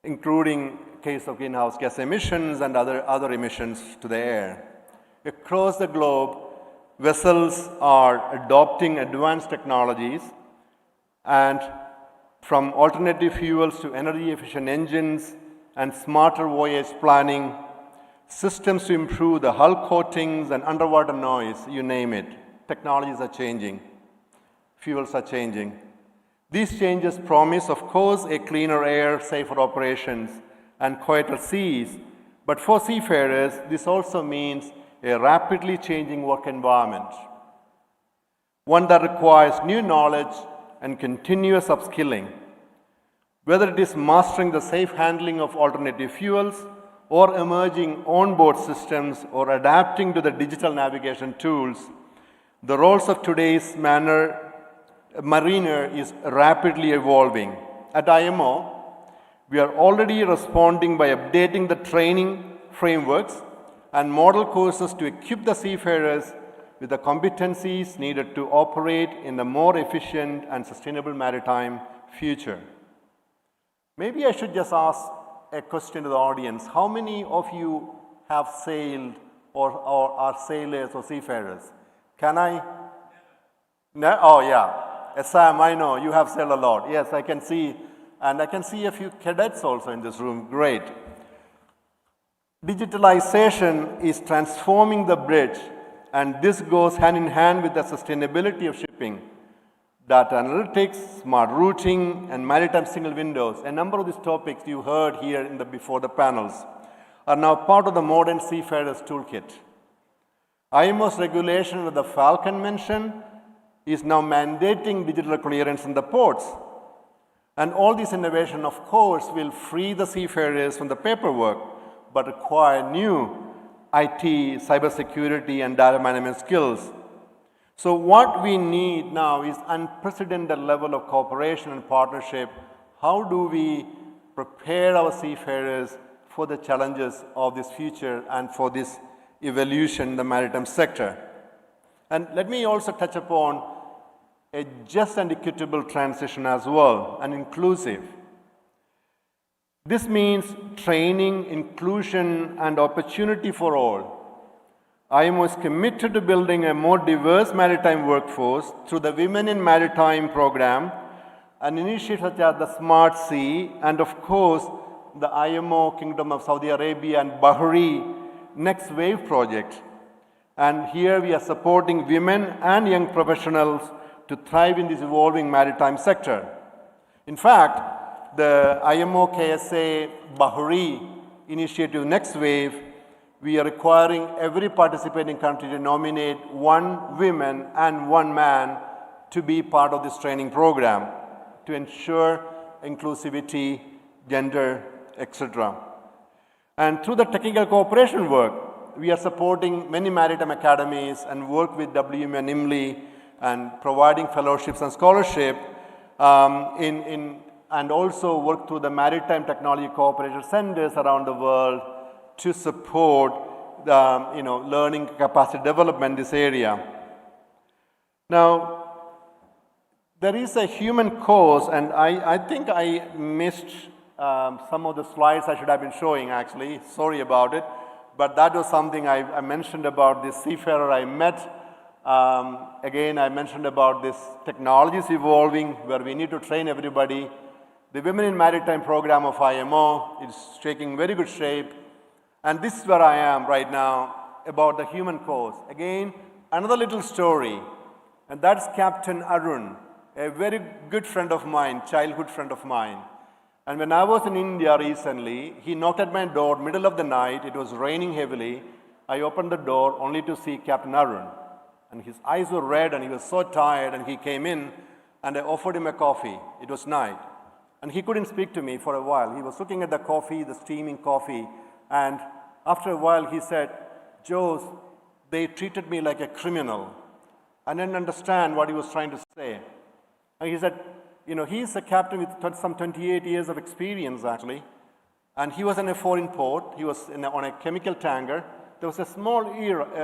including case of greenhouse gas emissions and other emissions to the air. Across the globe, vessels are adopting advanced technologies, and from alternative fuels to energy efficient engines and smarter voyage planning, systems to improve the hull coatings and underwater noise, you name it. Technologies are changing. Fuels are changing. These changes promise, of course, a cleaner air, safer operations, and quieter seas. But for seafarers, this also means a rapidly changing work environment, one that requires new knowledge and continuous upskilling. Whether it is mastering the safe handling of alternative fuels, or emerging onboard systems, or adapting to the digital navigation tools, the roles of today's mariner is rapidly evolving. At IMO, we are already responding by updating the training frameworks and model courses to equip the seafarers with the competencies needed to operate in a more efficient and sustainable maritime future. Maybe I should just ask a question to the audience. How many of you have sailed or are sailors or seafarers? Can I? No? Oh, yeah. Sam, I know you have sailed a lot. Yes, I can see. And I can see a few cadets also in this room. Great. Digitalization is transforming the bridge, and this goes hand in hand with the sustainability of shipping. Data analytics, smart routing, and maritime single windows, a number of these topics you heard here before the panels, are now part of the modern seafarer's toolkit. IMO's regulation that the Falcon mentioned is now mandating digital clearance in the ports. And all this innovation, of course, will free the seafarers from the paperwork, but require new IT, cybersecurity, and data management skills. So what we need now is unprecedented level of cooperation and partnership. How do we prepare our seafarers for the challenges of this future and for this evolution in the maritime sector? And let me also touch upon a just and equitable transition as well, and inclusive. This means training, inclusion, and opportunity for all. IMO is committed to building a more diverse maritime workforce through the Women in Maritime program, and initiatives such as the Smart Sea, and of course, the IMO Kingdom of Saudi Arabia and Bahrain Next Wave project. And here we are supporting women and young professionals to thrive in this evolving maritime sector. In fact, the IMO KSA Bahrain initiative Next Wave, we are requiring every participating country to nominate 1 woman and 1 man to be part of this training program to ensure inclusivity, gender, etc. And through the technical cooperation work, we are supporting many maritime academies and work with WMA and IMLI and providing fellowships and scholarship and also work through the Maritime Technology Cooperation Centers around the world to support the learning capacity development in this area. Now, there is a human cause, and I think I missed some of the slides I should have been showing actually, sorry about it, but that was something I mentioned about this seafarer I met. Again, I mentioned about this technologies evolving where we need to train everybody. The Women in Maritime program of IMO is taking very good shape. And this is where I am right now about the human cause. Again, another little story, and that's Captain Arun, a very good friend of mine, childhood friend of mine. And when I was in India recently, he knocked at my door, middle of the night, it was raining heavily. I opened the door only to see Captain Arun. And his eyes were red and he was so tired, and he came in and I offered him a coffee. It was night. And he couldn't speak to me for a while. He was looking at the coffee, the steaming coffee. And after a while he said, "Jose, they treated me like a criminal." I didn't understand what he was trying to say. And he said, he's a captain with some 28 years of experience actually. And he was in a foreign port. He was on a chemical tanker. There was a small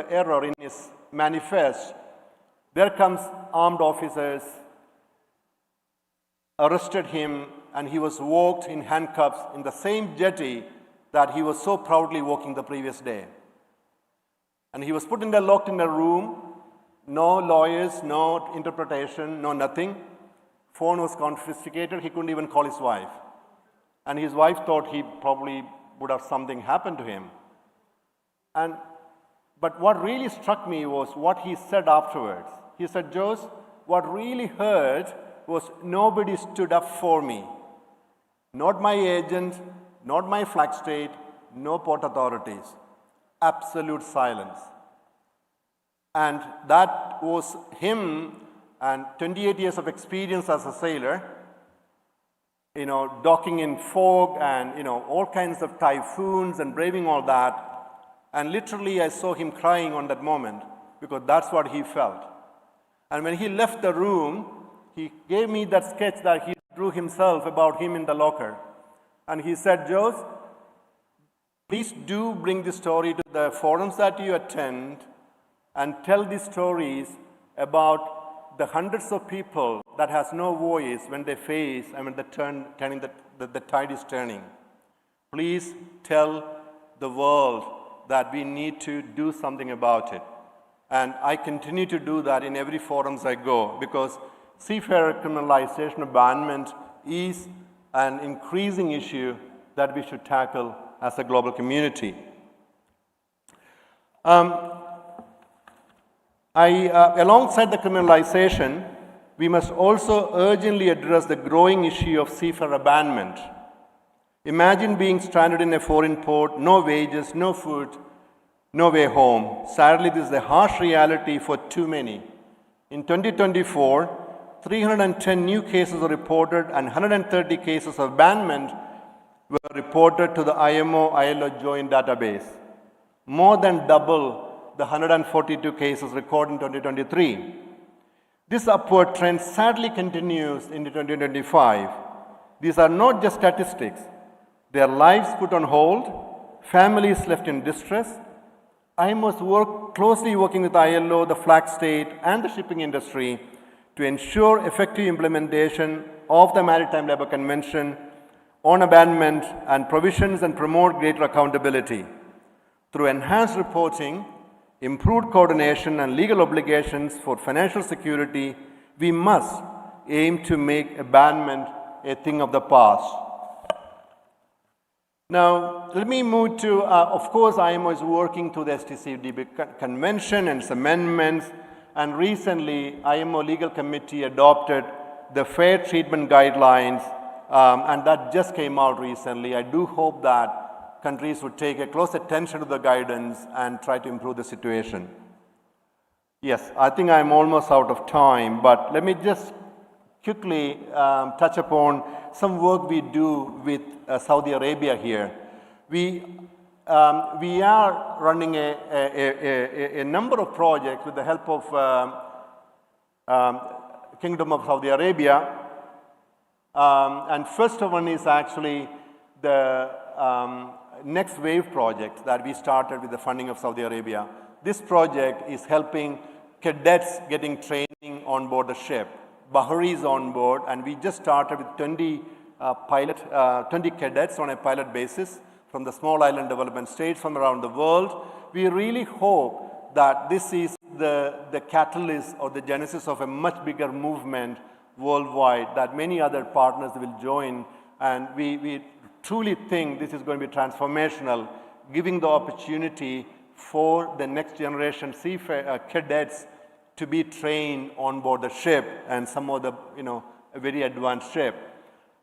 error in his manifest. There comes armed officers, arrested him, and he was walked in handcuffs in the same jetty that he was so proudly walking the previous day. And he was locked in a room, no lawyers, no interpretation, no nothing. Phone was confiscated, he couldn't even call his wife. And his wife thought he probably would have something happened to him. But what really struck me was what he said afterwards. He said, Jose, what really hurt was nobody stood up for me. Not my agent, not my flag state, no port authorities. Absolute silence. And that was him and 28 years of experience as a sailor, docking in fog and, all kinds of typhoons and braving all that. And literally I saw him crying on that moment because that's what he felt. And when he left the room, he gave me that sketch that he drew himself about him in the locker. And he said, Jose, please do bring this story to the forums that you attend and tell these stories about the hundreds of people that has no voice when they face, the tide is turning. Please tell the world that we need to do something about it. And I continue to do that in every forums I go because seafarer criminalization abandonment is an increasing issue that we should tackle as a global community. Alongside the criminalization, we must also urgently address the growing issue of seafarer abandonment. Imagine being stranded in a foreign port, no wages, no food, no way home. Sadly, this is a harsh reality for too many. In 2024, 310 new cases were reported and 130 cases of abandonment were reported to the IMO-ILO joint database, more than double the 142 cases recorded in 2023. This upward trend sadly continues into 2025. These are not just statistics. Their lives put on hold, families left in distress. IMO is closely working with ILO, the flag state, and the shipping industry to ensure effective implementation of the Maritime Labour Convention on abandonment and provisions and promote greater accountability. Through enhanced reporting, improved coordination, and legal obligations for financial security, we must aim to make abandonment a thing of the past. Now, let me move to, of course, IMO is working to the STCWD Convention and its amendments, and recently, IMO Legal Committee adopted the Fair Treatment Guidelines, and that just came out recently. I do hope that countries would take a close attention to the guidance and try to improve the situation. Yes, I think I'm almost out of time, but let me just quickly touch upon some work we do with Saudi Arabia here. We are running a number of projects with the help of Kingdom of Saudi Arabia. And first one is actually the Next Wave project that we started with the funding of Saudi Arabia. This project is helping cadets getting training on board the ship. Bahri is on board, and we just started with 20 cadets on a pilot basis from the small island development states from around the world. We really hope that this is the catalyst or the genesis of a much bigger movement worldwide that many other partners will join, and we truly think this is going to be transformational, giving the opportunity for the next generation cadets to be trained on board the ship and some of the, a very advanced ship.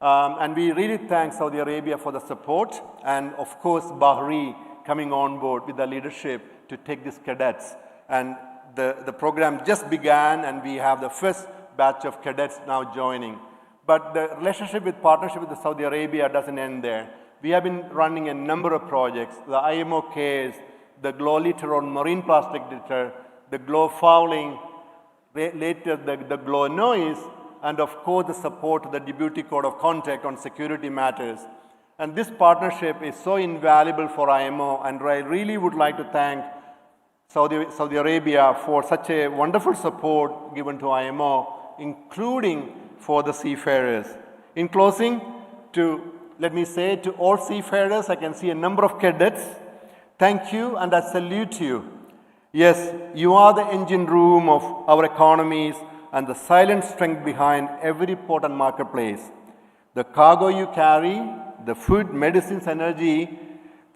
And we really thank Saudi Arabia for the support, and of course Bahri coming on board with the leadership to take these cadets. And the program just began, and we have the first batch of cadets now joining. But the partnership with Saudi Arabia doesn't end there. We have been running a number of projects, the IMO case, the GLOW litter on marine plastic litter, the GLOW fouling, later the GLOW noise, and of course the support to the Deputy Code of Conduct on security matters. And this partnership is so invaluable for IMO, and I really would like to thank Saudi Arabia for such a wonderful support given to IMO, including for the seafarers. In closing, let me say to all seafarers, I can see a number of cadets, thank you and I salute you. Yes, you are the engine room of our economies and the silent strength behind every port and marketplace. The cargo you carry, the food, medicines, energy,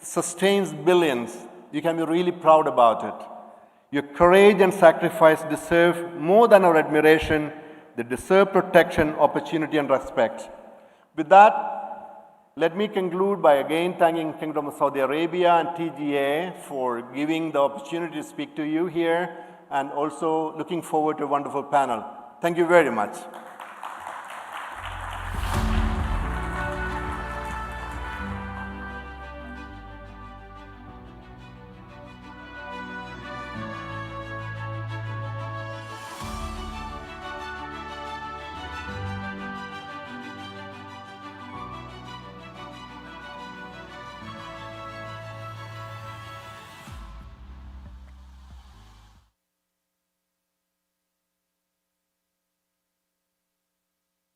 sustains billions You can be really proud about it. Your courage and sacrifice deserve more than our admiration. They deserve protection, opportunity, and respect. With that, let me conclude by again thanking Kingdom of Saudi Arabia and TGA for giving the opportunity to speak to you here, and also looking forward to a wonderful panel. Thank you very much.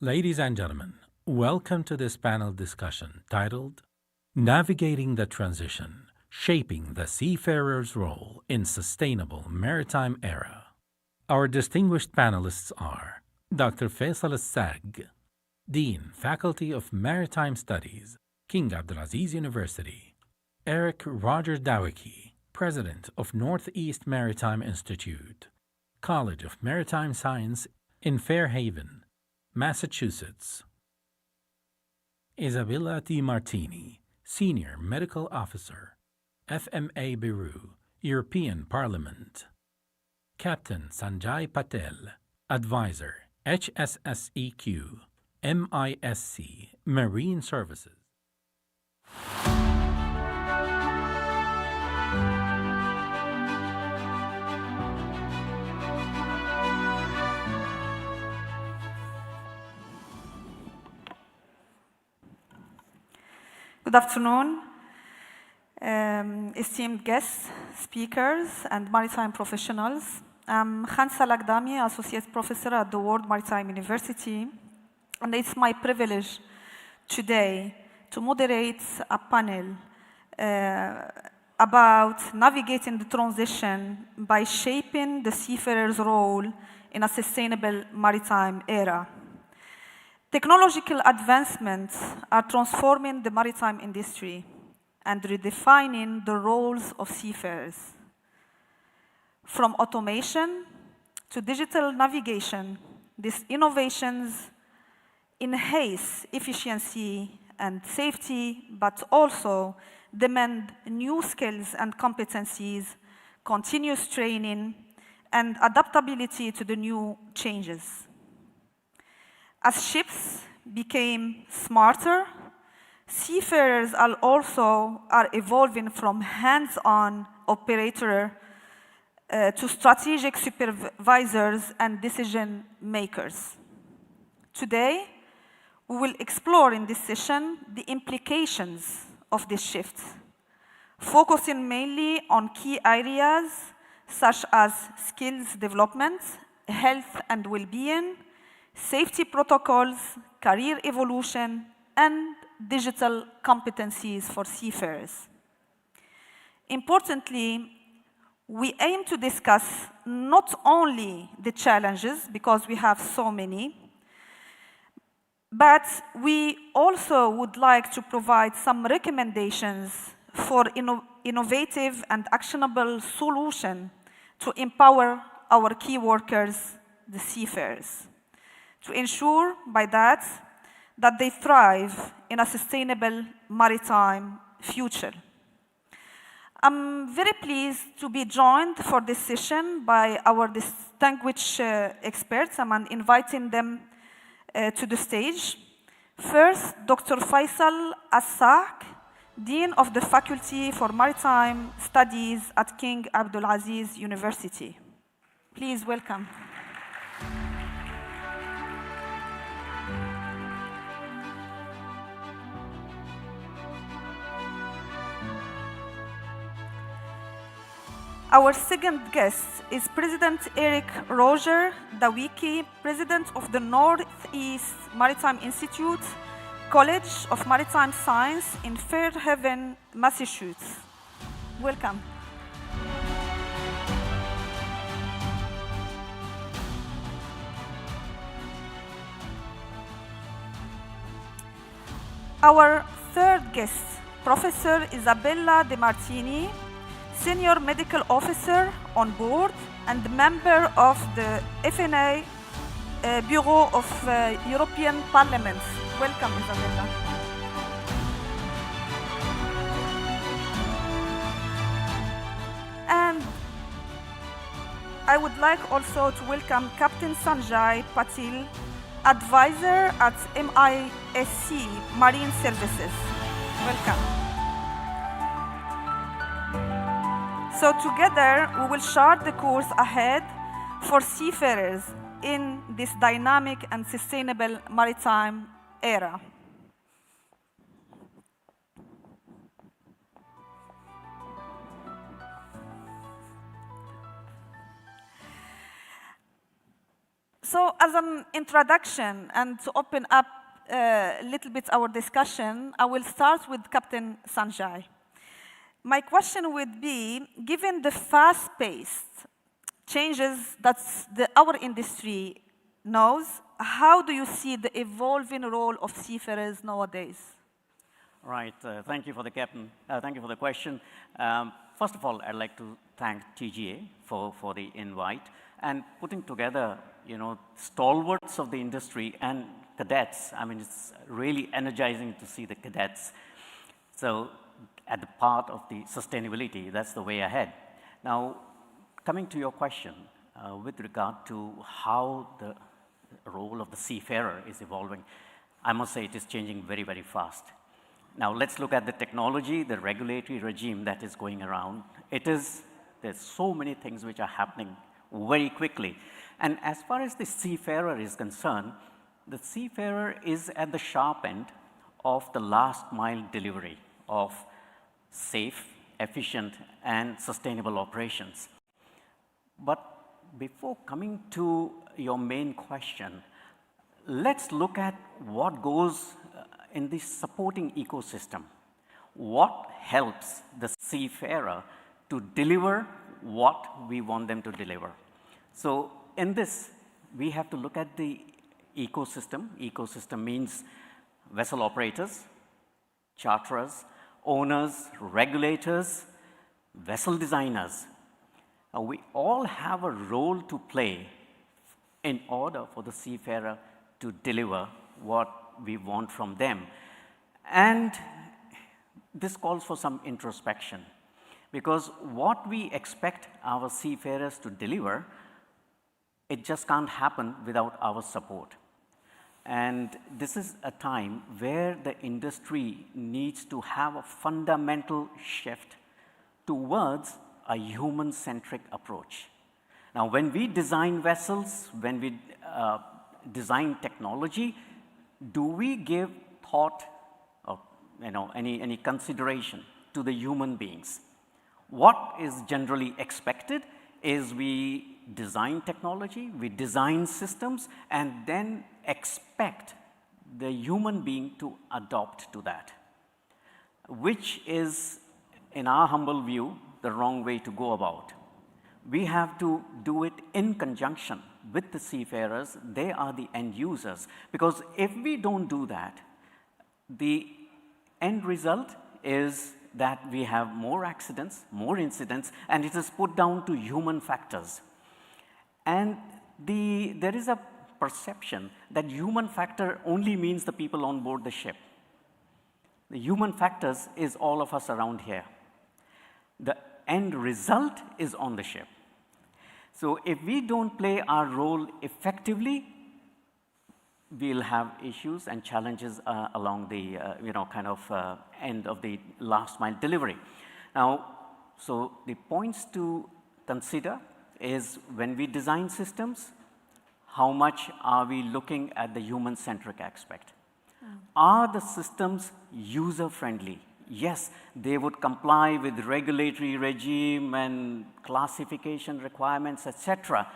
Ladies and gentlemen, welcome to this panel discussion titled Navigating the Transition, Shaping the Seafarer's Role in Sustainable Maritime Era. Our distinguished panelists are Dr. Faisal Al-Sag, Dean, Faculty of Maritime Studies, King Abdulaziz University; Eric Roger Dawicki, President of Northeast Maritime Institute, College of Maritime Science in Fairhaven, Massachusetts; Isabella T. Martini, Senior Medical Officer, FMA Beirut, European Parliament; Captain Sanjay Patel, Advisor, HSSEQ, MISC, Marine Services. Good afternoon, esteemed guests, speakers, and maritime professionals. I'm Khansa Lagdami, Associate Professor at the World Maritime University, and it's my privilege today to moderate a panel about navigating the transition by shaping the seafarer's role in a sustainable maritime era. Technological advancements are transforming the maritime industry and redefining the roles of seafarers. From automation to digital navigation, these innovations enhance efficiency and safety, but also demand new skills and competencies, continuous training, and adaptability to the new changes. As ships became smarter, seafarers are also evolving from hands-on operator to strategic supervisors and decision makers. Today, we will explore in this session the implications of this shift, focusing mainly on key areas such as skills development, health and well-being, safety protocols, career evolution, and digital competencies for seafarers. Importantly, we aim to discuss not only the challenges, because we have so many, but we also would like to provide some recommendations for innovative and actionable solutions to empower our key workers, the seafarers, to ensure by that they thrive in a sustainable maritime future. I'm very pleased to be joined for this session by our distinguished experts. I'm inviting them to the stage. First, Dr. Faisal Al-Sag, Dean of the Faculty for Maritime Studies at King Abdulaziz University. Please welcome. Our second guest is President Eric Roger Dawicki, President of the Northeast Maritime Institute, College of Maritime Science in Fairhaven, Massachusetts. Welcome. Our third guest, Professor Isabella De Martini, senior medical officer on board and member of the FNA Bureau of European Parliament. Welcome, Isabella. And I would like also to welcome Captain Sanjay Patil, advisor at MISC Marine Services. Welcome. So together we will chart the course ahead for seafarers in this dynamic and sustainable maritime era. So as an introduction and to open up a little bit our discussion, I will start with Captain Sanjay. My question would be, given the fast-paced changes that our industry knows, how do you see the evolving role of seafarers nowadays? Right, thank you for the captain. Thank you for the question. First of all, I'd like to thank TGA for the invite and putting together, stalwarts of the industry and cadets. I mean, it's really energizing to see the cadets. So at the part of the sustainability, that's the way ahead. Now, coming to your question with regard to how the role of the seafarer is evolving, I must say it is changing very, very fast. Now, let's look at the technology, the regulatory regime that is going around. There's so many things which are happening very quickly. And as far as the seafarer is concerned, the seafarer is at the sharp end of the last mile delivery of safe, efficient, and sustainable operations. But before coming to your main question, let's look at what goes in the supporting ecosystem. What helps the seafarer to deliver what we want them to deliver? So in this, we have to look at the ecosystem. Ecosystem means vessel operators, charterers, owners, regulators, vessel designers. We all have a role to play in order for the seafarer to deliver what we want from them. And this calls for some introspection, because what we expect our seafarers to deliver, it just can't happen without our support. And this is a time where the industry needs to have a fundamental shift towards a human-centric approach. Now, when we design vessels, when we design technology, do we give thought or any consideration to the human beings? What is generally expected is we design technology, we design systems, and then expect the human being to adopt to that, which is, in our humble view, the wrong way to go about. We have to do it in conjunction with the seafarers. They are the end users, because if we don't do that, the end result is that we have more accidents, more incidents, and it is put down to human factors. And there is a perception that human factor only means the people on board the ship. The human factors is all of us around here. The end result is on the ship. So if we don't play our role effectively, we'll have issues and challenges along the end of the last mile delivery. Now, so the points to consider is, when we design systems, how much are we looking at the human-centric aspect? Are the systems user-friendly? Yes, they would comply with regulatory regime and classification requirements, etc.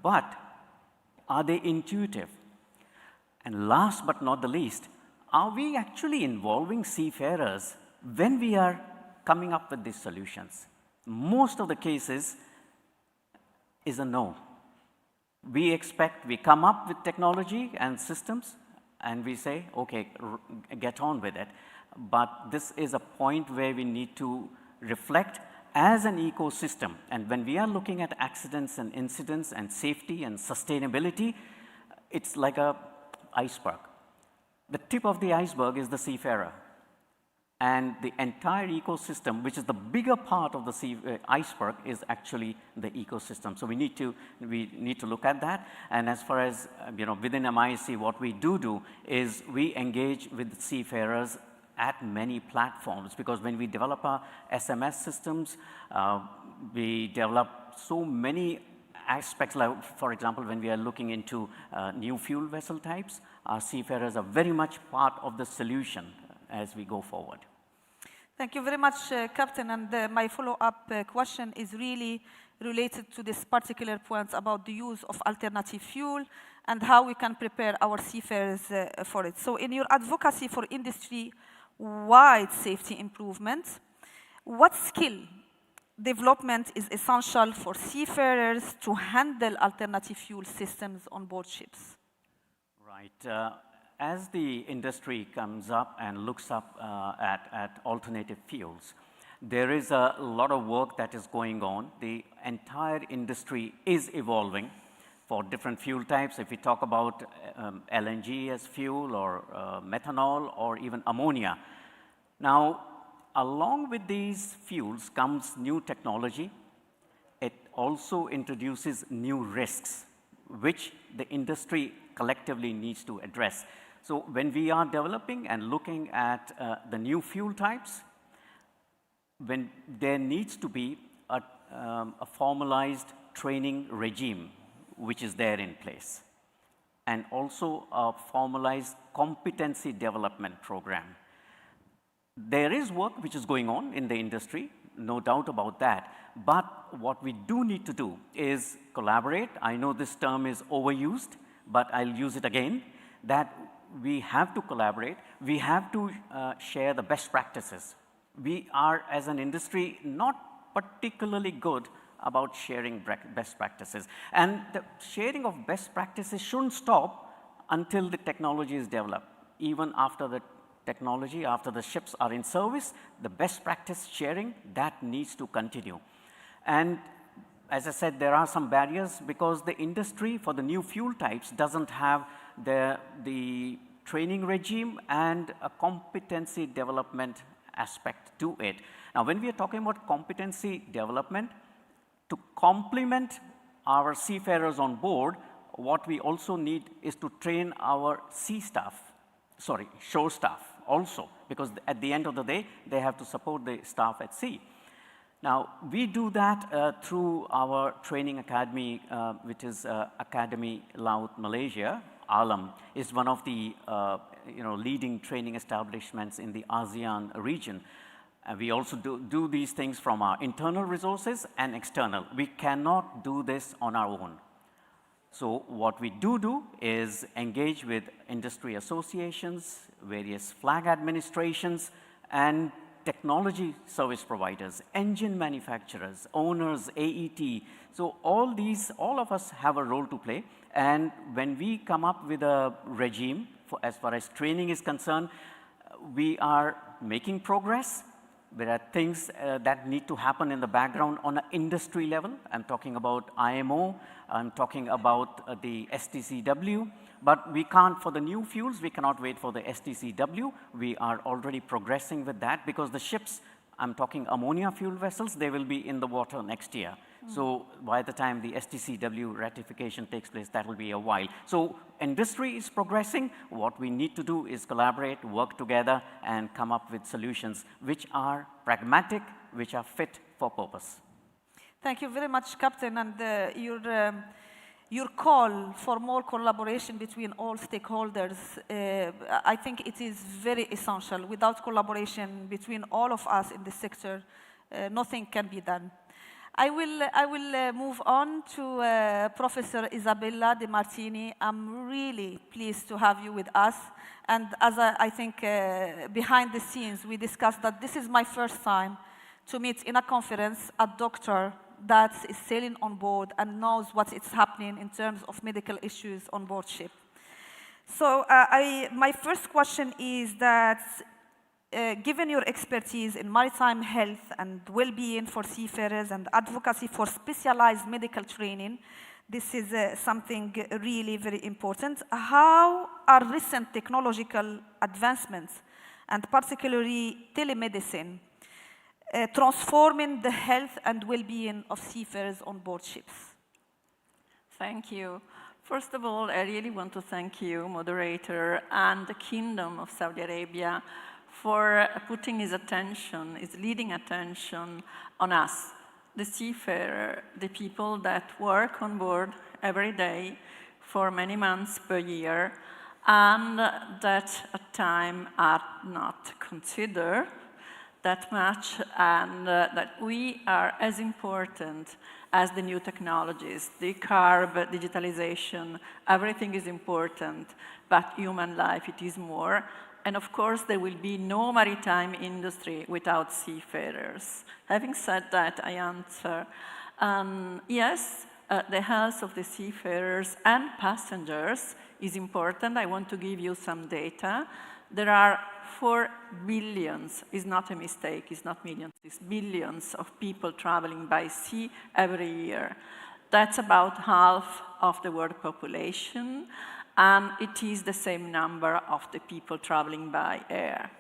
But are they intuitive? And last but not the least, are we actually involving seafarers when we are coming up with these solutions? Most of the cases is a no. We come up with technology and systems, and we say, okay, get on with it. But this is a point where we need to reflect as an ecosystem, and when we are looking at accidents and incidents and safety and sustainability, it's like an iceberg. The tip of the iceberg is the seafarer. And the entire ecosystem, which is the bigger part of the iceberg, is actually the ecosystem. So we need to look at that. And as far as within MIC, what we do is we engage with seafarers at many platforms, because when we develop our SMS systems, we develop so many aspects. Like, for example, when we are looking into new fuel vessel types, our seafarers are very much part of the solution as we go forward. Thank you very much, Captain. And my follow-up question is really related to this particular point about the use of alternative fuel and how we can prepare our seafarers for it. So in your advocacy for industry-wide safety improvement, what skill development is essential for seafarers to handle alternative fuel systems on board ships? Right. As the industry comes up and looks up at alternative fuels, there is a lot of work that is going on. The entire industry is evolving for different fuel types. If we talk about LNG as fuel, or methanol, or even ammonia. Now, along with these fuels comes new technology. It also introduces new risks, which the industry collectively needs to address. So when we are developing and looking at the new fuel types, when there needs to be a formalized training regime which is there in place, and also a formalized competency development program. There is work which is going on in the industry, no doubt about that, but what we do need to do is collaborate. I know this term is overused, but I'll use it again, that we have to collaborate. We have to share the best practices. We are, as an industry, not particularly good about sharing best practices. And the sharing of best practices shouldn't stop until the technology is developed. Even after the technology, after the ships are in service, the best practice sharing, that needs to continue. And as I said, there are some barriers because the industry for the new fuel types doesn't have the training regime and a competency development aspect to it. Now, when we are talking about competency development, to complement our seafarers on board, what we also need is to train our shore staff also, because at the end of the day, they have to support the staff at sea. Now, we do that through our training academy, which is Academy Laut Malaysia. ALAM is one of the leading training establishments in the ASEAN region. We also do these things from our internal resources and external. We cannot do this on our own. So what we do is engage with industry associations, various flag administrations, and technology service providers, engine manufacturers, owners, AET. So all of us have a role to play. And when we come up with a regime, as far as training is concerned, we are making progress. There are things that need to happen in the background on an industry level. I'm talking about IMO, I'm talking about the STCW, but we can't, for the new fuels, we cannot wait for the STCW. We are already progressing with that because the ships, I'm talking ammonia fuel vessels, they will be in the water next year. So by the time the STCW ratification takes place, that will be a while. So industry is progressing. What we need to do is collaborate, work together, and come up with solutions which are pragmatic, which are fit for purpose. Thank you very much, Captain. And your call for more collaboration between all stakeholders, I think it is very essential. Without collaboration between all of us in the sector, nothing can be done. I will move on to Professor Isabella De Martini. I'm really pleased to have you with us. And as I think behind the scenes, we discussed that this is my first time to meet in a conference a doctor that is sailing on board and knows what is happening in terms of medical issues on board ship. So my first question is that given your expertise in maritime health and well-being for seafarers and advocacy for specialized medical training, this is something really very important. How are recent technological advancements, and particularly telemedicine, transforming the health and well-being of seafarers on board ships? Thank you. First of all, I really want to thank you, moderator, and the Kingdom of Saudi Arabia for putting his leading attention on us, the seafarer, the people that work on board every day for many months per year, and that at times are not considered that much, and that we are as important as the new technologies. The carb, digitalization, everything is important, but human life, it is more. And of course, there will be no maritime industry without seafarers. Having said that, I answer, yes, the health of the seafarers and passengers is important. I want to give you some data. There are 4 billions, is not a mistake, it's not millions, it's billions of people traveling by sea every year. That's about half of the world population, and it is the same number of the people traveling by air.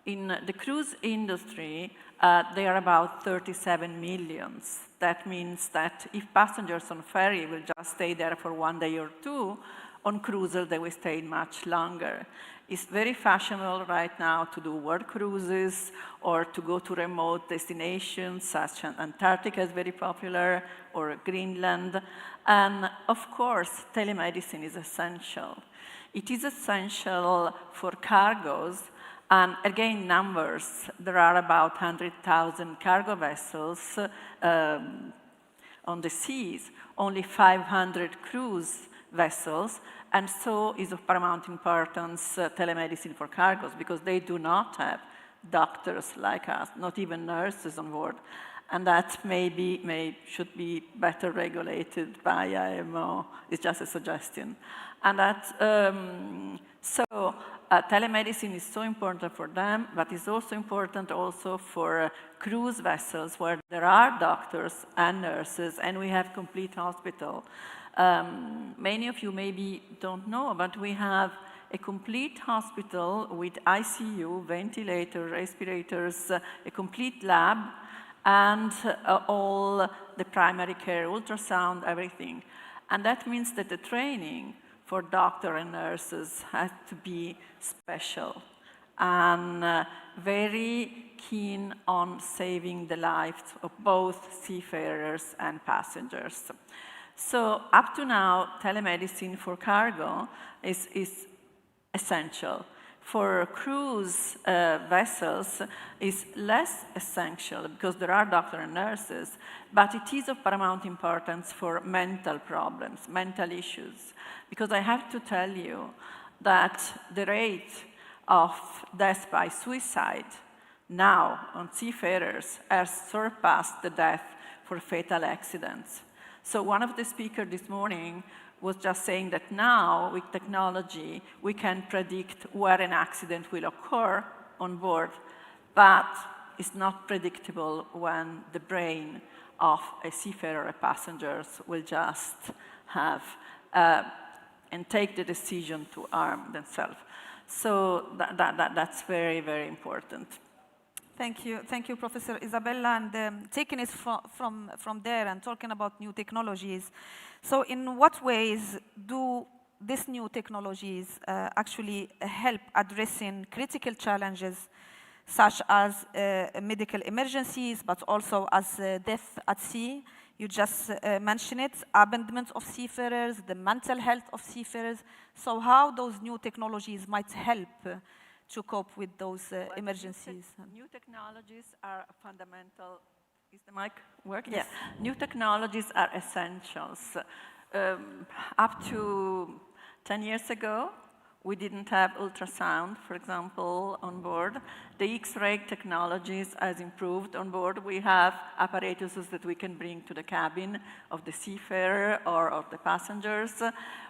In the cruise industry, there are about 37 millions. That means that if passengers on ferry will just stay there for 1 day or 2, on cruiser they will stay much longer. It's very fashionable right now to do world cruises or to go to remote destinations, such as Antarctica is very popular, or Greenland. And of course, telemedicine is essential. It is essential for cargoes, and again, numbers. There are about 100,000 cargo vessels on the seas, only 500 cruise vessels, and so is of paramount importance telemedicine for cargoes, because they do not have doctors like us, not even nurses on board. And that should be better regulated by IMO. It's just a suggestion. And that, telemedicine is so important for them, but it's also important also for cruise vessels where there are doctors and nurses, and we have complete hospital. Many of you maybe don't know, but we have a complete hospital with ICU, ventilator, respirators, a complete lab, and all the primary care, ultrasound, everything. And that means that the training for doctors and nurses has to be special and very keen on saving the lives of both seafarers and passengers. So up to now, telemedicine for cargo is essential. For cruise vessels, is less essential because there are doctors and nurses, but it is of paramount importance for mental problems, mental issues. Because I have to tell you that the rate of death by suicide now on seafarers has surpassed the death for fatal accidents. So one of the speakers this morning was just saying that now, with technology, we can predict where an accident will occur on board, but it's not predictable when the brain of a seafarer or passengers will just have and take the decision to harm themselves. So that's very, very important. Thank you, Professor Isabella. And taking it from there and talking about new technologies, so in what ways do these new technologies actually help addressing critical challenges such as medical emergencies, but also as death at sea? You just mentioned it, abandonment of seafarers, the mental health of seafarers. So how those new technologies might help to cope with those emergencies? New technologies are fundamental. Is the mic working? Yes. New technologies are essentials. Up to 10 years ago, We didn't have ultrasound, for example, on board. The X-ray technologies has improved on board. We have apparatuses that we can bring to the cabin of the seafarer or of the passengers.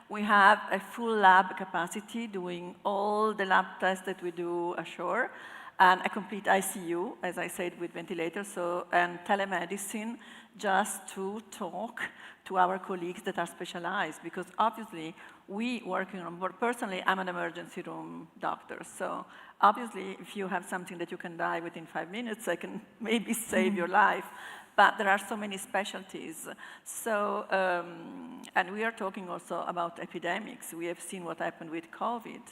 We have a full lab capacity doing all the lab tests that we do ashore, and a complete ICU, as I said, with ventilators, and telemedicine, just to talk to our colleagues that are specialized, because obviously we working on board, personally, I'm an emergency room doctor, so obviously if you have something that you can die within 5 minutes, I can maybe save your life, but there are so many specialties. So, and we are talking also about epidemics. We have seen what happened with COVID.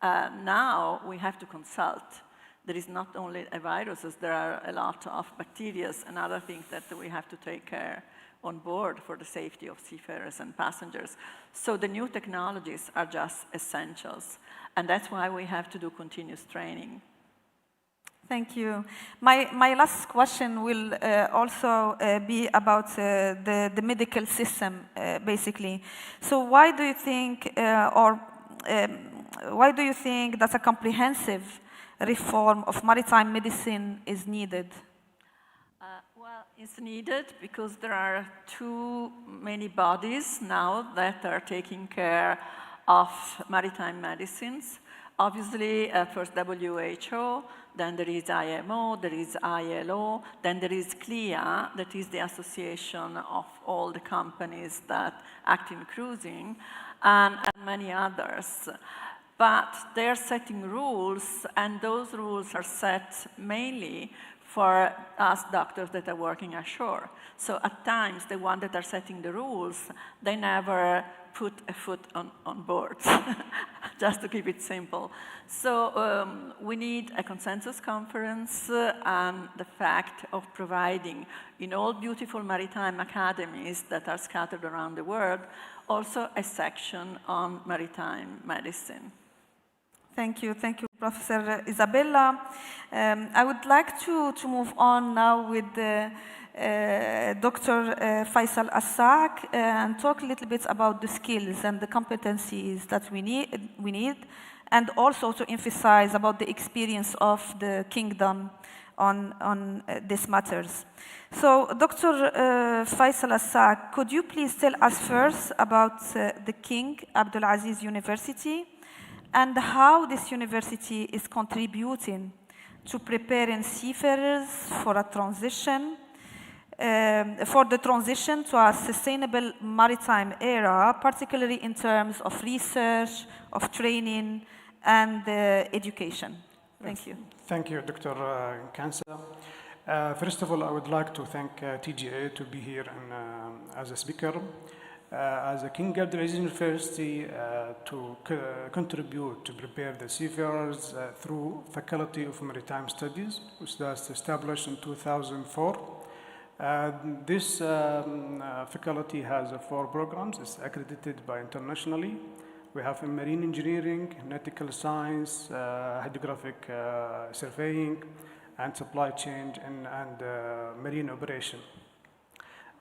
Now we have to consult. There is not only a viruses, there are a lot of bacteria and other things that we have to take care on board for the safety of seafarers and passengers. So the new technologies are just essentials. And that's why we have to do continuous training. Thank you. My last question will also be about the medical system, basically. So why do you think, why do you think that a comprehensive reform of maritime medicine is needed? Well, it's needed because there are too many bodies now that are taking care of maritime medicines. Obviously, first WHO, then there is IMO, there is ILO, then there is CLIA, that is the association of all the companies that act in cruising, and many others. But they're setting rules, and those rules are set mainly for us doctors that are working ashore. So at times, the ones that are setting the rules, they never put a foot on board, just to keep it simple. So we need a consensus conference and the fact of providing in all beautiful maritime academies that are scattered around the world, also a section on maritime medicine. Thank you, Professor Isabella. I would like to move on now with Dr. Faisal Assak and talk a little bit about the skills and the competencies that we need, and also to emphasize about the experience of the kingdom on these matters. So, Dr. Faisal Assak, could you please tell us first about the King Abdulaziz University and how this university is contributing to preparing seafarers for a transition, for the transition to a sustainable maritime era, particularly in terms of research, of training, and education. Thank you. Thank you, Dr. Kansa. First of all, I would like to thank TGA to be here as a speaker. As a King Abdulaziz University to contribute to prepare the seafarers through Faculty of Maritime Studies, which was established in 2004. This faculty has 4 programs. It's accredited by internationally. We have marine engineering, nautical science, hydrographic surveying, and supply chain and marine operation.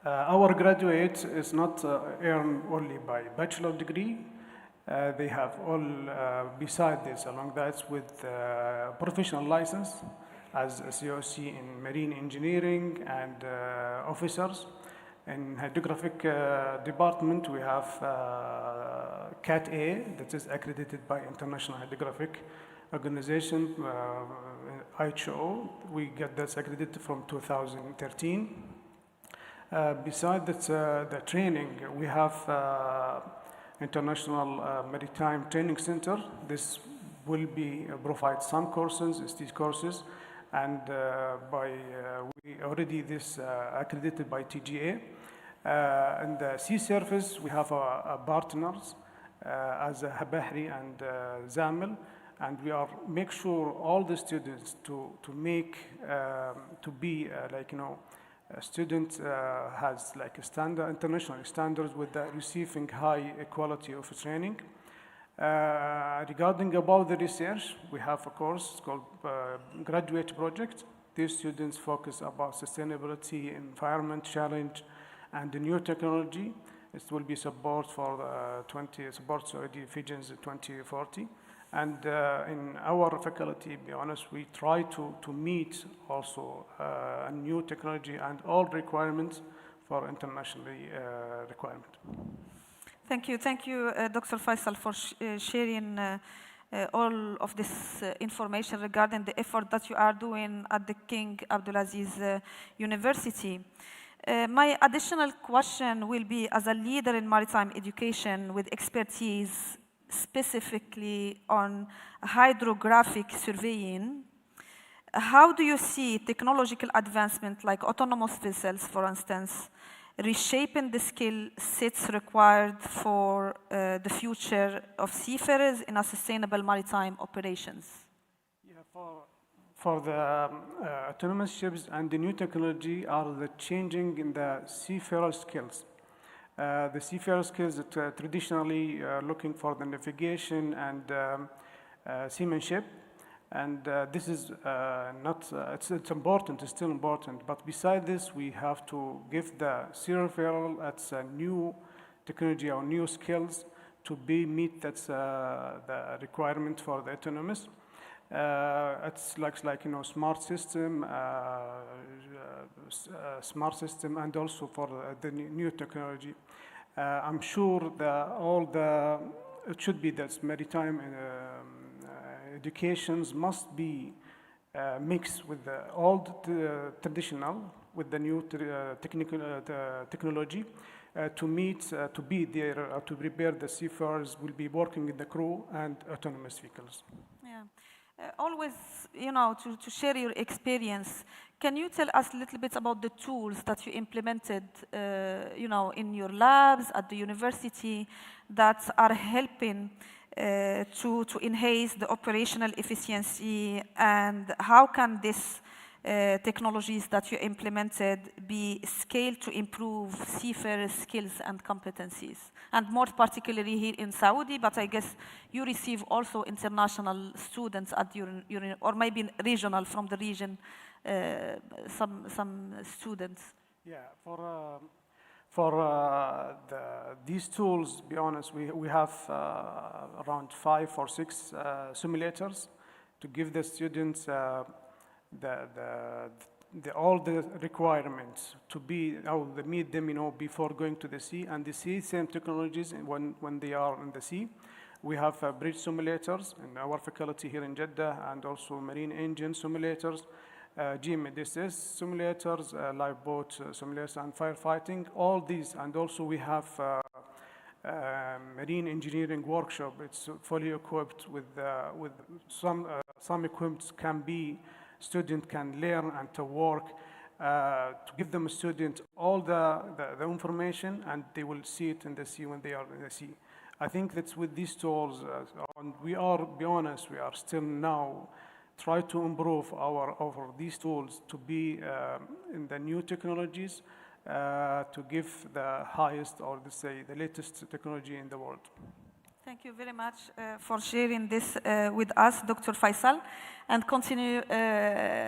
Our graduates is not earned only by bachelor degree. They have all, beside this, along that, with professional license as a COC in marine engineering and officers. In hydrographic department, we have CAT A, that is accredited by International Hydrographic Organization, IHO. We get that accredited from 2013. Besides the training, we have International Maritime Training Center. This will provide some courses, these courses, and we already this accredited by TGA. And the sea surface, we have partners as Habahri and Zamil, and we are make sure all the students to be a student has like a standard, international standards with receiving high quality of training. Regarding about the research, we have a course called Graduate Project. These students focus about sustainability, environment challenge, and the new technology. It will be support for 20 supports already Visions 2040. And in our faculty, to be honest, we try to meet also a new technology and all requirements for internationally requirement. Thank you, Dr. Faisal, for sharing all of this information regarding the effort that you are doing at the King Abdulaziz University. My additional question will be, as a leader in maritime education with expertise specifically on hydrographic surveying, how do you see technological advancement like autonomous vessels, for instance, reshaping the skill sets required for the future of seafarers in a sustainable maritime operations? Yeah, for the autonomous ships and the new technology are the changing in the seafarer skills. The seafarer skills that traditionally looking for the navigation and seamanship, and this is it's important, it's still important, but beside this we have to give the seafarer a new technology or new skills to meet that's the requirement for the autonomous. It's like smart system, and also for the new technology. I'm sure that it should be that maritime educations must be mixed with the old traditional with the new technology to be there to prepare the seafarers will be working in the crew and autonomous vehicles. Yeah. Always, to share your experience, can you tell us a little bit about the tools that you implemented, in your labs at the university that are helping to enhance the operational efficiency, and how can these technologies that you implemented be scaled to improve seafarer skills and competencies? And more particularly here in Saudi, but I guess you receive also international students at your or maybe regional from the region, some students. Yeah, for these tools, to be honest, we have around 5 or 6 simulators to give the students all the requirements to meet them, before going to the sea, and the same technologies when they are in the sea. We have bridge simulators in our faculty here in Jeddah, and also marine engine simulators, GMDSS simulators, lifeboat simulators, and firefighting. All these, and also we have marine engineering workshop. It's fully equipped with some equipment student can learn and to work, to give them a student all the information, and they will see it in the sea when they are in the sea. I think that's with these tools, and we are still now try to improve over these tools to be in the new technologies, to give the highest, or let's say the latest technology in the world. Thank you very much for sharing this with us, Dr. Faisal, and continue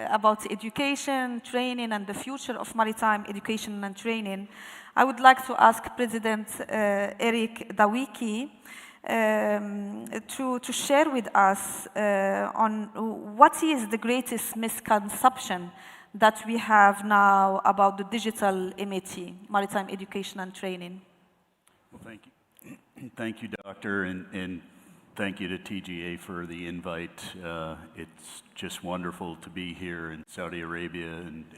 about education, training, and the future of maritime education and training. I would like to ask President Eric Dawiki to share with us on what is the greatest misconception that we have now about the digital MAT, maritime education and training. Well, thank you. Thank you, Doctor, and thank you to TGA for the invite. It's just wonderful to be here in Saudi Arabia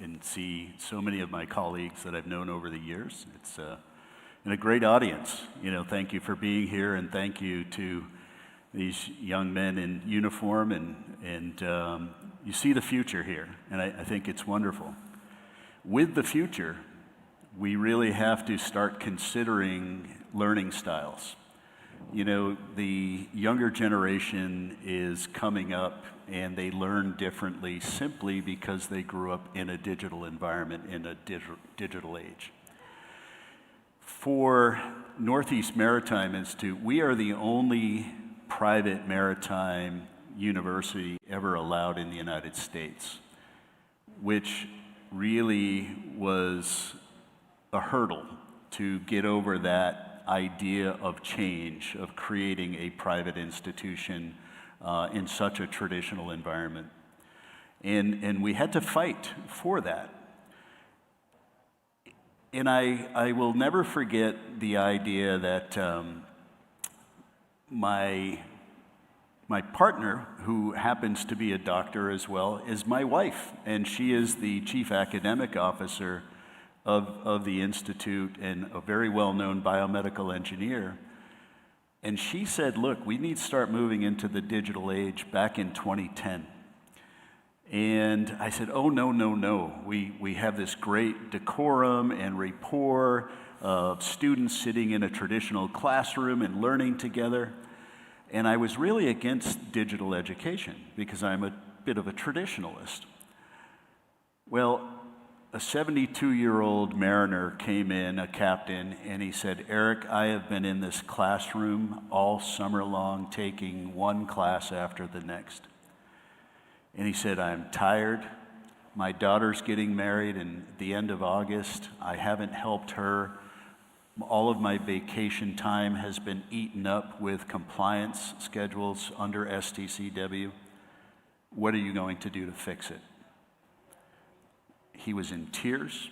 and see so many of my colleagues that I've known over the years. It's and a great audience. Thank you for being here, and thank you to these young men in uniform, and you see the future here, and I think it's wonderful. With the future, we really have to start considering learning styles. The younger generation is coming up and they learn differently simply because they grew up in a digital environment, in a digital age. For Northeast Maritime Institute, we are the only private maritime university ever allowed in the United States, which really was a hurdle to get over that idea of change, of creating a private institution in such a traditional environment. And we had to fight for that. And I will never forget the idea that my partner, who happens to be a doctor as well, is my wife, and she is the chief academic officer of the Institute and a very well-known biomedical engineer. And she said, look, we need to start moving into the digital age back in 2010. And I said, oh, no, no, no. We have this great decorum and rapport of students sitting in a traditional classroom and learning together. And I was really against digital education because I'm a bit of a traditionalist. Well, a 72-year-old mariner came in, a captain, and he said, Eric, I have been in this classroom all summer long, taking one class after the next. And he said, I'm tired. My daughter's getting married in the end of August. I haven't helped her. All of my vacation time has been eaten up with compliance schedules under STCW. What are you going to do to fix it? He was in tears.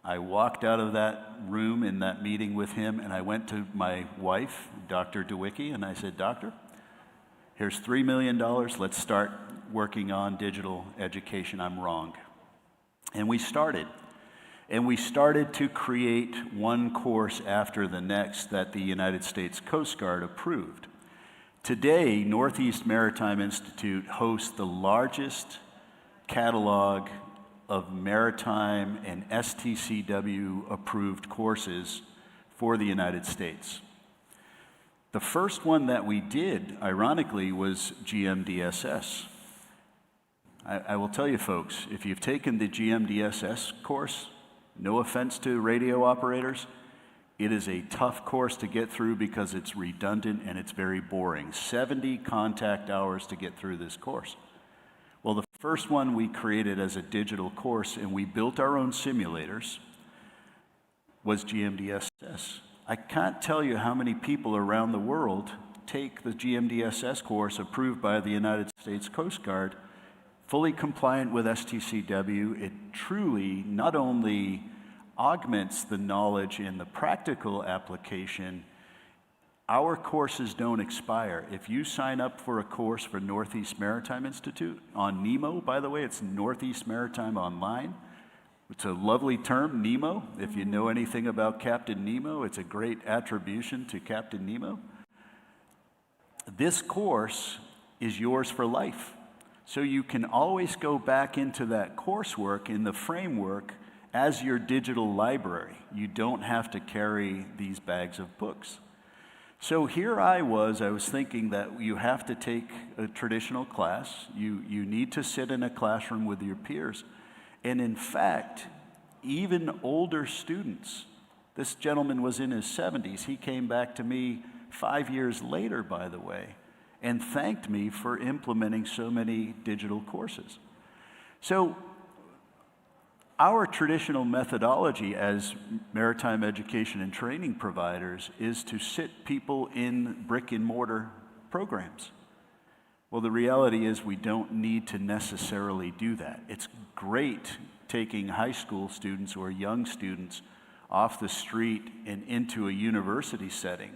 I walked out of that room in that meeting with him, and I went to my wife, Dr. DeWicki, and I said, Doctor, here's $3 million. Let's start working on digital education. I'm wrong. And we started. And we started to create one course after the next that the United States Coast Guard approved. Today, Northeast Maritime Institute hosts the largest catalog of maritime and STCW approved courses for the United States. The first one that we did, ironically, was GMDSS. I will tell you folks, if you've taken the GMDSS course, no offense to radio operators, it is a tough course to get through because it's redundant and it's very boring. 70 contact hours to get through this course. Well, the first one we created as a digital course, and we built our own simulators, was GMDSS. I can't tell you how many people around the world take the GMDSS course approved by the United States Coast Guard, fully compliant with STCW. It truly not only augments the knowledge in the practical application. Our courses don't expire. If you sign up for a course for Northeast Maritime Institute on NEMO, by the way, it's Northeast Maritime Online. It's a lovely term, Nemo. If you know anything about Captain Nemo, it's a great attribution to Captain Nemo. This course is yours for life. So you can always go back into that coursework in the framework as your digital library. You don't have to carry these bags of books. So here I was thinking that you have to take a traditional class. You need to sit in a classroom with your peers. And in fact, even older students, this gentleman was in his 70s. He came back to me 5 years later, by the way, and thanked me for implementing so many digital courses. So our traditional methodology as maritime education and training providers is to sit people in brick and mortar programs. Well, the reality is we don't need to necessarily do that. It's great taking high school students or young students off the street and into a university setting,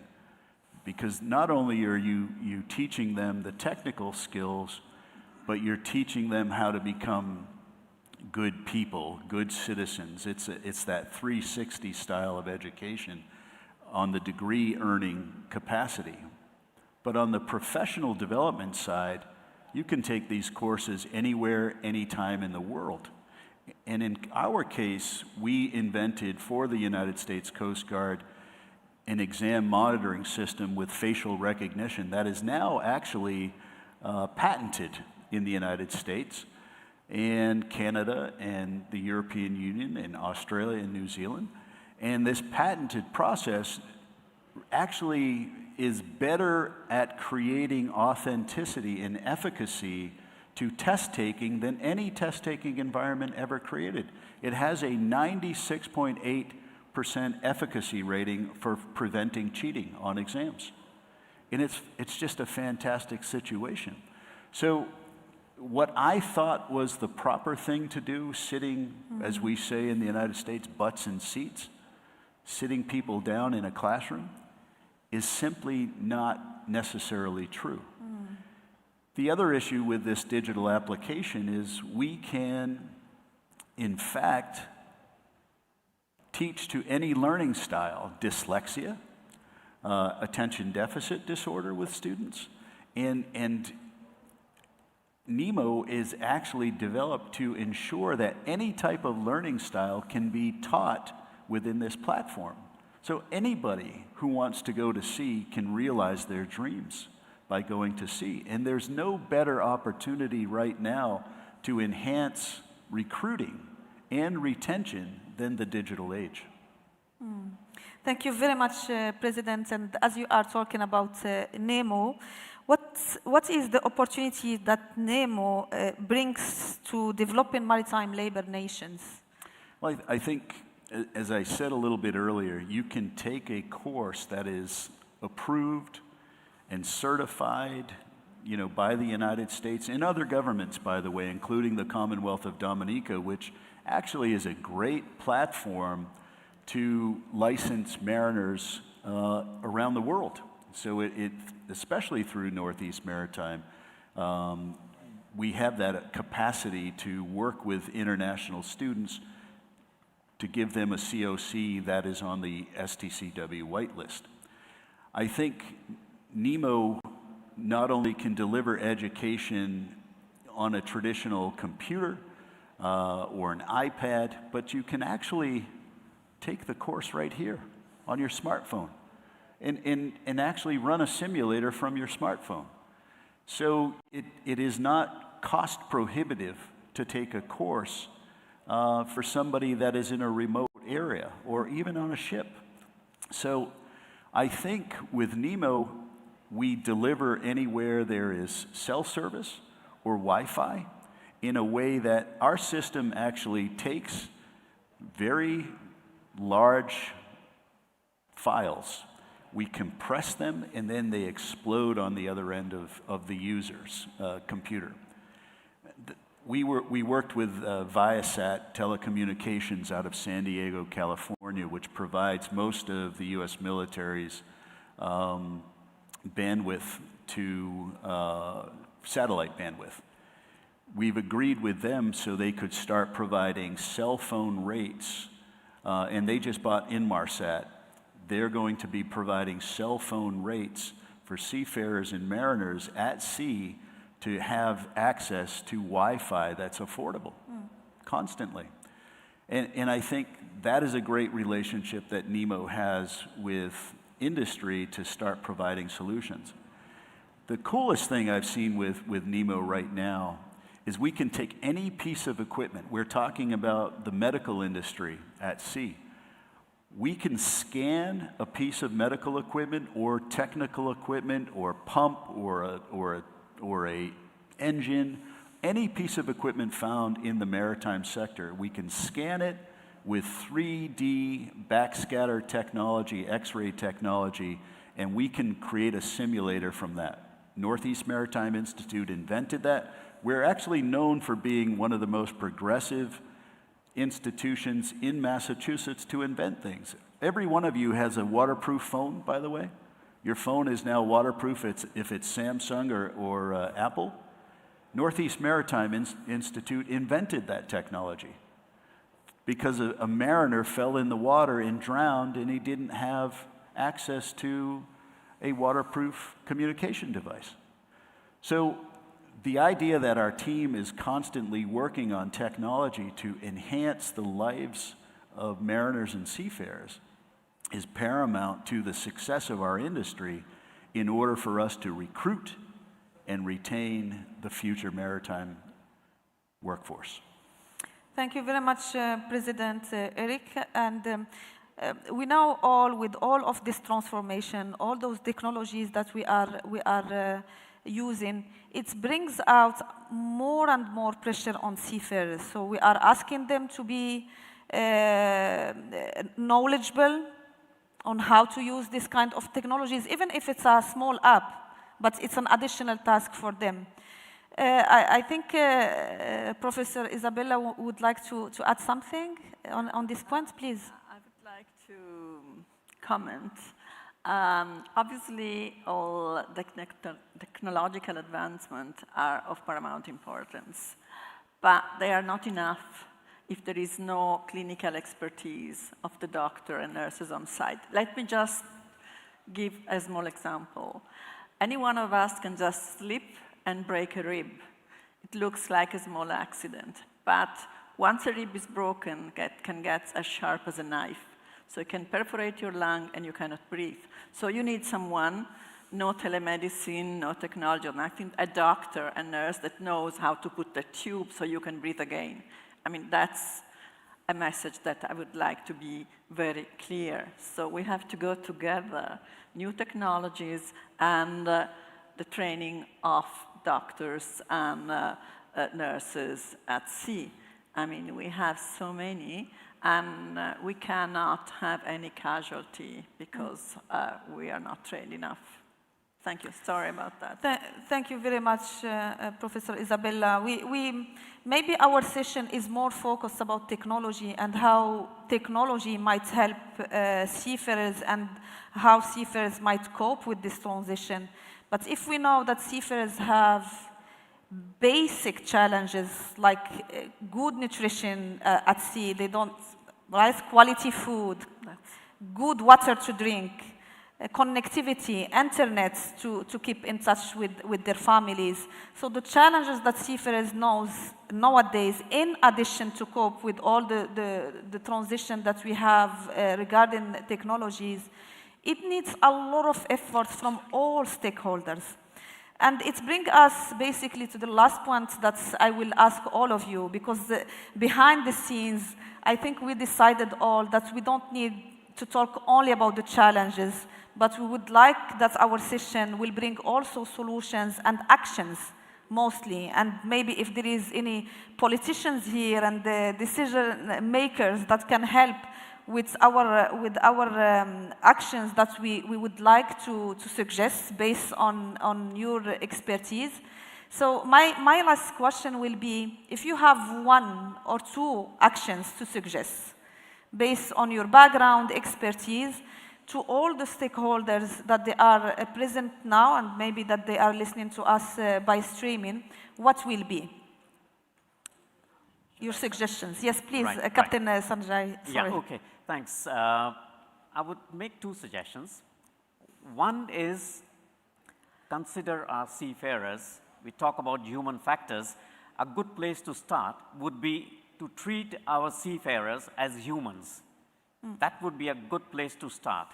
because not only are you teaching them the technical skills, but you're teaching them how to become good people, good citizens. It's that 360 style of education on the degree earning capacity. But on the professional development side, you can take these courses anywhere, anytime in the world. And in our case, we invented for the United States Coast Guard an exam monitoring system with facial recognition that is now actually patented in the United States and Canada and the European Union and Australia and New Zealand. And this patented process actually is better at creating authenticity and efficacy to test taking than any test taking environment ever created. It has a 96.8 efficacy rating for preventing cheating on exams. And it's just a fantastic situation. So what I thought was the proper thing to do, sitting, as we say in the United States, butts in seats, sitting people down in a classroom, is simply not necessarily true. The other issue with this digital application is we can, in fact, teach to any learning style, dyslexia, attention deficit disorder with students, and NEMO is actually developed to ensure that any type of learning style can be taught within this platform. So anybody who wants to go to sea can realize their dreams by going to sea. And there's no better opportunity right now to enhance recruiting and retention than the digital age. Thank you very much, President. And as you are talking about NEMO, what is the opportunity that NEMO brings to developing maritime labor nations? Well, I think, as I said a little bit earlier, you can take a course that is approved and certified, by the United States and other governments, by the way, including the Commonwealth of Dominica, which actually is a great platform to license mariners around the world. So it especially through Northeast Maritime, we have that capacity to work with international students to give them a COC that is on the STCW whitelist. I think NEMO not only can deliver education on a traditional computer or an iPad, but you can actually take the course right here on your smartphone and actually run a simulator from your smartphone. So it is not cost prohibitive to take a course for somebody that is in a remote area or even on a ship. So I think with NEMO, we deliver anywhere there is cell service or Wi-Fi in a way that our system actually takes very large files. We compress them, and then they explode on the other end of the user's computer. We worked with Viasat Telecommunications out of San Diego, California, which provides most of the U.S. military's bandwidth to satellite bandwidth. We've agreed with them so they could start providing cell phone rates, and they just bought Inmarsat. They're going to be providing cell phone rates for seafarers and mariners at sea to have access to Wi-Fi that's affordable constantly. And I think that is a great relationship that NEMO has with industry to start providing solutions. The coolest thing I've seen with NEMO right now is we can take any piece of equipment. We're talking about the medical industry at sea. We can scan a piece of medical equipment or technical equipment or pump or a engine, any piece of equipment found in the maritime sector. We can scan it with 3D backscatter technology, X-ray technology, and we can create a simulator from that. Northeast Maritime Institute invented that. We're actually known for being one of the most progressive institutions in Massachusetts to invent things. Every one of you has a waterproof phone, by the way. Your phone is now waterproof if it's Samsung or Apple. Northeast Maritime Institute invented that technology because a mariner fell in the water and drowned, and he didn't have access to a waterproof communication device. So the idea that our team is constantly working on technology to enhance the lives of mariners and seafarers is paramount to the success of our industry in order for us to recruit and retain the future maritime workforce. Thank you very much, President Eric. And we now all, with all of this transformation, all those technologies that we are using, it brings out more and more pressure on seafarers. So we are asking them to be knowledgeable on how to use this kind of technologies, even if it's a small app, but it's an additional task for them. I think Professor Isabella would like to add something on this point, please. I would like to comment. Obviously, all the technological advancements are of paramount importance, but they are not enough if there is no clinical expertise of the doctor and nurses on site. Let me just give a small example. Any one of us can just slip and break a rib. It looks like a small accident, but once a rib is broken, it can get as sharp as a knife. So it can perforate your lung and you cannot breathe. So you need someone, no telemedicine, no technology, nothing, a doctor, a nurse that knows how to put the tube so you can breathe again. I mean, that's a message that I would like to be very clear. So we have to go together, new technologies and the training of doctors and nurses at sea. I mean, we have so many, and we cannot have any casualty because we are not trained enough. Thank you. Sorry about that. Thank you very much, Professor Isabella. Maybe our session is more focused about technology and how technology might help seafarers and how seafarers might cope with this transition. But if we know that seafarers have basic challenges like good nutrition at sea, they don't, right? Quality food, good water to drink, connectivity, internet to keep in touch with their families. So the challenges that seafarers knows nowadays, in addition to cope with all the transition that we have regarding technologies, it needs a lot of effort from all stakeholders. And it brings us basically to the last point that I will ask all of you, because behind the scenes, I think we decided all that we don't need to talk only about the challenges, but we would like that our session will bring also solutions and actions mostly. And maybe if there is any politicians here and the decision makers that can help with our actions that we would like to suggest based on your expertise. So my last question will be, if you have one or two actions to suggest based on your background, expertise, to all the stakeholders that they are present now and maybe that they are listening to us by streaming, what will be your suggestions? Yes, please, right, Captain Sanjay. Sorry. Yeah, okay, thanks. I would make two suggestions. One is consider our seafarers. We talk about human factors. A good place to start would be to treat our seafarers as humans. That would be a good place to start.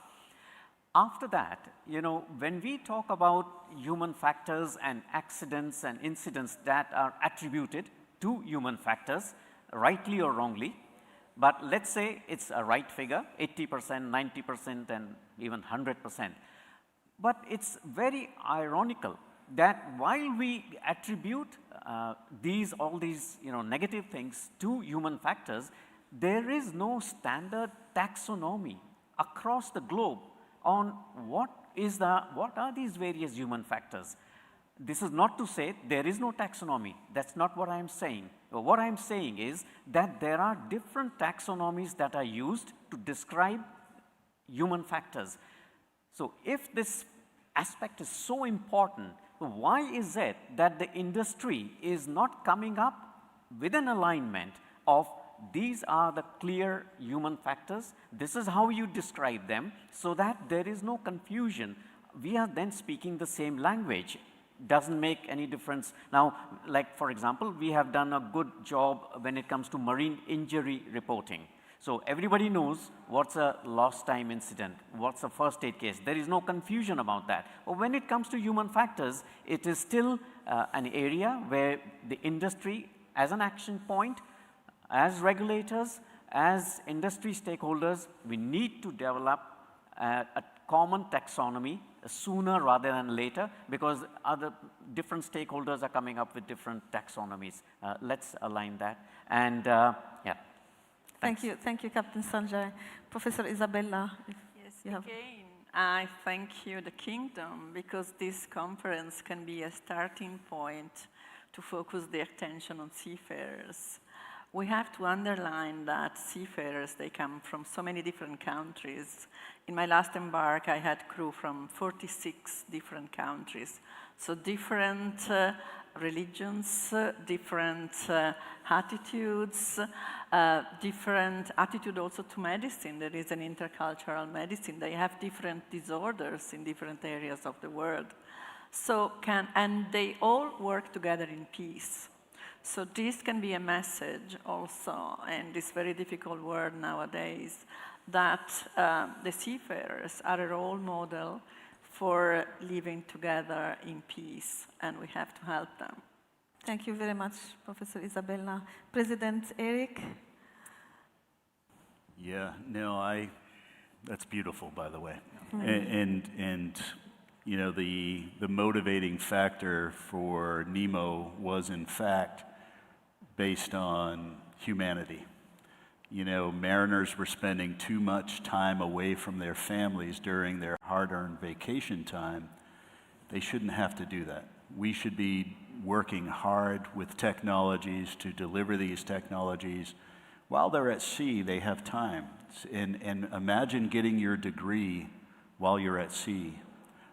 After that, you know, when we talk about human factors and accidents and incidents that are attributed to human factors, rightly or wrongly, but let's say it's a right figure, 80%, 90%, and even 100%. But it's very ironical that while we attribute all these negative things to human factors, there is no standard taxonomy across the globe on what are these various human factors. This is not to say there is no taxonomy. That's not what I'm saying. What I'm saying is that there are different taxonomies that are used to describe human factors. So if this aspect is so important, why is it that the industry is not coming up with an alignment of these are the clear human factors, this is how you describe them, so that there is no confusion. We are then speaking the same language. Doesn't make any difference. Now, like for example, we have done a good job when it comes to marine injury reporting. So everybody knows what's a lost time incident, what's a first aid case. There is no confusion about that. But when it comes to human factors, it is still an area where the industry, as an action point, as regulators, as industry stakeholders, we need to develop a common taxonomy sooner rather than later, because other different stakeholders are coming up with different taxonomies. Let's align that. And yeah. Thank you, Captain Sanjay. Professor Isabella, if you have... Again, I thank you, the Kingdom, because this conference can be a starting point to focus the attention on seafarers. We have to underline that seafarers, they come from so many different countries. In my last embark, I had crew from 46 different countries. So different religions, different attitudes, different attitude also to medicine. There is an intercultural medicine. They have different disorders in different areas of the world. And they all work together in peace. So this can be a message also in this very difficult world nowadays that the seafarers are a role model for living together in peace, and we have to help them. Thank you very much, Professor Isabella. President Eric? Yeah, no, that's beautiful, by the way. And you know, the motivating factor for Nemo was, in fact, based on humanity. You know, mariners were spending too much time away from their families during their hard-earned vacation time. They shouldn't have to do that. We should be working hard with technologies to deliver these technologies. While they're at sea, they have time. And imagine getting your degree while you're at sea.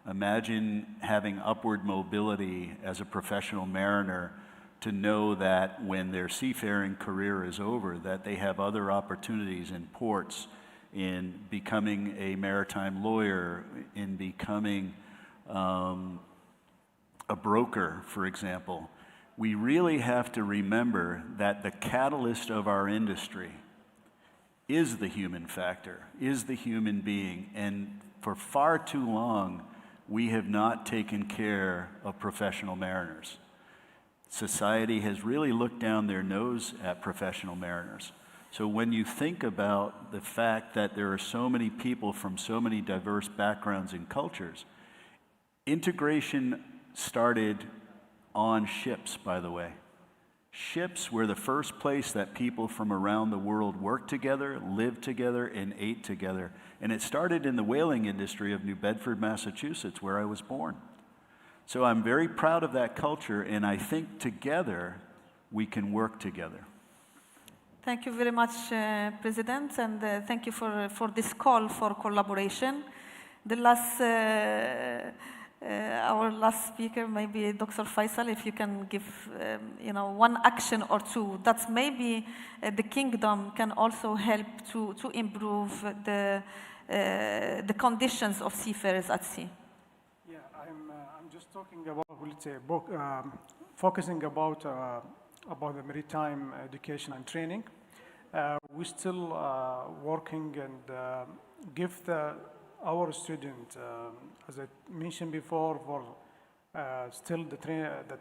Imagine having upward mobility as a professional mariner to know that when their seafaring career is over, that they have other opportunities in ports, in becoming a maritime lawyer, in becoming a broker, for example. We really have to remember that the catalyst of our industry is the human factor, is the human being, and for far too long, we have not taken care of professional mariners. Society has really looked down their nose at professional mariners. So when you think about the fact that there are so many people from so many diverse backgrounds and cultures, integration started on ships, by the way. Ships were the first place that people from around the world worked together, lived together, and ate together. And it started in the whaling industry of New Bedford, Massachusetts, where I was born. So I'm very proud of that culture, and I think together we can work together. Thank you very much, President, and thank you for this call for collaboration. Our last speaker, maybe Dr. Faisal, if you can give one action or two that maybe the Kingdom can also help to improve the conditions of seafarers at sea. Yeah, I'm just talking about, let's say, focusing about the maritime education and training. We're still working and give our students, as I mentioned before, for still the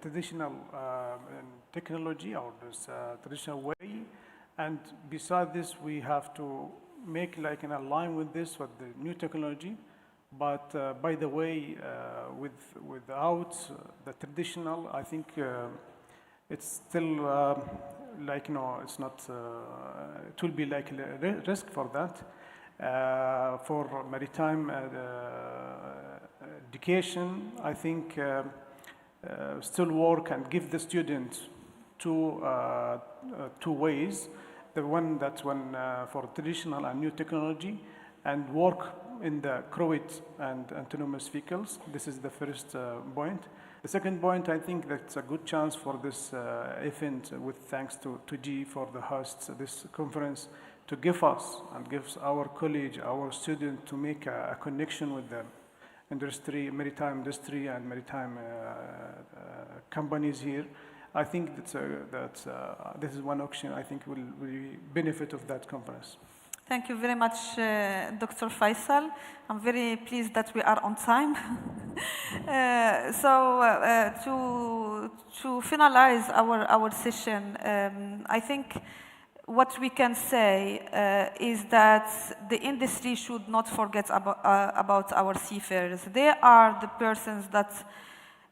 traditional technology or this traditional way. And beside this, we have to make like an align with this, with the new technology. But by the way, without the traditional, I think it's still it's not, it will be like a risk for that. For maritime education, I think still work and give the students two ways. The one that's for traditional and new technology, and work in the crewed and autonomous vehicles. This is the first point. The second point, I think that's a good chance for this event, with thanks to G for the host this conference, to give us and gives our college, our students, to make a connection with the industry, maritime industry and maritime companies here. I think that this is one option I think will benefit of that conference. Thank you very much, Dr. Faisal. I'm very pleased that we are on time. To finalize our session, I think what we can say is that the industry should not forget about our seafarers. They are the persons that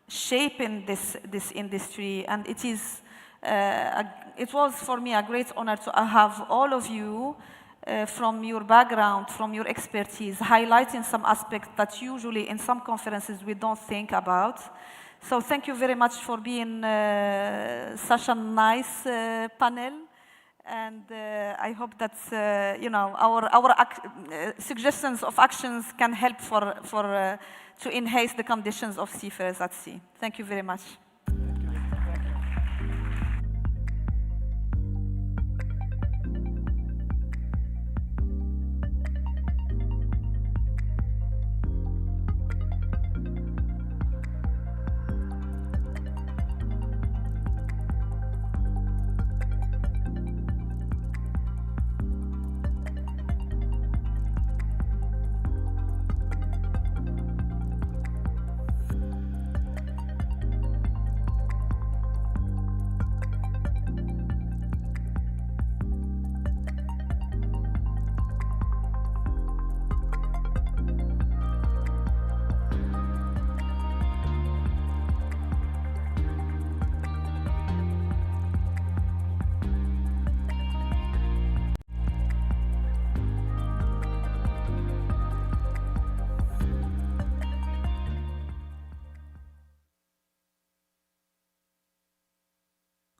shaping this industry, and it is It was for me a great honor to have all of you from your background, from your expertise, highlighting some aspects that usually in some conferences we don't think about. So thank you very much for being such a nice panel. And I hope that our suggestions of actions can help to enhance the conditions of seafarers at sea. Thank you very much.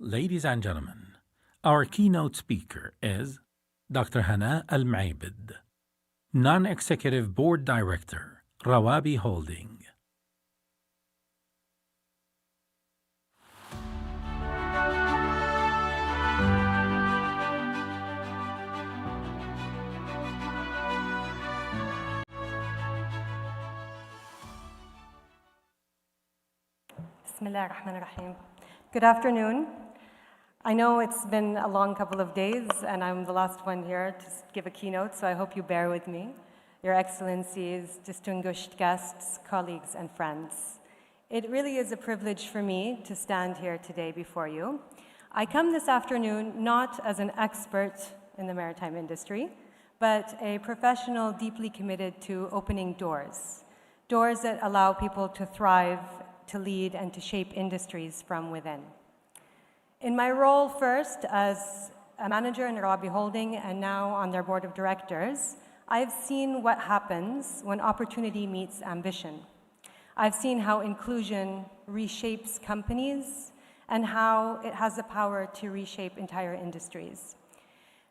Ladies and gentlemen, our keynote speaker is Dr. Hana Al-Maibid, Non-Executive Board Director, Rawabi Holding. Bismillah ar-Rahman ar-Rahim. Good afternoon. I know it's been a long couple of days, and I'm the last one here to give a keynote, so I hope you bear with me. Your Excellencies, distinguished guests, colleagues, and friends. It really is a privilege for me to stand here today before you. I come this afternoon not as an expert in the maritime industry, but a professional deeply committed to opening doors, doors that allow people to thrive, to lead, and to shape industries from within. In my role first as a manager in Arabi Holding and now on their board of directors, I've seen what happens when opportunity meets ambition. I've seen how inclusion reshapes companies and how it has the power to reshape entire industries.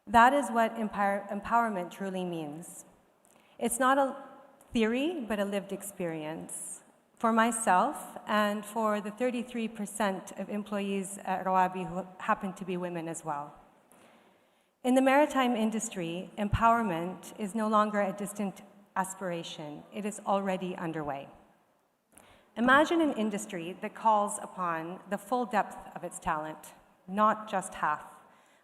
That is what empowerment truly means. It's not a theory, but a lived experience. For myself and for the 33% of employees at Rawabi who happen to be women as well. In the maritime industry, empowerment is no longer a distant aspiration. It is already underway. Imagine an industry that calls upon the full depth of its talent, not just half.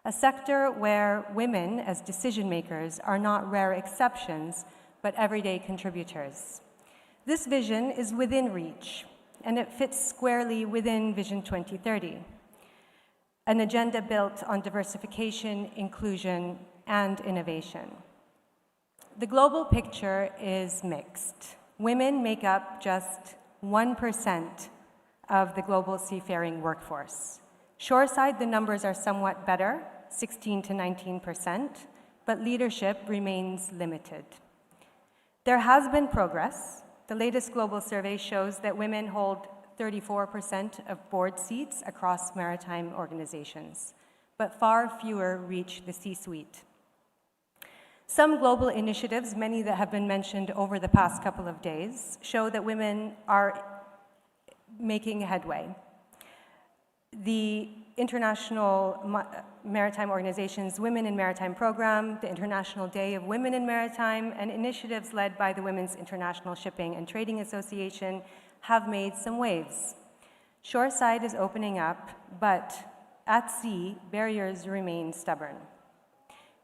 A sector where women as decision makers are not rare exceptions, but everyday contributors. This vision is within reach, and it fits squarely within Vision 2030, an agenda built on diversification, inclusion, and innovation. The global picture is mixed. Women make up just 1% of the global seafaring workforce. Shoreside, the numbers are somewhat better, 16 to 19%, but leadership remains limited. There has been progress. The latest global survey shows that women hold 34% of board seats across maritime organizations, but far fewer reach the C-suite. Some global initiatives, many that have been mentioned over the past couple of days, show that women are making headway. The International Maritime Organization's Women in Maritime program, the International Day of Women in Maritime, and initiatives led by the Women's International Shipping and Trading Association have made some waves. Shoreside is opening up, but at sea, barriers remain stubborn.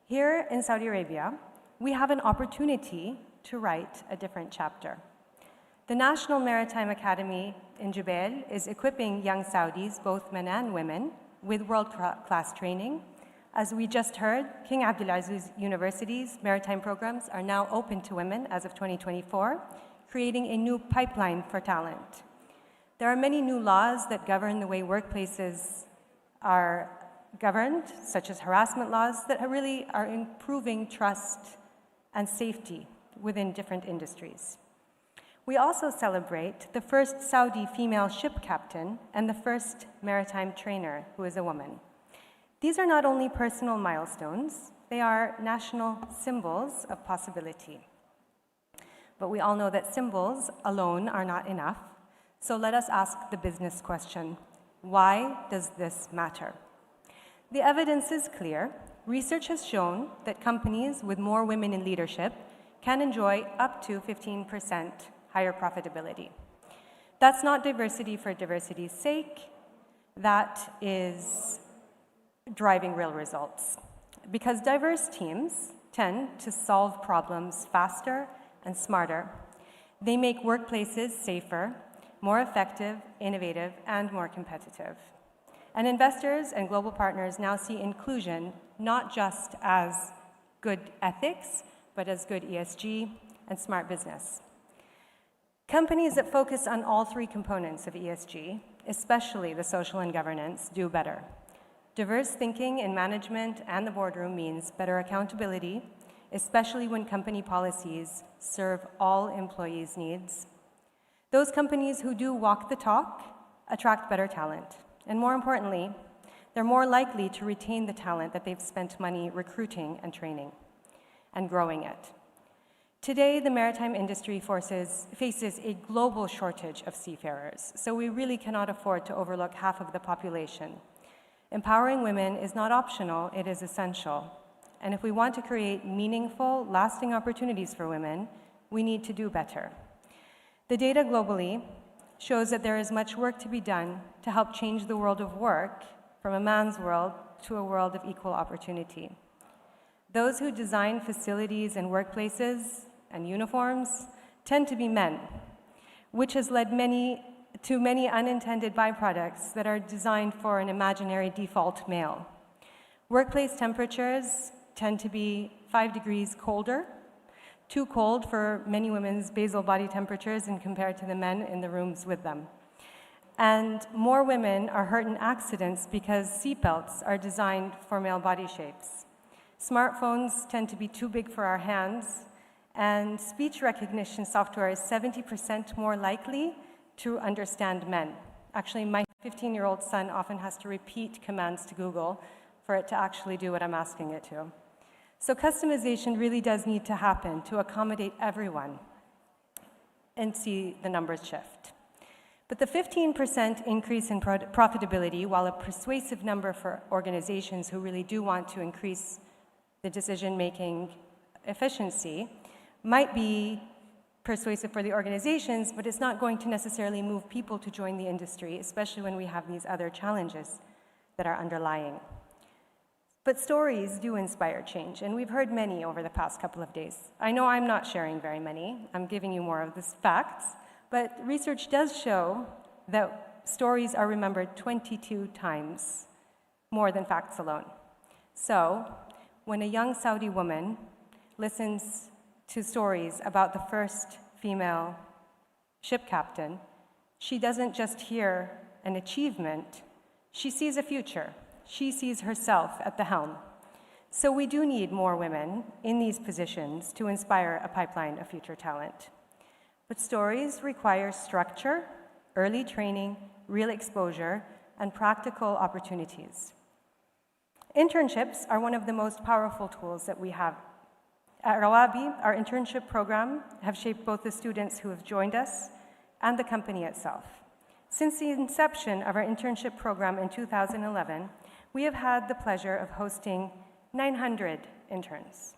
Here in Saudi Arabia, we have an opportunity to write a different chapter. The National Maritime Academy in Jubail is equipping young Saudis, both men and women, with world-class training. As we just heard, King Abdulaziz University's maritime programs are now open to women as of 2024, creating a new pipeline for talent. There are many new laws that govern the way workplaces are governed, such as harassment laws, that really are improving trust and safety within different industries. We also celebrate the first Saudi female ship captain and the first maritime trainer who is a woman. These are not only personal milestones, they are national symbols of possibility. But we all know that symbols alone are not enough, so let us ask the business question: why does this matter? The evidence is clear. Research has shown that companies with more women in leadership can enjoy up to 15% higher profitability. That's not diversity for diversity's sake. That is driving real results. Because diverse teams tend to solve problems faster and smarter. They make workplaces safer, more effective, innovative, and more competitive. And investors and global partners now see inclusion not just as good ethics, but as good ESG and smart business. Companies that focus on all three components of ESG, especially the social and governance, do better. Diverse thinking in management and the boardroom means better accountability, especially when company policies serve all employees' needs. Those companies who do walk the talk attract better talent. And more importantly, they're more likely to retain the talent that they've spent money recruiting and training and growing it. Today, the maritime industry faces a global shortage of seafarers, so we really cannot afford to overlook half of the population. Empowering women is not optional, it is essential. And if we want to create meaningful, lasting opportunities for women, we need to do better. The data globally shows that there is much work to be done to help change the world of work from a man's world to a world of equal opportunity. Those who design facilities and workplaces and uniforms tend to be men, which has led to many unintended byproducts that are designed for an imaginary default male. Workplace temperatures tend to be 5 degrees colder, too cold for many women's basal body temperatures and compared to the men in the rooms with them. And more women are hurt in accidents because seatbelts are designed for male body shapes. Smartphones tend to be too big for our hands, and speech recognition software is 70% more likely to understand men. Actually, my 15-year-old son often has to repeat commands to Google for it to actually do what I'm asking it to. So customization really does need to happen to accommodate everyone and see the numbers shift. But the 15% increase in profitability, while a persuasive number for organizations who really do want to increase the decision-making efficiency, might be persuasive for the organizations, but it's not going to necessarily move people to join the industry, especially when we have these other challenges that are underlying. But stories do inspire change, and we've heard many over the past couple of days. I know I'm not sharing very many. I'm giving you more of the facts, but research does show that stories are remembered 22 times more than facts alone. So, when a young Saudi woman listens to stories about the first female ship captain, she doesn't just hear an achievement, she sees a future. She sees herself at the helm. So we do need more women in these positions to inspire a pipeline of future talent. But stories require structure, early training, real exposure, and practical opportunities. Internships are one of the most powerful tools that we have. At Rawabi, our internship program have shaped both the students who have joined us and the company itself. Since the inception of our internship program in 2011, we have had the pleasure of hosting 900 interns.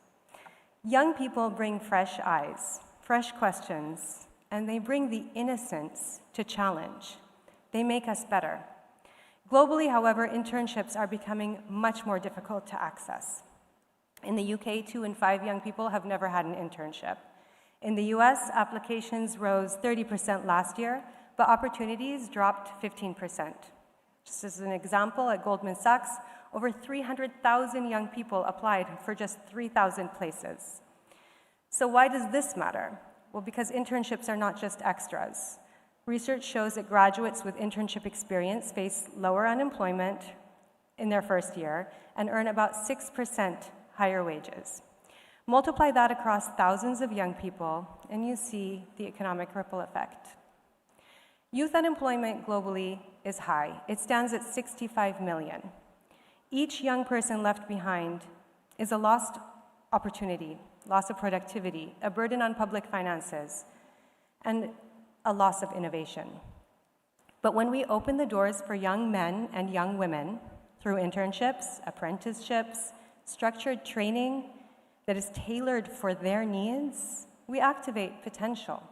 Young people bring fresh eyes, fresh questions, and they bring the innocence to challenge. They make us better. Globally, however, internships are becoming much more difficult to access. In the UK, 2 in 5 young people have never had an internship. In the US, applications rose 30% last year, but opportunities dropped 15%. Just as an example, at Goldman Sachs, over 300,000 young people applied for just 3,000 places. So why does this matter? Well, because internships are not just extras. Research shows that graduates with internship experience face lower unemployment, in their first year and earn about 6% higher wages. Multiply that across thousands of young people, and you see the economic ripple effect. Youth unemployment globally is high. It stands at 65 million. Each young person left behind is a lost opportunity, loss of productivity, a burden on public finances, and a loss of innovation. But when we open the doors for young men and young women through internships, apprenticeships, structured training that is tailored for their needs, we activate potential.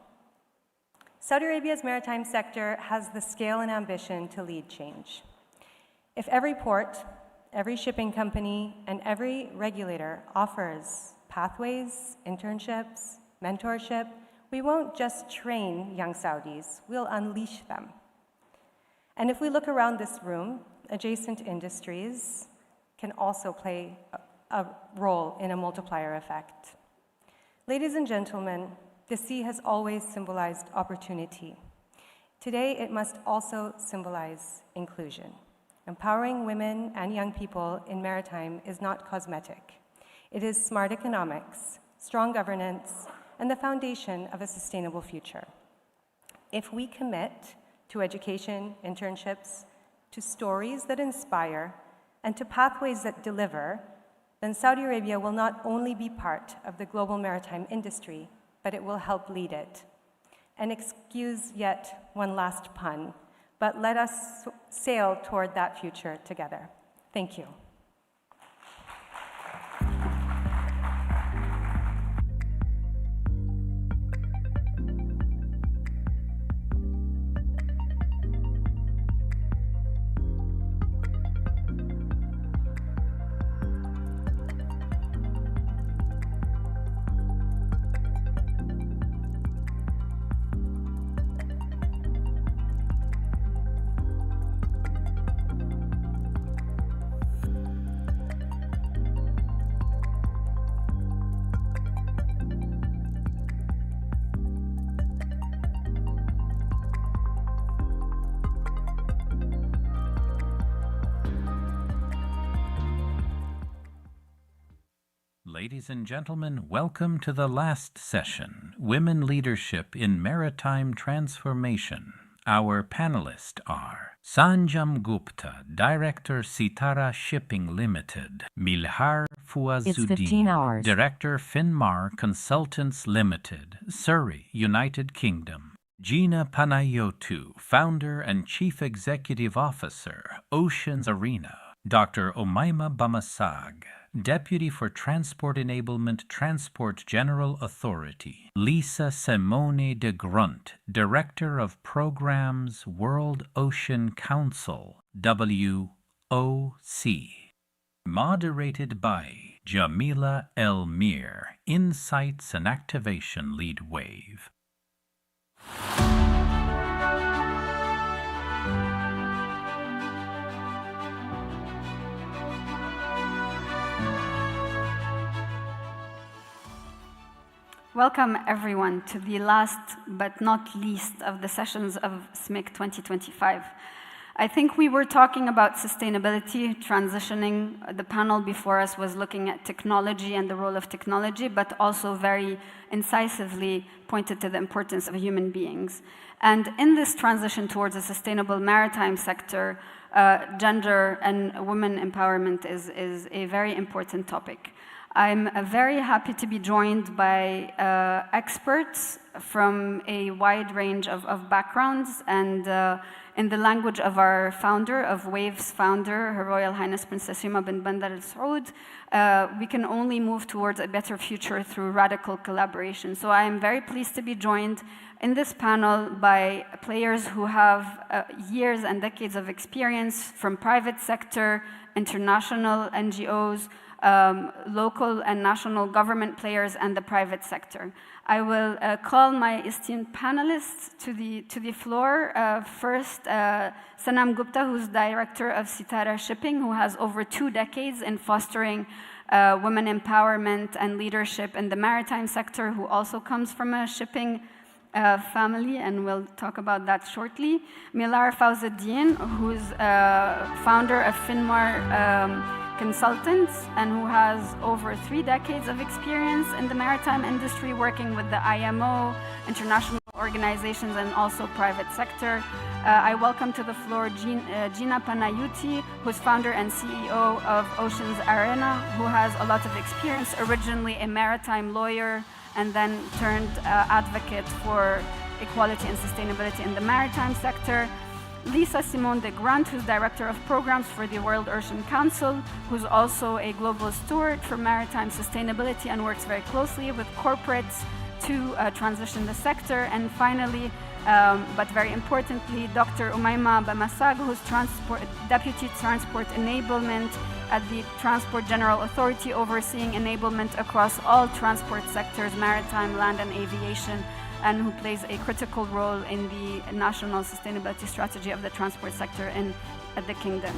Saudi Arabia's maritime sector has the scale and ambition to lead change. If every port, every shipping company, and every regulator offers pathways, internships, mentorship, we won't just train young Saudis, we'll unleash them. And if we look around this room, adjacent industries can also play a role in a multiplier effect. Ladies and gentlemen, the sea has always symbolized opportunity. Today, it must also symbolize inclusion. Empowering women and young people in maritime is not cosmetic. It is smart economics, strong governance, and the foundation of a sustainable future. If we commit to education, internships, to stories that inspire, and to pathways that deliver, then Saudi Arabia will not only be part of the global maritime industry, but it will help lead it. And excuse yet one last pun, but let us sail toward that future together. Thank you. Ladies and gentlemen, welcome to the last session, Women Leadership in Maritime Transformation. Our panelists are Sanjam Gupta, Director, Sitara Shipping Limited; Milhar Fouazuddin, Director, Finmar Consultants Limited, Surrey, United Kingdom; Gina Panayotou, Founder and Chief Executive Officer, Oceans Arena; Dr. Omaima Bamasag, Deputy for Transport Enablement Transport General Authority; Lisa Simone de Grunt, Director of Programs, World Ocean Council, WOC. Moderated by Jamila El-Mir, Insights and Activation Lead Wave. Welcome everyone to the last but not least of the sessions of SMIC 2025. I think we were talking about sustainability, transitioning. The panel before us was looking at technology and the role of technology, but also very incisively pointed to the importance of human beings. And in this transition towards a sustainable maritime sector, gender and women empowerment is a very important topic. I'm very happy to be joined by experts from a wide range of backgrounds, and in the language of our founder, of WAVE's founder, Her Royal Highness Princess Yuma bin Bandar Al Saud, we can only move towards a better future through radical collaboration. So I am very pleased to be joined in this panel by players who have years and decades of experience from private sector, international NGOs, local and national government players, and the private sector. I will call my esteemed panelists to the floor. First, Sanam Gupta, who's Director of Sitara Shipping, who has over 2 decades in fostering women empowerment and leadership in the maritime sector, who also comes from a shipping family, and we'll talk about that shortly. Milar Fawzuddin, who's founder of Finmar Consultants, and who has over 3 decades of experience in the maritime industry, working with the IMO, international organizations, and also private sector. I welcome to the floor Gina Panayuti, who's founder and CEO of Oceans Arena, who has a lot of experience, originally a maritime lawyer, and then turned advocate for equality and sustainability in the maritime sector. Lisa Simone de Grant, who's Director of Programs for the World Ocean Council, who's also a global steward for maritime sustainability and works very closely with corporates to transition the sector. And finally, but very importantly, Dr. Umayma Bamasag, who's Deputy Transport Enablement at the Transport General Authority, overseeing enablement across all transport sectors, maritime, land, and aviation, and who plays a critical role in the national sustainability strategy of the transport sector at the Kingdom.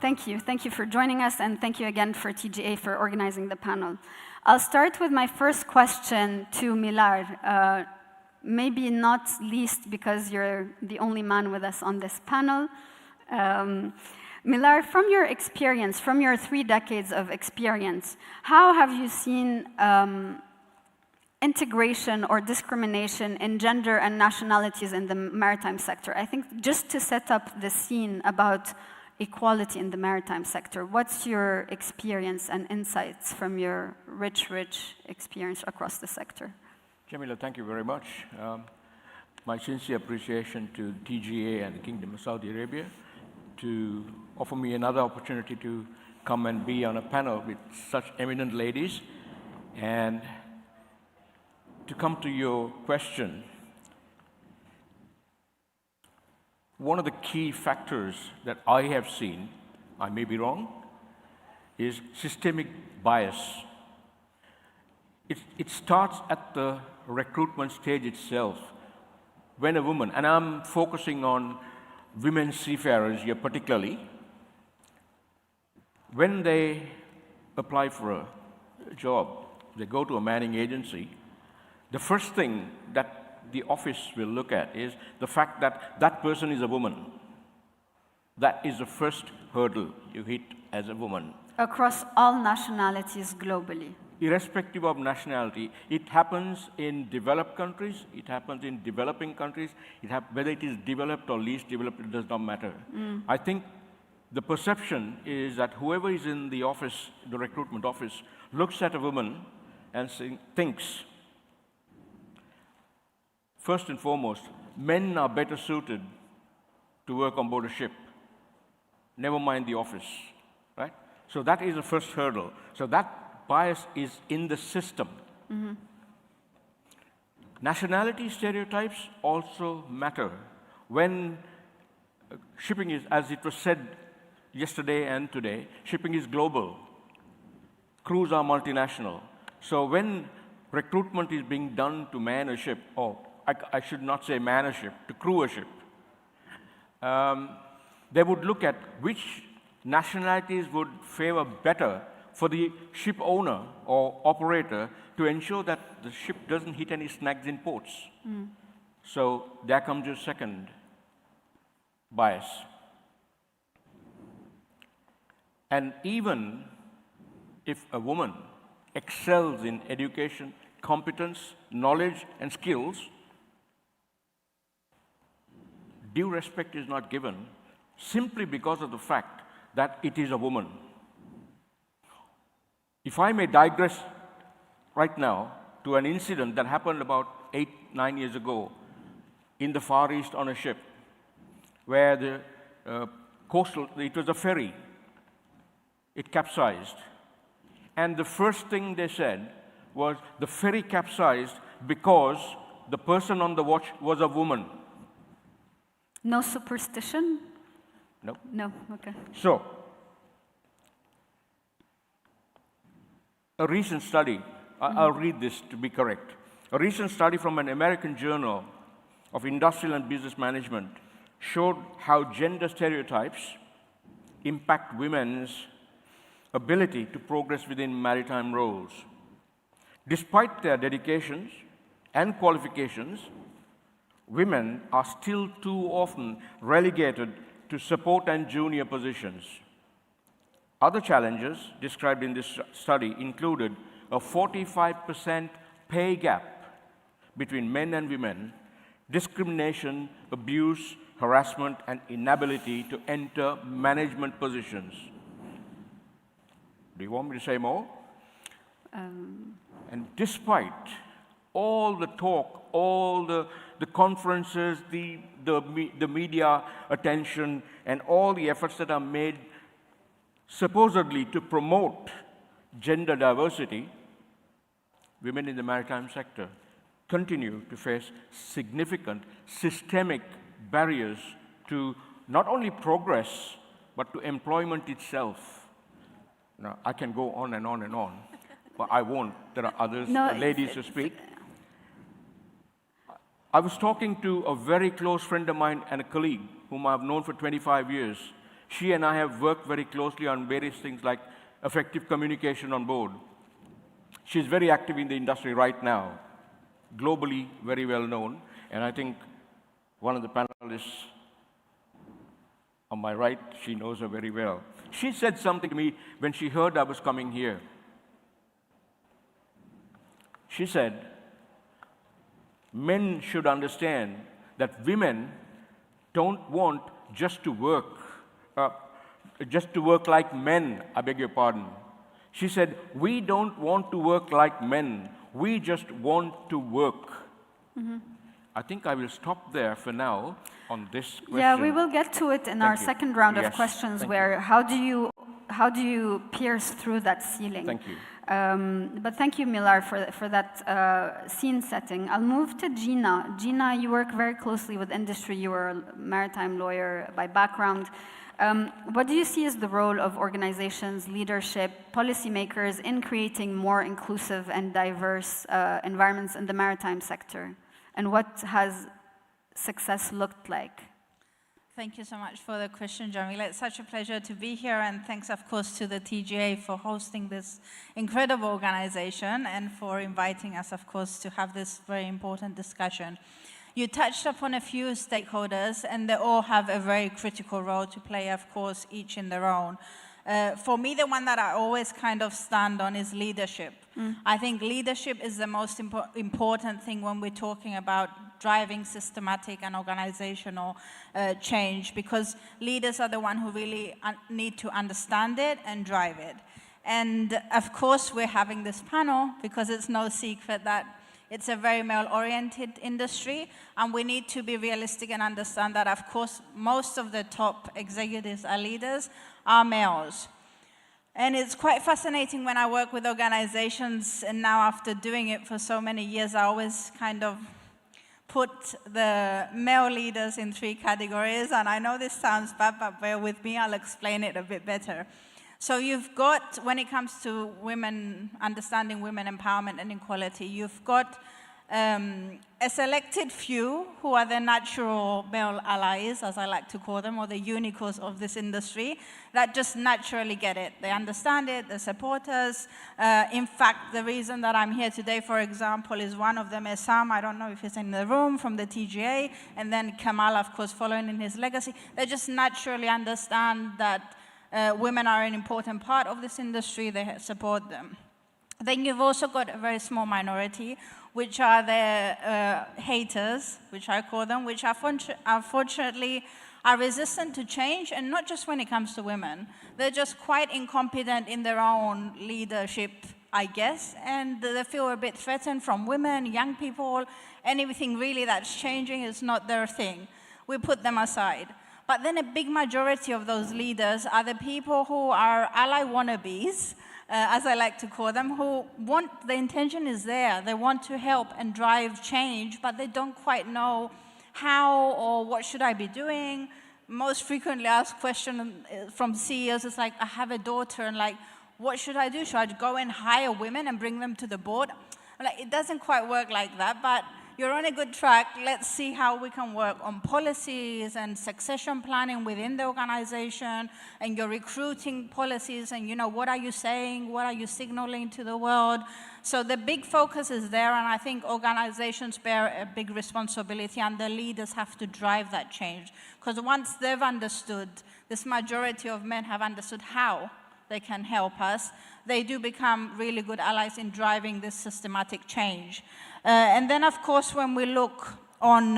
Thank you. Thank you for joining us, and thank you again for TGA for organizing the panel. I'll start with my first question to Milar, maybe not least because you're the only man with us on this panel. Milar, from your experience, from your 3 decades of experience, how have you seen integration or discrimination in gender and nationalities in the maritime sector? I think just to set up the scene about equality in the maritime sector, what's your experience and insights from your rich experience across the sector? Jamila, thank you very much. My sincere appreciation to TGA and the Kingdom of Saudi Arabia to offer me another opportunity to come and be on a panel with such eminent ladies. And to come to your question, one of the key factors that I have seen, I may be wrong, is systemic bias. It starts at the recruitment stage itself. When a woman, and I'm focusing on women seafarers here particularly, when they apply for a job, they go to a manning agency, the first thing that the office will look at is the fact that that person is a woman. That is the first hurdle you hit as a woman. Across all nationalities globally? Irrespective of nationality. It happens in developed countries, it happens in developing countries, whether it is developed or least developed, it does not matter. I think the perception is that whoever is in the office, the recruitment office, looks at a woman and thinks, first and foremost, men are better suited to work on board a ship. Never mind the office, right? So that is the first hurdle. So that bias is in the system. Nationality stereotypes also matter. When shipping is, as it was said yesterday and today, shipping is global. Crews are multinational. So when recruitment is being done to man a ship, or I should not say man a ship, to crew a ship, they would look at which nationalities would favor better for the ship owner or operator to ensure that the ship doesn't hit any snags in ports. So there comes your second bias. And even if a woman excels in education, competence, knowledge, and skills, due respect is not given simply because of the fact that it is a woman. If I may digress right now to an incident that happened about 8-9 years ago in the Far East on a ship, where the it was a ferry, it capsized. And the first thing they said was the ferry capsized because the person on the watch was a woman. No superstition? No. No, okay. So, a recent study, I'll read this to be correct. A recent study from an American journal of industrial and business management showed how gender stereotypes impact women's ability to progress within maritime roles. Despite their dedications and qualifications, women are still too often relegated to support and junior positions. Other challenges described in this study included a 45% pay gap between men and women, discrimination, abuse, harassment, and inability to enter management positions. Do you want me to say more? And despite all the talk, all the conferences, the media attention, and all the efforts that are made supposedly to promote gender diversity, women in the maritime sector continue to face significant systemic barriers to not only progress, but to employment itself. Now, I can go on and on and on, but I won't. There are others, ladies to speak. I was talking to a very close friend of mine and a colleague whom I've known for 25 years. She and I have worked very closely on various things like effective communication on board. She's very active in the industry right now, globally very well known, and I think one of the panelists on my right, she knows her very well. She said something to me when she heard I was coming here. She said, men should understand that women don't want just to work like men, I beg your pardon. She said, we don't want to work like men, we just want to work. Mm-hmm. I think I will stop there for now on this question. Yeah, we will get to it in our second round of questions where how do you pierce through that ceiling? Thank you. But thank you, Millar, for that scene setting. I'll move to Gina. Gina, you work very closely with industry. You are a maritime lawyer by background. What do you see as the role of organizations, leadership, policymakers in creating more inclusive and diverse environments in the maritime sector? And what has success looked like? Thank you so much for the question, Jamila. It's such a pleasure to be here, and thanks, of course, to the TGA for hosting this incredible organization and for inviting us, of course, to have this very important discussion. You touched upon a few stakeholders, and they all have a very critical role to play, of course, each in their own. For me, the one that I always kind of stand on is leadership. I think leadership is the most important thing when we're talking about driving systematic and organizational change, because leaders are the ones who really need to understand it and drive it. And of course, we're having this panel because it's no secret that it's a very male-oriented industry, and we need to be realistic and understand that, of course, most of the top executives and leaders are males. And it's quite fascinating when I work with organizations, and now after doing it for so many years, I always kind of put the male leaders in 3 categories, and I know this sounds bad, but bear with me, I'll explain it a bit better. So you've got, when it comes to women, understanding women empowerment and equality, you've got a selected few who are the natural male allies, as I like to call them, or the unicorns of this industry, that just naturally get it. They understand it, they're supporters. In fact, the reason that I'm here today, for example, is one of them is Sam, I don't know if he's in the room, from the TGA, and then Kamal, of course, following in his legacy. They just naturally understand that women are an important part of this industry, they support them. Then you've also got a very small minority, which are the haters, which I call them, which unfortunately are resistant to change, and not just when it comes to women. They're just quite incompetent in their own leadership, I guess, and they feel a bit threatened from women, young people. Anything really that's changing is not their thing. We put them aside. But then a big majority of those leaders are the people who are ally wannabes, as I like to call them, who want, the intention is there, they want to help and drive change, but they don't quite know how or what should I be doing. Most frequently asked question from CEOs is like, I have a daughter, and like, what should I do? Should I go and hire women and bring them to the board? Like, it doesn't quite work like that, but you're on a good track. Let's see how we can work on policies and succession planning within the organization and your recruiting policies and, what are you saying? What are you signaling to the world? So the big focus is there, and I think organizations bear a big responsibility, and the leaders have to drive that change. Because once they've understood, this majority of men have understood how they can help us, they do become really good allies in driving this systematic change. And then, of course, when we look on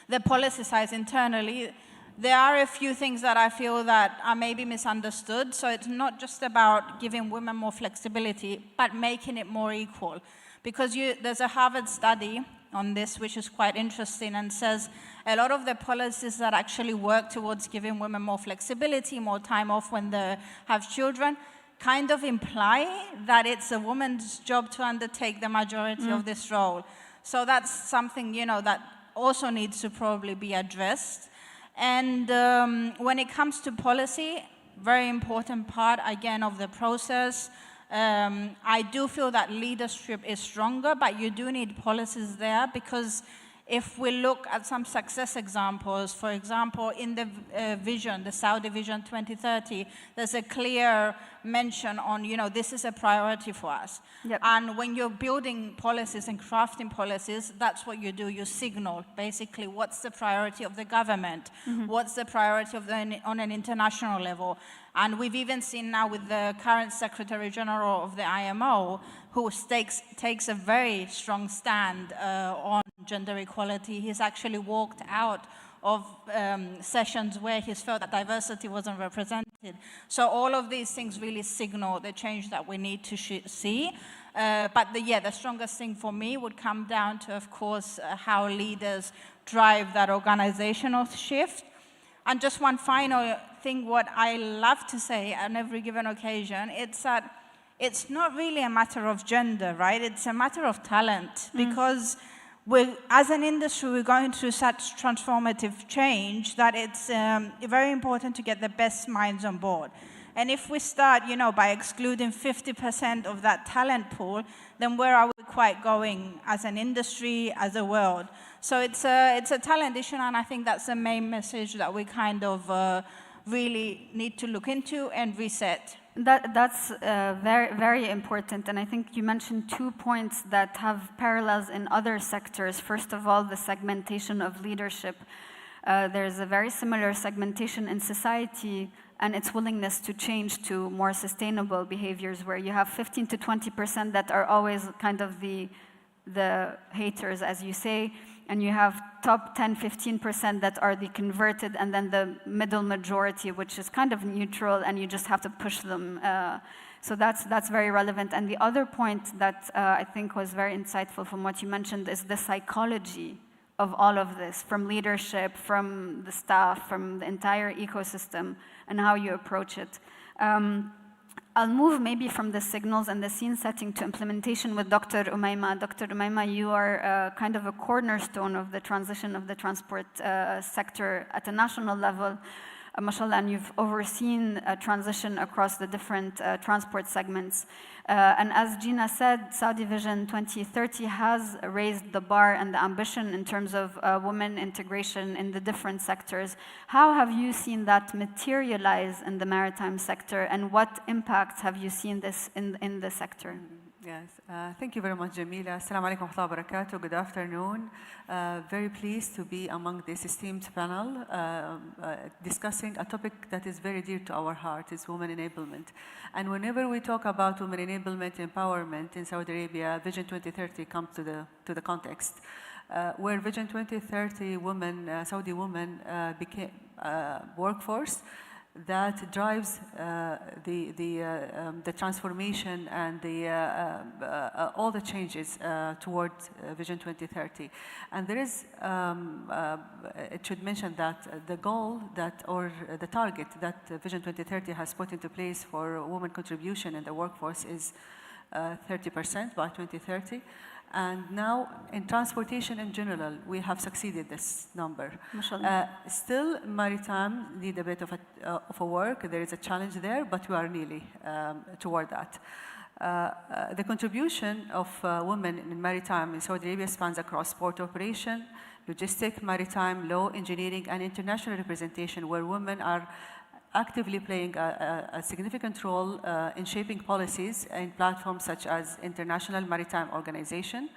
the policy side internally, there are a few things that I feel that are maybe misunderstood. So it's not just about giving women more flexibility, but making it more equal. Because there's a Harvard study on this, which is quite interesting, and says a lot of the policies that actually work towards giving women more flexibility, more time off when they have children, kind of imply that it's a woman's job to undertake the majority of this role. So that's something, that also needs to probably be addressed. And when it comes to policy, very important part, again, of the process. I do feel that leadership is stronger, but you do need policies there, because if we look at some success examples, for example, in the vision, the Saudi Vision 2030, there's a clear mention on, this is a priority for us. Yep. And when you're building policies and crafting policies, that's what you do. You signal, basically, what's the priority of the government? What's the priority on an international level? And we've even seen now with the current Secretary General of the IMO, who takes a very strong stand on gender equality. He's actually walked out of sessions where he's felt that diversity wasn't represented. So all of these things really signal the change that we need to see. But the strongest thing for me would come down to, of course, how leaders drive that organizational shift. And just one final thing, what I love to say on every given occasion, it's that it's not really a matter of gender, right? It's a matter of talent, because as an industry, we're going through such transformative change that it's very important to get the best minds on board. And if we start, by excluding 50% of that talent pool, then where are we quite going as an industry, as a world? So it's a talent issue, and I think that's the main message that we kind of really need to look into and reset. That's very, very important, and I think you mentioned 2 points that have parallels in other sectors. First of all, the segmentation of leadership. There's a very similar segmentation in society and its willingness to change to more sustainable behaviors, where you have 15 to 20% that are always kind of the haters, as you say, and you have top 10, 15% that are the converted, and then the middle majority, which is kind of neutral, and you just have to push them. So that's very relevant. And the other point that I think was very insightful from what you mentioned is the psychology of all of this, from leadership, from the staff, from the entire ecosystem, and how you approach it. I'll move maybe from the signals and the scene setting to implementation with Dr. Umayma. Dr. Umayma, you are kind of a cornerstone of the transition of the transport sector at a national level, mashallah, and you've overseen a transition across the different transport segments. And as Gina said, Saudi Vision 2030 has raised the bar and the ambition in terms of women integration in the different sectors. How have you seen that materialize in the maritime sector, and what impacts have you seen this in the sector? Yes, thank you very much, Jamila. Assalamu alaikum wa rahmatullahi wa barakatuh. Good afternoon. Very pleased to be among this esteemed panel discussing a topic that is very dear to our heart, is women enablement. And whenever we talk about women enablement, empowerment in Saudi Arabia, Vision 2030 comes to the context, where Vision 2030 women, Saudi women became workforce that drives the transformation and all the changes towards Vision 2030. And there is, it should mention that the goal or the target that Vision 2030 has put into place for women contribution in the workforce is 30% by 2030. And now, in transportation in general, we have succeeded this number. Still, maritime need a bit of a work. There is a challenge there, but we are nearly toward that. The contribution of women in maritime in Saudi Arabia spans across port operation, logistic, maritime, law, engineering, and international representation, where women are actively playing a significant role in shaping policies in platforms such as International Maritime Organization.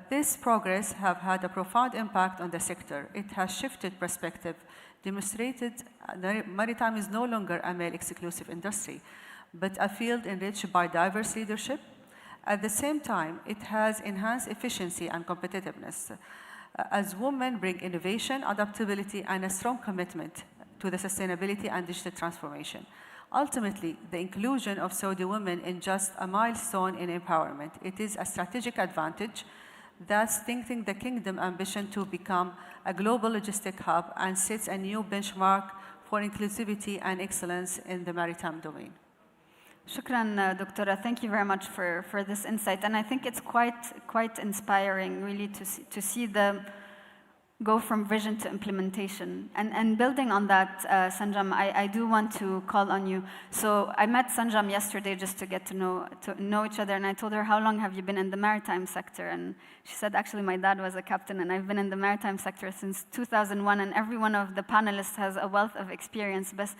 This progress has had a profound impact on the sector. It has shifted perspective, demonstrated maritime is no longer a male-exclusive industry, but a field enriched by diverse leadership. At the same time, it has enhanced efficiency and competitiveness as women bring innovation, adaptability, and a strong commitment to the sustainability and digital transformation. Ultimately, the inclusion of Saudi women in just a milestone in empowerment. It is a strategic advantage that's strengthening the kingdom's ambition to become a global logistic hub and sets a new benchmark for inclusivity and excellence in the maritime domain. Shukran, Doctora. Thank you very much for this insight. And I think it's quite inspiring, really, to see the go from vision to implementation. And building on that, Sanjam, I do want to call on you. So I met Sanjam yesterday just to get to know each other, and I told her, how long have you been in the maritime sector? And she said, actually, my dad was a captain, and I've been in the maritime sector since 2001, and every one of the panelists has a wealth of experience. But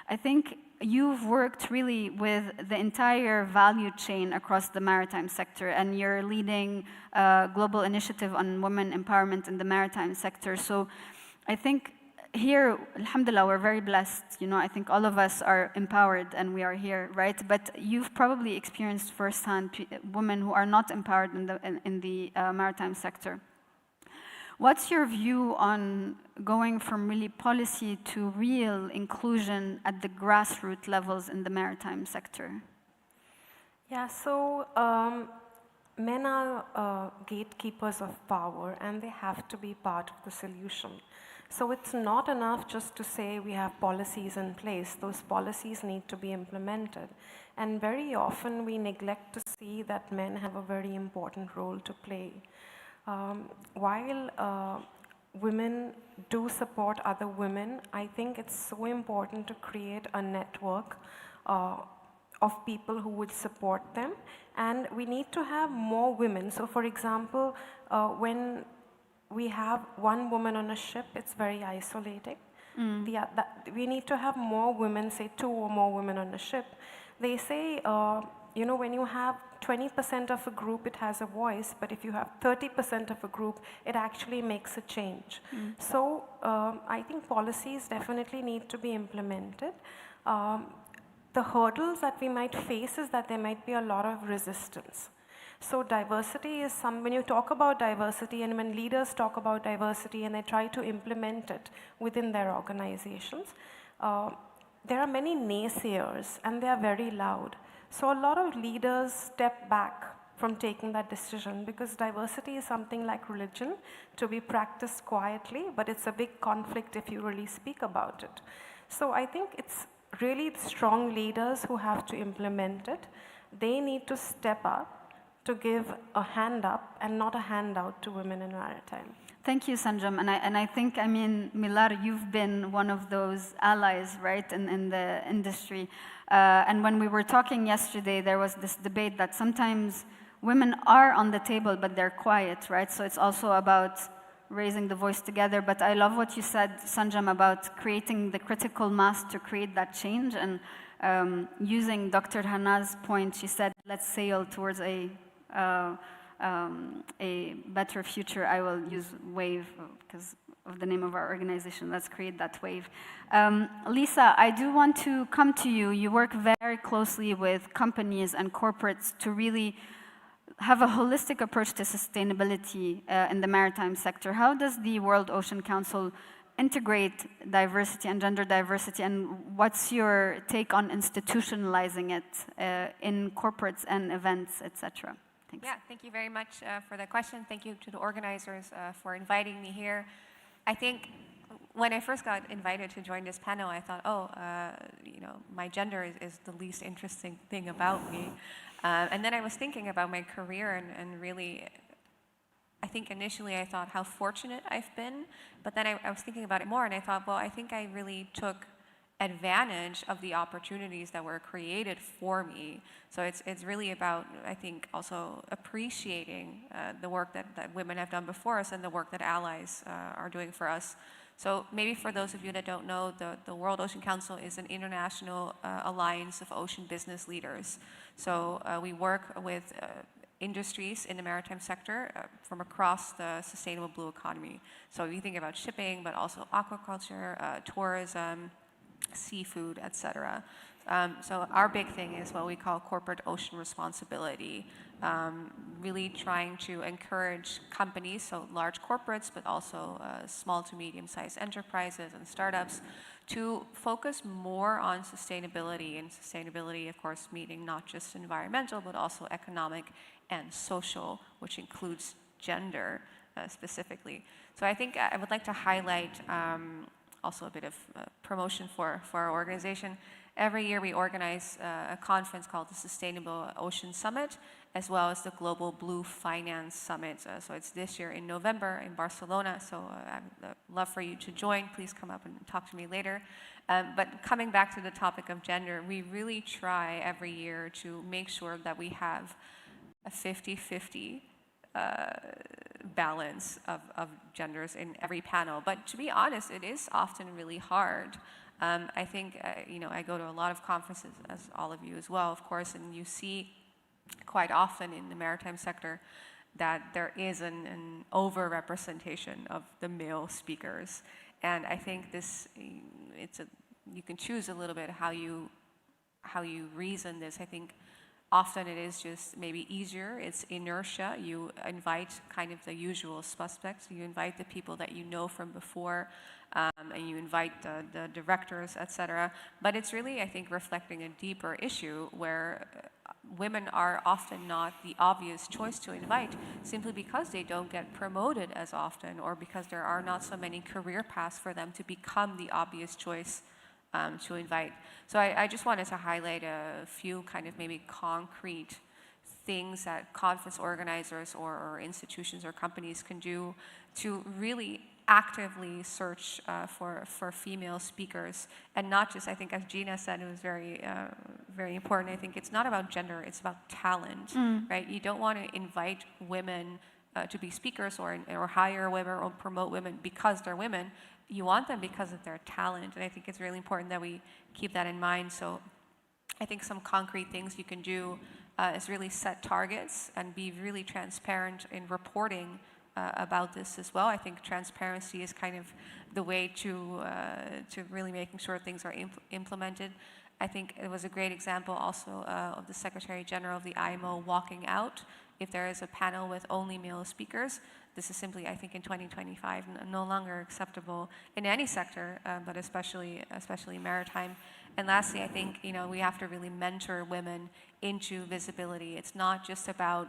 I think you've worked really with the entire value chain across the maritime sector, and you're leading a global initiative on women empowerment in the maritime sector. So I think here, alhamdulillah, we're very blessed. You know, I think all of us are empowered and we are here, right? But you've probably experienced firsthand women who are not empowered in the maritime sector. What's your view on going from really policy to real inclusion at the grassroots levels in the maritime sector? Yeah, so men are gatekeepers of power, and they have to be part of the solution. So it's not enough just to say we have policies in place. Those policies need to be implemented. And very often we neglect to see that men have a very important role to play. While women do support other women, I think it's so important to create a network of people who would support them. And we need to have more women. So for example, when we have one woman on a ship, it's very isolating. We need to have more women, say 2 or more women on a ship. They say, you know, when you have 20% of a group, it has a voice, but if you have 30% of a group, it actually makes a change. So I think policies definitely need to be implemented. The hurdles that we might face is that there might be a lot of resistance. So diversity is when you talk about diversity and when leaders talk about diversity and they try to implement it within their organizations, there are many naysayers and they are very loud. So a lot of leaders step back from taking that decision because diversity is something like religion to be practiced quietly, but it's a big conflict if you really speak about it. So I think it's really strong leaders who have to implement it. They need to step up to give a hand up and not a handout to women in maritime. Thank you, Sanjam. And I think, I mean, Milar, you've been one of those allies, right, in the industry. And when we were talking yesterday, there was this debate that sometimes women are on the table, but they're quiet, right? So it's also about raising the voice together. But I love what you said, Sanjam, about creating the critical mass to create that change. And using Dr. Hana's point, she said, let's sail towards a better future. I will use wave because of the name of our organization. Let's create that wave. Lisa, I do want to come to you. You work very closely with companies and corporates to really have a holistic approach to sustainability in the maritime sector. How does the World Ocean Council integrate diversity and gender diversity, and what's your take on institutionalizing it in corporates and events, etc.? Thanks. Yeah, thank you very much for the question. Thank you to the organizers for inviting me here. I think when I first got invited to join this panel, I thought, you know, my gender is the least interesting thing about me. And then I was thinking about my career and really, I think initially I thought how fortunate I've been, but then I was thinking about it more and I thought, well, I think I really took advantage of the opportunities that were created for me. So it's really about, I think, also appreciating the work that women have done before us and the work that allies are doing for us. So maybe for those of you that don't know, the World Ocean Council is an international alliance of ocean business leaders. So we work with industries in the maritime sector from across the sustainable blue economy. So you think about shipping, but also aquaculture, tourism, seafood, etc. So our big thing is what we call corporate ocean responsibility, really trying to encourage companies, so large corporates, but also small to medium-sized enterprises and startups, to focus more on sustainability, and sustainability, of course, meaning not just environmental, but also economic and social, which includes gender specifically. So I think I would like to highlight also a bit of promotion for our organization. Every year we organize a conference called the Sustainable Ocean Summit, as well as the Global Blue Finance Summit. So it's this year in November in Barcelona, so I'd love for you to join. Please come up and talk to me later. But coming back to the topic of gender, we really try every year to make sure that we have a 50-50 balance of genders in every panel. But to be honest, it is often really hard. I think, I go to a lot of conferences, as all of you as well, of course, and you see quite often in the maritime sector that there is an over-representation of the male speakers. And I think you can choose a little bit how you reason this. I think often it is just maybe easier, it's inertia. You invite kind of the usual suspects, you invite the people that you know from before, and you invite the directors, etc. But it's really, I think, reflecting a deeper issue where women are often not the obvious choice to invite, simply because they don't get promoted as often, or because there are not so many career paths for them to become the obvious choice to invite. So I just wanted to highlight a few kind of maybe concrete things that conference organizers or institutions or companies can do to really actively search for female speakers, and not just, I think, as Gina said, it was very, very important. I think it's not about gender, it's about talent, right? You don't want to invite women to be speakers or hire women or promote women because they're women. You want them because of their talent, and I think it's really important that we keep that in mind. So I think some concrete things you can do is really set targets and be really transparent in reporting about this as well. I think transparency is kind of the way to really making sure things are implemented. I think it was a great example also of the Secretary General of the IMO walking out. If there is a panel with only male speakers, this is simply, I think, in 2025 no longer acceptable in any sector, but especially maritime. And lastly, I think we have to really mentor women into visibility. It's not just about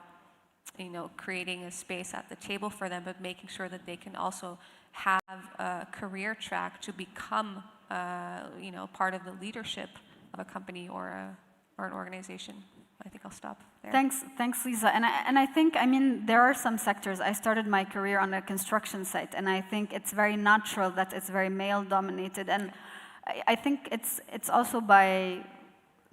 creating a space at the table for them, but making sure that they can also have a career track to become part of the leadership of a company or an organization. I think I'll stop there. Thanks, Lisa. And I think, there are some sectors. I started my career on a construction site, and I think it's very natural that it's very male-dominated. And I think it's also by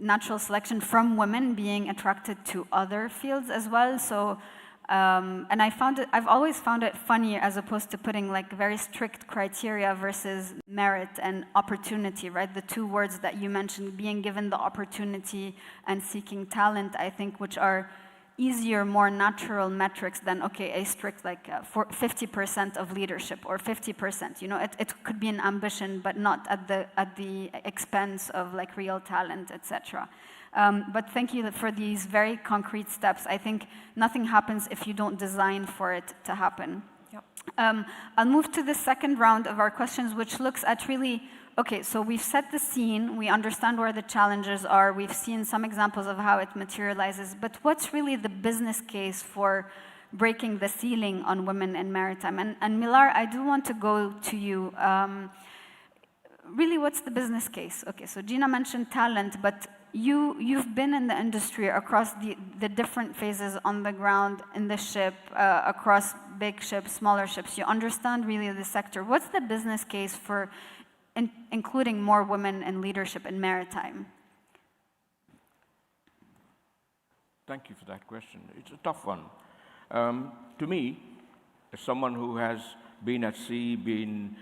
natural selection from women being attracted to other fields as well. So, and I've always found it funny as opposed to putting like very strict criteria versus merit and opportunity, right? The two words that you mentioned, being given the opportunity and seeking talent, I think, which are easier, more natural metrics than, okay, a strict like 50% of leadership or 50%. It could be an ambition, but not at the expense of like real talent, etc. But thank you for these very concrete steps. I think nothing happens if you don't design for it to happen. Yep. I'll move to the second round of our questions, which looks at really, okay, so we've set the scene, we understand where the challenges are, we've seen some examples of how it materializes, but what's really the business case for breaking the ceiling on women in maritime? And Milar, I do want to go to you. Really, what's the business case? Okay, so Gina mentioned talent, but you've been in the industry across the different phases on the ground, in the ship, across big ships, smaller ships. You understand really the sector. What's the business case for including more women in leadership in maritime? Thank you for that question. It's a tough one. To me, as someone who has been at sea, been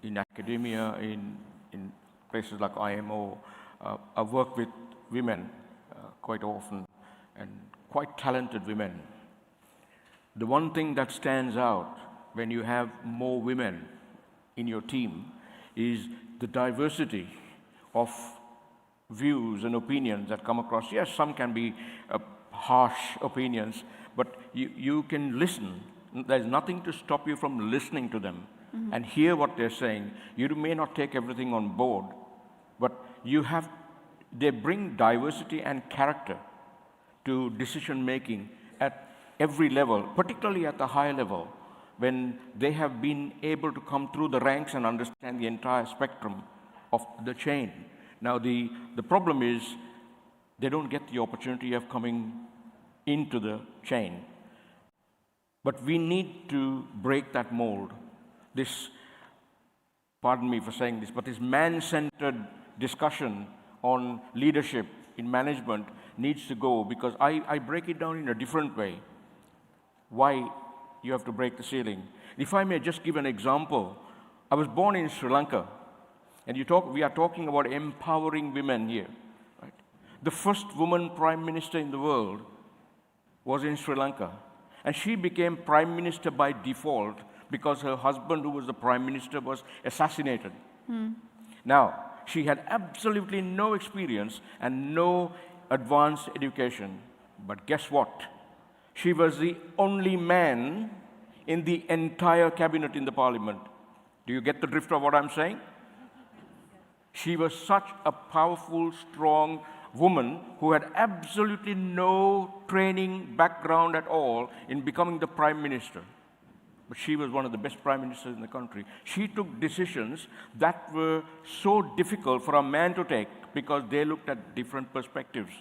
in academia, in places like IMO, I've worked with women quite often, and quite talented women. The one thing that stands out when you have more women in your team is the diversity of views and opinions that come across. Yes, some can be harsh opinions, but you can listen. There's nothing to stop you from listening to them and hear what they're saying. You may not take everything on board, but they bring diversity and character to decision making at every level, particularly at the high level, when they have been able to come through the ranks and understand the entire spectrum of the chain. Now, the problem is they don't get the opportunity of coming into the chain. But we need to break that mold. This, pardon me for saying this, but this man-centered discussion on leadership in management needs to go, because I break it down in a different way. Why you have to break the ceiling. If I may just give an example, I was born in Sri Lanka, and we are talking about empowering women here. Right? The first woman prime minister in the world was in Sri Lanka, and she became prime minister by default because her husband, who was the prime minister, was assassinated. Now, she had absolutely no experience and no advanced education, but guess what? She was the only man in the entire cabinet in the parliament. Do you get the drift of what I'm saying? She was such a powerful, strong woman who had absolutely no training background at all in becoming the prime minister. But she was one of the best prime ministers in the country. She took decisions that were so difficult for a man to take because they looked at different perspectives.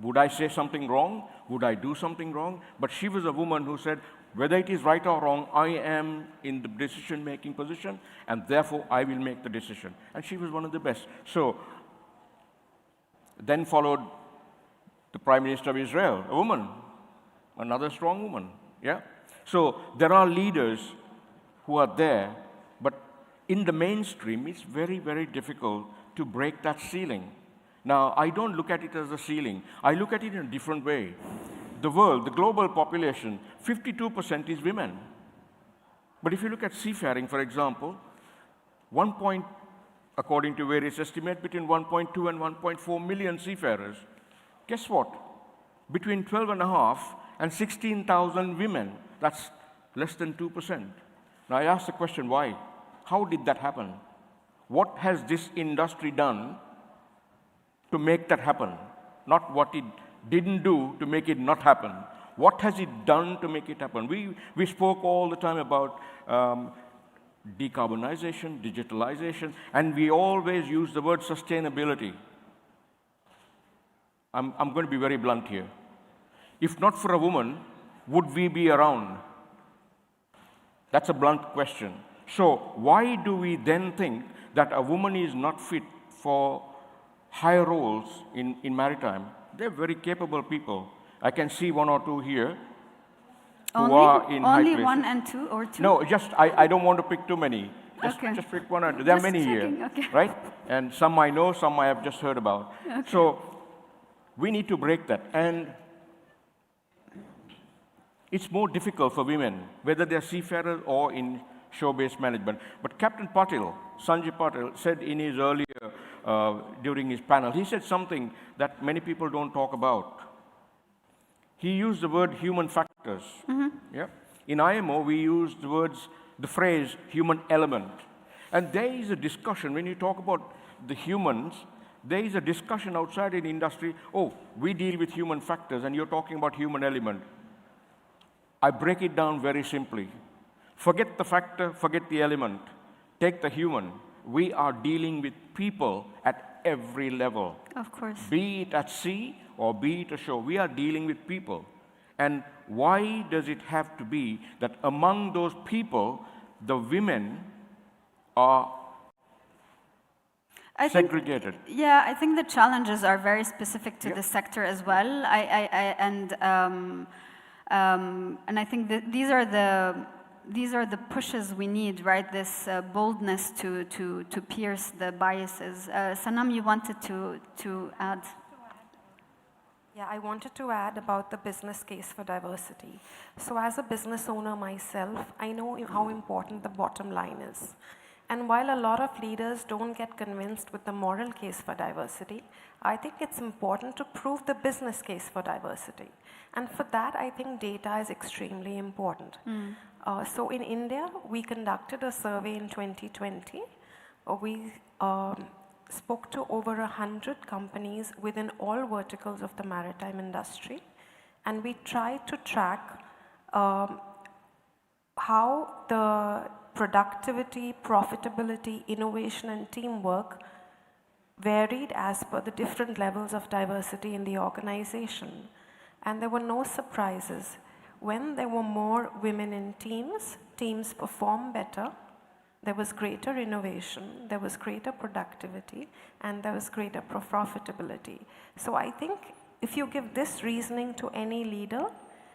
Would I say something wrong? Would I do something wrong? But she was a woman who said, whether it is right or wrong, I am in the decision-making position, and therefore I will make the decision. And she was one of the best. So then followed the Prime Minister of Israel, a woman, another strong woman. Yeah. So there are leaders who are there, but in the mainstream, it's very, very difficult to break that ceiling. Now, I don't look at it as a ceiling. I look at it in a different way. The world, the global population, 52% is women. But if you look at seafaring, for example, according to various estimates, between 1.2 and 1.4 million seafarers. Guess what? Between 12.5 and 16,000 women. That's less than 2%. Now, I ask the question, why? How did that happen? What has this industry done to make that happen? Not what it didn't do to make it not happen. What has it done to make it happen? We spoke all the time about decarbonization, digitalization, and we always use the word sustainability. I'm going to be very blunt here. If not for a woman, would we be around? That's a blunt question. So why do we then think that a woman is not fit for higher roles in maritime? They're very capable people. I can see one or two here who are in high places. Only one and two or two? No, I don't want to pick too many. Just pick one or two. There are many here, right? And some I know, some I have just heard about. Okay. So we need to break that. And it's more difficult for women, whether they're seafarers or in shore-based management. But Captain Patil, Sanjay Patil, said in his earlier, during his panel, he said something that many people don't talk about. He used the word human factors. Yeah? In IMO, we use the phrase human element. And there is a discussion, when you talk about the humans, there is a discussion outside in industry, oh, we deal with human factors and you're talking about human element. I break it down very simply. Forget the factor, forget the element. Take the human. We are dealing with people at every level. Of course. Be it at sea or be it ashore, we are dealing with people. And why does it have to be that among those people, the women are segregated? Yeah, I think the challenges are very specific to the sector as well. And I think that these are the pushes we need, right? This boldness to pierce the biases. Sanam, you wanted to add? Yeah, I wanted to add about the business case for diversity. So as a business owner myself, I know how important the bottom line is. And while a lot of leaders don't get convinced with the moral case for diversity, I think it's important to prove the business case for diversity. And for that, I think data is extremely important. So in India, we conducted a survey in 2020. We spoke to over 100 companies within all verticals of the maritime industry. And we tried to track how the productivity, profitability, innovation, and teamwork varied as per the different levels of diversity in the organization. And there were no surprises. When there were more women in teams, teams performed better, there was greater innovation, there was greater productivity, and there was greater profitability. So I think if you give this reasoning to any leader,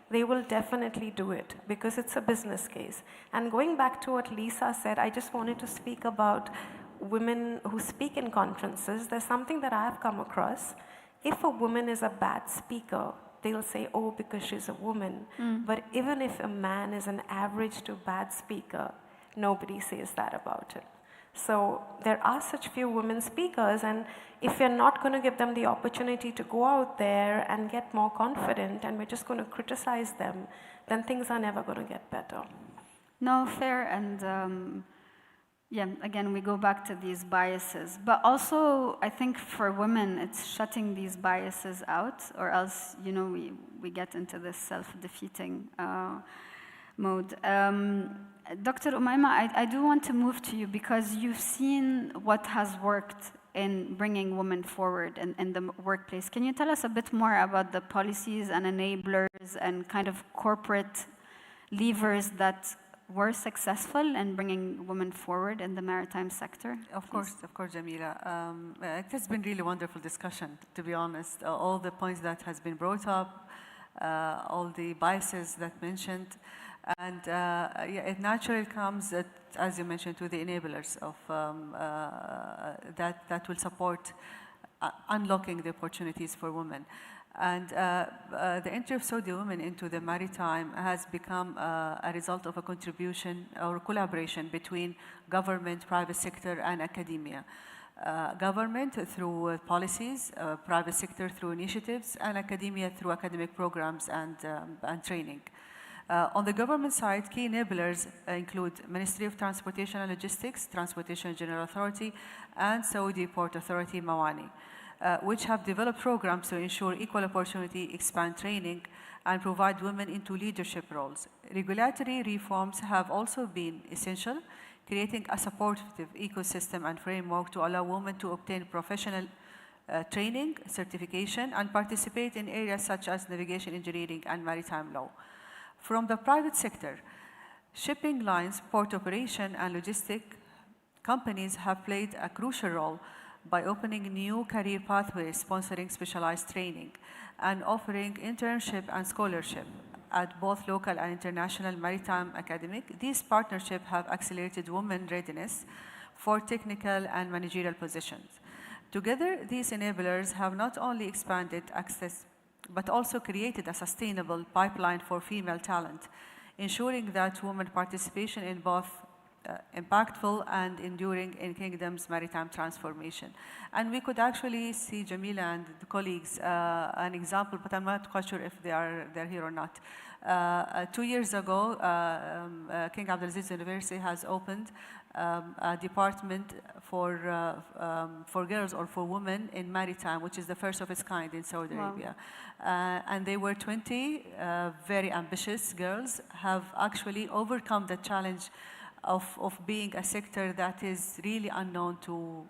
they will definitely do it because it's a business case. And going back to what Lisa said, I just wanted to speak about women who speak in conferences. There's something that I've come across. If a woman is a bad speaker, they'll say, oh, because she's a woman. But even if a man is an average to bad speaker, nobody says that about it. So there are such few women speakers, and if we're not going to give them the opportunity to go out there and get more confident, and we're just going to criticize them, then things are never going to get better. No, fair. And yeah, again, we go back to these biases. But also, I think for women, it's shutting these biases out, or else, you know, we get into this self-defeating mode. Dr. Umayma, I do want to move to you because you've seen what has worked in bringing women forward in the workplace. Can you tell us a bit more about the policies and enablers and kind of corporate levers that were successful in bringing women forward in the maritime sector? Of course, Jamila. It has been really wonderful discussion, to be honest. All the points that has been brought up, all the biases that mentioned, and yeah, it naturally comes, as you mentioned, to the enablers of that will support unlocking the opportunities for women. And the entry of Saudi women into the maritime has become a result of a contribution or collaboration between government, private sector, and academia. Government through policies, private sector through initiatives, and academia through academic programs and training. On the government side, key enablers include Ministry of Transportation and Logistics, Transportation General Authority, and Saudi Port Authority, Mawani, which have developed programs to ensure equal opportunity, expand training, and provide women into leadership roles. Regulatory reforms have also been essential, creating a supportive ecosystem and framework to allow women to obtain professional training, certification, and participate in areas such as navigation engineering and maritime law. From the private sector, shipping lines, port operation, and logistic companies have played a crucial role by opening new career pathways, sponsoring specialized training, and offering internship and scholarship at both local and international maritime academic. These partnerships have accelerated women's readiness for technical and managerial positions. Together, these enablers have not only expanded access, but also created a sustainable pipeline for female talent, ensuring that women participation in both impactful and enduring in Kingdom's maritime transformation. And we could actually see, Jamila and the colleagues, an example, but I'm not quite sure if they're here or not. 2 years ago, King Abdulaziz University has opened a department for girls or for women in maritime, which is the first of its kind in Saudi Arabia. And they were 20 very ambitious girls, have actually overcome the challenge of being a sector that is really unknown to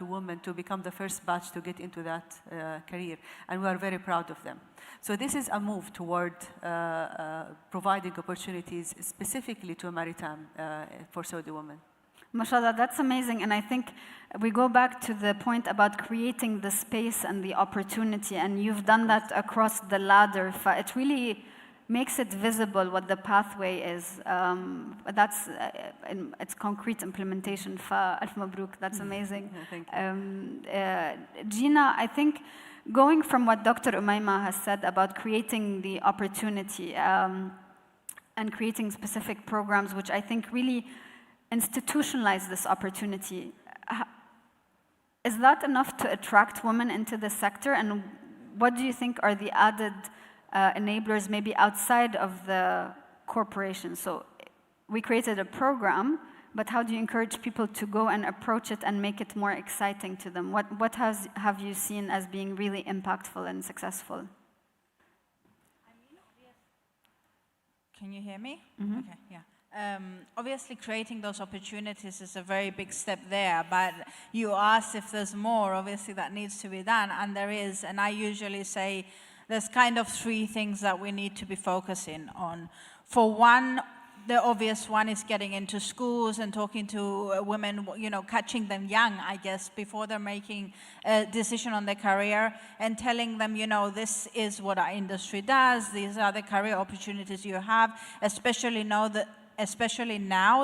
women, to become the first batch to get into that career. And we are very proud of them. So this is a move toward providing opportunities specifically to maritime for Saudi women. Mashallah, that's amazing. And I think we go back to the point about creating the space and the opportunity, and you've done that across the ladder. It really makes it visible what the pathway is. That's its concrete implementation. Alf Mabruk, that's amazing. Thank you. Gina, I think going from what Dr. Umayma has said about creating the opportunity and creating specific programs, which I think really institutionalize this opportunity, is that enough to attract women into the sector? And what do you think are the added enablers maybe outside of the corporation? So we created a program, but how do you encourage people to go and approach it and make it more exciting to them? What have you seen as being really impactful and successful? Can you hear me? Mm-hmm. Okay, yeah. Obviously, creating those opportunities is a very big step there, but you asked if there's more. Obviously, that needs to be done, and there is. And I usually say there's kind of 3 things that we need to be focusing on. For one, the obvious one is getting into schools and talking to women, you know, catching them young, I guess, before they're making a decision on their career, and telling them, you know, this is what our industry does, these are the career opportunities you have, especially now,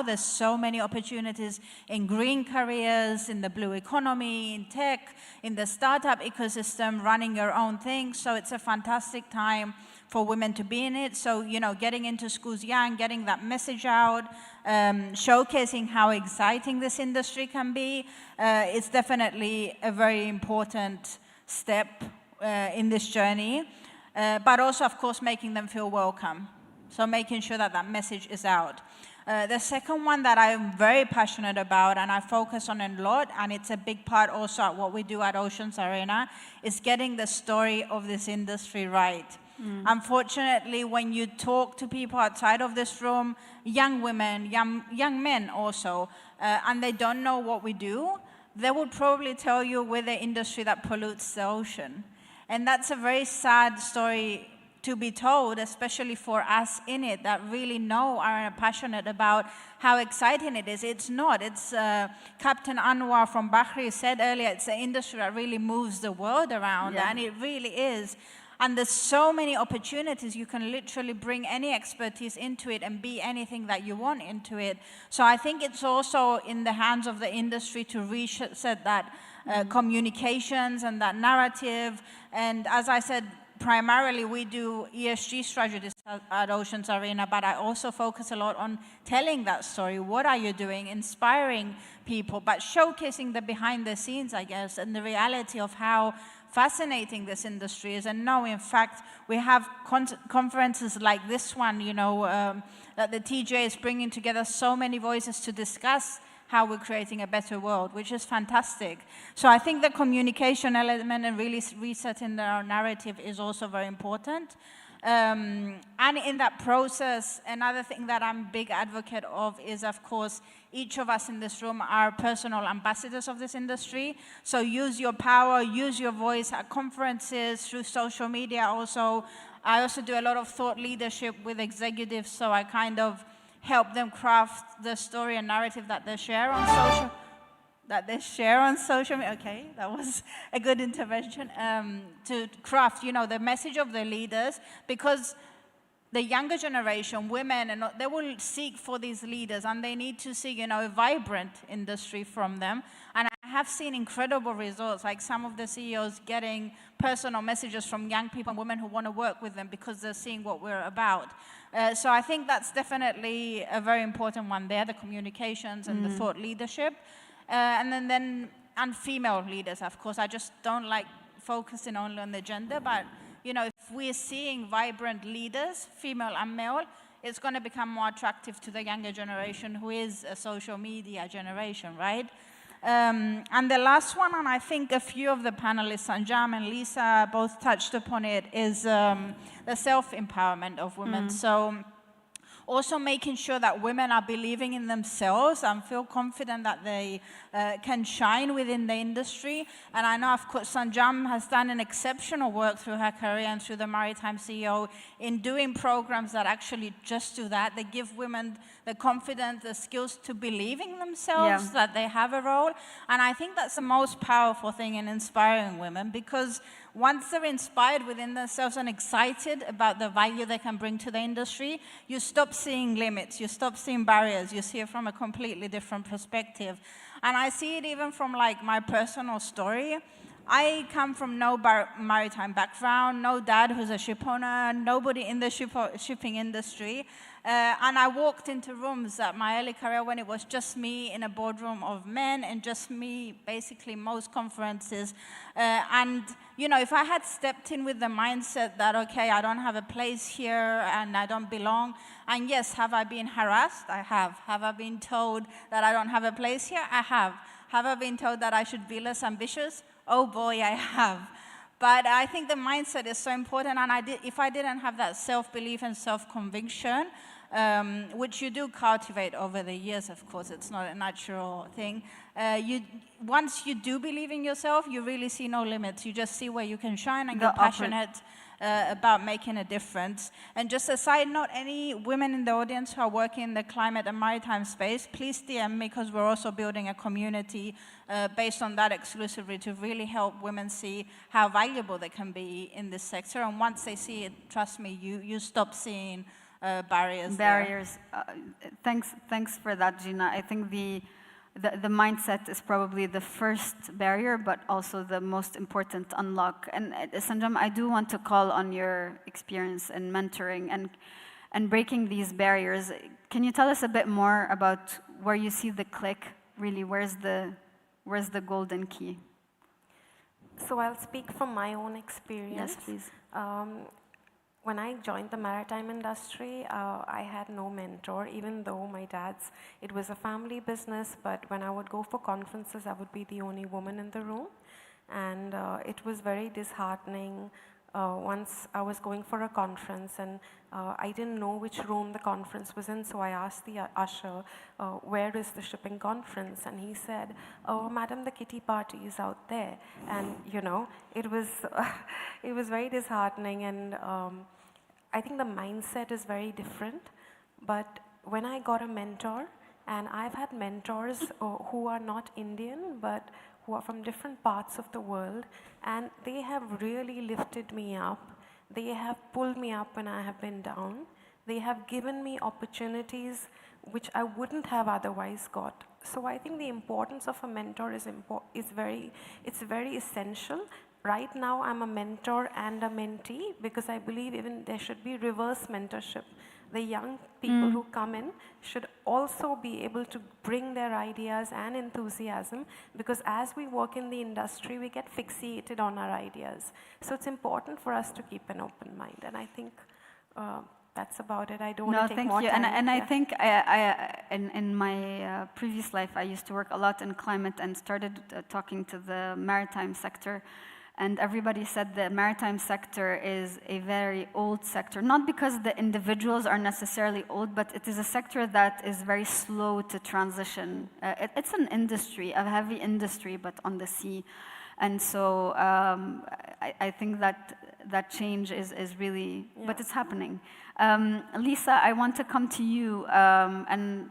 there's so many opportunities in green careers, in the blue economy, in tech, in the startup ecosystem, running your own thing. So it's a fantastic time for women to be in it. So, you know, getting into schools young, getting that message out, showcasing how exciting this industry can be, is definitely a very important step in this journey. But also, of course, making them feel welcome. So making sure that that message is out. The second one that I'm very passionate about and I focus on a lot, and it's a big part also at what we do at Oceans Arena, is getting the story of this industry right. Unfortunately, when you talk to people outside of this room, young women, young men also, and they don't know what we do, they would probably tell you we're the industry that pollutes the ocean. And that's a very sad story to be told, especially for us in it that really know, are passionate about how exciting it is. It's not. It's Captain Anwar from Bahri said earlier, it's an industry that really moves the world around, and it really is. And there's so many opportunities. You can literally bring any expertise into it and be anything that you want into it. So I think it's also in the hands of the industry to reset that communications and that narrative. And as I said, primarily we do ESG strategies at Oceans Arena, but I also focus a lot on telling that story. What are you doing? Inspiring people, but showcasing the behind the scenes, I guess, and the reality of how fascinating this industry is. And no, in fact, we have conferences like this one, you know, that the TJ is bringing together so many voices to discuss how we're creating a better world, which is fantastic. So I think the communication element and really resetting our narrative is also very important. And in that process, another thing that I'm a big advocate of is, of course, each of us in this room are personal ambassadors of this industry. So use your power, use your voice at conferences, through social media also. I also do a lot of thought leadership with executives, so I kind of help them craft the story and narrative that they share on social media. Okay, that was a good intervention. To craft, you know, the message of the leaders, because the younger generation, women, and they will seek for these leaders, and they need to see, you know, a vibrant industry from them. And I have seen incredible results, like some of the CEOs getting personal messages from young people and women who want to work with them because they're seeing what we're about. So I think that's definitely a very important one there, the communications and the thought leadership. And female leaders, of course. I just don't like focusing only on the gender, but you know, if we're seeing vibrant leaders, female and male, it's going to become more attractive to the younger generation, who is a social media generation, right? And the last one, and I think a few of the panelists, Anjam and Lisa, both touched upon it, is the self-empowerment of women. So Also making sure that women are believing in themselves and feel confident that they can shine within the industry. And I know, of course, Sanjam has done an exceptional work through her career and through the Maritime CEO in doing programs that actually just do that. They give women the confidence, the skills to believe in themselves, that they have a role. And I think that's the most powerful thing in inspiring women, because once they're inspired within themselves and excited about the value they can bring to the industry, you stop seeing limits, you stop seeing barriers, you see it from a completely different perspective. And I see it even from like my personal story. I come from no maritime background, no dad who's a ship owner, nobody in the shipping industry. And I walked into rooms at my early career when it was just me in a boardroom of men and just me, basically most conferences. And, you know, if I had stepped in with the mindset that, okay, I don't have a place here and I don't belong, and yes, have I been harassed? I have. Have I been told that I don't have a place here? I have. Have I been told that I should be less ambitious? Oh boy, I have. But I think the mindset is so important, and if I didn't have that self-belief and self-conviction, which you do cultivate over the years, of course, it's not a natural thing. Once you do believe in yourself, you really see no limits. You just see where you can shine and get passionate about making a difference. And just a side note, any women in the audience who are working in the climate and maritime space, please DM me, because we're also building a community based on that exclusively to really help women see how valuable they can be in this sector. And once they see it, trust me, you stop seeing barriers. Thanks for that, Gina. I think the mindset is probably the first barrier, but also the most important unlock. And Sanjam, I do want to call on your experience in mentoring and breaking these barriers. Can you tell us a bit more about where you see the click? Really, where's the golden key? So I'll speak from my own experience. Yes, please. When I joined the maritime industry, I had no mentor, even though it was a family business, but when I would go for conferences, I would be the only woman in the room. And it was very disheartening. Once I was going for a conference and I didn't know which room the conference was in, so I asked the usher, where is the shipping conference? And he said, oh, madam, the kitty party is out there. And, you know, it was very disheartening, and I think the mindset is very different. But when I got a mentor, and I've had mentors who are not Indian, but who are from different parts of the world, and they have really lifted me up. They have pulled me up when I have been down. They have given me opportunities which I wouldn't have otherwise got. So I think the importance of a mentor is very essential. Right now, I'm a mentor and a mentee, because I believe even there should be reverse mentorship. The young people who come in should also be able to bring their ideas and enthusiasm, because as we work in the industry, we get fixated on our ideas. So it's important for us to keep an open mind, and I think that's about it. I don't want to take more time. And I think in my previous life, I used to work a lot in climate and started talking to the maritime sector. And everybody said the maritime sector is a very old sector, not because the individuals are necessarily old, but it is a sector that is very slow to transition. It's an industry, a heavy industry, but on the sea. And so I think that change is really, but it's happening. Lisa, I want to come to you. And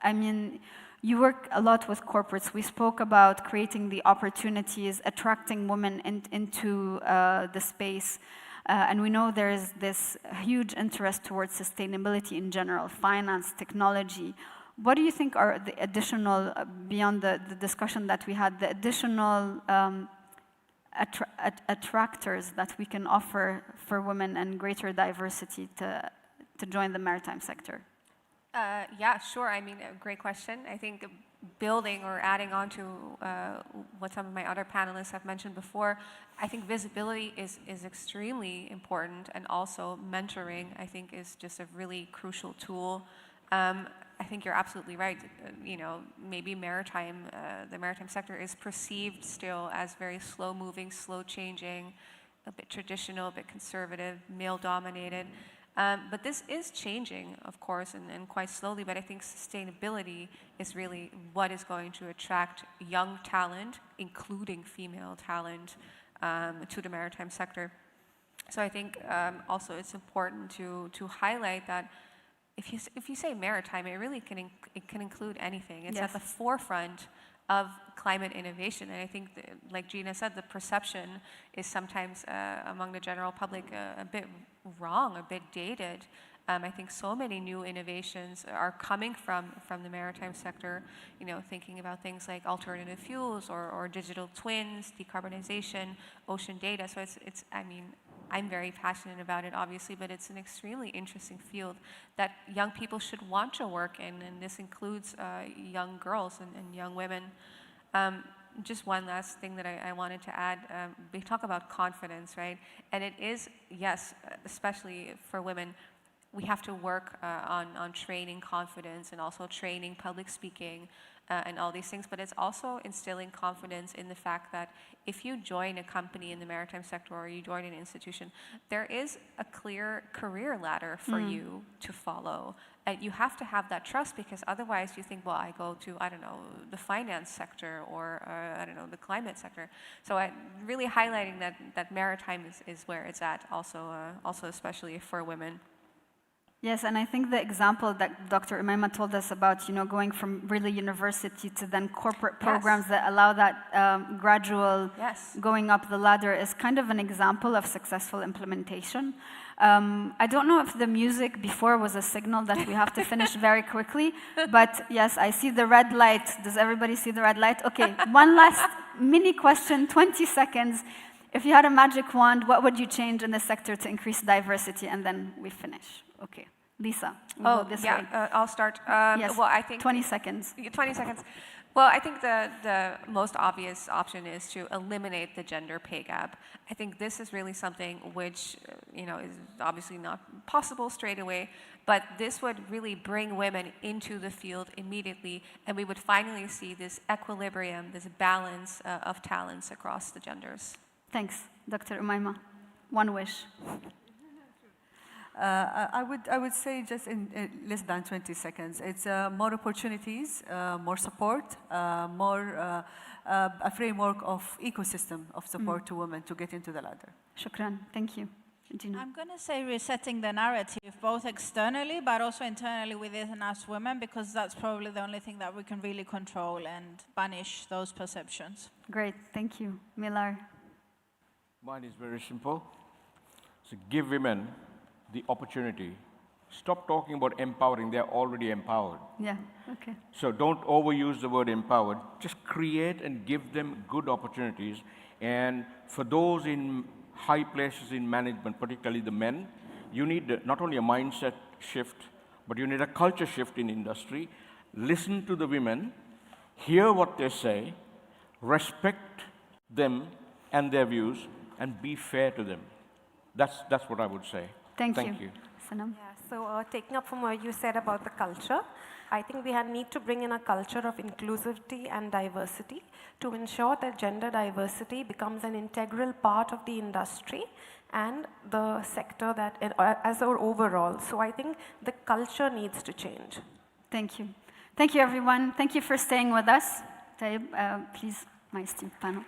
I mean, you work a lot with corporates. We spoke about creating the opportunities, attracting women into the space. And we know there is this huge interest towards sustainability in general, finance, technology. What do you think are the additional, beyond the discussion that we had, the additional attractors that we can offer for women and greater diversity to join the maritime sector? Yeah, sure. I mean, great question. I think building or adding on to what some of my other panelists have mentioned before, I think visibility is extremely important, and also mentoring, I think, is just a really crucial tool. I think you're absolutely right. You know, maybe the maritime sector is perceived still as very slow-moving, slow-changing, a bit traditional, a bit conservative, male-dominated. But this is changing, of course, and quite slowly, but I think sustainability is really what is going to attract young talent, including female talent, to the maritime sector. So I think also it's important to highlight that if you say maritime, it really can include anything. It's at the forefront of climate innovation. And I think, like Gina said, the perception is sometimes among the general public a bit wrong, a bit dated. I think so many new innovations are coming from the maritime sector, you know, thinking about things like alternative fuels or digital twins, decarbonization, ocean data. So it's I mean, I'm very passionate about it, obviously, but it's an extremely interesting field that young people should want to work in, and this includes young girls and young women. Just one last thing that I wanted to add. We talk about confidence, right? And it is, yes, especially for women, we have to work on training confidence and also training public speaking and all these things, but it's also instilling confidence in the fact that if you join a company in the maritime sector or you join an institution, there is a clear career ladder for you to follow. And you have to have that trust, because otherwise you think, well, I go to, I don't know, the finance sector or, I don't know, the climate sector. So really highlighting that maritime is where it's at, also especially for women. Yes, and I think the example that Dr. Umaima told us about, you know, going from really university to then corporate programs that allow that gradual going up the ladder is kind of an example of successful implementation. I don't know if the music before was a signal that we have to finish very quickly, but yes, I see the red light. Does everybody see the red light? Okay, one last mini question, 20 seconds. If you had a magic wand, what would you change in the sector to increase diversity? And then we finish. Okay, Lisa. We'll go this way. I'll start. Yes. Well, I think 20 seconds. 20 seconds. Well, I think the most obvious option is to eliminate the gender pay gap. I think this is really something which, you know, is obviously not possible straight away, but this would really bring women into the field immediately, and we would finally see this equilibrium, this balance of talents across the genders. Thanks, Dr. Umaima. One wish. I would say just in less than 20 seconds. It's more opportunities, more support, more a framework of ecosystem of support to women to get into the ladder. Shukran. Thank you. Gina. I'm going to say resetting the narrative, both externally but also internally within us women, because that's probably the only thing that we can really control and banish those perceptions. Great. Thank you. Milar. Mine is very simple. So give women the opportunity. Stop talking about empowering. They're already empowered. Yeah, okay. So don't overuse the word empowered. Just create and give them good opportunities. And for those in high places in management, particularly the men, you need not only a mindset shift, but you need a culture shift in industry. Listen to the women, hear what they say, respect them and their views, and be fair to them. That's what I would say. Thank you. Yeah, so taking up from what you said about the culture, I think we need to bring in a culture of inclusivity and diversity to ensure that gender diversity becomes an integral part of the industry and the sector that as our overall. So I think the culture needs to change. Thank you. Thank you, everyone. Thank you for staying with us. Taib, please, my esteemed panel.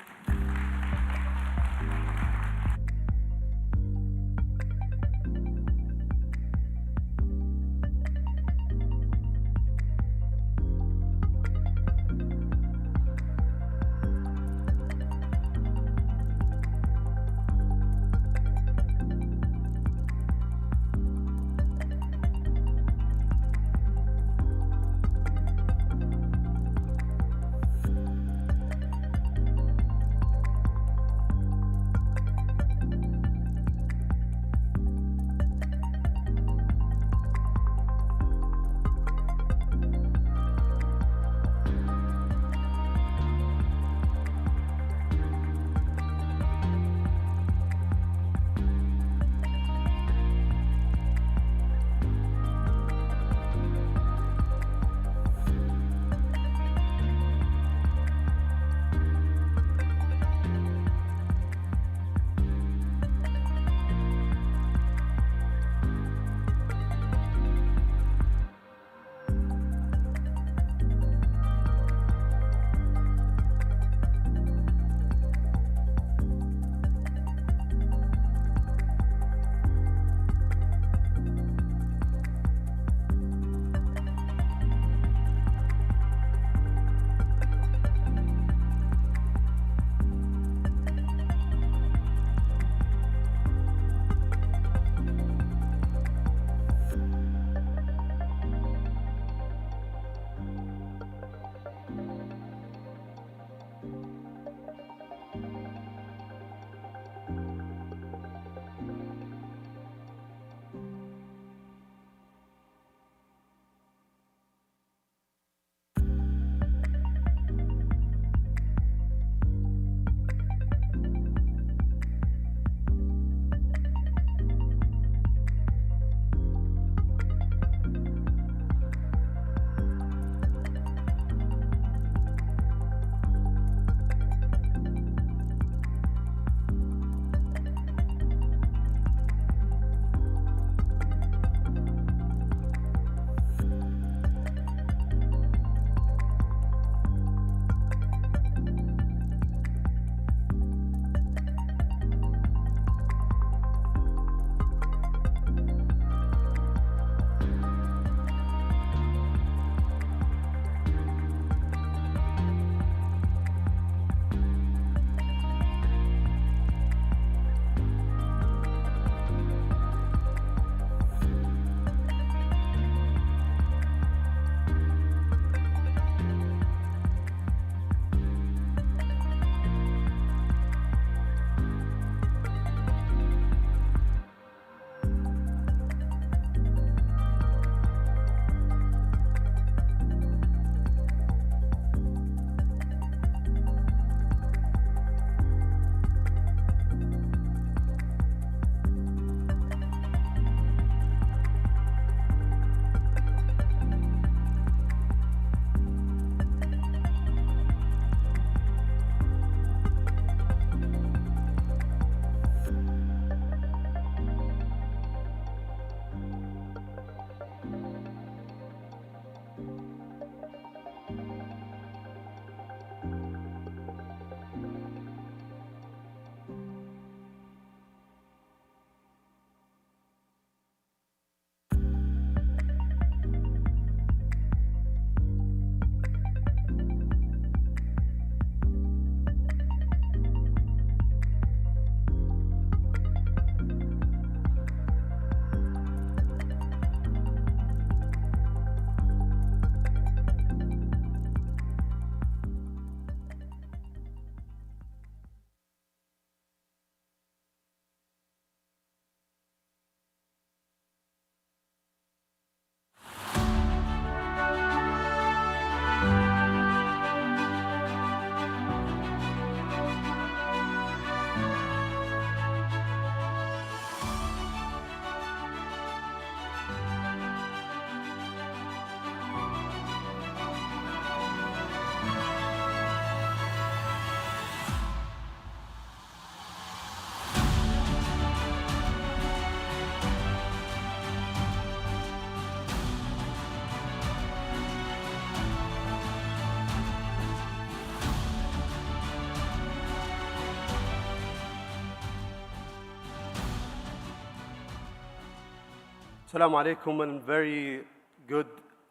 Assalamu alaikum and very good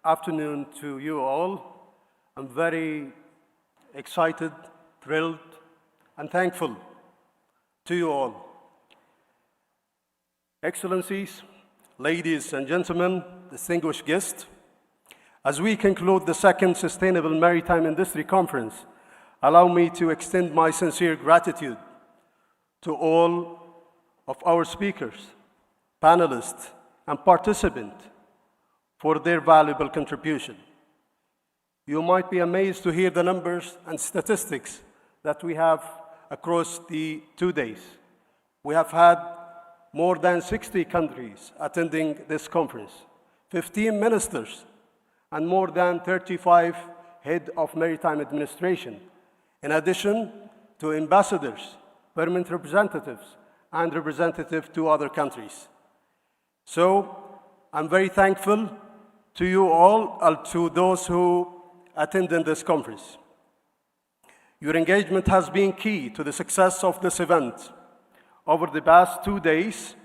afternoon to you all. I'm very excited, thrilled, and thankful to you all. Excellencies, ladies and gentlemen, distinguished guests, as we conclude the second Sustainable Maritime Industry Conference, allow me to extend my sincere gratitude to all of our speakers, panelists, and participants for their valuable contribution. You might be amazed to hear the numbers and statistics that we have across the 2 days. We have had more than 60 countries attending this conference, 15 ministers, and more than 35 heads of maritime administration, in addition to ambassadors, permanent representatives, and representatives to other countries. So I'm very thankful to you all and to those who attended this conference. Your engagement has been key to the success of this event. Over the past 2 days,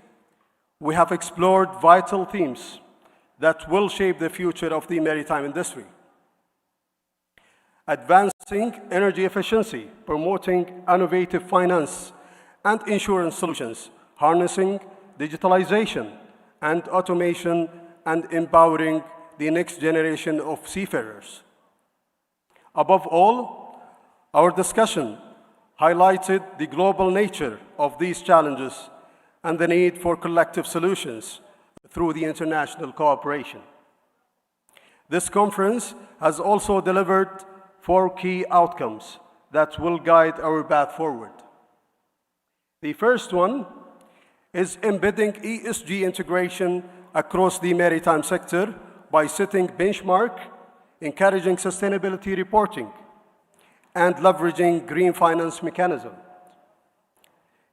we have explored vital themes that will shape the future of the maritime industry. Advancing energy efficiency, promoting innovative finance and insurance solutions, harnessing digitalization and automation, and empowering the next generation of seafarers. Above all, our discussion highlighted the global nature of these challenges and the need for collective solutions through the international cooperation. This conference has also delivered 4 key outcomes that will guide our path forward. The first one is embedding ESG integration across the maritime sector by setting benchmark, encouraging sustainability reporting, and leveraging green finance mechanism.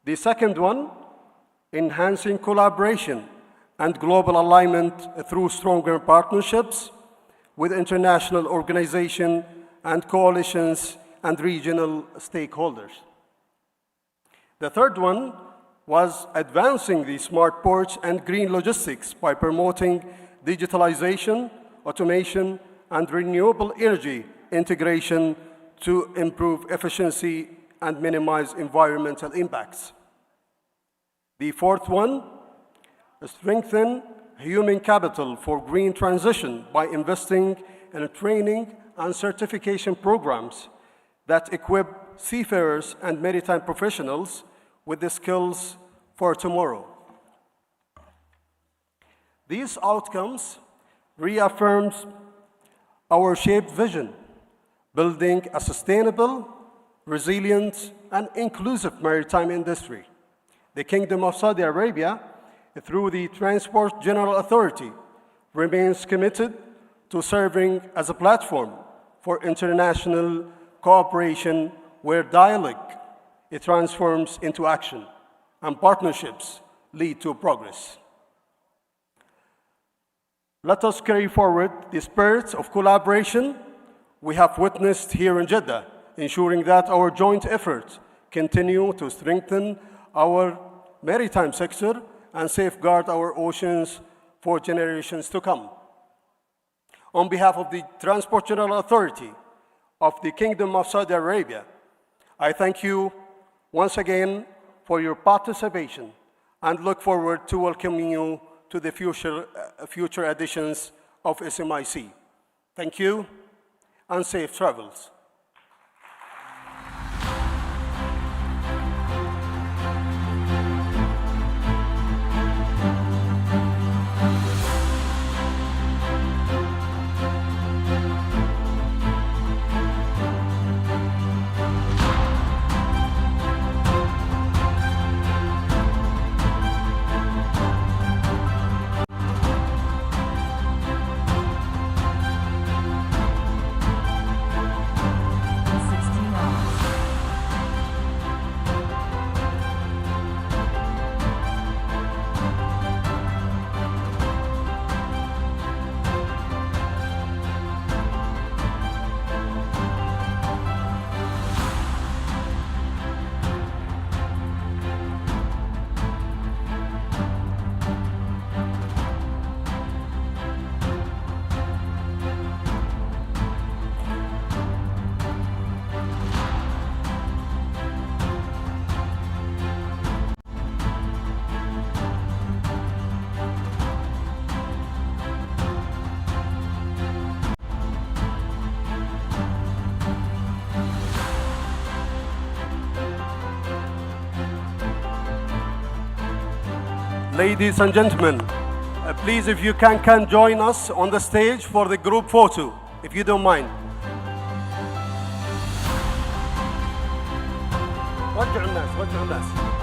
The second one, enhancing collaboration and global alignment through stronger partnerships with international organizations and coalitions and regional stakeholders. The third one was advancing the smart ports and green logistics by promoting digitalization, automation, and renewable energy integration to improve efficiency and minimize environmental impacts. The fourth one, strengthen human capital for green transition by investing in training and certification programs that equip seafarers and maritime professionals with the skills for tomorrow. These outcomes reaffirms our shaped vision, building a sustainable, resilient, and inclusive maritime industry. The Kingdom of Saudi Arabia, through the Transport General Authority, remains committed to serving as a platform for international cooperation where dialogue it transforms into action and partnerships lead to progress. Let us carry forward the spirit of collaboration we have witnessed here in Jeddah, ensuring that our joint efforts continue to strengthen our maritime sector and safeguard our oceans for generations to come. On behalf of the Transport General Authority of the Kingdom of Saudi Arabia, I thank you once again for your participation and look forward to welcoming you to the future editions of SMIC. Thank you and safe travels. Ladies and gentlemen, please, if you can join us on the stage for the group photo, if you don't mind. وجهوا الناس.